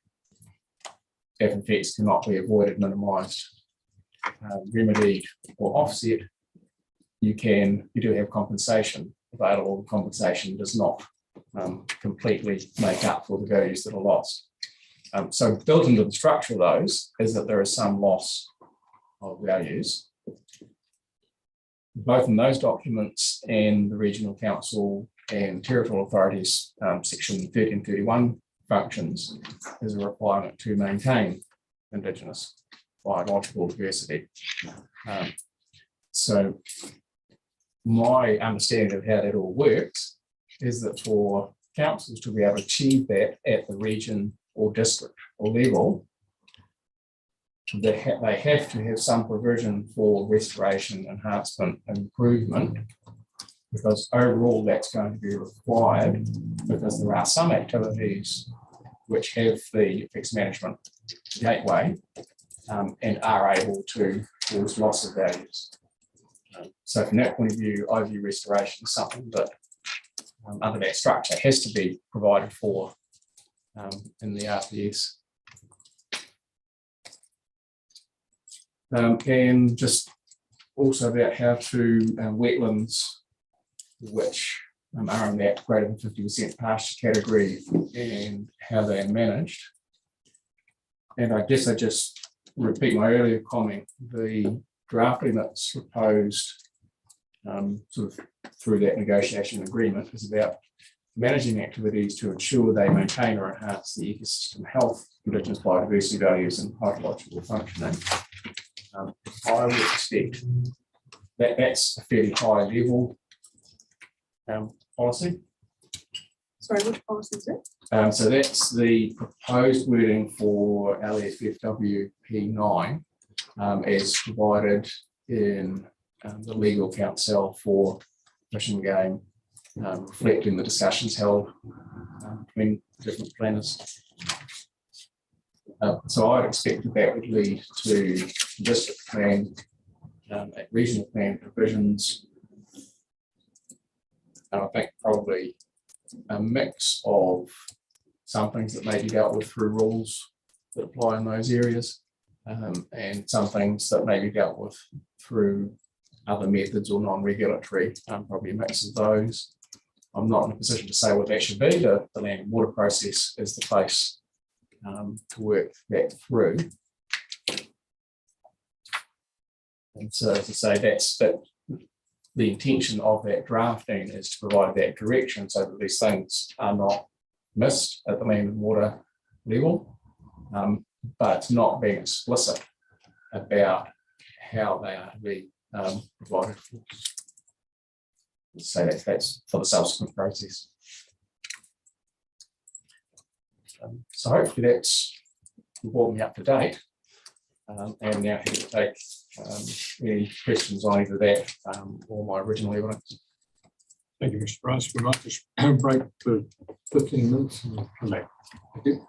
if effects cannot be avoided, minimised, remedied or offset, you do have compensation available. Compensation does not completely make up for the values that are lost. So built into the structure of those is that there is some loss of values. Both in those documents and the regional council and territorial authorities, section 1331 functions is a requirement to maintain indigenous biological diversity. So my understanding of how that all works is that for councils to be able to achieve that at the region or district or level, they have to have some provision for restoration, enhancement, and improvement, because overall that's going to be required, because there are some activities which have the effects management gateway and are able to cause loss of values. So from that point of view, I view restoration as something that under that structure has to be provided for in the RPS. And just also about how to wetlands, which are in that greater than 50% pasture category, and how they are managed. And I guess I just repeat my earlier comment, the drafting that's proposed sort of through that negotiation agreement is about managing activities to ensure they maintain or enhance the ecosystem health, indigenous biodiversity values, and hydrological functioning. I would expect that that's a fairly high level policy. Sorry, which policy is it? So that's the proposed wording for LFFW P9 as provided in the legal counsel for Fish and Game, reflecting the discussions held between different planners. So I'd expect that would lead to district plan, regional plan provisions And I think probably a mix of some things that may be dealt with through rules that apply in those areas, and some things that may be dealt with through other methods or non-regulatory, probably a mix of those. I'm not in a position to say what that should be. The land and water process is the place to work that through. And so, as I say, that's the intention of that drafting is to provide that direction so that these things are not missed at the land and water level, but not being explicit about how they are to be provided for. So that's for the subsequent process. So hopefully that's brought me up to date. And now here to take any questions on either that or my original evidence. Thank you, Mr. Price. We might just break for 15 minutes and come back. Thank you.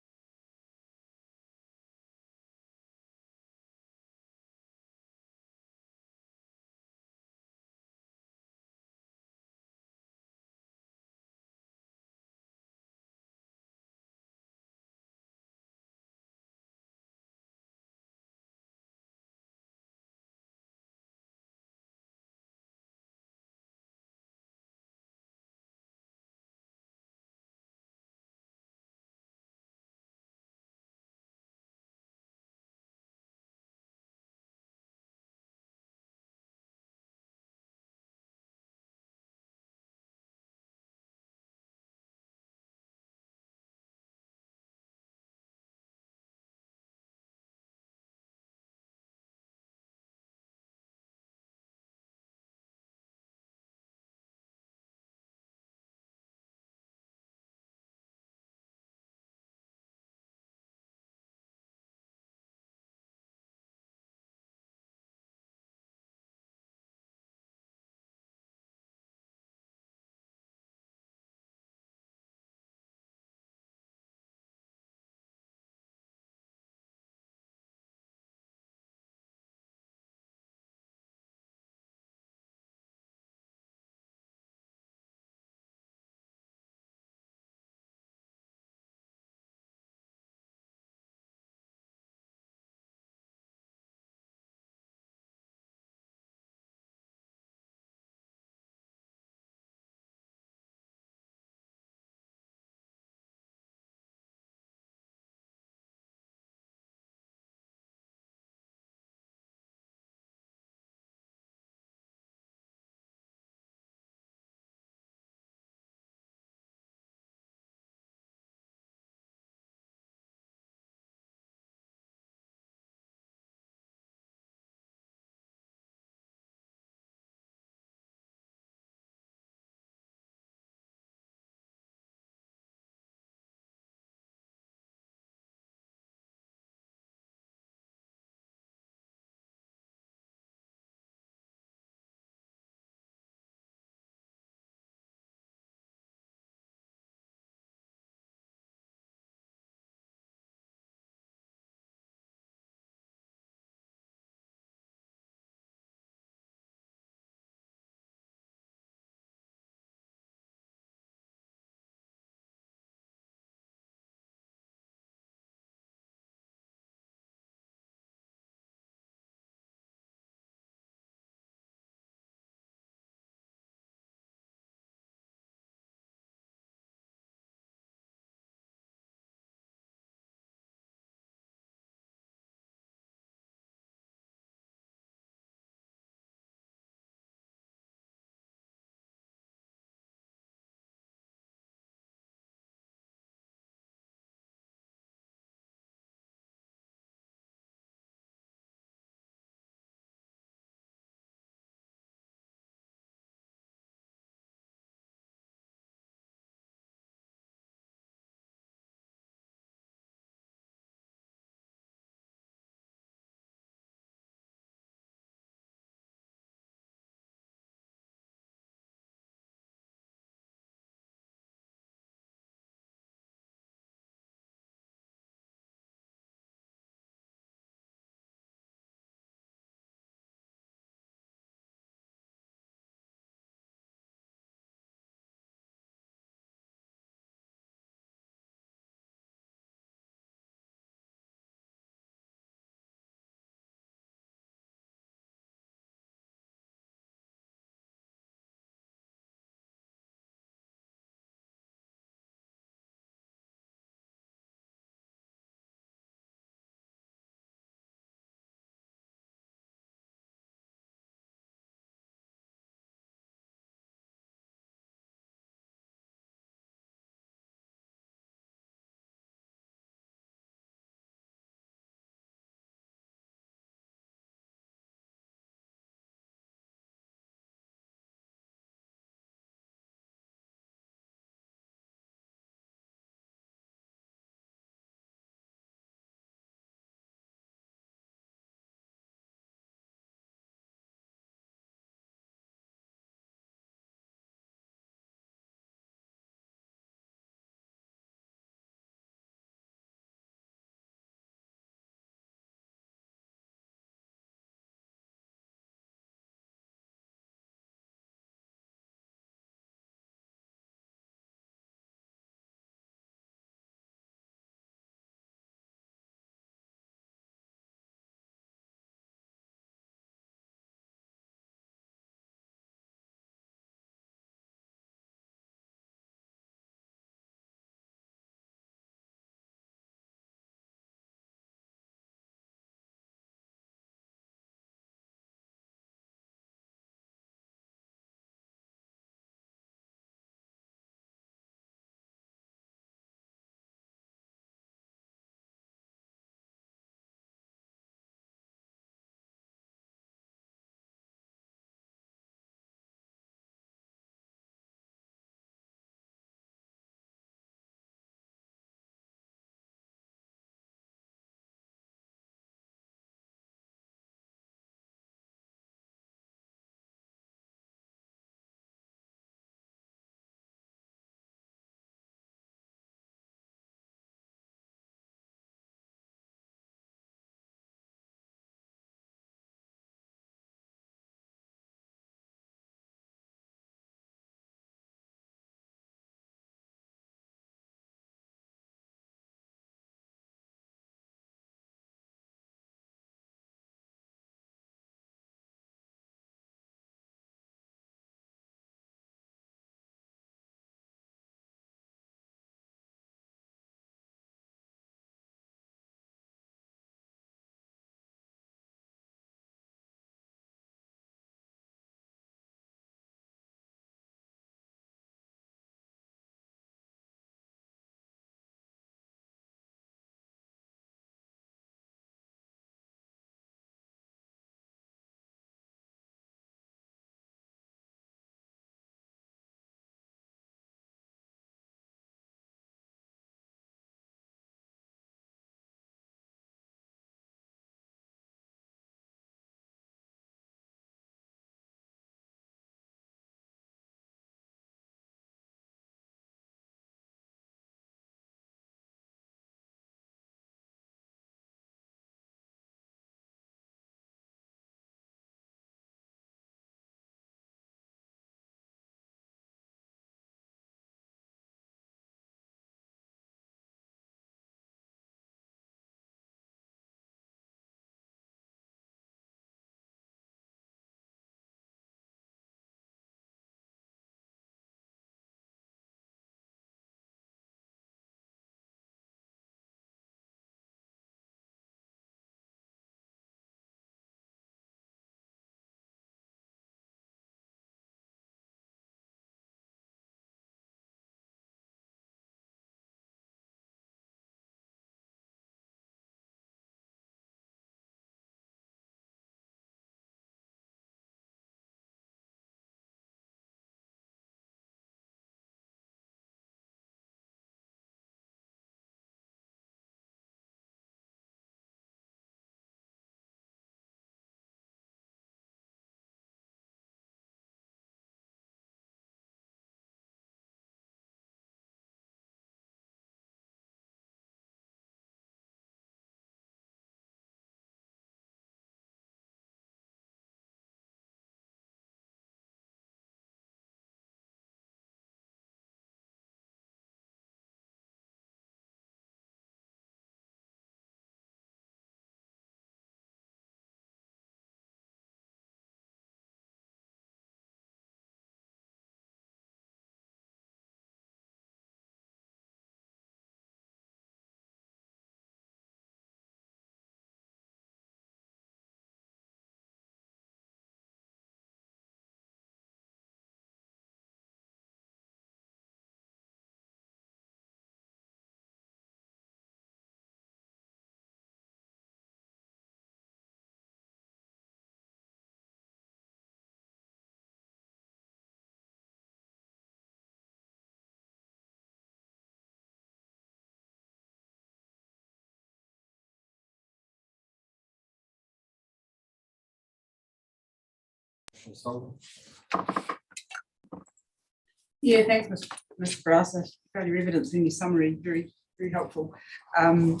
Yeah, thanks, Mr. Brass. I found your evidence in your summary very, very helpful. And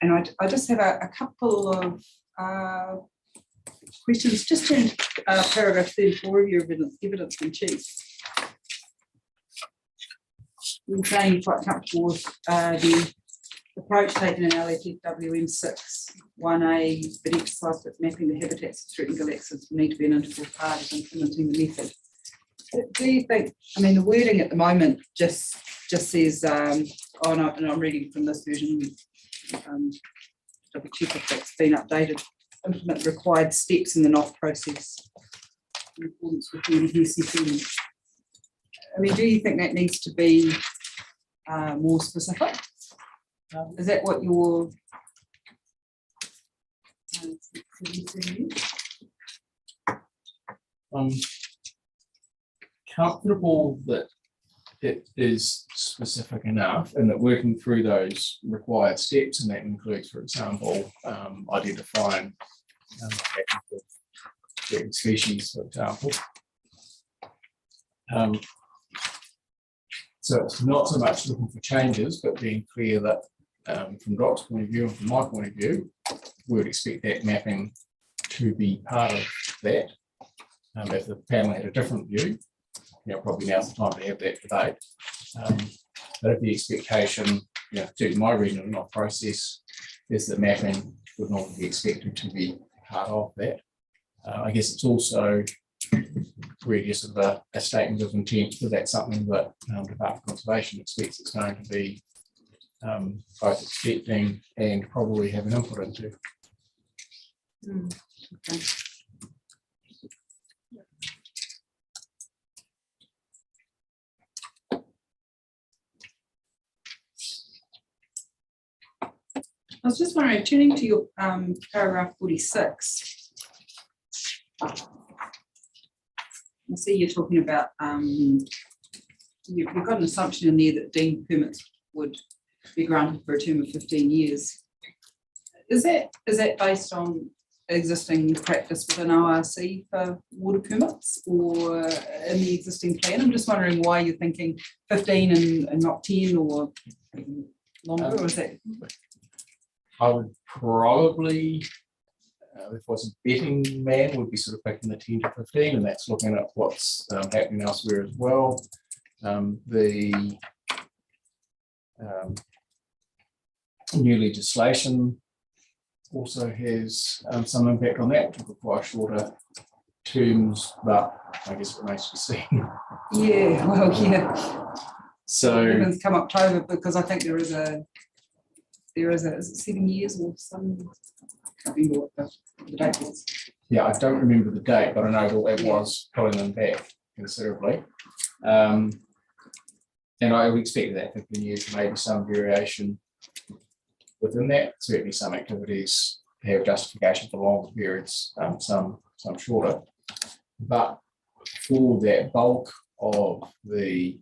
I just have a couple of questions, just in paragraph 34 of your evidence from Chief. You're saying you're quite comfortable with the approach taken in LFWM 6(1)A, but emphasised that mapping the habitats of threatened galaxies will need to be an integral part of implementing the method. Do you think, I mean, the wording at the moment just says, oh no, and I'm reading from this version, double check if that's been updated, implement required steps in the NOF process in accordance with the UCP. I mean, do you think that needs to be more specific? Is that what you're comfortable that it is specific enough and that working through those required steps, and that includes, for example, identifying certain species, for example. So it's not so much looking for changes, but being clear that from Doc's point of view and from my point of view, we would expect that mapping to be part of that. If the panel had a different view, probably now's the time to have that debate. But if the expectation, to my reading of the process, is that mapping would not be expected to be part of that. I guess it's also really sort of a statement of intent, but that's something that Department of Conservation expects it's going to be both expecting and probably have an input into. Okay. I was just wondering, turning to your paragraph 46, I see you're talking about, you've got an assumption in there that deemed permits would be granted for a term of 15 years. Is that based on existing practice within ORC for water permits or in the existing plan? I'm just wondering why you're thinking 15 and not 10 or longer, or is that? I would probably, if I was a betting man, would be sort of picking the 10 to 15, and that's looking at what's happening elsewhere as well. The new legislation also has some impact on that, which will require shorter terms, but I guess it remains to be seen. Yeah, well, yeah. So everything's come October, because I think there is a, is it 7 years or some, I can't remember what the date was. Yeah, I don't remember the date, but I know that it was pulling them back considerably. And I would expect that 15 years, maybe some variation within that. Certainly some activities have justification for longer periods, some shorter. But for that bulk of the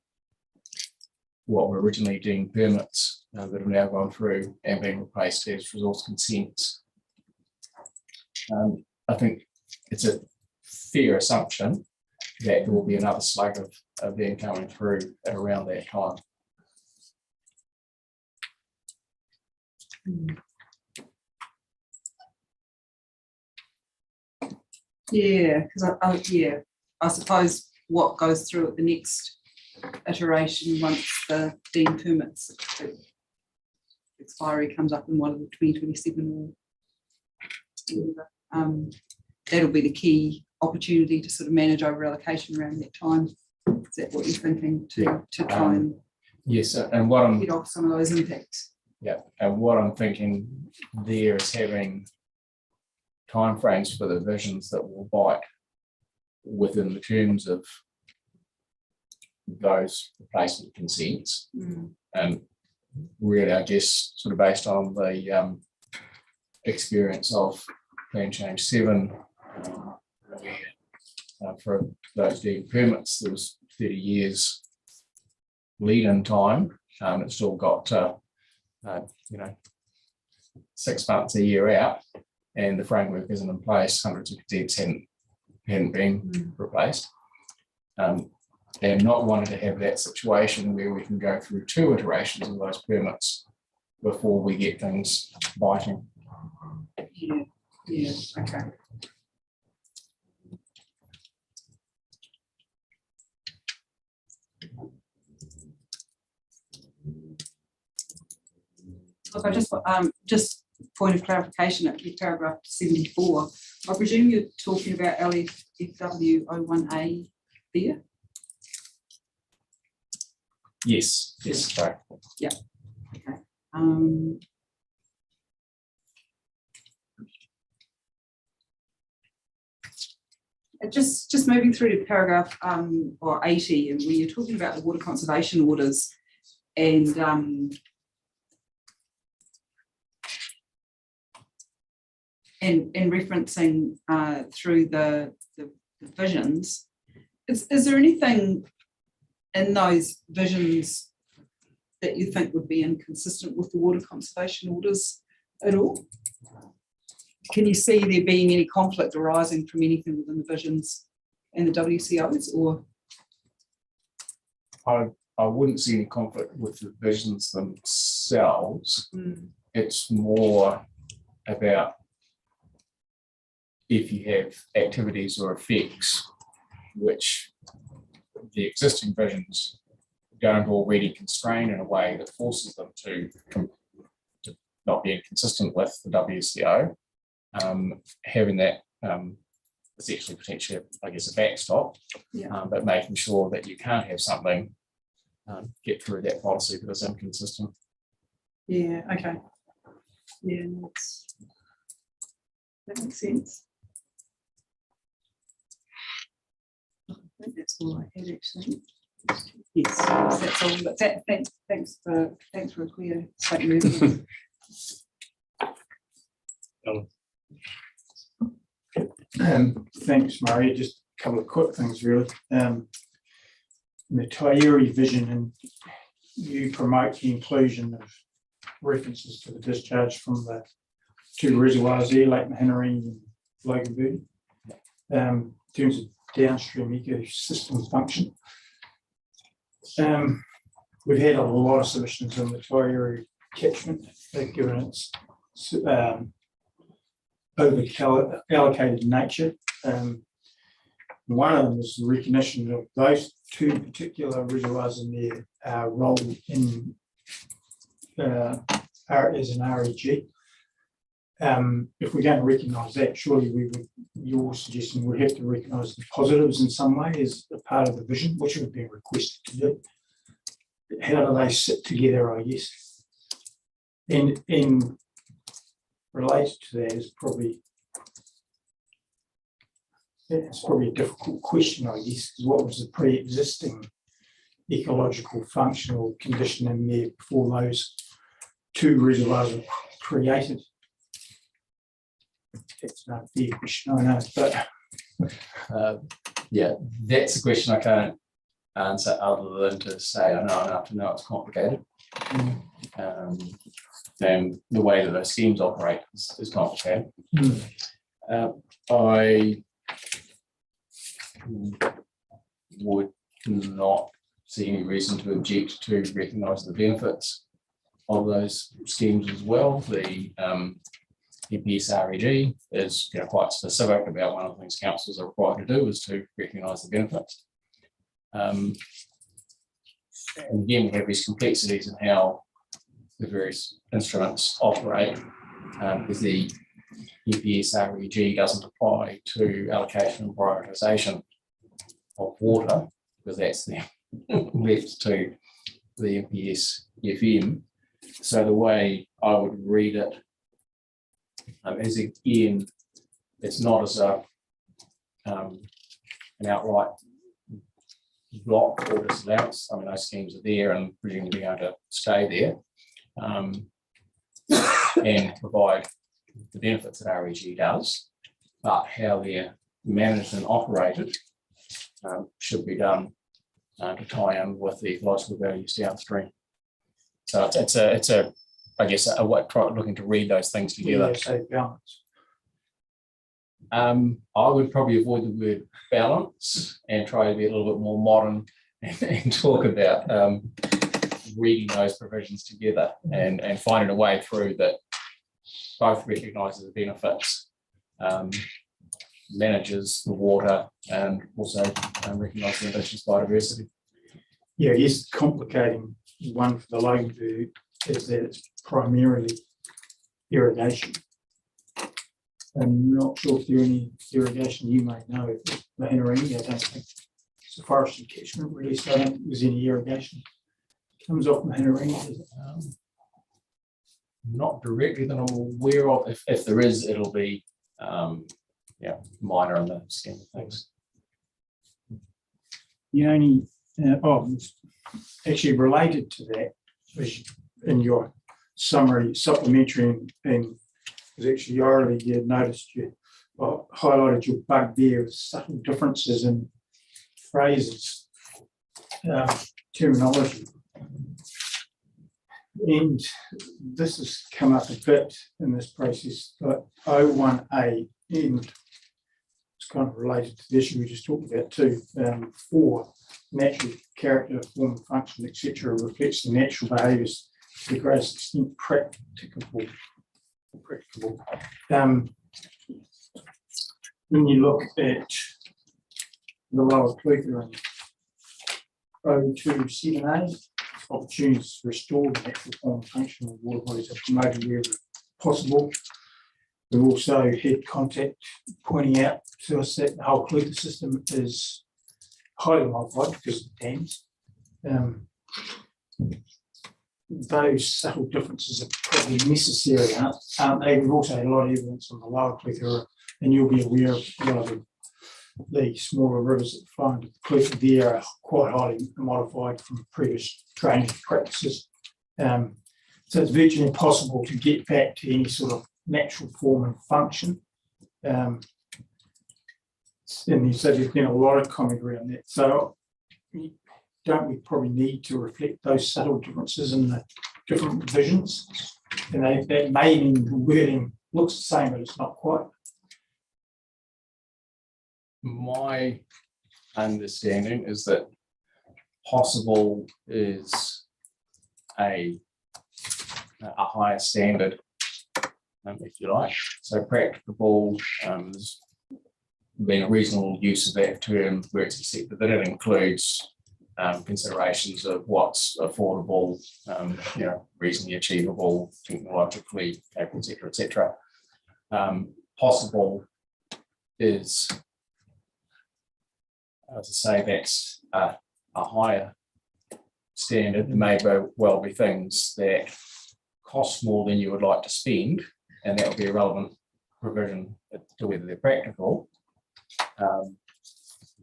what were originally deemed permits that have now gone through and being replaced as resource consents, I think it's a fair assumption that there will be another slug of them coming through at around that time. Yeah, because I suppose what goes through at the next iteration once the deemed permits expiry comes up in one of the 2027 or that'll be the key opportunity to sort of manage over allocation around that time. Is that what you're thinking to try and yes, and what I'm get off some of those impacts? Yeah, and what I'm thinking there is having timeframes for the visions that will bite within the terms of those replacement consents. And really, I guess, sort of based on the experience of Plan Change 7, for those deemed permits, there was 30 years lead-in time. It's still got 6 months, a year out, and the framework isn't in place. Hundreds of consents hadn't hadn't been replaced. And not wanting to have that situation where we can go through 2 iterations of those permits before we get things biting. Yeah, okay. Look, I just point of clarification at paragraph 74. I presume you're talking about LFW 01A there? Yes, right. Yeah. Okay. Just moving through to paragraph or 80, and where you're talking about the water conservation orders and referencing through the visions. Is there anything in those visions that you think would be inconsistent with the water conservation orders at all? Can you see there being any conflict arising from anything within the visions and the WCOs, or? I wouldn't see any conflict with the visions themselves. It's more about if you have activities or effects which the existing visions don't already constrain in a way that forces them to not be inconsistent with the WCO. Having that essentially potentially, I guess, a backstop, but making sure that you can't have something get through that policy that is inconsistent. Yeah, okay. Yeah, that makes sense. I think that's all I had actually. Yes, that's all. But thanks for a clear statement. Thanks, Murray. Just a couple of quick things, really. In the Taieri vision, and you promote the inclusion of references to the discharge from the 2 reservoirs there, Lake Mahinering and Loganberry, in terms of downstream ecosystem function. We've had a lot of submissions on the Taieri catchment, given its over allocated nature. One of them is the recognition of those 2 particular reservoirs in their role in as an REG. If we're going to recognise that, surely you're suggesting we have to recognise the positives in some way as a part of the vision, which we've been requested to do. How do they sit together, I guess? And related to that is probably a difficult question, I guess, because what was the pre-existing ecological functional condition in there before those 2 reservoirs were created? That's not a fair question, I know, but yeah, that's a question I can't answer other than to say I know enough to know it's complicated. And the way that those schemes operate is complicated. I would not see any reason to object to recognise the benefits of those schemes as well. The RPS REG is quite specific about one of the things councils are required to do is to recognise the benefits. And again, we have these complexities in how the various instruments operate, because the RPS REG doesn't apply to allocation and prioritisation of water, because that's then left to the RPS FM. So the way I would read it is, again, it's not as an outright block or disallowance. I mean, those schemes are there and presumably going to stay there and provide the benefits that REG does, but how they're managed and operated should be done to tie in with the ecological values downstream. So it's I guess a way looking to read those things together. Safe balance. I would probably avoid the word balance and try to be a little bit more modern and talk about reading those provisions together and finding a way through that both recognises the benefits, manages the water, and also recognises the indigenous biodiversity. Yeah, yes, complicating one for the Logan bird is that it's primarily irrigation. I'm not sure if there any irrigation you may know of the Henaringi. I don't think it's a forestry catchment really, so I don't think there's any irrigation comes off the Henaringi. Not directly that I'm aware of. If there is, it'll be minor in the scheme of things. The only actually related to that was in your summary supplementary and was actually already you noticed you highlighted your bugbear of subtle differences in phrases, terminology. And this has come up a bit in this process, but O1A, and it's kind of related to the issue we just talked about too, for natural character, form, function, etc., reflects the natural behaviours to the greatest extent practicable. When you look at the lower Clutha and O27A, opportunities to restore the natural form and function of water bodies are promoted wherever possible. We've also had contact pointing out to us that the whole Clutha system is highly modified because of the dams. Those subtle differences are probably necessary, aren't they? We've also had a lot of evidence on the lower Clutha, and you'll be aware of a lot of the smaller rivers that flow into the Clutha there are quite highly modified from previous drainage practices. So it's virtually impossible to get back to any sort of natural form and function. And so there's been a lot of commentary on that. So don't we probably need to reflect those subtle differences in the different divisions? And that may mean the wording looks the same, but it's not quite. My understanding is that possible is a higher standard, if you like. So practicable has been a reasonable use of that term where it's accepted that it includes considerations of what's affordable, reasonably achievable, technologically capable, etc. Possible is, as I say, that's a higher standard. There may well be things that cost more than you would like to spend, and that will be a relevant provision to whether they're practical.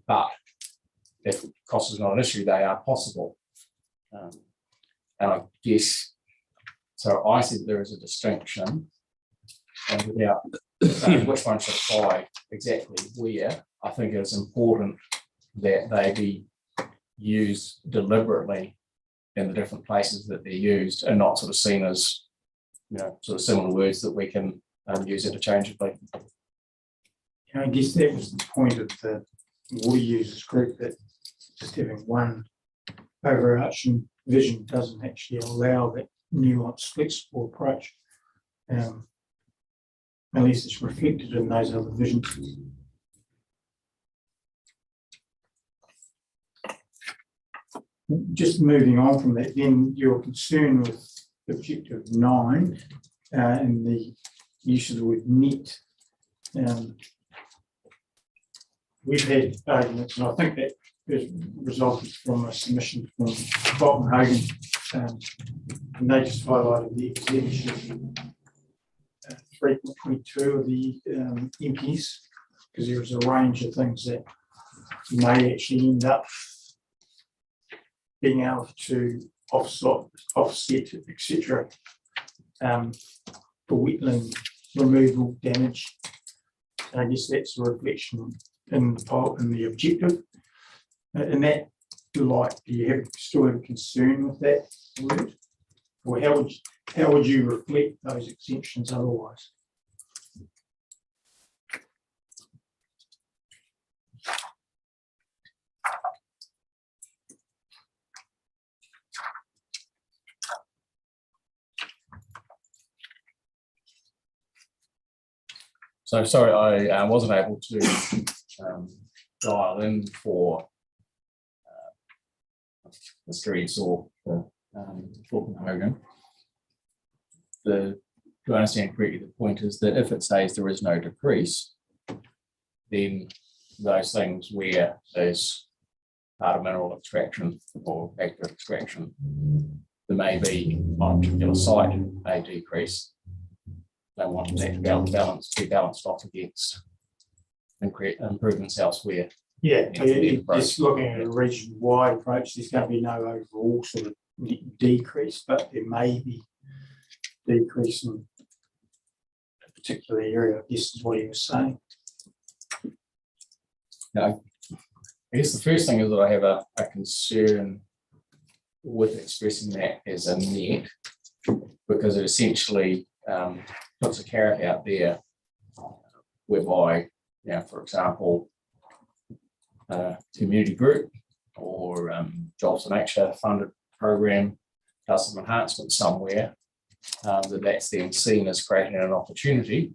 But if cost is not an issue, they are possible. And I guess, so I said there is a distinction, and without saying which one should apply exactly where, I think it's important that they be used deliberately in the different places that they're used and not sort of seen as, sort of similar words that we can use interchangeably. I guess that was the point of the water users group, that just having one overarching vision doesn't actually allow that nuanced, flexible approach, unless it's reflected in those other visions. Just moving on from that, then your concern with objective 9 and the use of the word net. We've had arguments, and I think that has resulted from a submission from Copenhagen, and they just highlighted the exemption 3.22 of the MPs, because there's a range of things that may actually end up being able to offset, etc., for wetland removal damage. And I guess that's a reflection in the objective. In that light, do you still have a concern with that word? Or how would you reflect those exemptions otherwise? So sorry, I wasn't able to dial in for the streets or the Hogan. To understand correctly, the point is that if it says there is no decrease, then those things where there's part of mineral extraction or active extraction, there may be on a particular site a decrease. They want that to be balanced off against improvements elsewhere. Yeah, just looking at a region-wide approach, there's going to be no overall sort of decrease, but there may be decrease in a particular area, I guess is what he was saying. Now, I guess the first thing is that I have a concern with expressing that as a net, because it essentially puts a carrot out there whereby, for example, a community group or Jobs for Nature funded program does some enhancement somewhere, that's then seen as creating an opportunity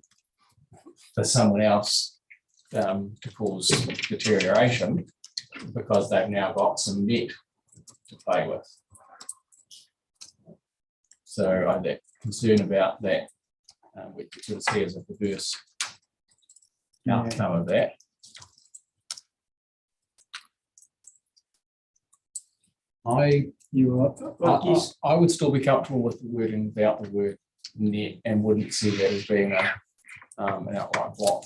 for someone else to cause deterioration because they've now got some net to play with. So I have that concern about that, which you sort of see as a perverse outcome of that. I would still be comfortable with the wording without the word net and wouldn't see that as being an outright block.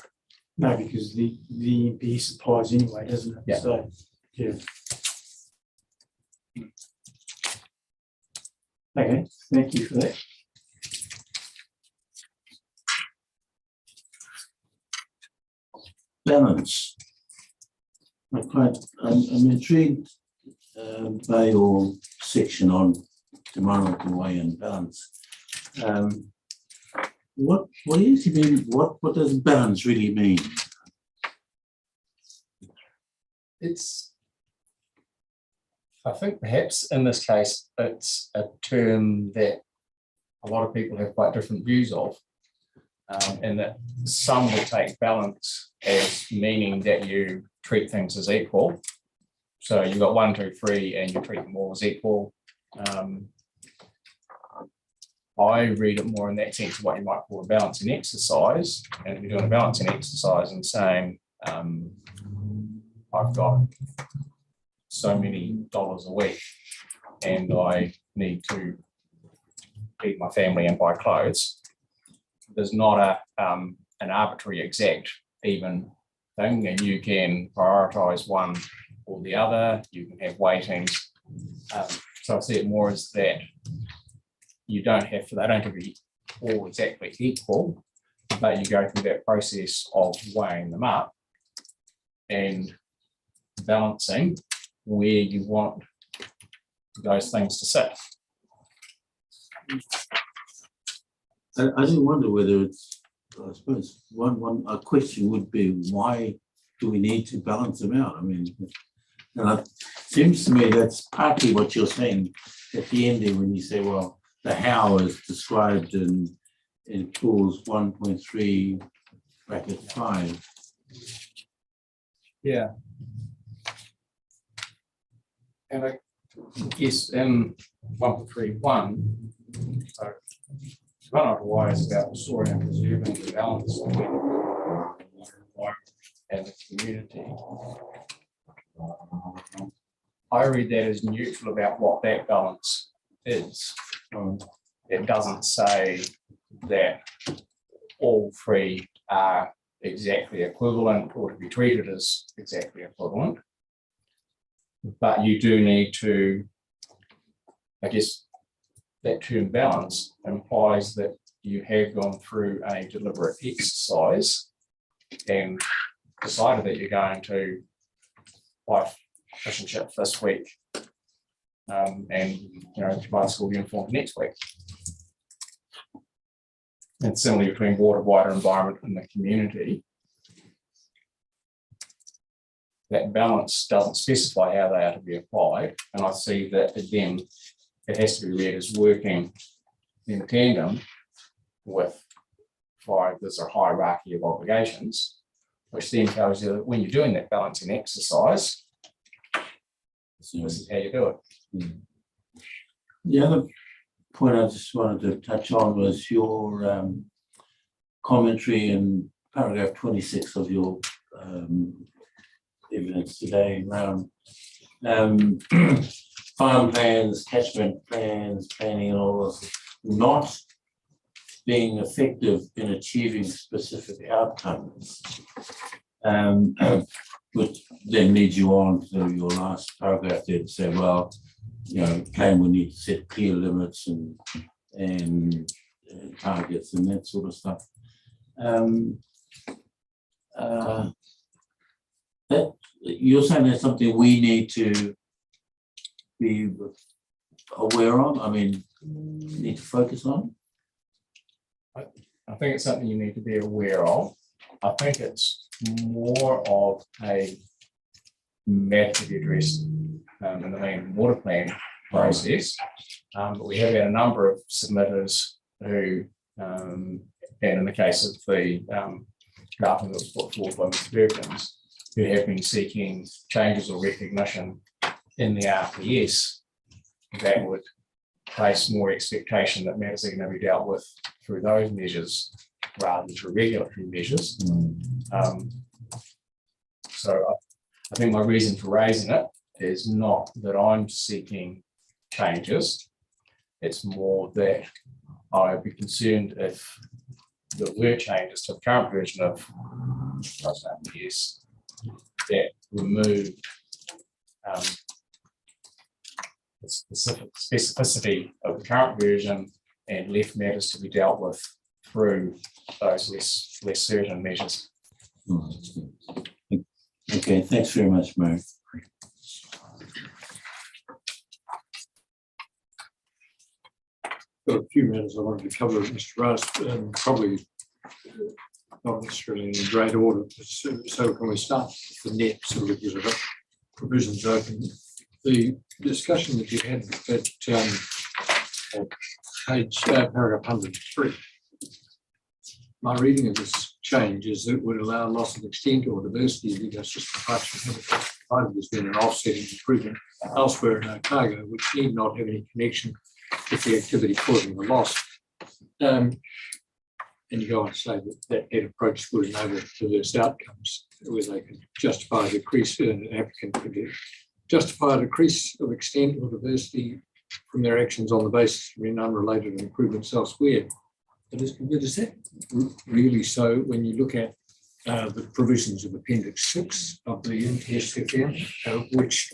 No, because the EPS applies anyway, doesn't it? Yeah. So, yeah. Okay, thank you for that. Balance. I'm intrigued by your section on tomorrow to weigh and balance. What does it mean? What does balance really mean? I think perhaps in this case, it's a term that a lot of people have quite different views of, and that some will take balance as meaning that you treat things as equal. So you've got 1, 2, 3, and you treat them all as equal. I read it more in that sense of what you might call a balancing exercise. And if you're doing a balancing exercise and saying, I've got so many dollars a week and I need to feed my family and buy clothes, there's not an arbitrary exact even thing, and you can prioritize one or the other. You can have weightings. So I see it more as that you don't have to, they don't have to be all exactly equal, but you go through that process of weighing them up and balancing where you want those things to sit. I do wonder whether it's, I suppose, a question would be, why do we need to balance them out? I mean, and it seems to me that's partly what you're saying at the ending when you say, well, the how is described in clause 1.3 bracket 5. Yeah. And I guess in 1.3.1, so run out of why is about restoring and preserving the balance between the environment and the community. I read that as neutral about what that balance is. It doesn't say that all three are exactly equivalent or to be treated as exactly equivalent. But you do need to, I guess, that term balance implies that you have gone through a deliberate exercise and decided that you're going to buy fish and chips this week, and buy a school uniform next week. And similarly between water, wider environment and the community, that balance doesn't specify how they are to be applied. And I see that again, it has to be read as working in tandem with 5, there's a hierarchy of obligations, which then tells you that when you're doing that balancing exercise, this is how you do it. The other point I just wanted to touch on was your commentary in paragraph 26 of your evidence today around farm plans, catchment plans, planning and all this, not being effective in achieving specific outcomes. Which then leads you on to your last paragraph there to say, well, you know, plan will need to set clear limits and targets and that sort of stuff. That you're saying that's something we need to be aware of. I mean, need to focus on. I think it's something you need to be aware of. I think it's more of a matter to be addressed in the land water plan process. But we have had a number of submitters who, and in the case of the drafting that was put forward by Mr. Perkins, who have been seeking changes or recognition in the RPS that would place more expectation that matters are going to be dealt with through those measures rather than through regulatory measures. So I think my reason for raising it is not that I'm seeking changes. It's more that I'd be concerned if there were changes to the current version of RPS that removed the specificity of the current version and left matters to be dealt with through those less certain measures. Okay, thanks very much, Mary. Got a few matters I wanted to cover, Mr. Rice, probably not necessarily in great order. So can we start with the net sort of because of it? Provisions open. The discussion that you had at page paragraph 103. My reading of this change is that it would allow loss of extent or diversity of ecosystem function habitat, provided there's been an offsetting improvement elsewhere in Otago, which need not have any connection with the activity causing the loss. And you go on to say that that approach would enable diverse outcomes where they can justify a decrease, an applicant could justify a decrease of extent or diversity from their actions on the basis of unrelated improvements elsewhere. But is that really so when you look at the provisions of Appendix 6 of the SFM, which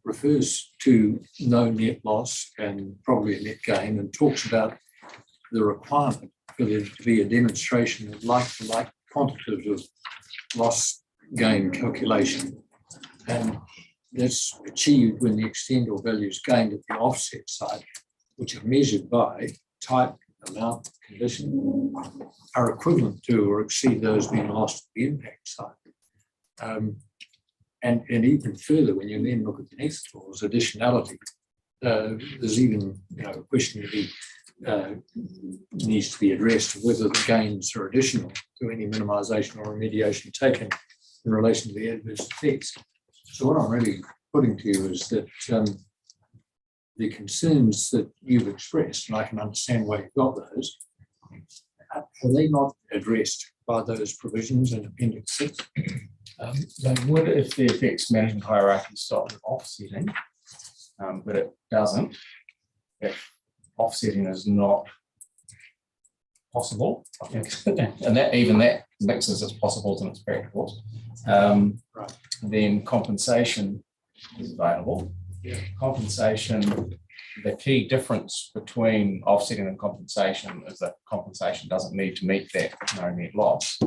refers to no net loss and probably a net gain, and talks about the requirement for there to be a demonstration of like-for-like quantitative loss gain calculation. And that's achieved when the extent or values gained at the offset site, which are measured by type, amount, condition, are equivalent to or exceed those being lost at the impact site. And even further, when you then look at the next clause, additionality, there's even a question to be needs to be addressed whether the gains are additional to any minimisation or remediation taken in relation to the adverse effects. So what I'm really putting to you is that the concerns that you've expressed, and I can understand why you've got those, are they not addressed by those provisions in Appendix 6? They would if the effects management hierarchy stopped at offsetting, but it doesn't. If offsetting is not possible, I think, and that even that mixes its possibles and its practicals, right, then compensation is available. Yeah. Compensation, the key difference between offsetting and compensation is that compensation doesn't need to meet that no net loss.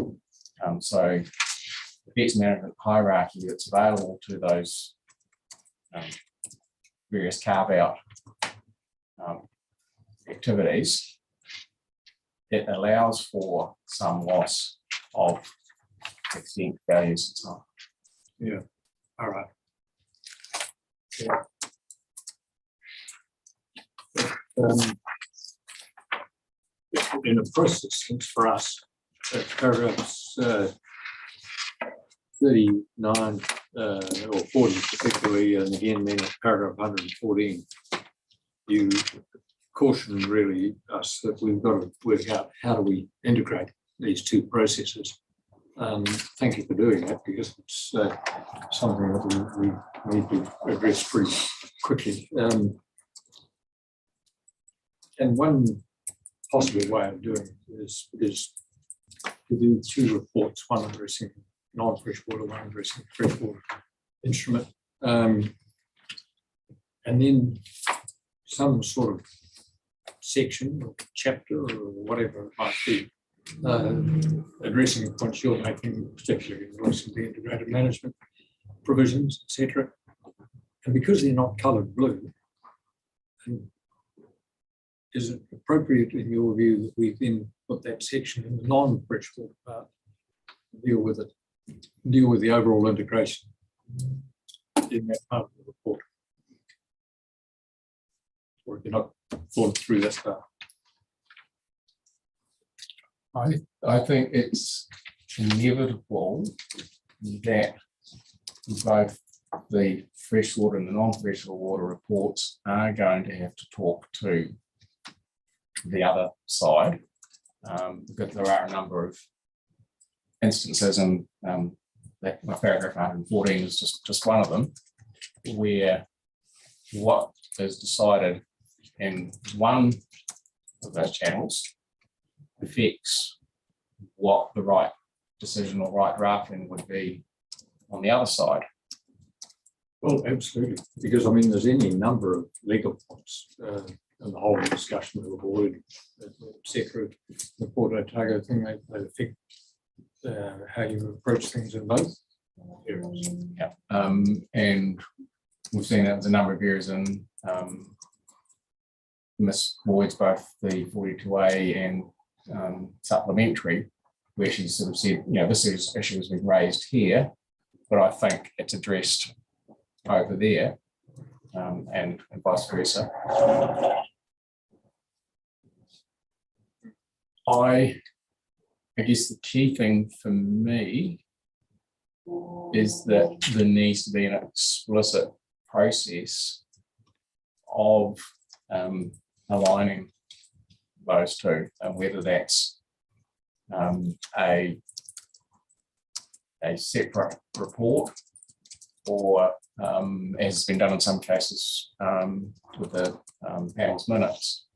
So the effects management hierarchy that's available to those various carve-out activities, it allows for some loss of extent values and so on. Yeah, all right. Yeah. In a first instance for us, paragraphs 39 or 40 particularly, and again then at paragraph 114, you caution really us that we've got to work out how do we integrate these two processes. Thank you for doing that, because it's something that we need to address pretty quickly. And one possible way of doing it is to do two reports, one addressing non-freshwater, one addressing freshwater instrument, and then some sort of section or chapter or whatever it might be, addressing the points you're making, particularly in relation to the integrated management provisions, etc. And because they're not coloured blue, is it appropriate in your view that we then put that section in the non-freshwater part, deal with the overall integration in that part of the report? Or if you're not thought through that part? I think it's inevitable that both the freshwater and the non-freshwater reports are going to have to talk to the other side, because there are a number of instances, and that paragraph 114 is just one of them, where what is decided in one of those channels affects what the right decision or right drafting would be on the other side. Well, absolutely, because I mean, there's any number of legal points and the whole discussion of the board, etc. The Port Otago thing, they affect how you approach things in both areas. Yeah, and we've seen that there's a number of areas in Miss Boyd's, both the 42A and supplementary, where she sort of said, you know, this issue has been raised here, but I think it's addressed over there, and vice versa. I guess the key thing for me is that there needs to be an explicit process of aligning those two, and whether that's a separate report, or as has been done in some cases with the panel's minutes,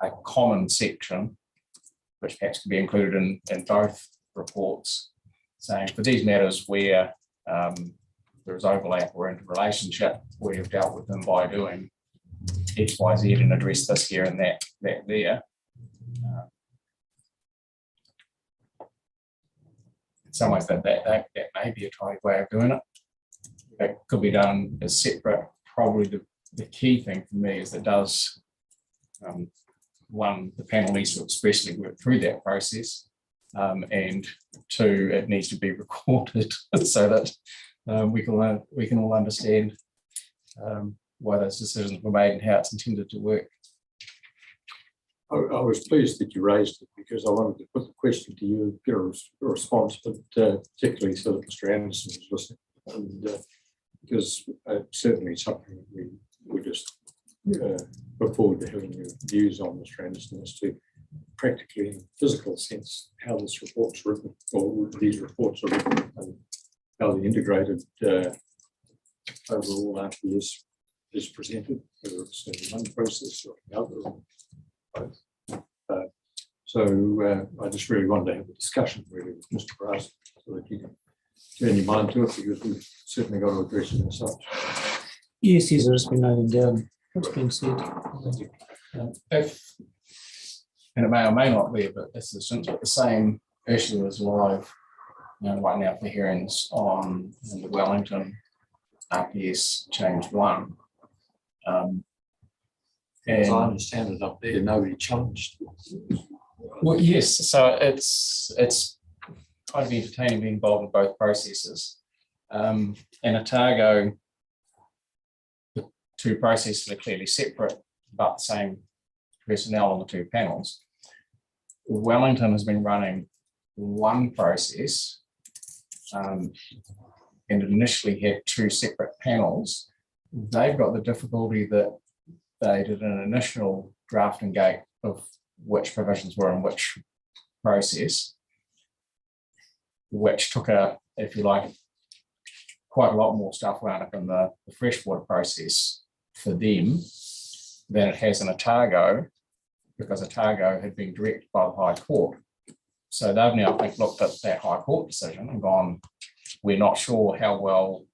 a common section which perhaps could be included in both reports, saying for these matters where there is overlap or interrelationship, we have dealt with them by doing X, Y, Z and address this here and that there. In some ways that may be a tight way of doing it. It could be done as separate. Probably the key thing for me is that does one, the panel needs to expressly work through that process, and two, it needs to be recorded so that we can all understand why those decisions were made and how it's intended to work. I was pleased that you raised it, because I wanted to put the question to you, get a response, but particularly so that Mr. Anderson was listening, and because certainly something we just look forward to having your views on, Mr. Anderson, as to practically in physical sense how this report's written, or these reports are written, and how the integrated overall RPS is presented, whether it's in one process or the other, or both. So I just really wanted to have a discussion really with Mr. Brass, so that you can turn your mind to it, because we've certainly got to address it ourselves. Yes, there's been nothing down. What's been said? If, and it may or may not be, but this is the same issue is live right now for hearings on the Wellington RPS change 1. As I understand it, up there, nobody challenged. Well, yes, so it's I'd be entertaining being involved in both processes. And Otago, the two processes are clearly separate, but the same personnel on the two panels. Wellington has been running one process and initially had two separate panels. They've got the difficulty that they did an initial drafting gate of which provisions were in which process, which took a, if you like, quite a lot more stuff wound up in the freshwater process for them than it has in Otago, because Otago had been directed by the High Court. So they've now, I think, looked at that High Court decision and gone, we're not sure how well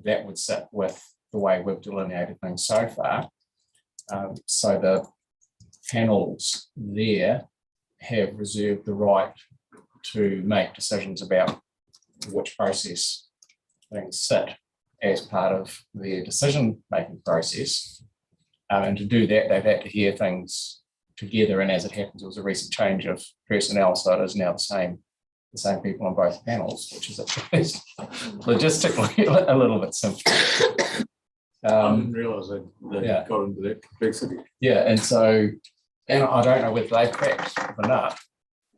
that would sit with the way we've delineated things so far. So the panels there have reserved the right to make decisions about which process things sit as part of their decision-making process. And to do that, they've had to hear things together. And as it happens, it was a recent change of personnel, so it is now the same people on both panels, which is logistically a little bit simple. I didn't realise they got into that complexity. Yeah, and so, and I don't know whether they've cracked the nut,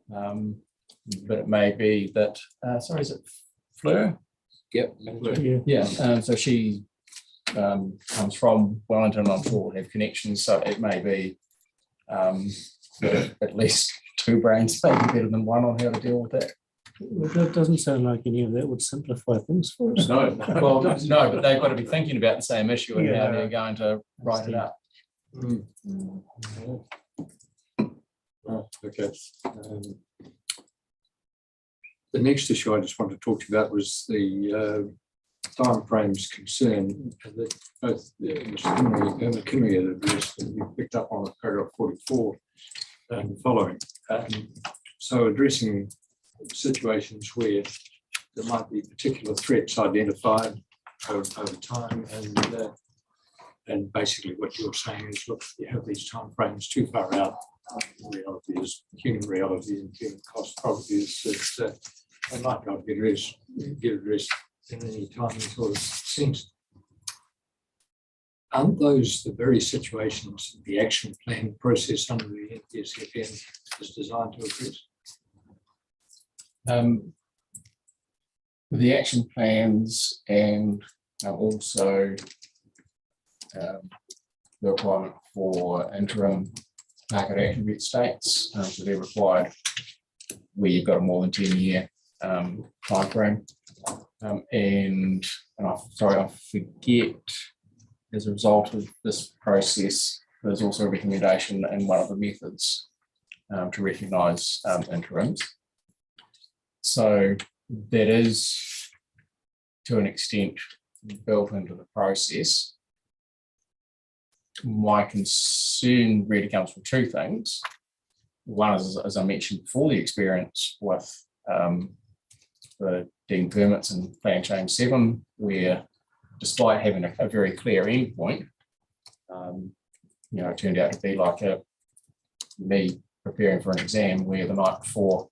but it may be that, sorry, is it Fleur? Yep. Yeah, so she comes from Wellington, I'm sure will have connections, so it may be at least two brains maybe better than one on how to deal with that. That doesn't sound like any of that would simplify things for us. No, well, no, but they've got to be thinking about the same issue and how they're going to write it up. Okay. The next issue I just wanted to talk to you about was the timeframes concern that both Mr. Henry and McKinley had addressed, and we picked up on paragraph 44 and following. So addressing situations where there might be particular threats identified over time, and basically what you're saying is, look, you have these timeframes too far out. Reality is human reality, and human cost probably is that they might not get addressed in any time sort of sense. Aren't those the very situations the action plan process under the NPSFN is designed to address? The action plans and also the requirement for interim market attribute states, so they're required where you've got a more than 10-year time frame. And I forget, as a result of this process, there's also a recommendation in one of the methods to recognise interims. So that is, to an extent, built into the process. My concern really comes from two things. One is, as I mentioned before, the experience with the deemed permits in Plan Change 7, where despite having a very clear endpoint, it turned out to be like me preparing for an exam where the night before,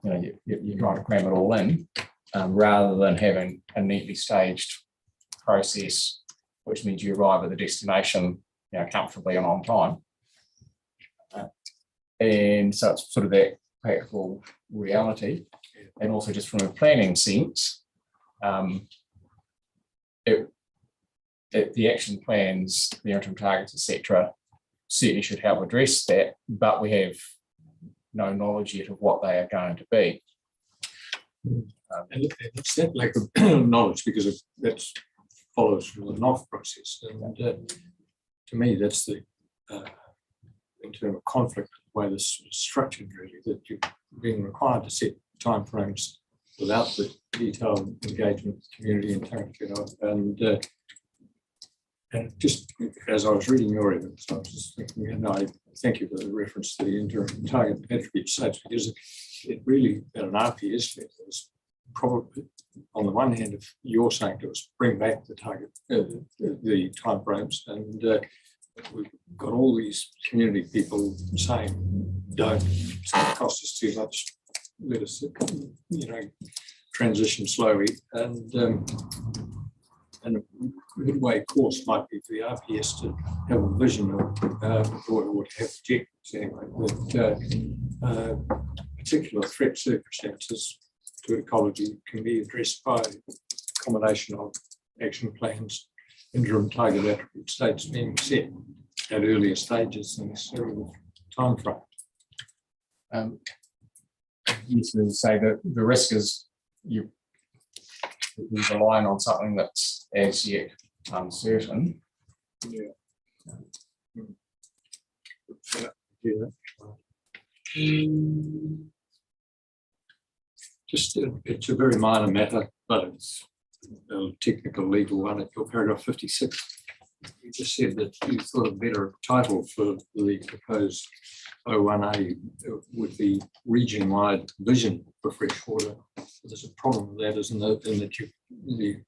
you're trying to cram it all in, rather than having a neatly staged process, which means you arrive at the destination comfortably and on time. And so it's sort of that practical reality. And also just from a planning sense, the action plans, the interim targets, etc., certainly should help address that, but we have no knowledge yet of what they are going to be. And it's that lack of knowledge, because that follows from the NOF process. And to me, that's the in terms of conflict, the way this is structured, really, that you're being required to set timeframes without the detailed engagement with the community and and just as I was reading your evidence, I was just thinking, and I thank you for the reference to the interim target attribute states, because it really, at an RPS level, is probably, on the one hand, if you're saying to us, bring back the target, the timeframes, and we've got all these community people saying, don't, it's going to cost us too much, let us, transition slowly, and midway course might be for the RPS to have a vision of, or to have objectives anyway, that particular threat circumstances to ecology can be addressed by a combination of action plans, interim target attribute states being set at earlier stages than necessarily with timeframe. Yes, to say that the risk is you're relying on something that's as yet uncertain. Yeah. Just, it's a very minor matter, but it's a technical legal one. At your paragraph 56, you just said that you thought a better title for the proposed 01A would be region-wide vision for freshwater. There's a problem with that, isn't there? In that the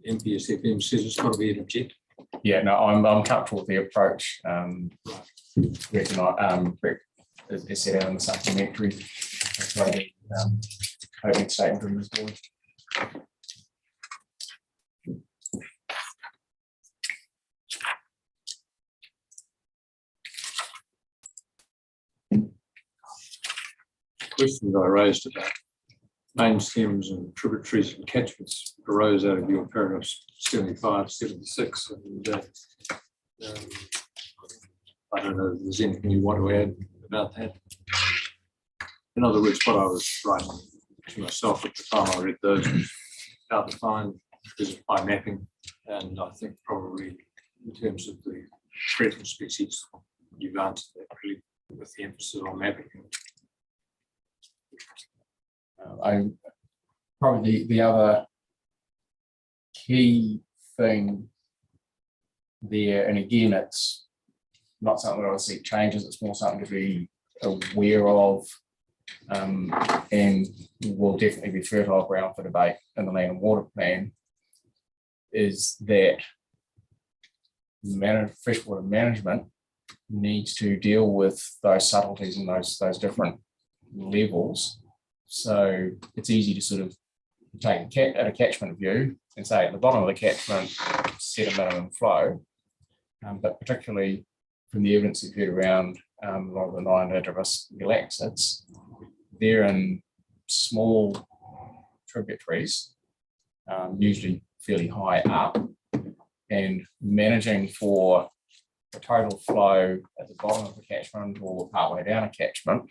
MPSFM says it's got to be an objective. Yeah, no, I'm comfortable with the approach. Is set out in the supplementary opening statement from this board. Questions I raised about main stems and tributaries and catchments arose out of your paragraphs 75, 76, and I don't know if there's anything you want to add about that. In other words, what I was writing to myself at the time I read those was how to find is by mapping, and I think probably in terms of the threatened species, you've answered that really with the emphasis on mapping. Probably the other key thing there, and again, it's not something that I would see changes, it's more something to be aware of, and will definitely be fertile ground for debate in the land and water plan, is that freshwater management needs to deal with those subtleties and those different levels. So it's easy to sort of take a catchment view and say at the bottom of the catchment, set a minimum flow, but particularly from the evidence we've heard around a lot of the non-nitrogenous relaxants, they're in small tributaries, usually fairly high up, and managing for the total flow at the bottom of the catchment or partway down a catchment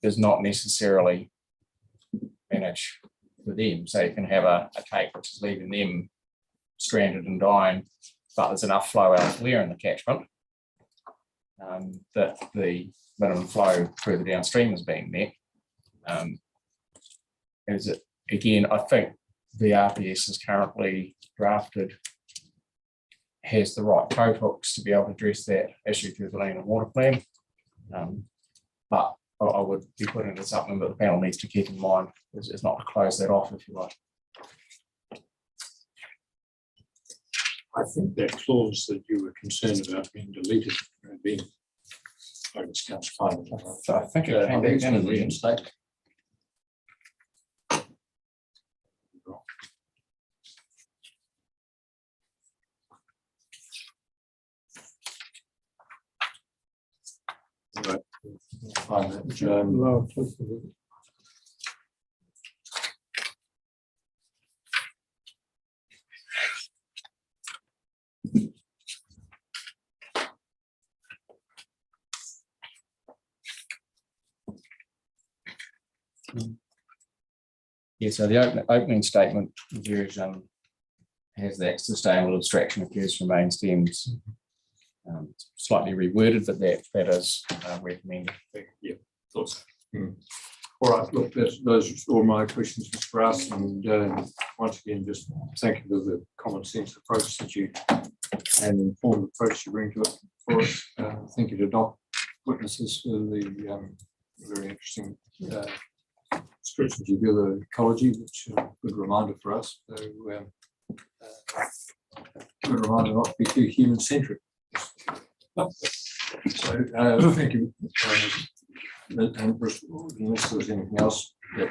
does not necessarily manage for them. So you can have a take which is leaving them stranded and dying, but there's enough flow elsewhere in the catchment that the minimum flow further downstream is being met. Again, I think the RPS is currently drafted has the right code hooks to be able to address that issue through the land and water plan. But I would be putting into something that the panel needs to keep in mind is not to close that off, if you like. I think that clause that you were concerned about being deleted, being, I just can't find it. So I think it came back in reinstated. Right. Find that. Yeah, so the opening statement version has that sustainable abstraction occurs from main stems. Slightly reworded, but that is recommended. Yeah, thought so. All right, look, those are all my questions for us, and once again, just thank you for the common sense approach that you and informed approach you bring to it for us. Thank you to Doc witnesses for the very interesting descriptions you give of ecology, which is a good reminder for us. So, good reminder not to be too human-centric. So, thank you. Unless there's anything else, yeah,